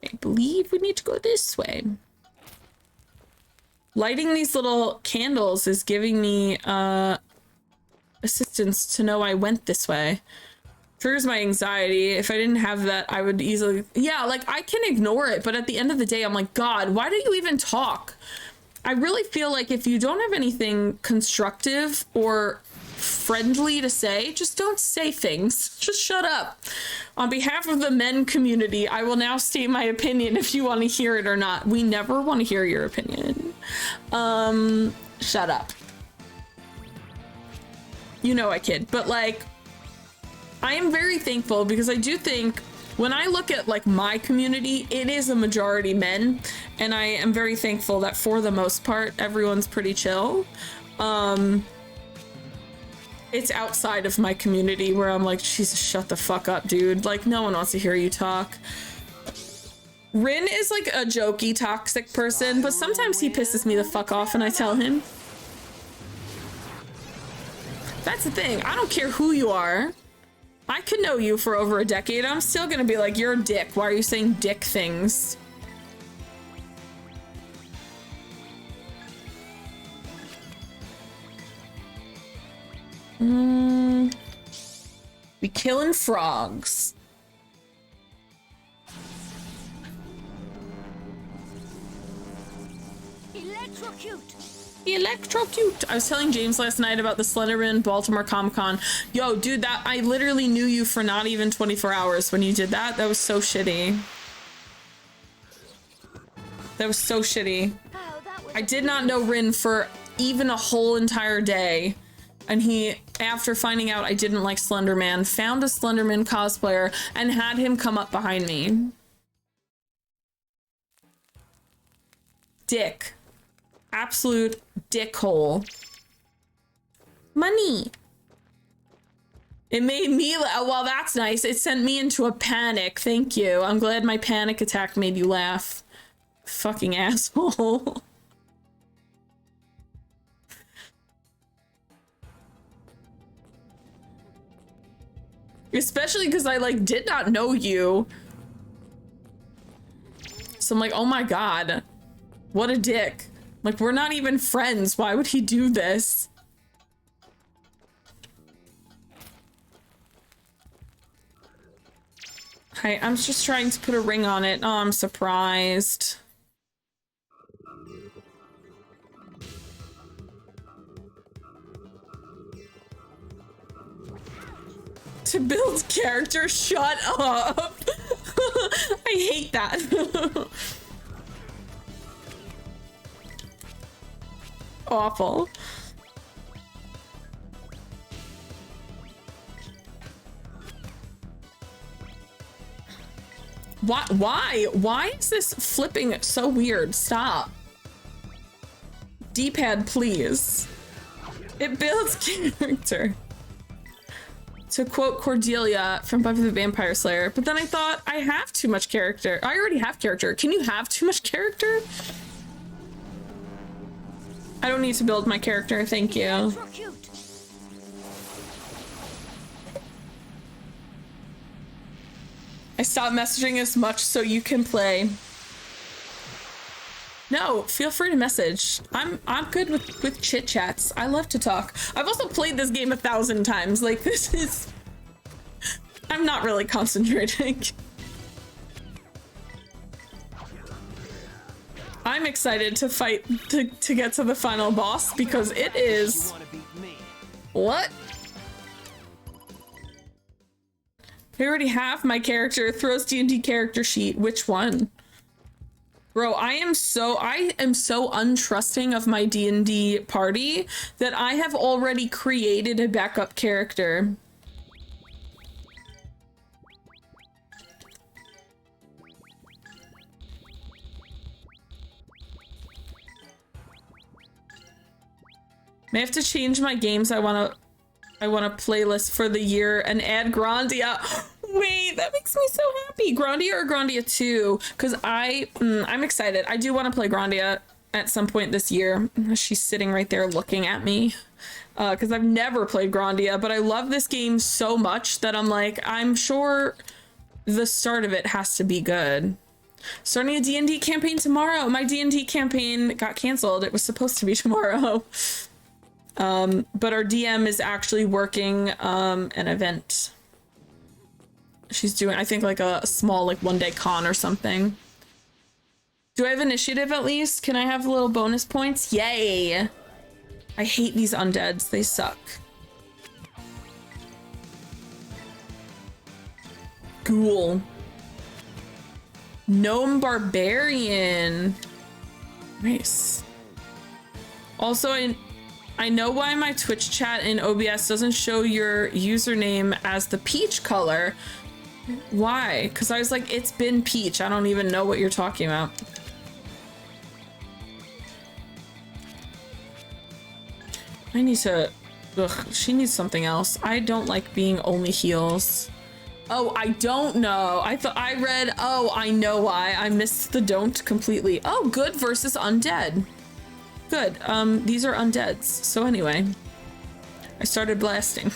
I believe we need to go this way. Lighting these little candles is giving me assistance to know I went this way. Triggers my anxiety. If I didn't have that, I would easily... Yeah, like, I can ignore it, but at the end of the day, I'm like, God, why do you even talk? I really feel like if you don't have anything constructive or friendly to say, just don't say things. Just shut up. On behalf of the men community, I will now state my opinion if you want to hear it or not. We never want to hear your opinion. Shut up. You know I kid, but like, I am very thankful because I do think when I look at like my community, it is a majority men, and I am very thankful that for the most part, everyone's pretty chill. It's outside of my community where I'm like, Jesus, shut the fuck up, dude. Like, no one wants to hear you talk. Rin is like a jokey, toxic person, but sometimes he pisses me the fuck off and I tell him. That's the thing. I don't care who you are. I could know you for over a decade. I'm still gonna be like, you're a dick. Why are you saying dick things? We killing frogs. Electrocute. I was telling James last night about the Slenderman Baltimore Comic-Con. Yo, dude, that I literally knew you for not even 24 hours when you did that. That was so shitty. That was so shitty. I did not know Rin for even a whole entire day. And he, after finding out I didn't like Slenderman, found a Slenderman cosplayer and had him come up behind me. Dick. Absolute dickhole. Money. It made me, well, that's nice. It sent me into a panic. Thank you. I'm glad my panic attack made you laugh. Fucking asshole. Especially because I like did not know you. So I'm like, oh my God, what a dick. Like, we're not even friends. Why would he do this? Hi, I'm just trying to put a ring on it. Oh, I'm surprised. To build character, shut up. I hate that. Awful. Why is this flipping so weird? Stop. D-pad, please. It builds character. To quote Cordelia from Buffy the Vampire Slayer, but then I thought, I have too much character. I already have character. Can you have too much character? I don't need to build my character, thank you. I stopped messaging as much so you can play. No, feel free to message. I'm good with chit chats. I love to talk. I've also played this game 1,000 times. Like, this is... I'm not really concentrating. I'm excited to fight to get to the final boss because it is... What? I already have my character. Throws D&D character sheet. Which one? Bro, I am so untrusting of my D&D party that I have already created a backup character. May have to change my games. I want a playlist for the year and add Grandia. Wait, that makes me so happy. Grandia or Grandia 2? Because I'm excited. I do want to play Grandia at some point this year. She's sitting right there looking at me. Because I've never played Grandia, but I love this game so much that I'm like, I'm sure the start of it has to be good. Starting a D&D campaign tomorrow. My D&D campaign got canceled. It was supposed to be tomorrow. But our DM is actually working an event. She's doing, I think, like a small, like, one-day con or something. Do I have initiative at least? Can I have little bonus points? Yay! I hate these undeads. They suck. Ghoul. Gnome Barbarian. Nice. Also, I know why my Twitch chat in OBS doesn't show your username as the peach color. Why? Because I was like, it's been peach. I don't even know what you're talking about. I need to Ugh, she needs something else. I don't like being only heals. Oh, I don't know. I thought I read, oh, I know why. I missed the don't completely. Oh, good versus undead. Good. These are undeads. So anyway, I started blasting.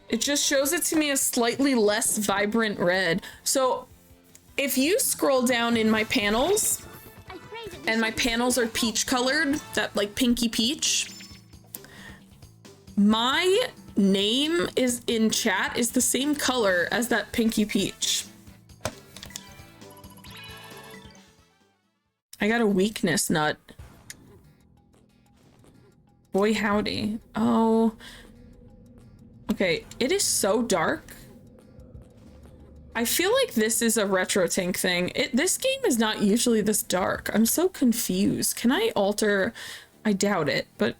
It just shows it to me as slightly less vibrant red. So if you scroll down in my panels, and my panels are peach colored, that like pinky peach, my name is in chat is the same color as that pinky peach. I got a weakness nut. Boy howdy. Oh. Okay, it is so dark. I feel like this is a RetroTINK thing. This game is not usually this dark. I'm so confused. Can I alter? I doubt it, but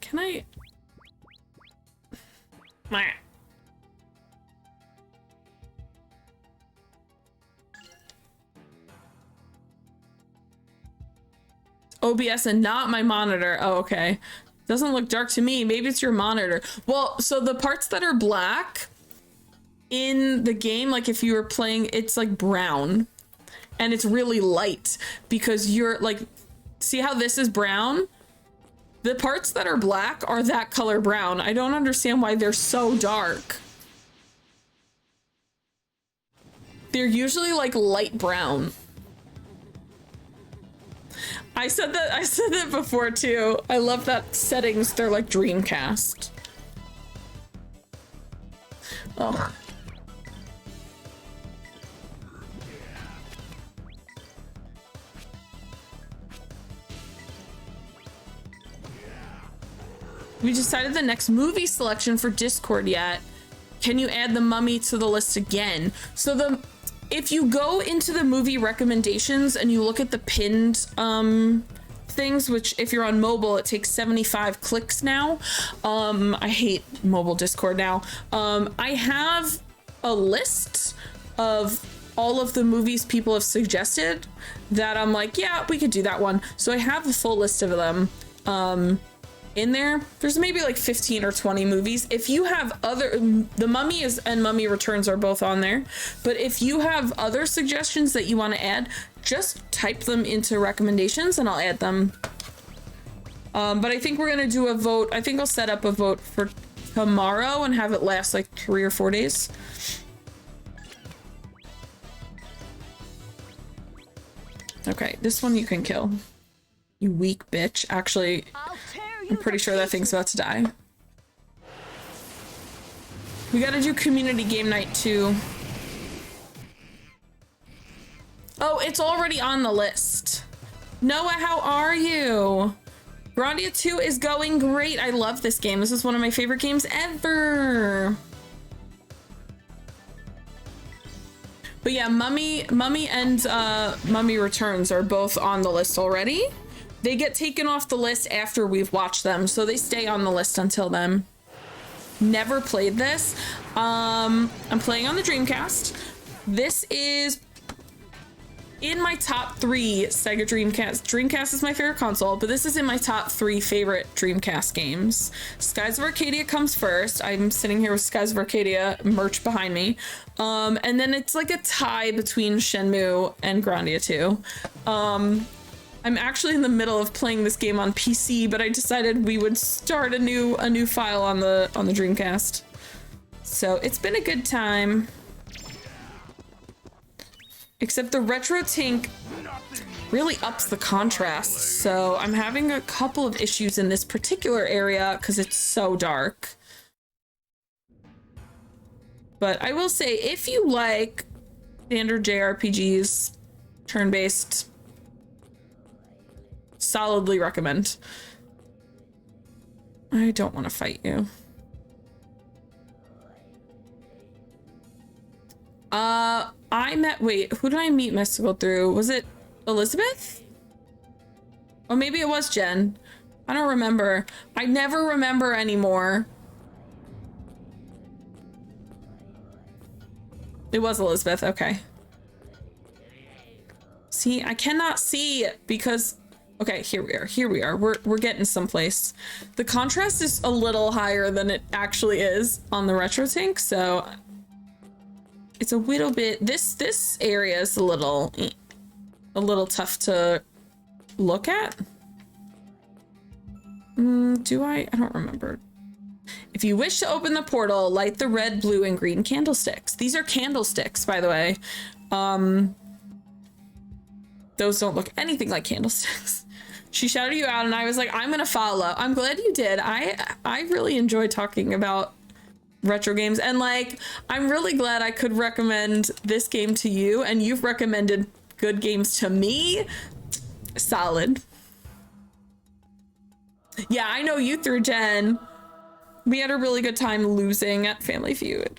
can I? OBS and not my monitor. Oh, okay. Doesn't look dark to me. Maybe it's your monitor. Well, so the parts that are black in the game, like if you were playing, it's like brown and it's really light because you're like, see how this is brown? The parts that are black are that color brown. I don't understand why they're so dark. They're usually like light brown. I said that before too. I love that settings. They're like Dreamcast. Oh. We decided the next movie selection for Discord yet. Can you add The Mummy to the list again? So if you go into the movie recommendations and you look at the pinned things, which if you're on mobile, it takes 75 clicks now. I hate mobile Discord now. I have a list of all of the movies people have suggested that I'm like, yeah, we could do that one. So I have a full list of them. In there, there's maybe like 15 or 20 movies. If you have other, The Mummy and Mummy Returns are both on there, but if you have other suggestions that you want to add, just type them into recommendations and I'll add them. But I think we're gonna do a vote. I think I'll set up a vote for tomorrow and have it last like 3 or 4 days. Okay, this one you can kill. You weak bitch. Actually, I'm pretty sure that thing's about to die. We gotta do community game night too. Oh, it's already on the list. Noah, how are you? Grandia 2 is going great. I love this game. This is one of my favorite games ever. But yeah, Mummy and Mummy Returns are both on the list already. They get taken off the list after we've watched them, so they stay on the list until then. Never played this. I'm playing on the Dreamcast. This is in my top 3 Sega Dreamcast. Dreamcast is my favorite console, but this is in my top 3 favorite Dreamcast games. Skies of Arcadia comes first. I'm sitting here with Skies of Arcadia merch behind me. And then it's like a tie between Shenmue and Grandia 2. I'm actually in the middle of playing this game on PC, but I decided we would start a new file on the Dreamcast. So it's been a good time. Except the RetroTINK really ups the contrast, so I'm having a couple of issues in this particular area because it's so dark. But I will say, if you like standard JRPGs, turn-based, solidly recommend. I don't want to fight you. Wait, who did I meet Mystical through? Was it Elizabeth? Or maybe it was Jen. I don't remember. I never remember anymore. It was Elizabeth, okay. See, I cannot see because, okay, here we are. We're getting someplace. The contrast is a little higher than it actually is on the RetroTINK, so it's a little bit, this area is a little tough to look at. I don't remember. If you wish to open the portal, light the red, blue, and green candlesticks. These are candlesticks, by the way. Those don't look anything like candlesticks. She shouted you out and I was like, I'm gonna follow. I'm glad you did. I really enjoy talking about retro games, and like, I'm really glad I could recommend this game to you, and you've recommended good games to me. Solid. Yeah, I know you through Jen. We had a really good time losing at Family Feud.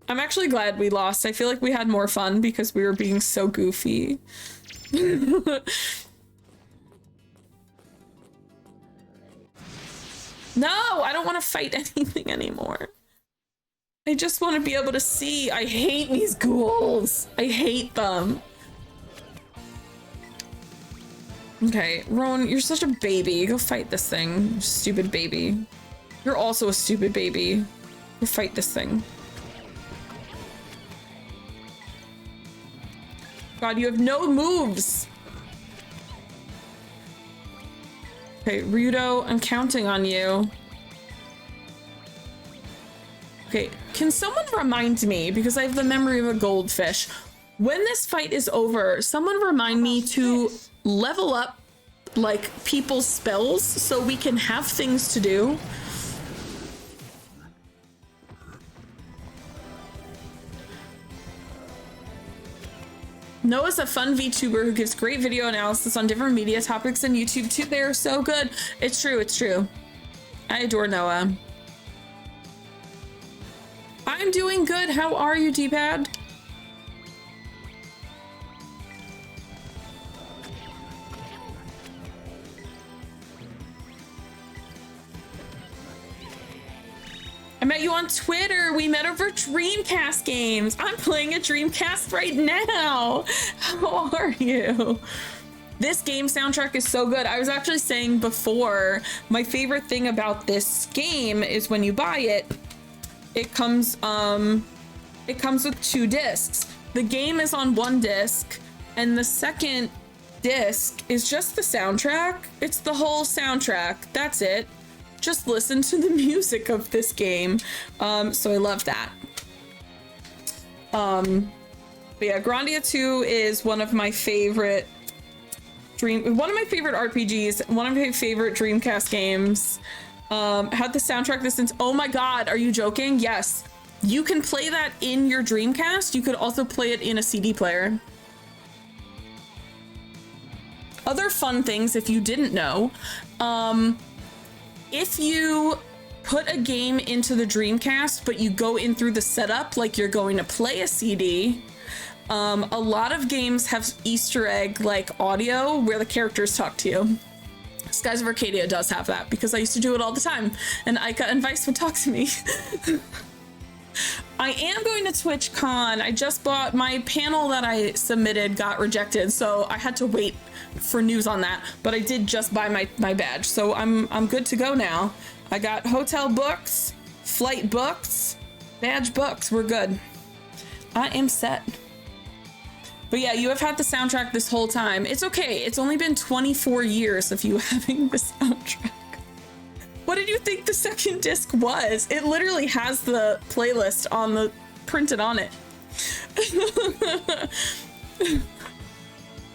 I'm actually glad we lost. I feel like we had more fun because we were being so goofy. No, I don't want to fight anything anymore. I just want to be able to see. I hate these ghouls. I hate them. Okay, Rowan, you're such a baby. Go fight this thing, you stupid baby. You're also a stupid baby. Go fight this thing. God, you have no moves. Okay, Ryudo, I'm counting on you. Okay, can someone remind me, because I have the memory of a goldfish, when this fight is over, someone remind me to level up like people's spells so we can have things to do. Noah's a fun VTuber who gives great video analysis on different media topics on YouTube too. They're so good. It's true, it's true. I adore Noah. I'm doing good. How are you, D-Pad? I met you on Twitter. We met over Dreamcast games. I'm playing a Dreamcast right now. How are you? This game soundtrack is so good. I was actually saying before, my favorite thing about this game is when you buy it, it comes with 2 discs. The game is on 1 disc, and the second disc is just the soundtrack. It's the whole soundtrack. That's it. Just listen to the music of this game. So I love that. But yeah, Grandia II is one of my favorite RPGs, one of my favorite Dreamcast games. Had the soundtrack this since, oh my God, are you joking? Yes. You can play that in your Dreamcast. You could also play it in a CD player. Other fun things, if you didn't know, if you put a game into the Dreamcast, but you go in through the setup like you're going to play a CD, a lot of games have Easter egg like audio where the characters talk to you. Skies of Arcadia does have that because I used to do it all the time, and Ica and Vice would talk to me. I am going to TwitchCon. I just bought my panel that I submitted got rejected, so I had to wait for news on that, but I did just buy my badge, so I'm good to go now. I got hotel books, flight books, badge books. We're good. I am set. But yeah, you have had the soundtrack this whole time. It's okay. It's only been 24 years of you having the soundtrack. What did you think the second disc was? It literally has the playlist on the printed on it.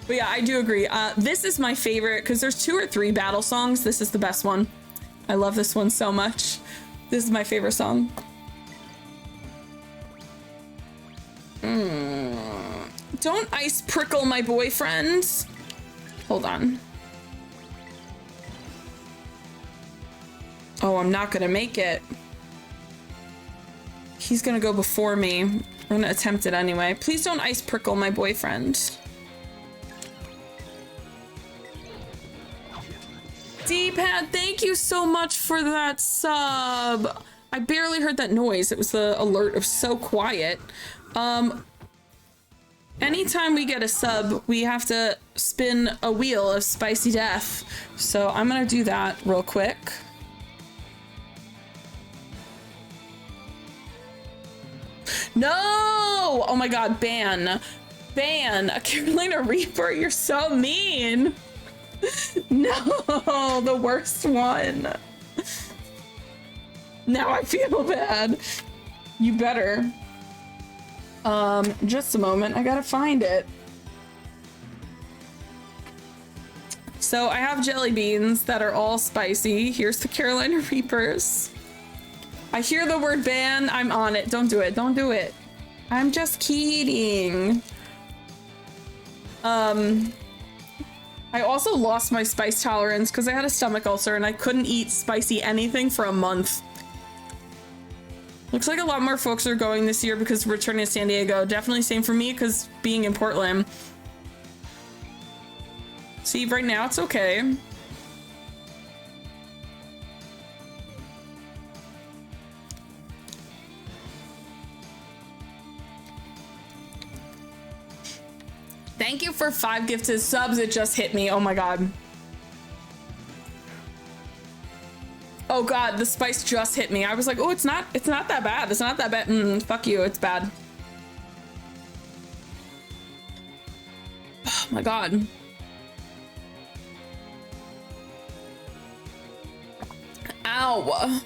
But yeah, I do agree. This is my favorite because there's 2 or 3 battle songs. This is the best one. I love this one so much. This is my favorite song. Don't ice prickle my boyfriend. Hold on. Oh, I'm not gonna make it. He's gonna go before me. I'm gonna attempt it anyway. Please don't ice prickle my boyfriend. D-Pad, thank you so much for that sub. I barely heard that noise. It was the alert. It was so quiet. Anytime we get a sub, we have to spin a wheel of spicy death. So I'm gonna do that real quick. No! Oh my god, ban. Ban. A Carolina Reaper, you're so mean. No, the worst one. Now I feel bad. You better. Just a moment. I gotta find it. So I have jelly beans that are all spicy. Here's the Carolina Reapers. I hear the word ban. I'm on it. Don't do it. Don't do it. I'm just kidding. I also lost my spice tolerance because I had a stomach ulcer and I couldn't eat spicy anything for a month. Looks like a lot more folks are going this year because we're returning to San Diego. Definitely same for me because being in Portland. See, right now it's okay. Thank you for 5 gifted subs. It just hit me. Oh my god. Oh god, the spice just hit me. I was like, oh, it's not that bad. It's not that bad. Fuck you, it's bad. Oh my god. Ow.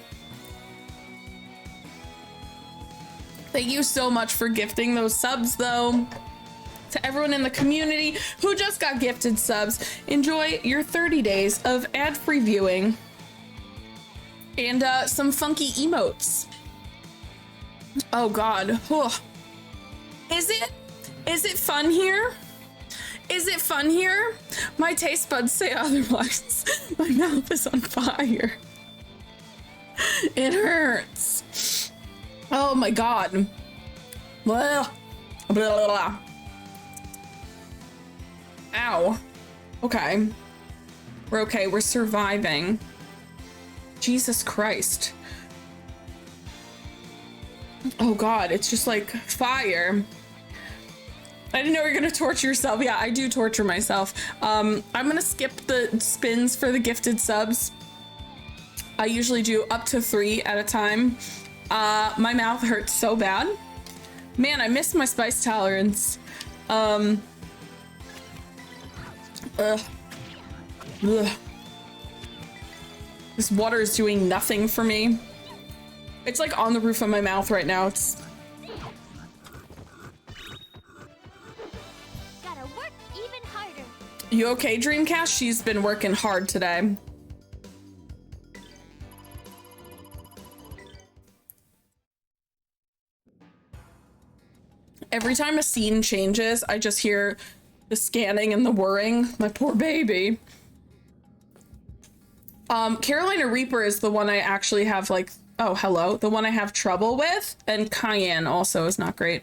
Thank you so much for gifting those subs though. To everyone in the community who just got gifted subs, enjoy your 30 days of ad-free viewing and some funky emotes. Oh god. Ugh. Is it fun here? Is it fun here? My taste buds say otherwise. My mouth is on fire. It hurts. Oh my god. Blah. Blah, blah, blah. Ow. Okay. We're okay. We're surviving. Jesus Christ. Oh god, it's just like fire. I didn't know you were gonna torture yourself. Yeah, I do torture myself. I'm gonna skip the spins for the gifted subs. I usually do up to 3 at a time. My mouth hurts so bad. Man, I miss my spice tolerance. Ugh. Ugh. This water is doing nothing for me. It's like on the roof of my mouth right now. It's... Gotta work even harder. You okay, Dreamcast? She's been working hard today. Every time a scene changes, I just hear the scanning and the whirring. My poor baby. Carolina Reaper is the one I actually have like, oh, hello. The one I have trouble with, and Cayenne also is not great.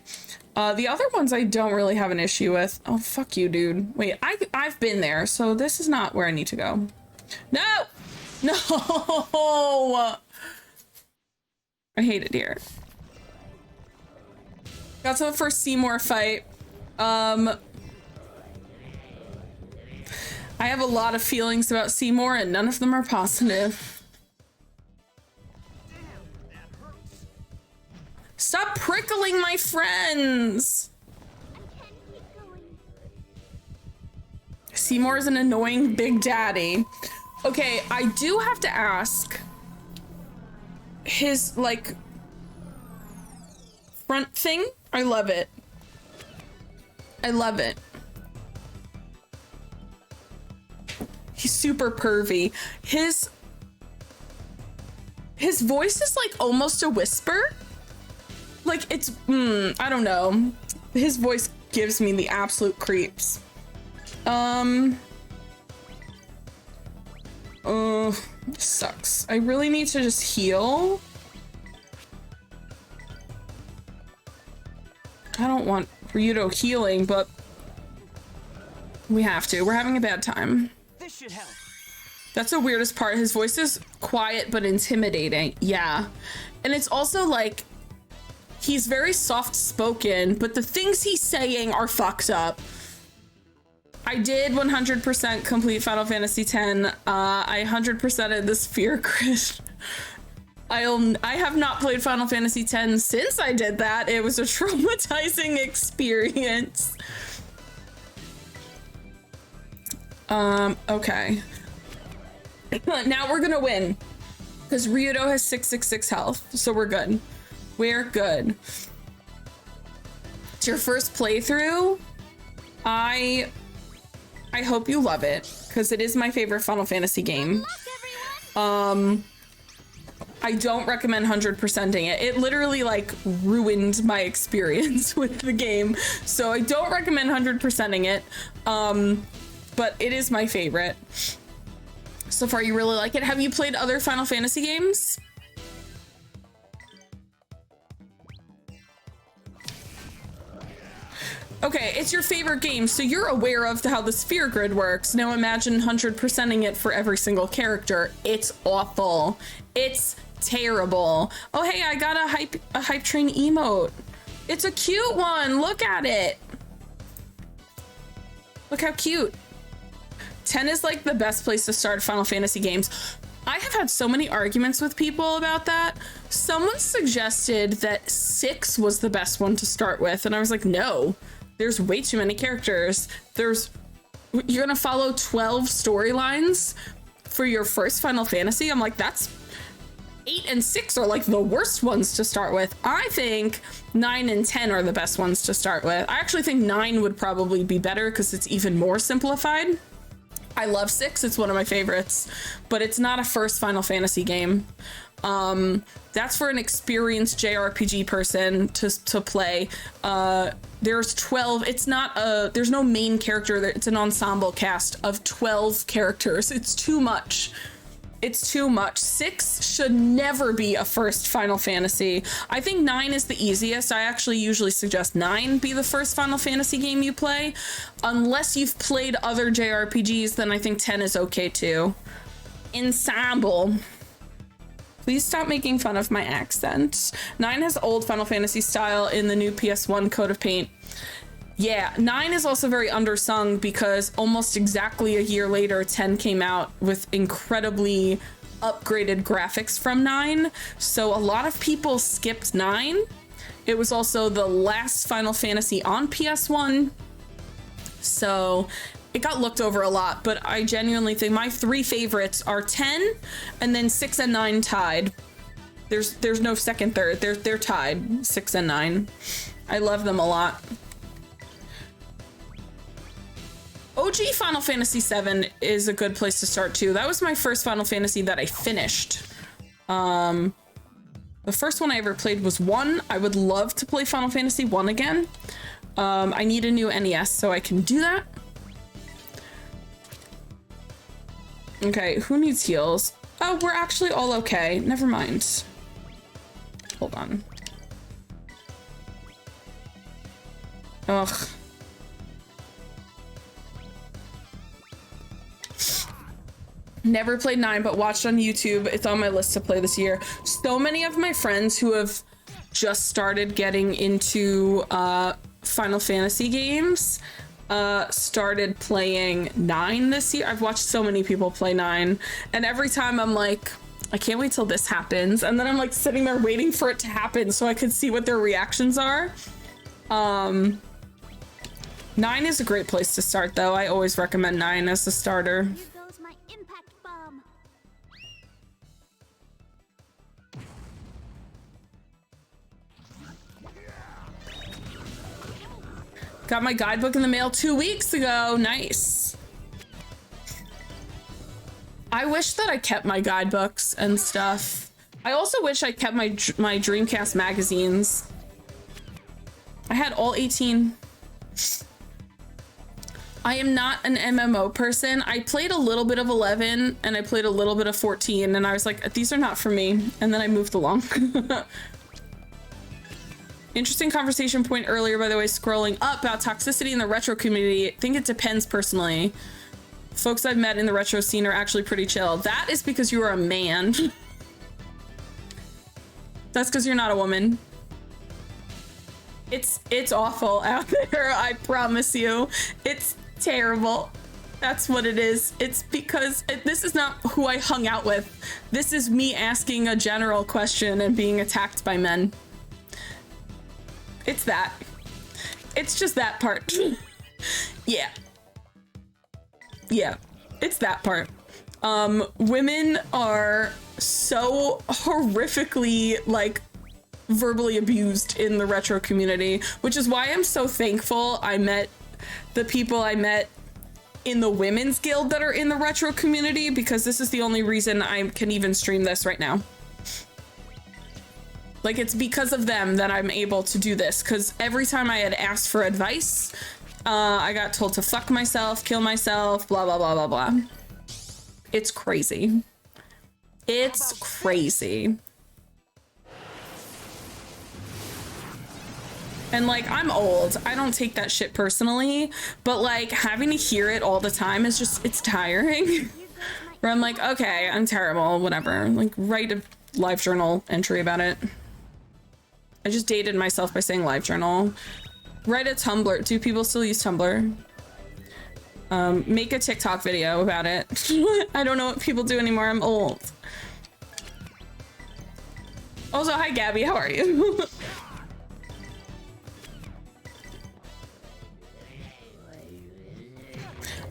The other ones I don't really have an issue with. Oh, fuck you, dude. Wait, I've been there, so this is not where I need to go. No! No! I hate it here. Got to the first Seymour fight. I have a lot of feelings about Seymour and none of them are positive. Stop prickling my friends! Seymour is an annoying big daddy. Okay, I do have to ask. His, like, front thing? I love it. I love it. He's super pervy. His voice is like almost a whisper. Like it's, I don't know. His voice gives me the absolute creeps. Sucks. I really need to just heal. I don't want Ryudo healing, but we have to. We're having a bad time. This should help. That's the weirdest part. His voice is quiet but intimidating. Yeah. And it's also like, he's very soft-spoken, but the things he's saying are fucked up. I did 100% complete Final Fantasy X. I 100%ed the Sphere Grid. I have not played Final Fantasy X since I did that. It was a traumatizing experience. Okay. Now we're gonna win. Because Ryudo has 666 health, so we're good. We're good. It's your first playthrough. I hope you love it, because it is my favorite Final Fantasy game. I don't recommend 100%ing it. It literally like ruined my experience with the game. So I don't recommend 100%ing it. But it is my favorite. So far, you really like it. Have you played other Final Fantasy games? Okay, it's your favorite game, so you're aware of how the Sphere Grid works. Now imagine 100%ing it for every single character. It's awful. It's terrible. Oh, hey, I got a hype train emote. It's a cute one. Look at it. Look how cute. 10 is like the best place to start Final Fantasy games. I have had so many arguments with people about that. Someone suggested that 6 was the best one to start with, and I was like, no. There's way too many characters. You're gonna follow 12 storylines for your first Final Fantasy? I'm like, that's 8 and 6 are like the worst ones to start with. I think 9 and 10 are the best ones to start with. I actually think 9 would probably be better because it's even more simplified. I love 6, it's one of my favorites, but it's not a first Final Fantasy game. That's for an experienced JRPG person to play. There's 12, there's no main character, it's an ensemble cast of 12 characters. It's too much. It's too much. 6 should never be a first Final Fantasy. I think 9 is the easiest. I actually usually suggest 9 be the first Final Fantasy game you play. Unless you've played other JRPGs, then I think 10 is okay too. Ensemble. Please stop making fun of my accent. 9 has old Final Fantasy style in the new PS1 coat of paint. Yeah, 9 is also very undersung because almost exactly a year later, 10 came out with incredibly upgraded graphics from 9. So a lot of people skipped 9. It was also the last Final Fantasy on PS1. So it got looked over a lot, but I genuinely think my 3 favorites are 10 and then 6 and 9 tied. There's no second, third. They're tied, 6 and 9. I love them a lot. OG Final Fantasy VII is a good place to start too. That was my first Final Fantasy that I finished. The first one I ever played was 1. I would love to play Final Fantasy 1 again. I need a new NES so I can do that. Okay, who needs heals? Oh, we're actually all okay. Never mind. Hold on. Ugh. Never played 9, but watched on YouTube. It's on my list to play this year. So many of my friends who have just started getting into Final Fantasy games started playing 9 this year. I've watched so many people play 9, and every time I'm like, I can't wait till this happens. And then I'm like sitting there waiting for it to happen so I could see what their reactions are. 9 is a great place to start though. I always recommend 9 as a starter. Got my guidebook in the mail 2 weeks ago. Nice. I wish that I kept my guidebooks and stuff. I also wish I kept my Dreamcast magazines. I had all 18. I am not an MMO person. I played a little bit of 11 and I played a little bit of 14 and I was like, these are not for me. And then I moved along. Interesting conversation point earlier, by the way, scrolling up about toxicity in the retro community. I think it depends personally. folks I've met in the retro scene are actually pretty chill. That is because you are a man. That's because you're not a woman. It's awful out there, I promise you. It's terrible. That's what it is. It's because this is not who I hung out with. This is me asking a general question and being attacked by men. It's that. It's just that part. Yeah. Yeah, it's that part. Women are so horrifically, like, verbally abused in the retro community, which is why I'm so thankful I met the people I met in the women's guild that are in the retro community, because this is the only reason I can even stream this right now. Like, it's because of them that I'm able to do this, because every time I had asked for advice, I got told to fuck myself, kill myself, blah, blah, blah, blah, blah. It's crazy. It's crazy. And like, I'm old. I don't take that shit personally, but like having to hear it all the time is just, it's tiring. Where I'm like, okay, I'm terrible, whatever. Like, write a live journal entry about it. I just dated myself by saying live journal. Write a Tumblr. Do people still use Tumblr? Make a TikTok video about it. I don't know what people do anymore. I'm old. Also, hi Gabby, how are you?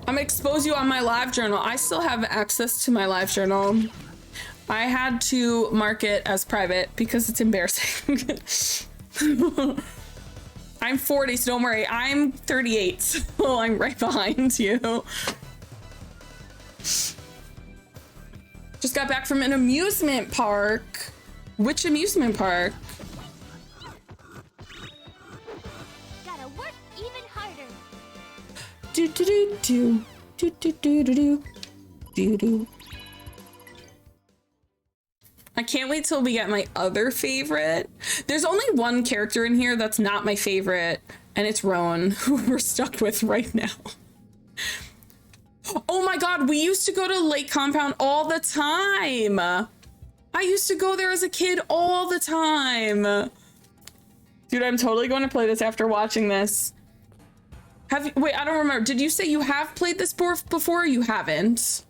I'm gonna expose you on my live journal. I still have access to my live journal. I had to mark it as private because it's embarrassing. I'm 40, so don't worry. I'm 38, so I'm right behind you. Just got back from an amusement park. Which amusement park? Gotta work even harder. Do do do do do do do do do do. I can't wait till we get my other favorite. There's only one character in here that's not my favorite, and it's Rowan, who we're stuck with right now. Oh my god, we used to go to Lake Compound all the time. I used to go there as a kid all the time. Dude, I'm totally going to play this after watching this. Have you, wait, I don't remember. Did you say you have played this before or you haven't?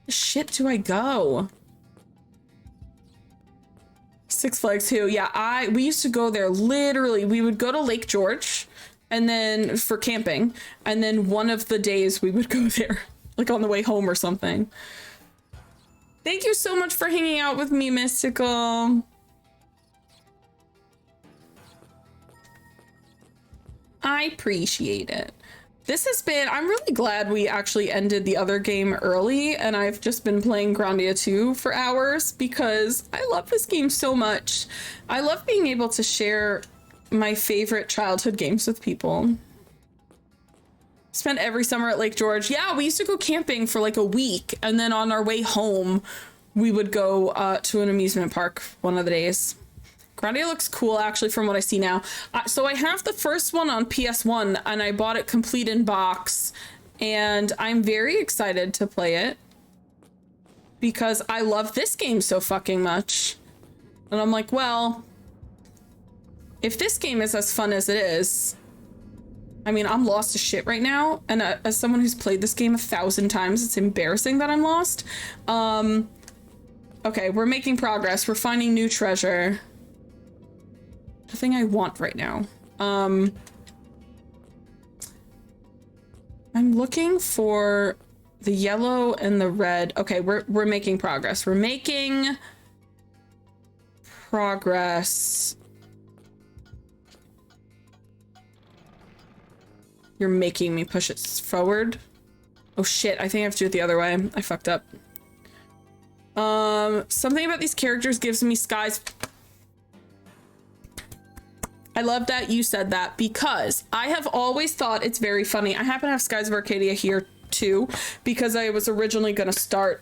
Shit, do I go? Six Flags too. Yeah, we used to go there literally. We would go to Lake George and then for camping, and then one of the days we would go there, like on the way home or something. Thank you so much for hanging out with me, Mystical. I appreciate it. This has been, I'm really glad we actually ended the other game early and I've just been playing Grandia II for hours because I love this game so much. I love being able to share my favorite childhood games with people. Spent every summer at Lake George. Yeah, we used to go camping for like a week and then on our way home, we would go to an amusement park one of the days. Grandia looks cool, actually, from what I see now. So I have the first one on PS1, and I bought it complete in box, and I'm very excited to play it because I love this game so fucking much. And I'm like, well, if this game is as fun as it is, I mean, I'm lost as shit right now, and as someone who's played this game 1,000 times, it's embarrassing that I'm lost. Okay, we're making progress. We're finding new treasure. The thing I want right now. I'm looking for the yellow and the red. Okay, we're making progress. We're making progress. You're making me push it forward. Oh shit, I think I have to do it the other way. I fucked up. Something about these characters gives me skies. I love that you said that because I have always thought it's very funny. I happen to have Skies of Arcadia here too because I was originally going to start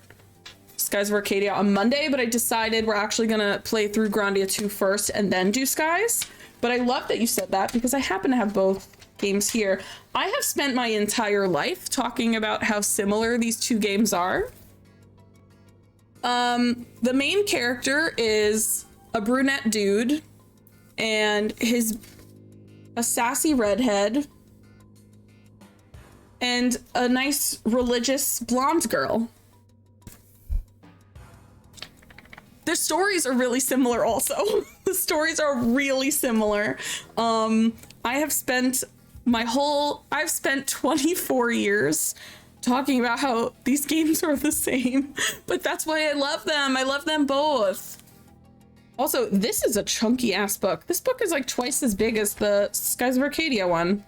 Skies of Arcadia on Monday, but I decided we're actually going to play through Grandia 2 first and then do Skies. But I love that you said that because I happen to have both games here. I have spent my entire life talking about how similar these two games are. The main character is a brunette dude and a sassy redhead and a nice religious blonde girl. The stories are really similar also. The stories are really similar. I've spent 24 years talking about how these games are the same, but that's why I love them. I love them both. Also, this is a chunky ass book. This book is like twice as big as the Skies of Arcadia one.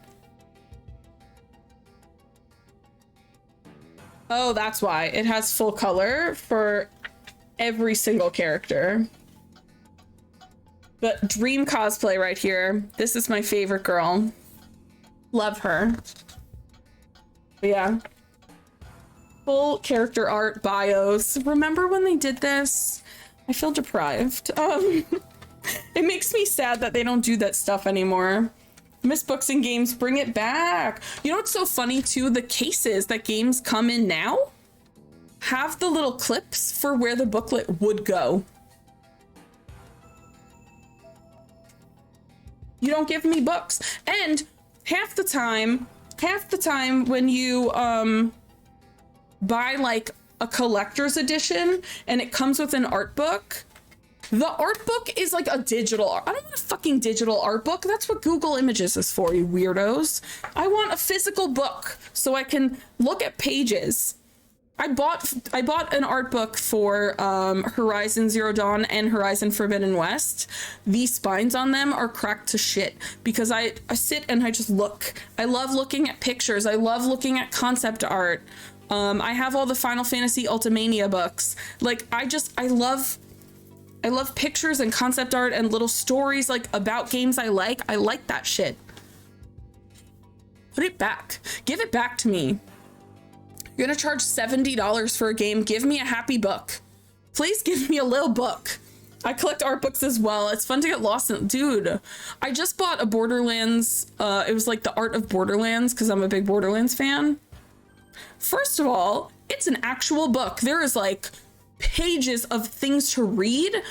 Oh, that's why. It has full color for every single character. But dream cosplay right here. This is my favorite girl. Love her. But yeah. Full character art, bios. Remember when they did this? I feel deprived. It makes me sad that they don't do that stuff anymore. Miss Books and Games, bring it back. You know what's so funny too? The cases that games come in now have the little clips for where the booklet would go. You don't give me books. And half the time when you buy like a collector's edition and it comes with an art book, the art book is like a digital art. I don't want a fucking digital art book. That's what Google Images is for, you weirdos. I want a physical book so I can look at pages. I bought an art book for Horizon Zero Dawn and Horizon Forbidden West. The spines on them are cracked to shit because I sit and I just look. I love looking at pictures. I love looking at concept art. I have all the Final Fantasy Ultimania books. Like I love pictures and concept art and little stories like about games I like. I like that shit. Put it back. Give it back to me. You're gonna charge $70 for a game. Give me a happy book. Please give me a little book. I collect art books as well. It's fun to get lost in. Dude, I just bought a Borderlands. It was like the Art of Borderlands because I'm a big Borderlands fan. First of all, it's an actual book. There is like pages of things to read.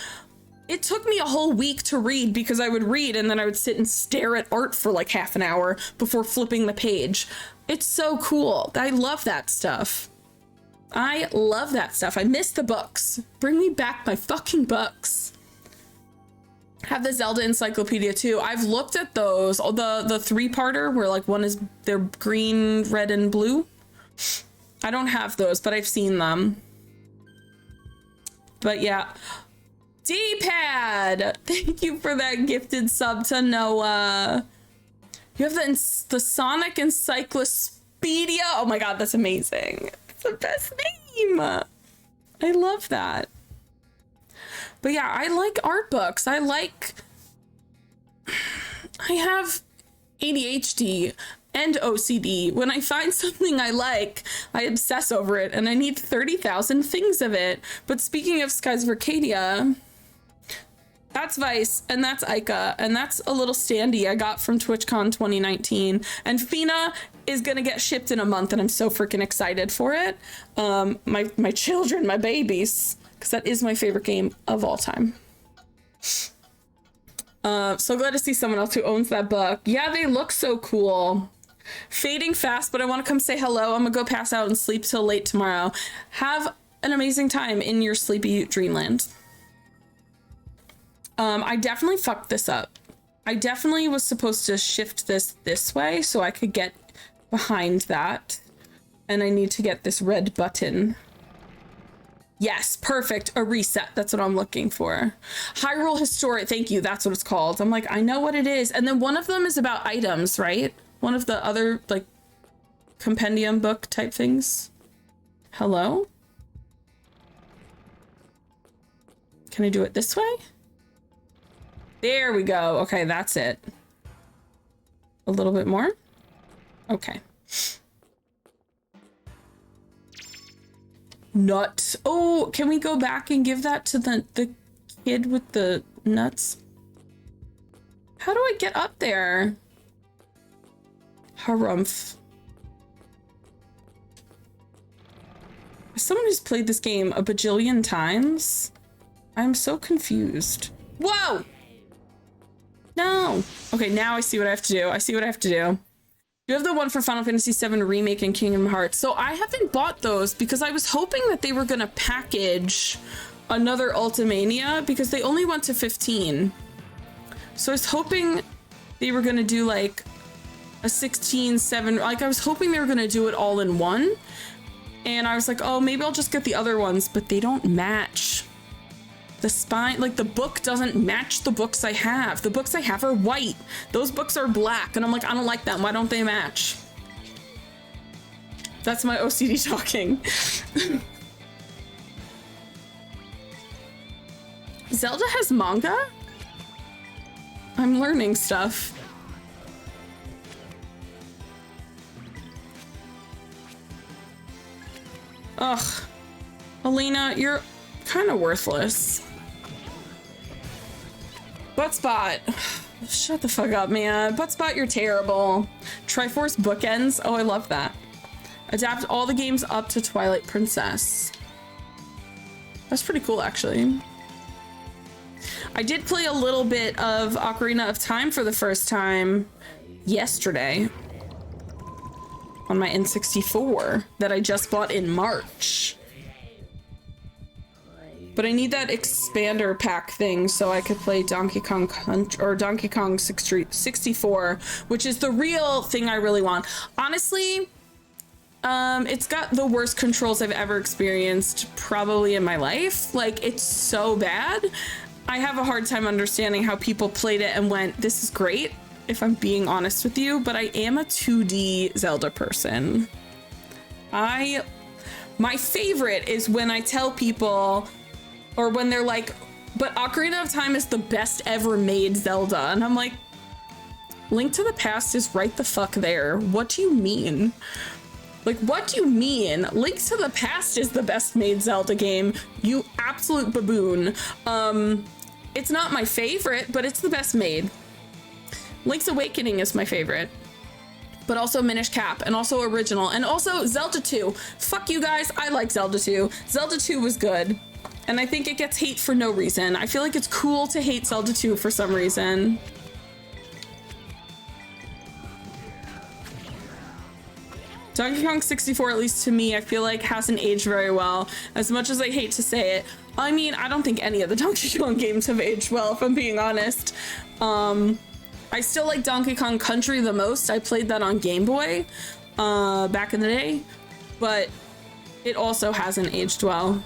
It took me a whole week to read because I would read and then I would sit and stare at art for like half an hour before flipping the page. It's so cool. I love that stuff. I love that stuff. I miss the books. Bring me back my fucking books. Have the Zelda Encyclopedia too. I've looked at those. The three-parter where like one is they're green, red, and blue. I don't have those, but I've seen them. But yeah. D-pad! Thank you for that gifted sub to Noah. You have the Sonic Encyclopedia. Oh my god, that's amazing. It's the best name. I love that. But yeah, I like art books. I have ADHD and OCD. When I find something I like, I obsess over it and I need 30,000 things of it. But speaking of Skies of Arcadia, that's Vice, and that's Ica, and that's a little standee I got from TwitchCon 2019. And Fina is gonna get shipped in a month, and I'm so freaking excited for it. My children, my babies, because that is my favorite game of all time. So glad to see someone else who owns that book. Yeah, they look so cool. Fading fast, but I want to come say hello. I'm gonna go pass out and sleep till late tomorrow. Have an amazing time in your sleepy dreamland. I definitely fucked this up. I definitely was supposed to shift this way so I could get behind that. And I need to get this red button. Yes, perfect. A reset. That's what I'm looking for. Hyrule Historic. Thank you. That's what it's called. I'm like, I know what it is. And then one of them is about items, right? One of the other like compendium book type things. Hello? Can I do it this way? There we go. Okay, that's it. A little bit more. Okay. Nuts. Oh, can we go back and give that to the kid with the nuts? How do I get up there? Harumph. As someone who's played this game a bajillion times, I'm so confused. Whoa! No! Okay, now I see what I have to do. I see what I have to do. You have the one for Final Fantasy VII Remake and Kingdom Hearts. So I haven't bought those because I was hoping that they were going to package another Ultimania because they only went to 15. So I was hoping they were going to do like a 16, 7, like I was hoping they were going to do it all in one. And I was like, oh, maybe I'll just get the other ones, but they don't match. The spine, like the book doesn't match the books I have. The books I have are white. Those books are black. And I'm like, I don't like them. Why don't they match? That's my OCD talking. Zelda has manga? I'm learning stuff. Ugh. Elena, you're kind of worthless. Buttspot. Shut the fuck up, man. Buttspot, you're terrible. Triforce bookends. Oh, I love that. Adapt all the games up to Twilight Princess. That's pretty cool, actually. I did play a little bit of Ocarina of Time for the first time yesterday on my N64 that I just bought in March. But I need that expander pack thing so I could play Donkey Kong or Donkey Kong 64, which is the real thing I really want. Honestly, it's got the worst controls I've ever experienced probably in my life. Like, it's so bad. I have a hard time understanding how people played it and went, this is great, if I'm being honest with you, but I am a 2D Zelda person. My favorite is when I tell people, or when they're like, but Ocarina of Time is the best ever made Zelda. And I'm like, Link to the Past is right the fuck there. What do you mean? Like, what do you mean? Link to the Past is the best made Zelda game, you absolute baboon. It's not my favorite, but it's the best made. Link's Awakening is my favorite. But also Minish Cap, and also original, and also Zelda 2. Fuck you guys, I like Zelda 2. Zelda 2 was good. And I think it gets hate for no reason. I feel like it's cool to hate Zelda 2 for some reason. Donkey Kong 64, at least to me, I feel like hasn't aged very well. As much as I hate to say it. I mean, I don't think any of the Donkey Kong games have aged well, if I'm being honest. I still like Donkey Kong Country the most. I played that on Game Boy back in the day. But it also hasn't aged well.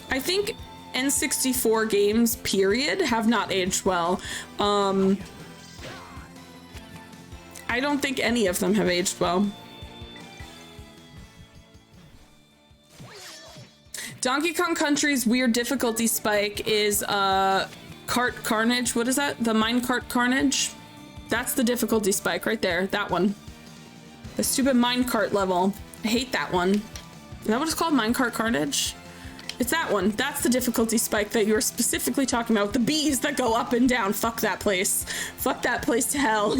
I think N64 games, period, have not aged well. I don't think any of them have aged well. Donkey Kong Country's weird difficulty spike is Cart Carnage. What is that? The Minecart Carnage? That's the difficulty spike right there. That one. The stupid minecart level. I hate that one. Is that what it's called? Minecart Carnage? It's that one. That's the difficulty spike that you're specifically talking about. The bees that go up and down. Fuck that place. Fuck that place to hell.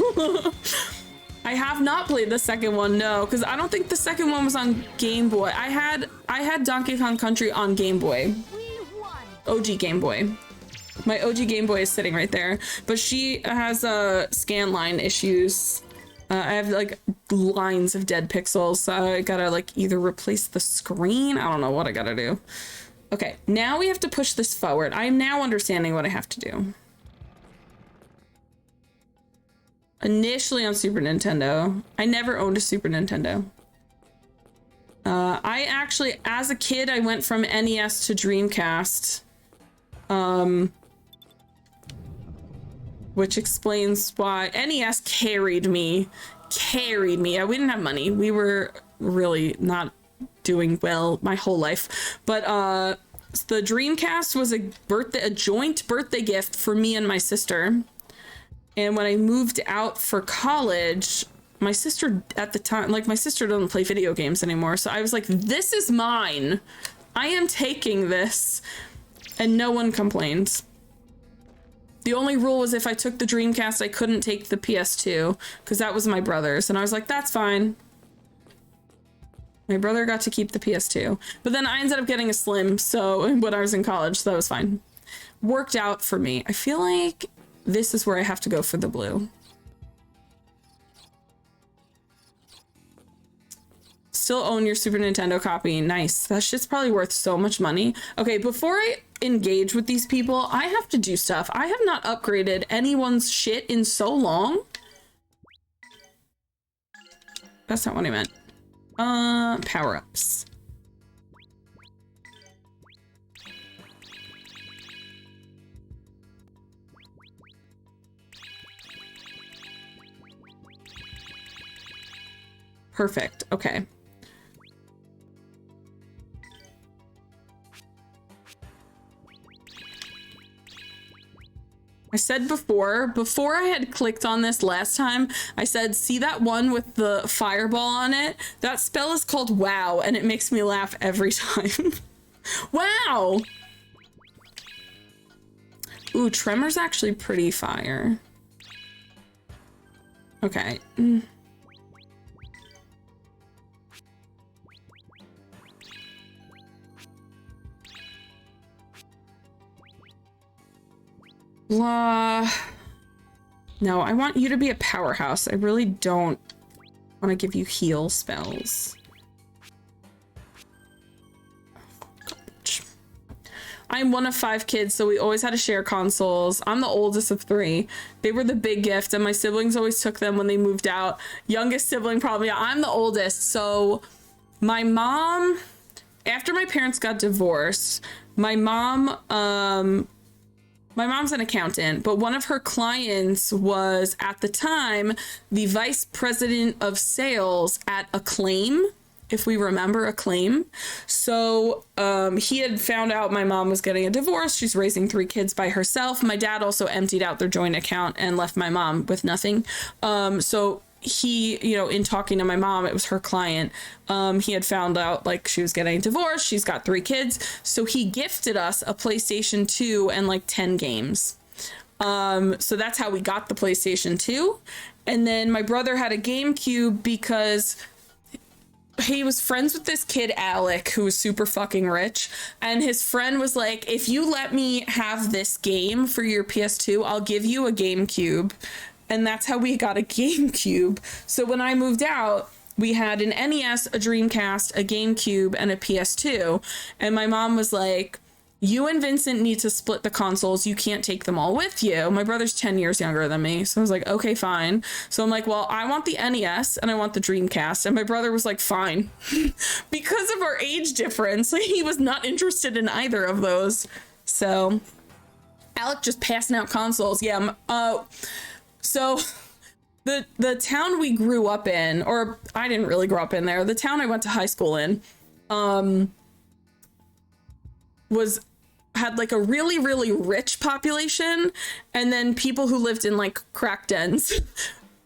I have not played the second one, no, because I don't think the second one was on Game Boy. I had Donkey Kong Country on Game Boy. OG Game Boy. My OG Game Boy is sitting right there, but she has scan line issues. I have like lines of dead pixels, so I gotta like either replace the screen. I don't know what I gotta do. Okay, now we have to push this forward. I am now understanding what I have to do. Initially on Super Nintendo. I never owned a Super Nintendo. I actually, as a kid, I went from NES to Dreamcast. Which explains why NES carried me. We didn't have money. We were really not doing well my whole life. But the Dreamcast was a joint birthday gift for me and my sister. And when I moved out for college, my sister at the time, like my sister doesn't play video games anymore. So I was like, this is mine. I am taking this. And no one complained. The only rule was if I took the Dreamcast, I couldn't take the PS2 because that was my brother's. And I was like, that's fine. My brother got to keep the PS2, but then I ended up getting a Slim. So when I was in college, so that was fine. Worked out for me. I feel like this is where I have to go for the blue. Still own your Super Nintendo copy. Nice. That shit's probably worth so much money. Okay, before I engage with these people, I have to do stuff. I have not upgraded anyone's shit in so long. That's not what I meant. Power-ups. Perfect. Okay. I said before I had clicked on this last time, I said, see that one with the fireball on it? That spell is called WOW, and it makes me laugh every time. Wow! Ooh, Tremor's actually pretty fire. Okay. No, I want you to be a powerhouse. I really don't want to give you heal spells. I'm one of 5 kids, so we always had to share consoles. I'm the oldest of 3. They were the big gift, and my siblings always took them when they moved out. Youngest sibling probably. I'm the oldest, so my mom, after my parents got divorced, my mom's an accountant, but one of her clients was, at the time, the vice president of sales at Acclaim, if we remember Acclaim. So he had found out my mom was getting a divorce. She's raising 3 kids by herself. My dad also emptied out their joint account and left my mom with nothing. So he, you know, in talking to my mom, it was her client. He had found out like she was getting divorced. She's got 3 kids. So he gifted us a PlayStation 2 and like 10 games. So that's how we got the PlayStation 2. And then my brother had a GameCube because he was friends with this kid, Alec, who was super fucking rich. And his friend was like, if you let me have this game for your PS2, I'll give you a GameCube. And that's how we got a GameCube. So when I moved out, we had an NES, a Dreamcast, a GameCube, and a PS2. And my mom was like, you and Vincent need to split the consoles. You can't take them all with you. My brother's 10 years younger than me. So I was like, okay, fine. So I'm like, well, I want the NES and I want the Dreamcast. And my brother was like, fine. Because of our age difference, he was not interested in either of those. So Alec just passing out consoles. Yeah. So the town we grew up in, or I didn't really grow up in there, the town I went to high school in, had like a really, really rich population, and then people who lived in like crack dens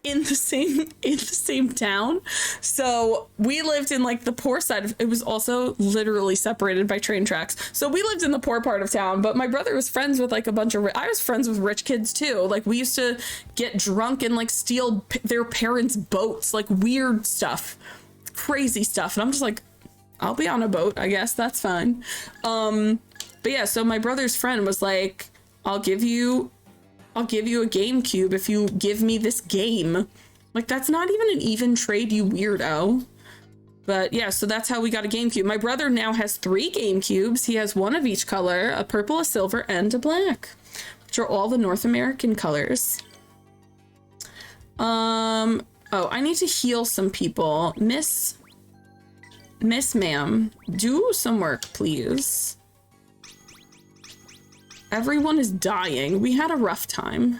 in the same town. So we lived in like the poor side of it. Was also literally separated by train tracks. So we lived in the poor part of town, but my brother was friends with like a bunch of I was friends with rich kids too. Like we used to get drunk and like steal their parents' boats, like weird stuff, crazy stuff. And I'm just like, I'll be on a boat, I guess. That's fine. But yeah, so my brother's friend was like, I'll give you a GameCube if you give me this game. Like, that's not even an even trade, you weirdo. But yeah, so that's how we got a GameCube. My brother now has 3 GameCubes. He has one of each color, a purple, a silver, and a black, which are all the North American colors. Oh, I need to heal some people. Miss Ma'am, do some work, please. Everyone is dying. We had a rough time.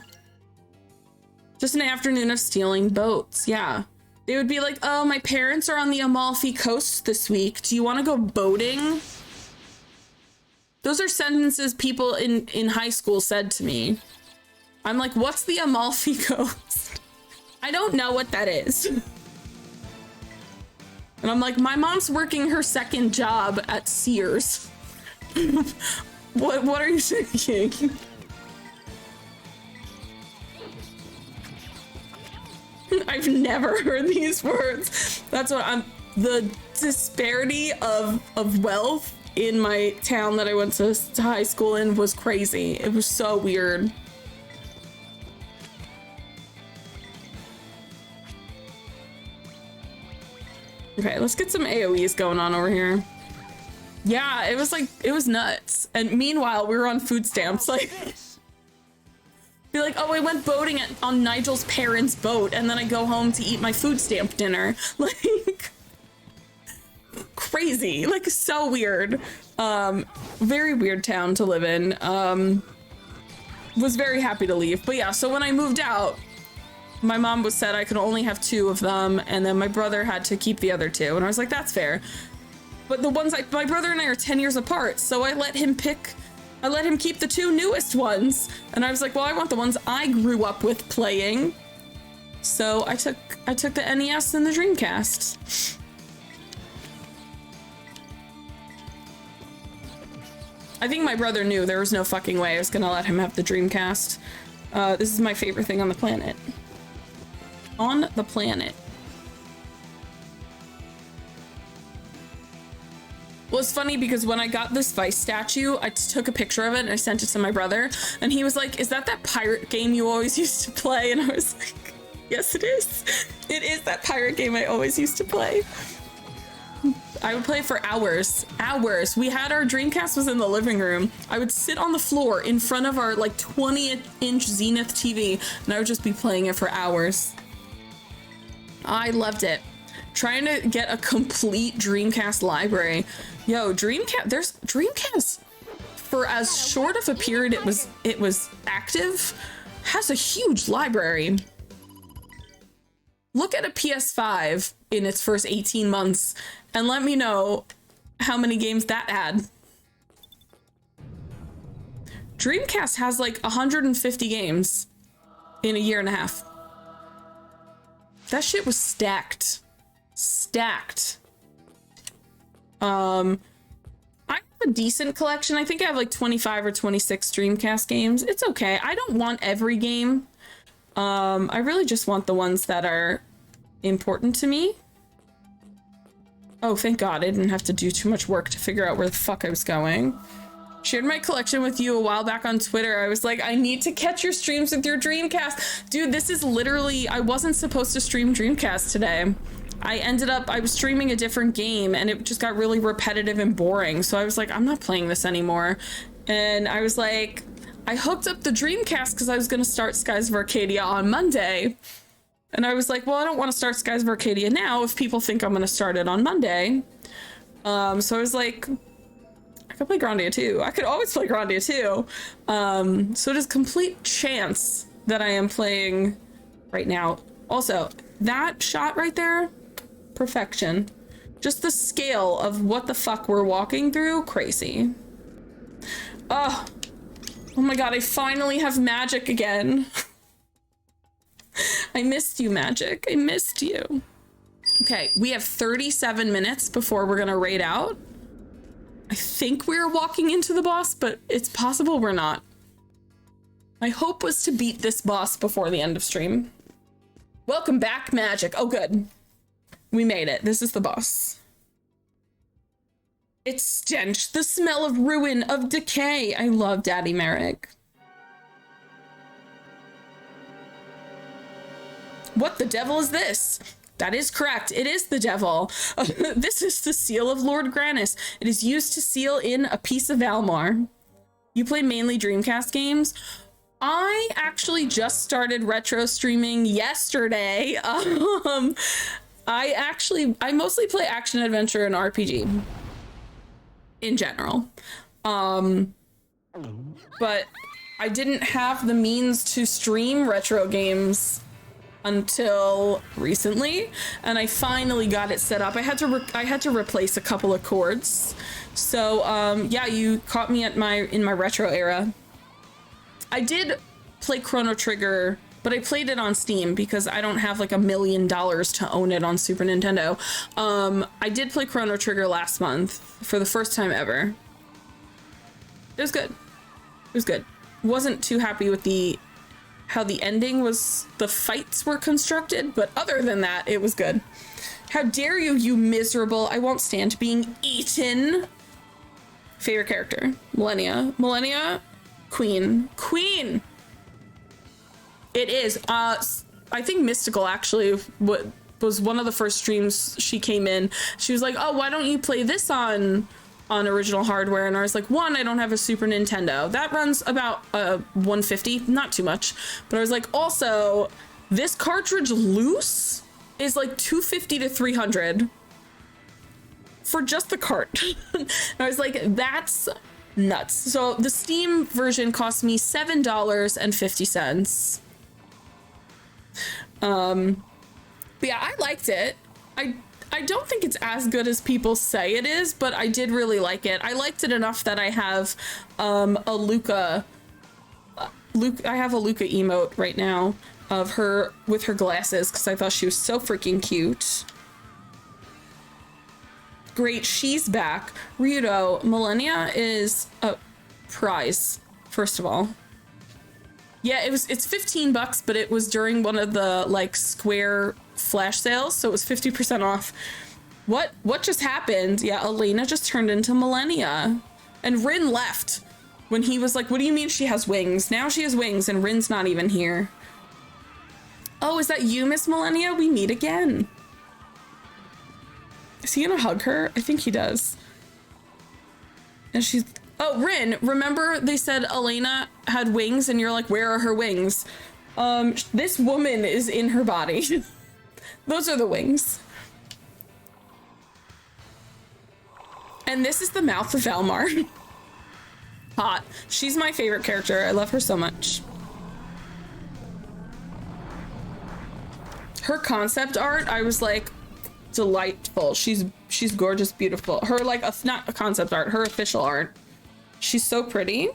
Just an afternoon of stealing boats. Yeah. They would be like, oh, my parents are on the Amalfi Coast this week. Do you want to go boating? Those are sentences people in high school said to me. I'm like, what's the Amalfi Coast? I don't know what that is. And I'm like, my mom's working her second job at Sears. What are you thinking? I've never heard these words. That's what the disparity of wealth in my town that I went to high school in was crazy. It was so weird. Okay, let's get some AoEs going on over here. Yeah, it was nuts. And meanwhile, we were on food stamps. Like, be like, oh, I went boating on Nigel's parents' boat, and then I go home to eat my food stamp dinner. Like, crazy. Like, so weird. Very weird town to live in. Was very happy to leave. But yeah, so when I moved out, my mom was said I could only have 2 of them, and then my brother had to keep the other 2. And I was like, that's fair. But the ones my brother and I are 10 years apart, so I let him keep the 2 newest ones. And I was like, well, I want the ones I grew up with playing. So I took the NES and the Dreamcast. I think my brother knew there was no fucking way I was gonna let him have the Dreamcast. This is my favorite thing on the planet. On the planet. Well, it's funny because when I got this Vice statue, I took a picture of it and I sent it to my brother, and he was like, is that pirate game you always used to play? And I was like, yes, it is. It is that pirate game I always used to play. I would play for hours. We had our Dreamcast was in the living room. I would sit on the floor in front of our like 20-inch Zenith TV, and I would just be playing it for hours. I loved it. Trying to get a complete Dreamcast library. Yo, there's Dreamcast for as short of a period it was active, has a huge library. Look at a PS5 in its first 18 months and let me know how many games that had. Dreamcast has like 150 games in a year and a half. That shit was stacked. I have a decent collection. I think I have like 25 or 26 Dreamcast games. It's okay. I don't want every game. I really just want the ones that are important to me. Oh, thank God. I didn't have to do too much work to figure out where the fuck I was going. Shared my collection with you a while back on Twitter. I was like, I need to catch your streams with your Dreamcast. Dude, this is literally, I wasn't supposed to stream Dreamcast today. I was streaming a different game and it just got really repetitive and boring. So I was like, I'm not playing this anymore. And I was like, I hooked up the Dreamcast because I was going to start Skies of Arcadia on Monday. And I was like, well, I don't want to start Skies of Arcadia now if people think I'm going to start it on Monday. So I was like, I could play Grandia II. I could always play Grandia II. So it is complete chance that I am playing right now. Also, that shot right there, perfection. Just the scale of what the fuck we're walking through, crazy. Oh my God, I finally have magic again. I missed you, Magic. I missed you. Okay, we have 37 minutes before we're gonna raid out. I think we're walking into the boss, but it's possible we're not. My hope was to beat this boss before the end of stream. Welcome back, Magic. Oh, good. We made it. This is the boss. It's stench, the smell of ruin, of decay. I love Daddy Merrick. What the devil is this? That is correct. It is the devil. This is the seal of Lord Grannis. It is used to seal in a piece of Valmar. You play mainly Dreamcast games? I actually just started retro streaming yesterday. I mostly play action adventure and RPG in general. But I didn't have the means to stream retro games until recently, and I finally got it set up. I had to replace a couple of cords. So yeah, you caught me at in my retro era. I did play Chrono Trigger, but I played it on Steam because I don't have like $1 million to own it on Super Nintendo. I did play Chrono Trigger last month for the first time ever. It was good. It was good. Wasn't too happy with how the ending was, the fights were constructed, but other than that, it was good. How dare you, you miserable. I won't stand being eaten. Favorite character, Millennia. Millennia, Queen. Queen! It is. I think Mystical actually was one of the first streams she came in. She was like, oh, why don't you play this on original hardware? And I was like, one, I don't have a Super Nintendo. That runs about 150, not too much. But I was like, also, this cartridge loose is like 250 to 300 for just the cart. And I was like, that's nuts. So the Steam version cost me $7.50. But yeah, I liked it. I don't think it's as good as people say it is, but I did really like it. I liked it enough that I have a Luca. I have a Luca emote right now of her with her glasses because I thought she was so freaking cute. Great, she's back. Ryudo, Millennia is a prize, first of all. Yeah, it's $15, but it was during one of the like Square flash sales, so it was 50% off. What just happened? Yeah, Elena just turned into Millennia. And Rin left when he was like, what do you mean she has wings? Now she has wings and Rin's not even here. Oh, is that you, Miss Millennia? We meet again. Is he gonna hug her? I think he does. And she's... Oh, Rin, remember they said Elena had wings and you're like, where are her wings? This woman is in her body. Those are the wings. And this is the mouth of Valmar. Hot. She's my favorite character. I love her so much. Her concept art, I was like, delightful. She's gorgeous, beautiful. Her like, not a concept art, her official art. She's so pretty.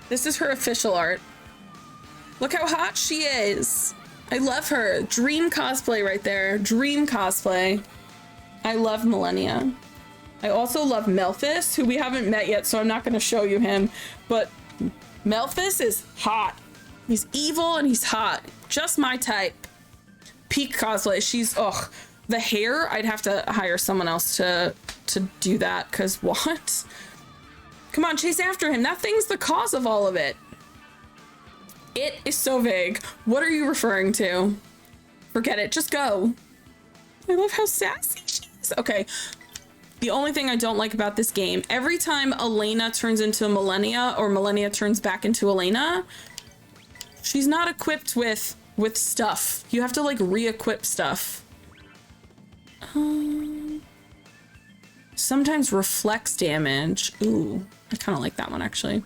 This is her official art. Look how hot she is. I love her. Dream cosplay right there. Dream cosplay. I love Millennia. I also love Melphis, who we haven't met yet, so I'm not going to show you him. But Melphis is hot. He's evil and he's hot. Just my type. Peak cosplay. She's, ugh. The hair, I'd have to hire someone else to do that, because what? Come on, chase after him. That thing's the cause of all of it. It is so vague. What are you referring to? Forget it. Just go. I love how sassy she is. Okay. The only thing I don't like about this game, every time Elena turns into Millennia or Millennia turns back into Elena, she's not equipped with stuff. You have to like re-equip stuff. Sometimes reflects damage. Ooh, I kind of like that one actually.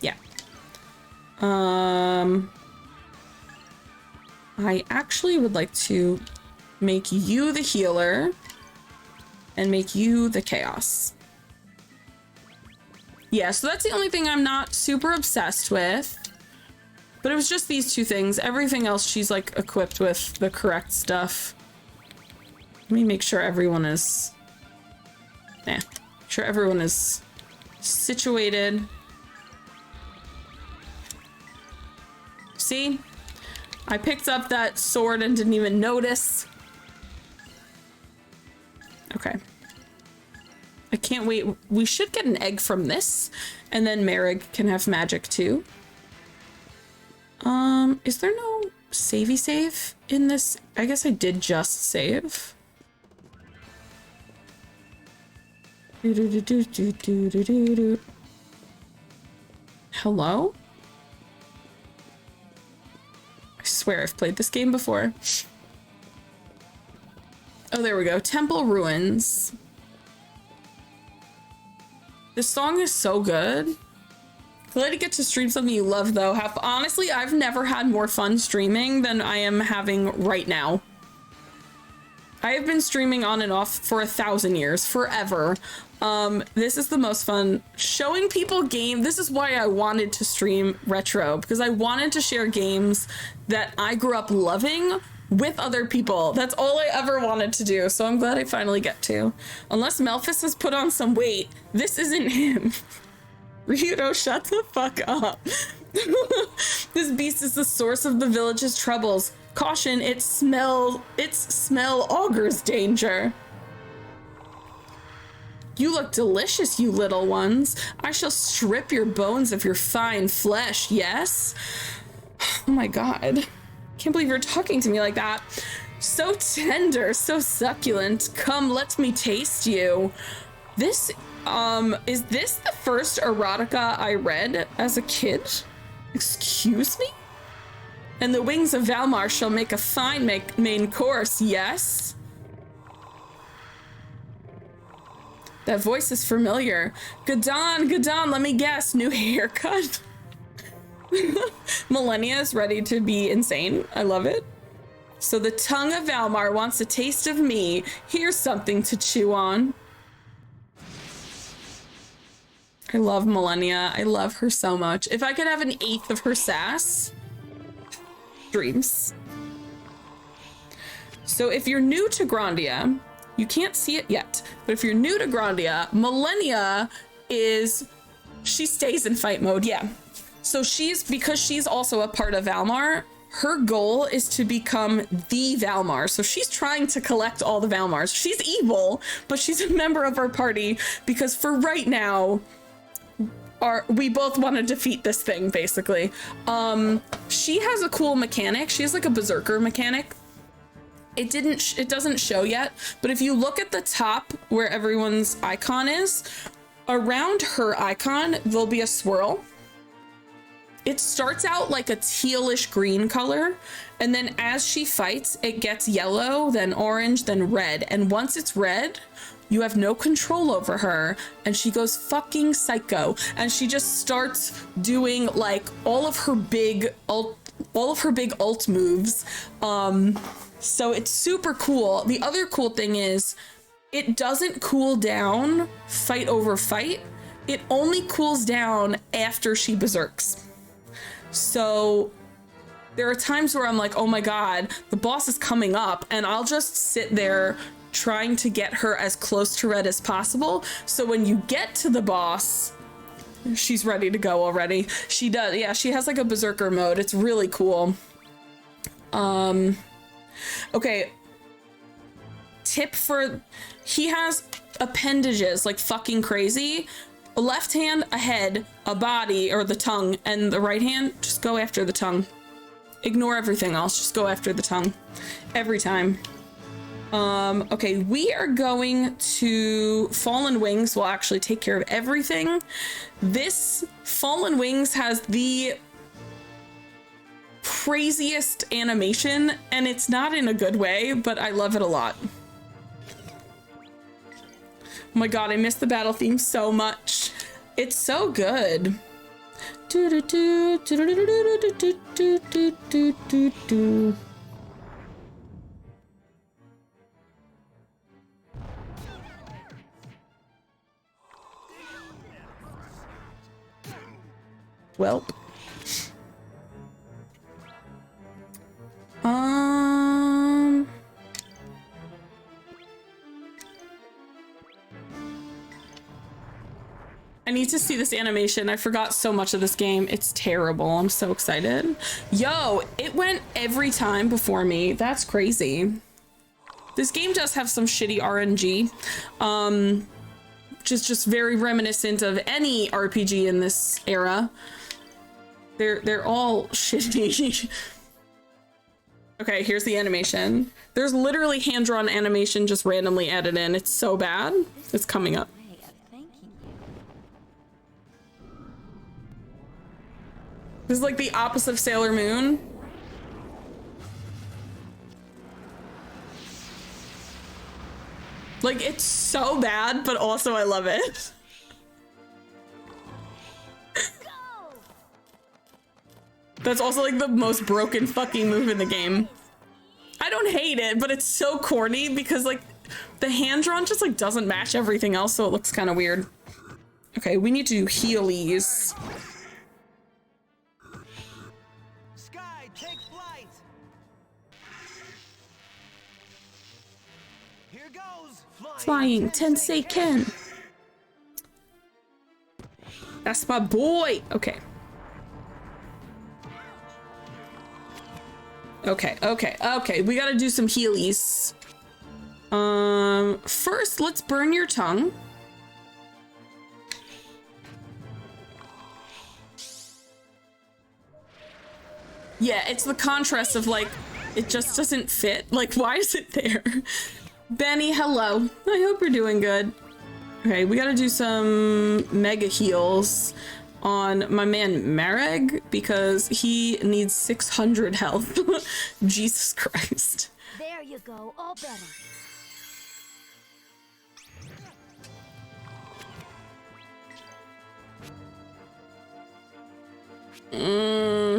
Yeah. I actually would like to make you the healer and make you the chaos. Yeah, so that's the only thing I'm not super obsessed with. But it was just these two things. Everything else she's like equipped with the correct stuff. Let me make sure everyone is... Yeah, sure everyone is situated. See? I picked up that sword and didn't even notice. Okay. I can't wait. We should get an egg from this, and then Merrick can have magic too. Is there no savey save in this? I guess I did just save. Hello? I swear I've played this game before. Oh, there we go. Temple Ruins. This song is so good. Glad to get to stream something you love, though. Honestly, I've never had more fun streaming than I am having right now. I have been streaming on and off for 1,000 years, forever. This is the most fun. Showing people game. This is why I wanted to stream retro, because I wanted to share games that I grew up loving with other people. That's all I ever wanted to do, so I'm glad I finally get to. Unless Melphis has put on some weight, this isn't him. Ryudo, shut the fuck up. This beast is the source of the village's troubles. Caution, its smell augurs danger. You look delicious, you little ones. I shall strip your bones of your fine flesh, yes? Oh my god. Can't believe you're talking to me like that. So tender, so succulent. Come, let me taste you. This, is this the first erotica I read as a kid? Excuse me? And the wings of Valmar shall make a fine main course, yes? That voice is familiar. Gadon, let me guess, new haircut? Millennia is ready to be insane. I love it. So the tongue of Valmar wants a taste of me. Here's something to chew on. I love Millennia. I love her so much. If I could have an eighth of her sass, dreams. So if you're new to Grandia, you can't see it yet, but if you're new to Grandia, Millennia she stays in fight mode, yeah. So because she's also a part of Valmar, her goal is to become the Valmar. So she's trying to collect all the Valmars. She's evil, but she's a member of our party because for right now, we both want to defeat this thing, basically. She has a cool mechanic. She has like a berserker mechanic. It doesn't show yet, but if you look at the top where everyone's icon is, around her icon, there'll be a swirl. It starts out like a tealish green color, and then as she fights, it gets yellow, then orange, then red. And once it's red, you have no control over her, and she goes fucking psycho. And she just starts doing like all of her big ult moves. So it's super cool. The other cool thing is it doesn't cool down fight over fight. It only cools down after she berserks. So there are times where I'm like, oh my god, the boss is coming up, and I'll just sit there trying to get her as close to red as possible. So when you get to the boss, she's ready to go already. She does, yeah, she has like a berserker mode. It's really cool. Okay. He has appendages like fucking crazy. A left hand, a head, a body, or the tongue, and the right hand, just go after the tongue. Ignore everything else, just go after the tongue. Every time. Okay, we are going to Fallen Wings will actually take care of everything. This Fallen Wings has the craziest animation, and it's not in a good way, but I love it a lot. Oh my god, I miss the battle theme so much. It's so good. Welp. I need to see this animation. I forgot so much of this game. It's terrible. I'm so excited. Yo, it went every time before me. That's crazy. This game does have some shitty RNG. Just very reminiscent of any RPG in this era. They're all shitty. Okay, here's the animation. There's literally hand-drawn animation just randomly added in. It's so bad. It's coming up. This is like the opposite of Sailor Moon. Like, it's so bad, but also I love it. That's also like the most broken fucking move in the game. I don't hate it, but it's so corny because like the hand-drawn just like doesn't match everything else, so it looks kind of weird. Okay, we need to do healies. Here goes. Flying Tensei Ken. That's my boy. Okay. Okay. We gotta do some healies. First, let's burn your tongue. Yeah, it's the contrast of like, it just doesn't fit. Like, why is it there? Benny, hello. I hope you're doing good. Okay, we gotta do some mega heals on my man Marek because he needs 600 health. Jesus Christ. There you go, all better.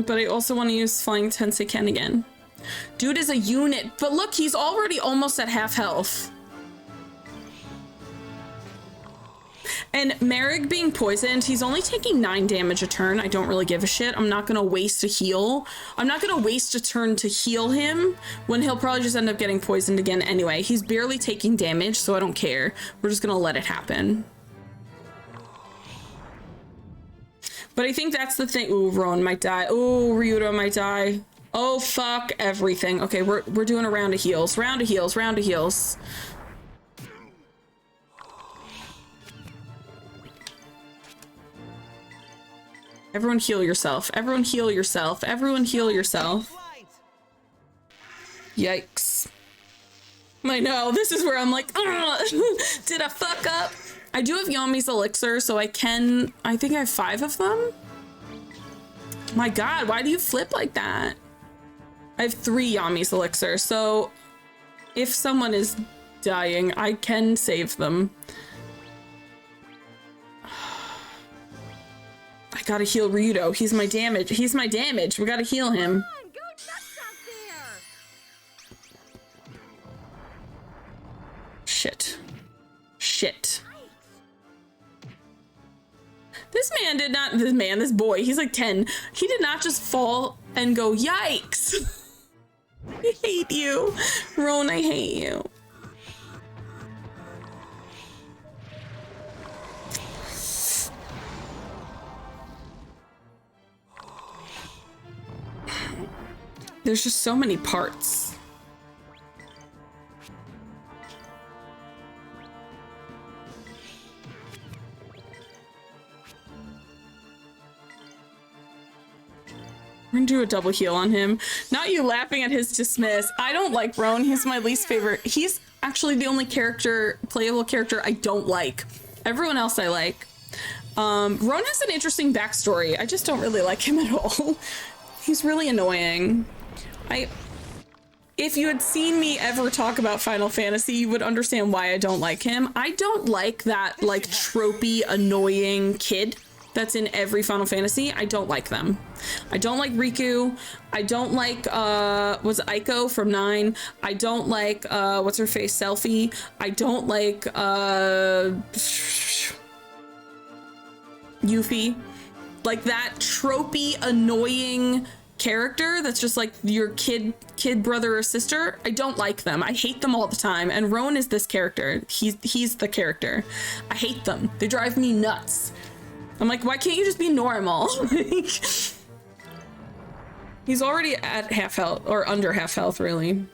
But I also want to use Flying Tensei Ken again. Dude is a unit, but look, he's already almost at half health. And Marek being poisoned, he's only taking 9 damage a turn. I don't really give a shit. I'm not gonna waste a heal. I'm not gonna waste a turn to heal him when he'll probably just end up getting poisoned again anyway. He's barely taking damage, so I don't care. We're just gonna let it happen. But I think that's the thing. Ooh, Rowan might die. Ooh, Ryuta might die. Oh, fuck everything. Okay, we're doing a round of heals. Round of heals. Everyone heal yourself. Everyone heal yourself. Yikes. I know, this is where I'm like, did I fuck up? I do have Yomi's elixir, so I think I have 5 of them. My God, why do you flip like that? I have 3 Yomi's elixir, so if someone is dying, I can save them. I gotta heal Ryuto. He's my damage. We gotta heal him. Shit. This boy, he's like 10. He did not just fall and go, yikes. I hate you. Roan, I hate you. There's just so many parts. We're gonna do a double heal on him. Not you laughing at his dismiss. I don't like Roan. He's my least favorite. He's actually the only playable character I don't like. Everyone else I like. Roan has an interesting backstory. I just don't really like him at all. He's really annoying. If you had seen me ever talk about Final Fantasy, you would understand why I don't like him. I don't like that, like, tropey, annoying kid that's in every Final Fantasy. I don't like them. I don't like Riku. I don't like, was it Aiko from 9? I don't like, what's her face, Selfie. I don't like, Yuffie. Like that tropey, annoying character that's just like your kid brother or sister. I don't like them. I hate them all the time. And Rowan is this character. He's the character. I hate them. They drive me nuts. I'm like, why can't you just be normal? He's already at half health, or under half health, really.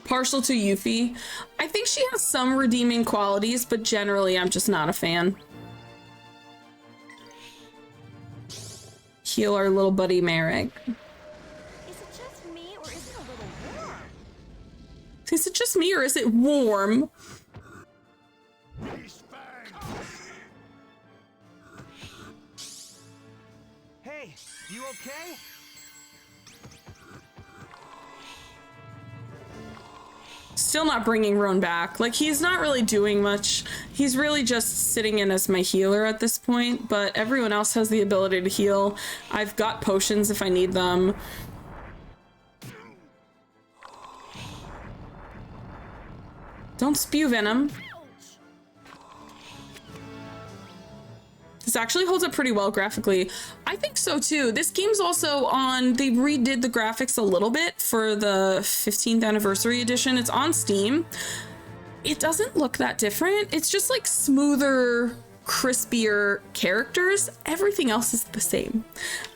Partial to Yuffie. I think she has some redeeming qualities, but generally I'm just not a fan. Heal our little buddy Marek. Is it just me or is it warm? Hey, you okay? Still not bringing Roan back. Like, he's not really doing much. He's really just sitting in as my healer at this point, but everyone else has the ability to heal. I've got potions if I need them. Don't spew venom. This actually holds up pretty well graphically. I think so too. This game's also on, they redid the graphics a little bit for the 15th anniversary edition. It's on Steam. It doesn't look that different. It's just like smoother, crispier characters. Everything else is the same.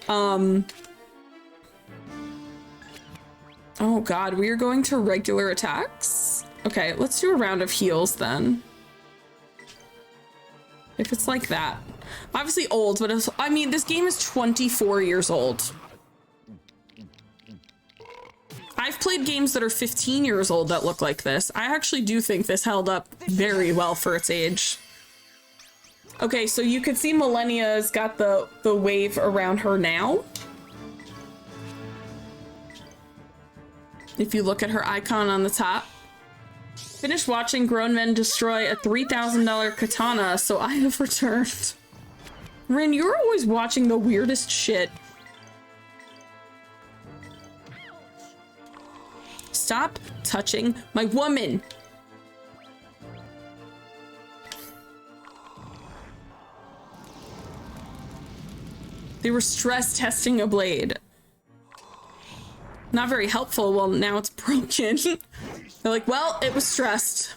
Oh God, we are going to regular attacks. Okay, let's do a round of heals then. If it's like that. Obviously old, but it's, I mean, this game is 24 years old. I've played games that are 15 years old that look like this. I actually do think this held up very well for its age. Okay, so you could see Millennia's got the wave around her now. If you look at her icon on the top. Finished watching grown men destroy a $3,000 katana, so I have returned. Rin, you're always watching the weirdest shit. Stop touching my woman. They were stress testing a blade. Not very helpful. Well, now it's broken. They're like, well, it was stressed.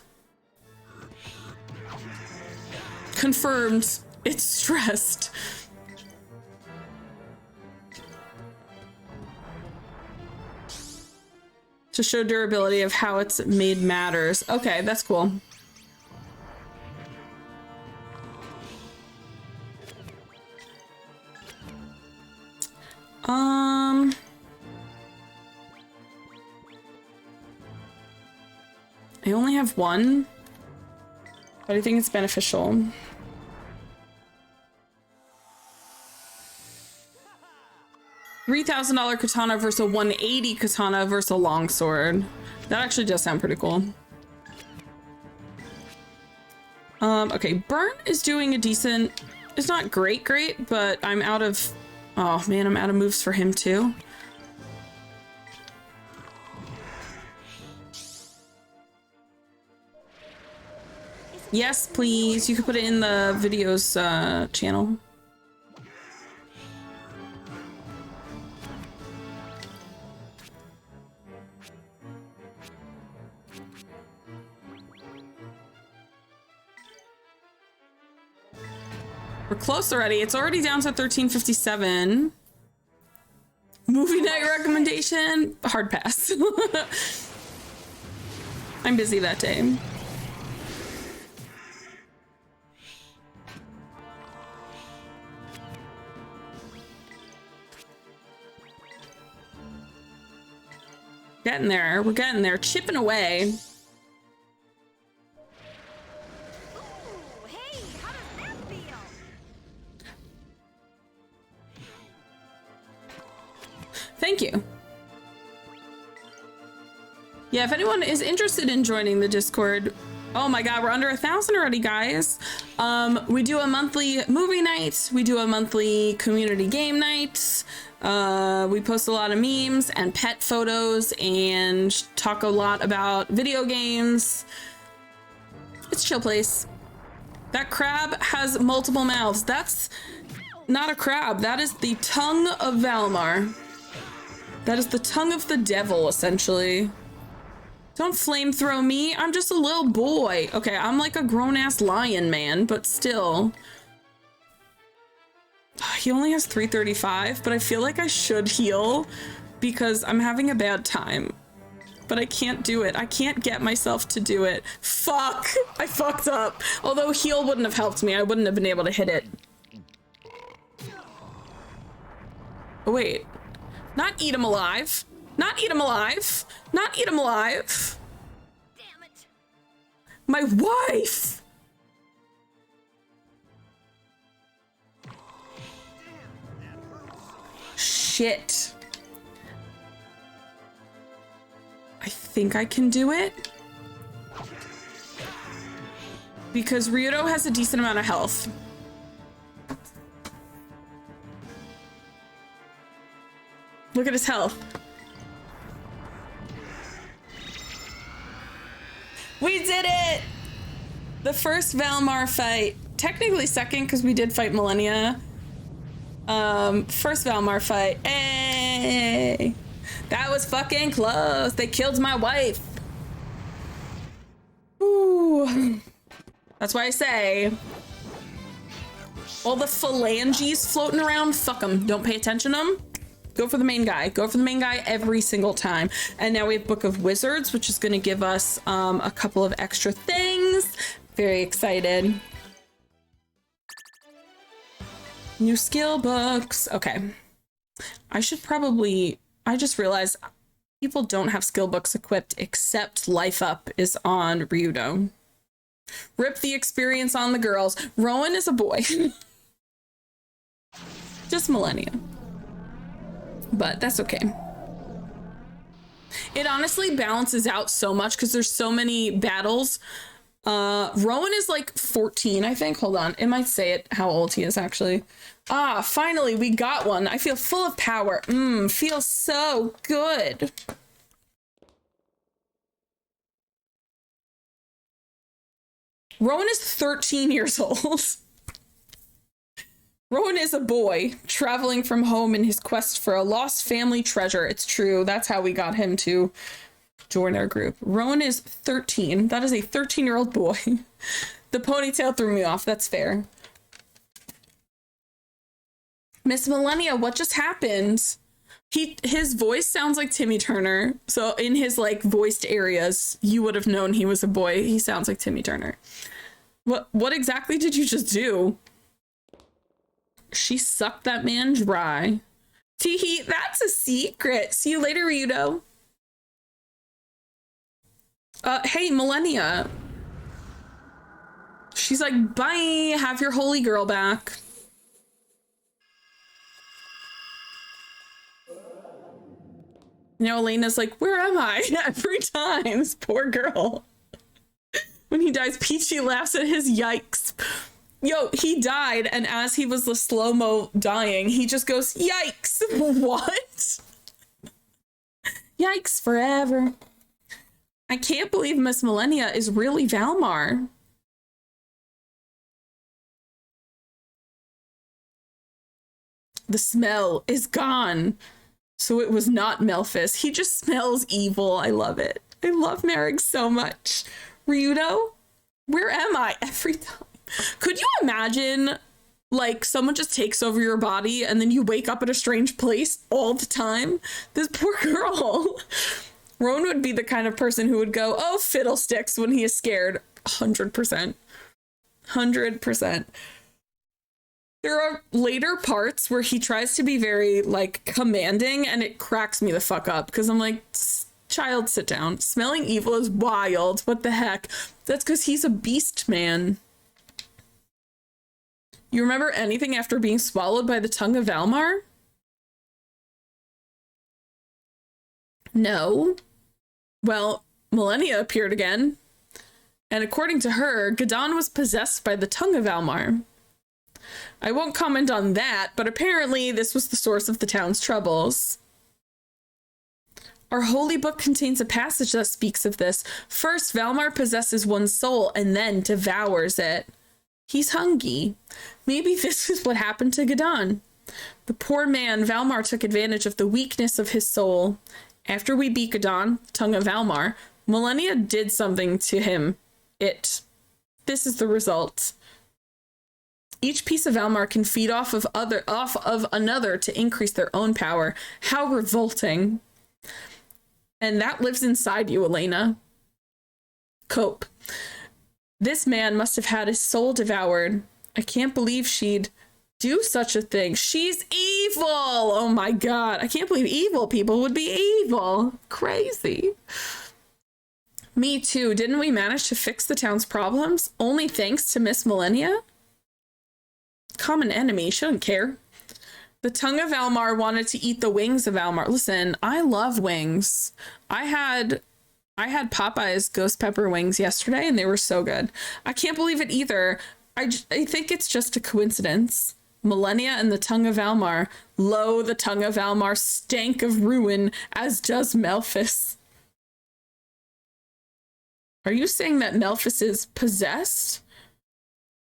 Confirmed. It's stressed. To show durability of how it's made matters. Okay, that's cool. I only have one, but I think it's beneficial. $3,000 katana versus a $180 katana versus a longsword. That actually does sound pretty cool. Okay, Burn is doing a decent, it's not great, but I'm out of, oh man, I'm out of moves for him too. Yes, please. You can put it in the videos channel. We're close already. It's already down to 13:57. Movie night recommendation? Hard pass. I'm busy that day. Getting there. We're getting there. Chipping away. Ooh, hey, how does that feel? Thank you. Yeah, if anyone is interested in joining the Discord, oh my God, we're under 1,000 already, guys. We do a monthly movie night. We do a monthly community game night. We post a lot of memes and pet photos and talk a lot about video games. It's a chill place. That crab has multiple mouths. That's not a crab. That is the tongue of Valmar. That is the tongue of the devil, essentially. Don't flamethrow me. I'm just a little boy. Okay, I'm like a grown-ass lion man, but still. He only has 335, but I feel like I should heal because I'm having a bad time. But I can't do it. I can't get myself to do it. Fuck! I fucked up. Although heal wouldn't have helped me. I wouldn't have been able to hit it. Oh, wait. Not eat him alive. Not eat him alive. Not eat him alive. Damn it. My wife! Shit. I think I can do it. Because Ryudo has a decent amount of health. Look at his health. We did it! The first Valmar fight. technically second because we did fight Millennia. First Valmar fight. Hey! That was fucking close. They killed my wife. Ooh. That's why I say all the phalanges floating around, fuck them. Don't pay attention to them. Go for the main guy. Go for the main guy every single time. And now we have Book of Wizards, which is going to give us a couple of extra things. Very excited. New skill books. Okay. I should probably... I just realized people don't have skill books equipped except Life Up is on Ryudo. Rip the experience on the girls. Rowan is a boy. Just Millennia. But that's okay. It honestly balances out so much because there's so many battles. Rowan is like 14, I think. Hold on. It might say it how old he is actually. Ah, finally we got one. I feel full of power. Feels so good. Rowan is 13 years old. Rowan is a boy traveling from home in his quest for a lost family treasure. It's true. That's how we got him to join our group. Rowan is 13. That is a 13-year-old boy. The ponytail threw me off. That's fair. Miss Millennia, what just happened? His voice sounds like Timmy Turner. So in his like voiced areas, you would have known he was a boy. He sounds like Timmy Turner. What exactly did you just do? She sucked that man dry. Teehee, that's a secret. See you later, Ryudo. Hey, Millennia. She's like, bye, have your holy girl back. Now Elena's like, where am I? Every time, this poor girl. When he dies, Peachy laughs at his yikes. Yo, he died, and as he was the slow-mo dying, he just goes, yikes! What? Yikes forever. I can't believe Miss Millennia is really Valmar. The smell is gone. So it was not Melphis. He just smells evil. I love it. I love Merrick so much. Ryudo, where am I every time? Could you imagine, like, someone just takes over your body and then you wake up at a strange place all the time? This poor girl. Rowan would be the kind of person who would go, oh, fiddlesticks, when he is scared. 100%. 100%. There are later parts where he tries to be very, like, commanding, and it cracks me the fuck up, because I'm like, child, sit down. Smelling evil is wild. What the heck? That's because he's a beast man. You remember anything after being swallowed by the tongue of Valmar? No. Well, Millennia appeared again. And according to her, Gadon was possessed by the tongue of Valmar. I won't comment on that, but apparently this was the source of the town's troubles. Our holy book contains a passage that speaks of this. First, Valmar possesses one's soul and then devours it. He's hungry. Maybe this is what happened to Gadon. The poor man, Valmar took advantage of the weakness of his soul. After we beat Gadon, tongue of Valmar, Millennia did something to him. This is the result. Each piece of Valmar can feed off of another to increase their own power. How revolting. And that lives inside you, Elena. Cope. This man must have had his soul devoured. I can't believe she'd do such a thing. She's evil! Oh my god. I can't believe evil people would be evil. Crazy. Me too. Didn't we manage to fix the town's problems? Only thanks to Miss Millennia? Common enemy. Shouldn't care. The tongue of Valmar wanted to eat the wings of Valmar. Listen, I love wings. I had Popeye's ghost pepper wings yesterday, and they were so good. I can't believe it either. I think it's just a coincidence. Millennia and the tongue of Valmar. Lo, the tongue of Valmar stank of ruin, as does Melphis. Are you saying that Melphis is possessed?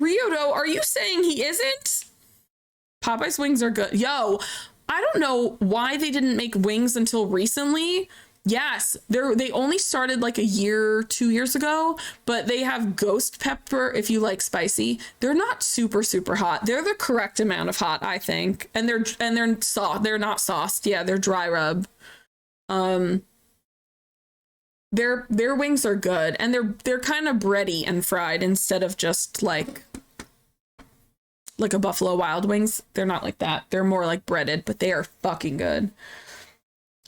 Ryudo, are you saying he isn't? Popeye's wings are good. Yo, I don't know why they didn't make wings until recently. Yes, they only started like a year, 2 years ago, but they have ghost pepper if you like spicy. They're not super, super hot. They're the correct amount of hot, I think. And they're soft. They're not sauced. Yeah, they're dry rub. Their wings are good, and they're kind of bready and fried instead of just like a Buffalo Wild Wings. They're not like that. They're more like breaded, but they are fucking good.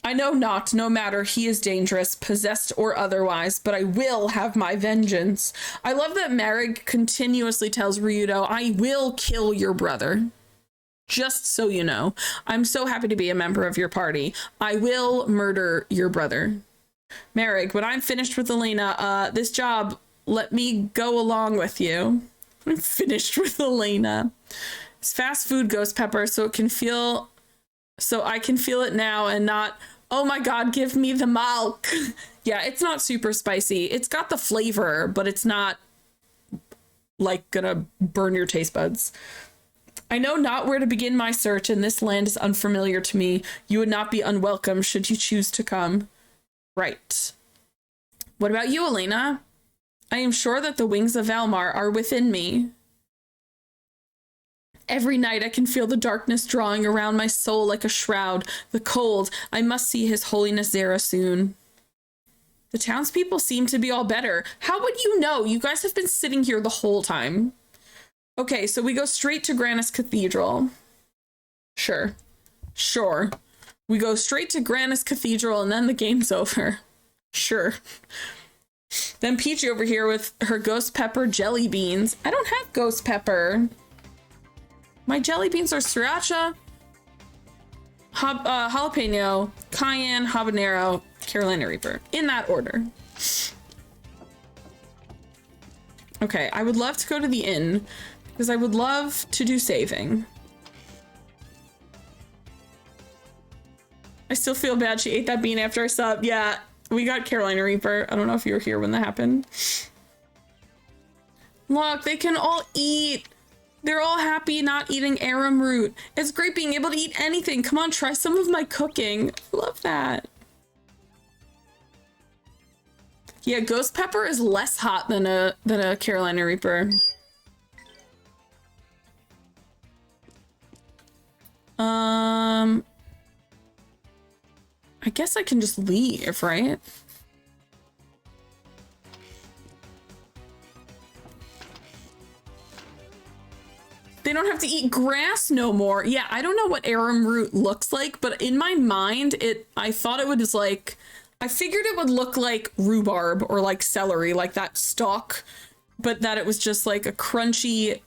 I know not, no matter he is dangerous, possessed or otherwise, but I will have my vengeance. I love that Marig continuously tells Ryudo, I will kill your brother. Just so you know. I'm so happy to be a member of your party. I will murder your brother. Marig, when I'm finished with Elena, this job, let me go along with you. I'm finished with Elena. It's fast food ghost pepper, so I can feel it now and not, oh my god, give me the milk. Yeah, it's not super spicy. It's got the flavor, but it's not like gonna burn your taste buds. I know not where to begin my search, and this land is unfamiliar to me. You would not be unwelcome should you choose to come. Right. What about you, Elena? I am sure that the wings of Valmar are within me. Every night I can feel the darkness drawing around my soul like a shroud. The cold. I must see His Holiness Zera soon. The townspeople seem to be all better. How would you know? You guys have been sitting here the whole time. Okay, so we go straight to Grannis Cathedral. Sure. We go straight to Grannis Cathedral and then the game's over. Sure. Then Peachy over here with her ghost pepper jelly beans. I don't have ghost pepper. My jelly beans are sriracha, jalapeno, cayenne, habanero, Carolina Reaper. In that order. Okay, I would love to go to the inn because I would love to do saving. I still feel bad she ate that bean after I saw it. Yeah, we got Carolina Reaper. I don't know if you were here when that happened. Look, they can all eat. They're all happy not eating arum root. It's great being able to eat anything. Come on, try some of my cooking. Love that. Yeah, ghost pepper is less hot than a Carolina Reaper. I guess I can just leave, right? They don't have to eat grass no more. Yeah, I don't know what arum root looks like, but in my mind, I thought it was like, I figured it would look like rhubarb or like celery, like that stalk, but that it was just like a crunchy,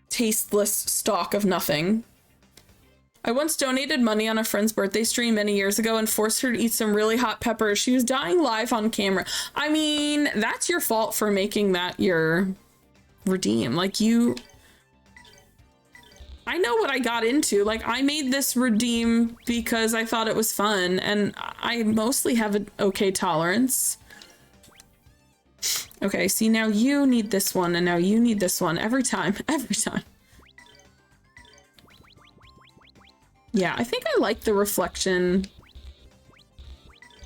tasteless stalk of nothing. I once donated money on a friend's birthday stream many years ago and forced her to eat some really hot peppers. She was dying live on camera. I mean, that's your fault for making that your redeem. Like I know what I got into. Like, I made this redeem because I thought it was fun, and I mostly have an okay tolerance. Okay, see, now you need this one, and now you need this one. Every time. Yeah, I think I like the reflection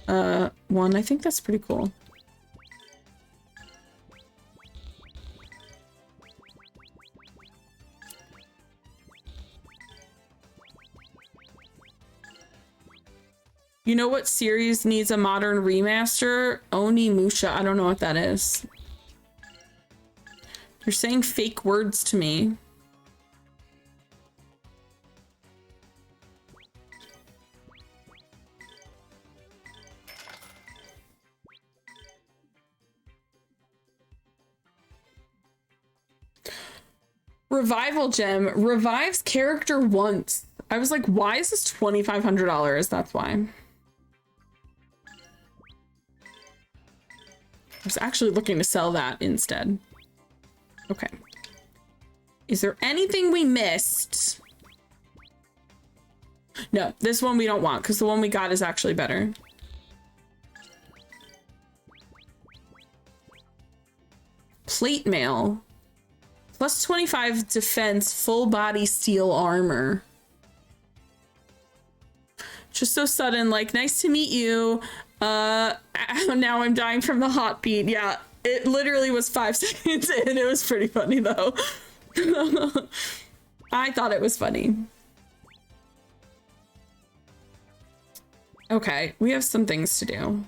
one. I think that's pretty cool. You know what series needs a modern remaster? Onimusha. I don't know what that is. You're saying fake words to me. Revival gem revives character once. I was like, why is this $2,500? That's why. I was actually looking to sell that instead. Okay. Is there anything we missed? No, this one we don't want because the one we got is actually better. Plate mail. Plus 25 defense, full body steel armor. Just so sudden, like, nice to meet you. Now I'm dying from the hot beat. Yeah, it literally was 5 seconds in. It was pretty funny though. I thought it was funny. Okay, we have some things to do.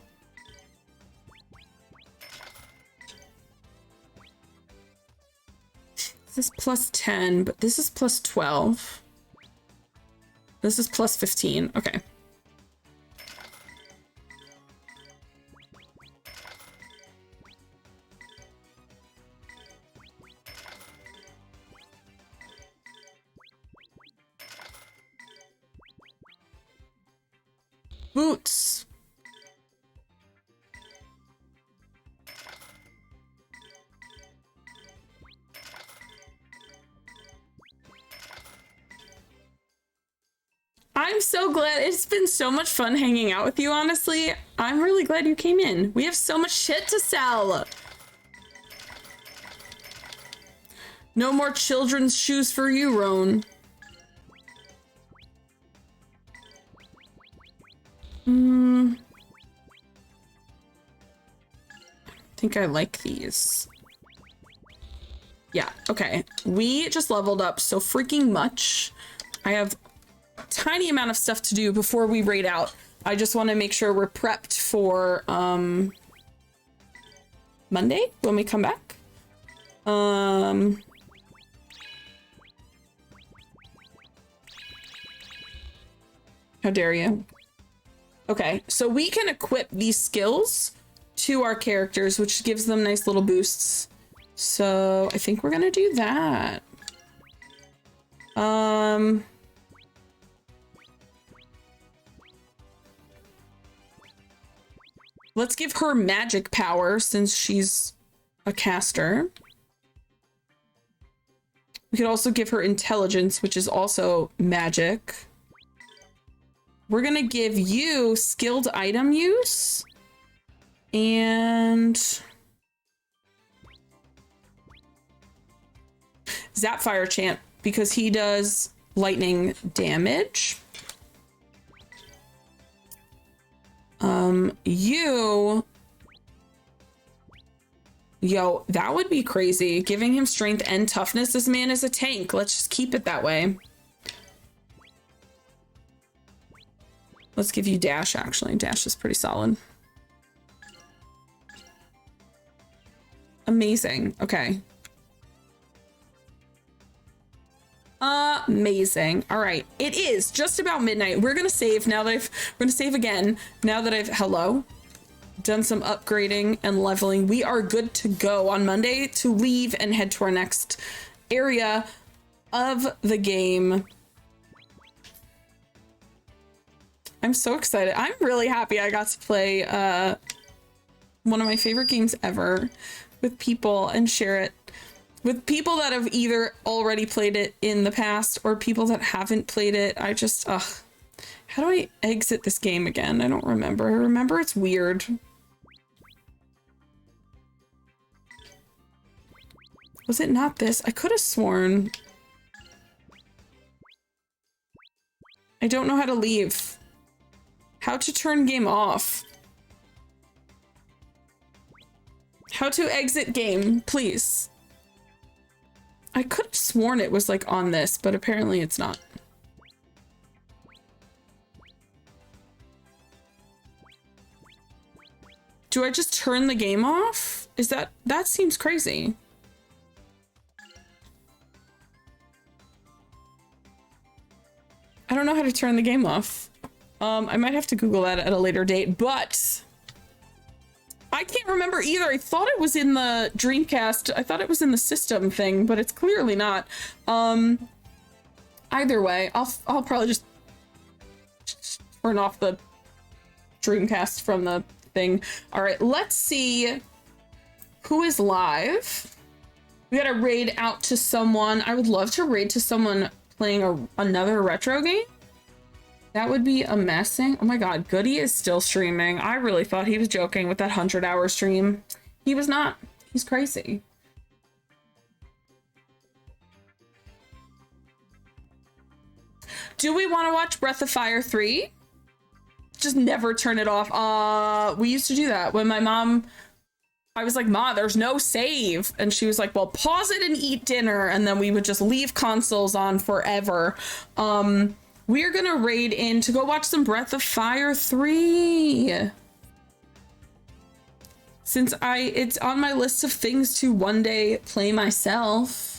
This is plus 10, but this is plus 12. This is plus 15. Okay. Boots. I'm so glad. It's been so much fun hanging out with you, honestly. I'm really glad you came in. We have so much shit to sell. No more children's shoes for you, Roan. I think I like these. Yeah, okay. We just leveled up so freaking much. I have a tiny amount of stuff to do before we raid out. I just want to make sure we're prepped for Monday when we come back. How dare you? Okay, so we can equip these skills to our characters, which gives them nice little boosts. So I think we're gonna do that. Let's give her magic power since she's a caster. We could also give her intelligence, which is also magic. We're gonna give you skilled item use and Zapfire Chant because he does lightning damage. Yo, that would be crazy. Giving him strength and toughness. This man is a tank. Let's just keep it that way. Let's give you dash, actually. Dash is pretty solid. Amazing. Okay. Amazing. All right. It is just about midnight. We're going to save now that we're going to save again. Now that I've, done some upgrading and leveling. We are good to go on Monday to leave and head to our next area of the game. I'm so excited. I'm really happy I got to play one of my favorite games ever with people and share it with people that have either already played it in the past or people that haven't played it. I just, how do I exit this game again? I don't remember. I remember it's weird. Was it not this? I could have sworn. I don't know how to leave. How to turn game off. How to exit game, please. I could have sworn it was like on this, but apparently it's not. Do I just turn the game off? Is that seems crazy. I don't know how to turn the game off. I might have to Google that at a later date, but I can't remember either. I thought it was in the Dreamcast. I thought it was in the system thing, but it's clearly not. Either way, I'll probably just turn off the Dreamcast from the thing. All right, let's see who is live. We gotta raid out to someone. I would love to raid to someone playing another retro game. That would be amazing. Oh my god, Goody is still streaming. I really thought he was joking with that 100-hour stream. He was not. He's crazy. Do we want to watch Breath of Fire 3? Just never turn it off. We used to do that when my mom, I was like, Ma, there's no save. And she was like, well, pause it and eat dinner. And then we would just leave consoles on forever. We're gonna raid in to go watch some Breath of Fire 3. Since it's on my list of things to one day play myself.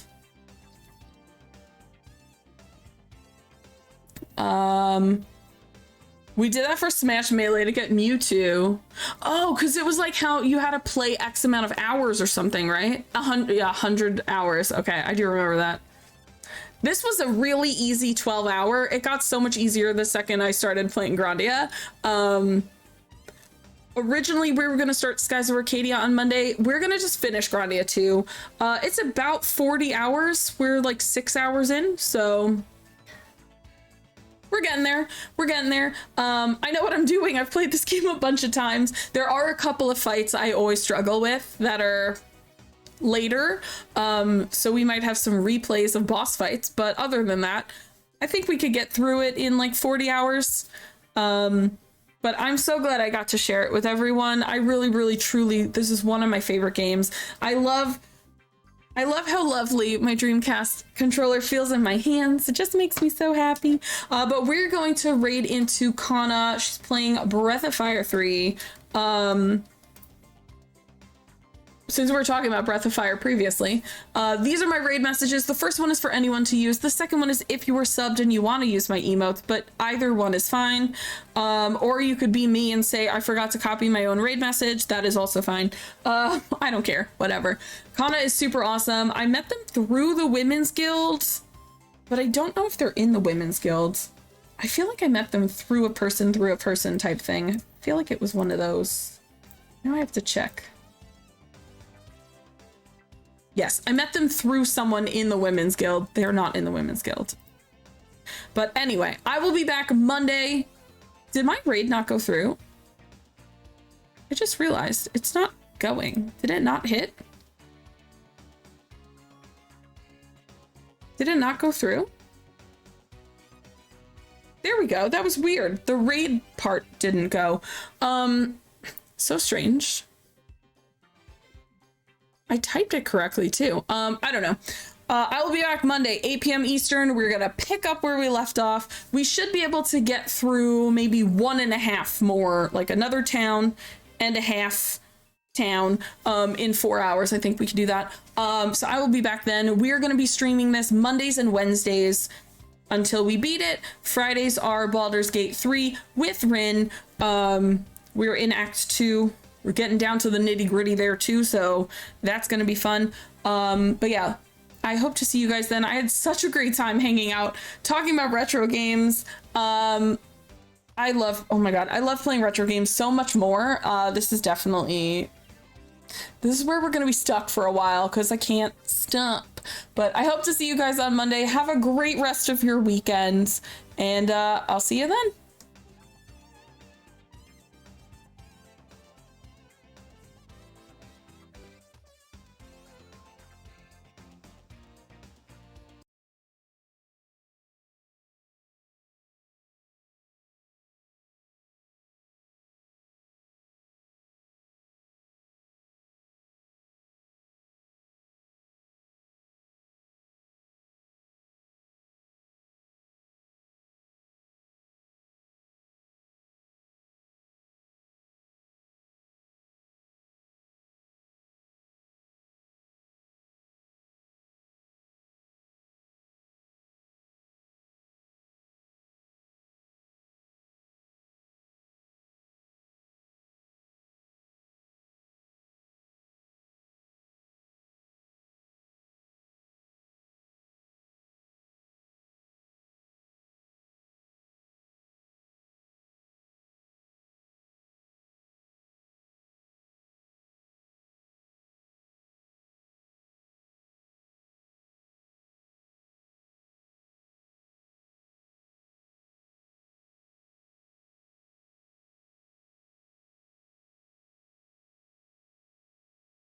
We did that for Smash Melee to get Mewtwo. Oh, because it was like how you had to play X amount of hours or something, right? 100 hours. Okay, I do remember that. This was a really easy 12-hour. It got so much easier the second I started playing Grandia. Originally, we were going to start Skies of Arcadia on Monday. We're going to just finish Grandia 2. It's about 40 hours. We're like 6 hours in, so... We're getting there. We're getting there. I know what I'm doing. I've played this game a bunch of times. There are a couple of fights I always struggle with that are later. So we might have some replays of boss fights. But other than that, I think we could get through it in like 40 hours. But I'm so glad I got to share it with everyone. I really, really, truly, this is one of my favorite games. I love how lovely my Dreamcast controller feels in my hands. It just makes me so happy. But we're going to raid into Kana. She's playing Breath of Fire 3. Since we were talking about Breath of Fire previously, these are my raid messages. The first one is for anyone to use. The second one is if you were subbed and you want to use my emotes, but either one is fine. Or you could be me and say, I forgot to copy my own raid message. That is also fine. I don't care, whatever. Kana is super awesome. I met them through the Women's Guild, but I don't know if they're in the Women's Guild. I feel like I met them through a person type thing. I feel like it was one of those. Now I have to check. Yes, I met them through someone in the Women's Guild. They're not in the Women's Guild. But anyway, I will be back Monday. Did my raid not go through? I just realized it's not going. Did it not hit? Did it not go through? There we go. That was weird. The raid part didn't go. So strange. I typed it correctly too. I don't know. I will be back Monday, 8 p.m. Eastern. We're going to pick up where we left off. We should be able to get through maybe 1.5 more, like another town and a half town in 4 hours. I think we can do that. So I will be back then. We're going to be streaming this Mondays and Wednesdays until we beat it. Fridays are Baldur's Gate 3 with Rin. We're in Act 2. We're getting down to the nitty gritty there too, so that's going to be fun. But yeah, I hope to see you guys then. I had such a great time hanging out, talking about retro games. Oh my God, I love playing retro games so much more. This is where we're going to be stuck for a while because I can't stop. But I hope to see you guys on Monday. Have a great rest of your weekends, and I'll see you then.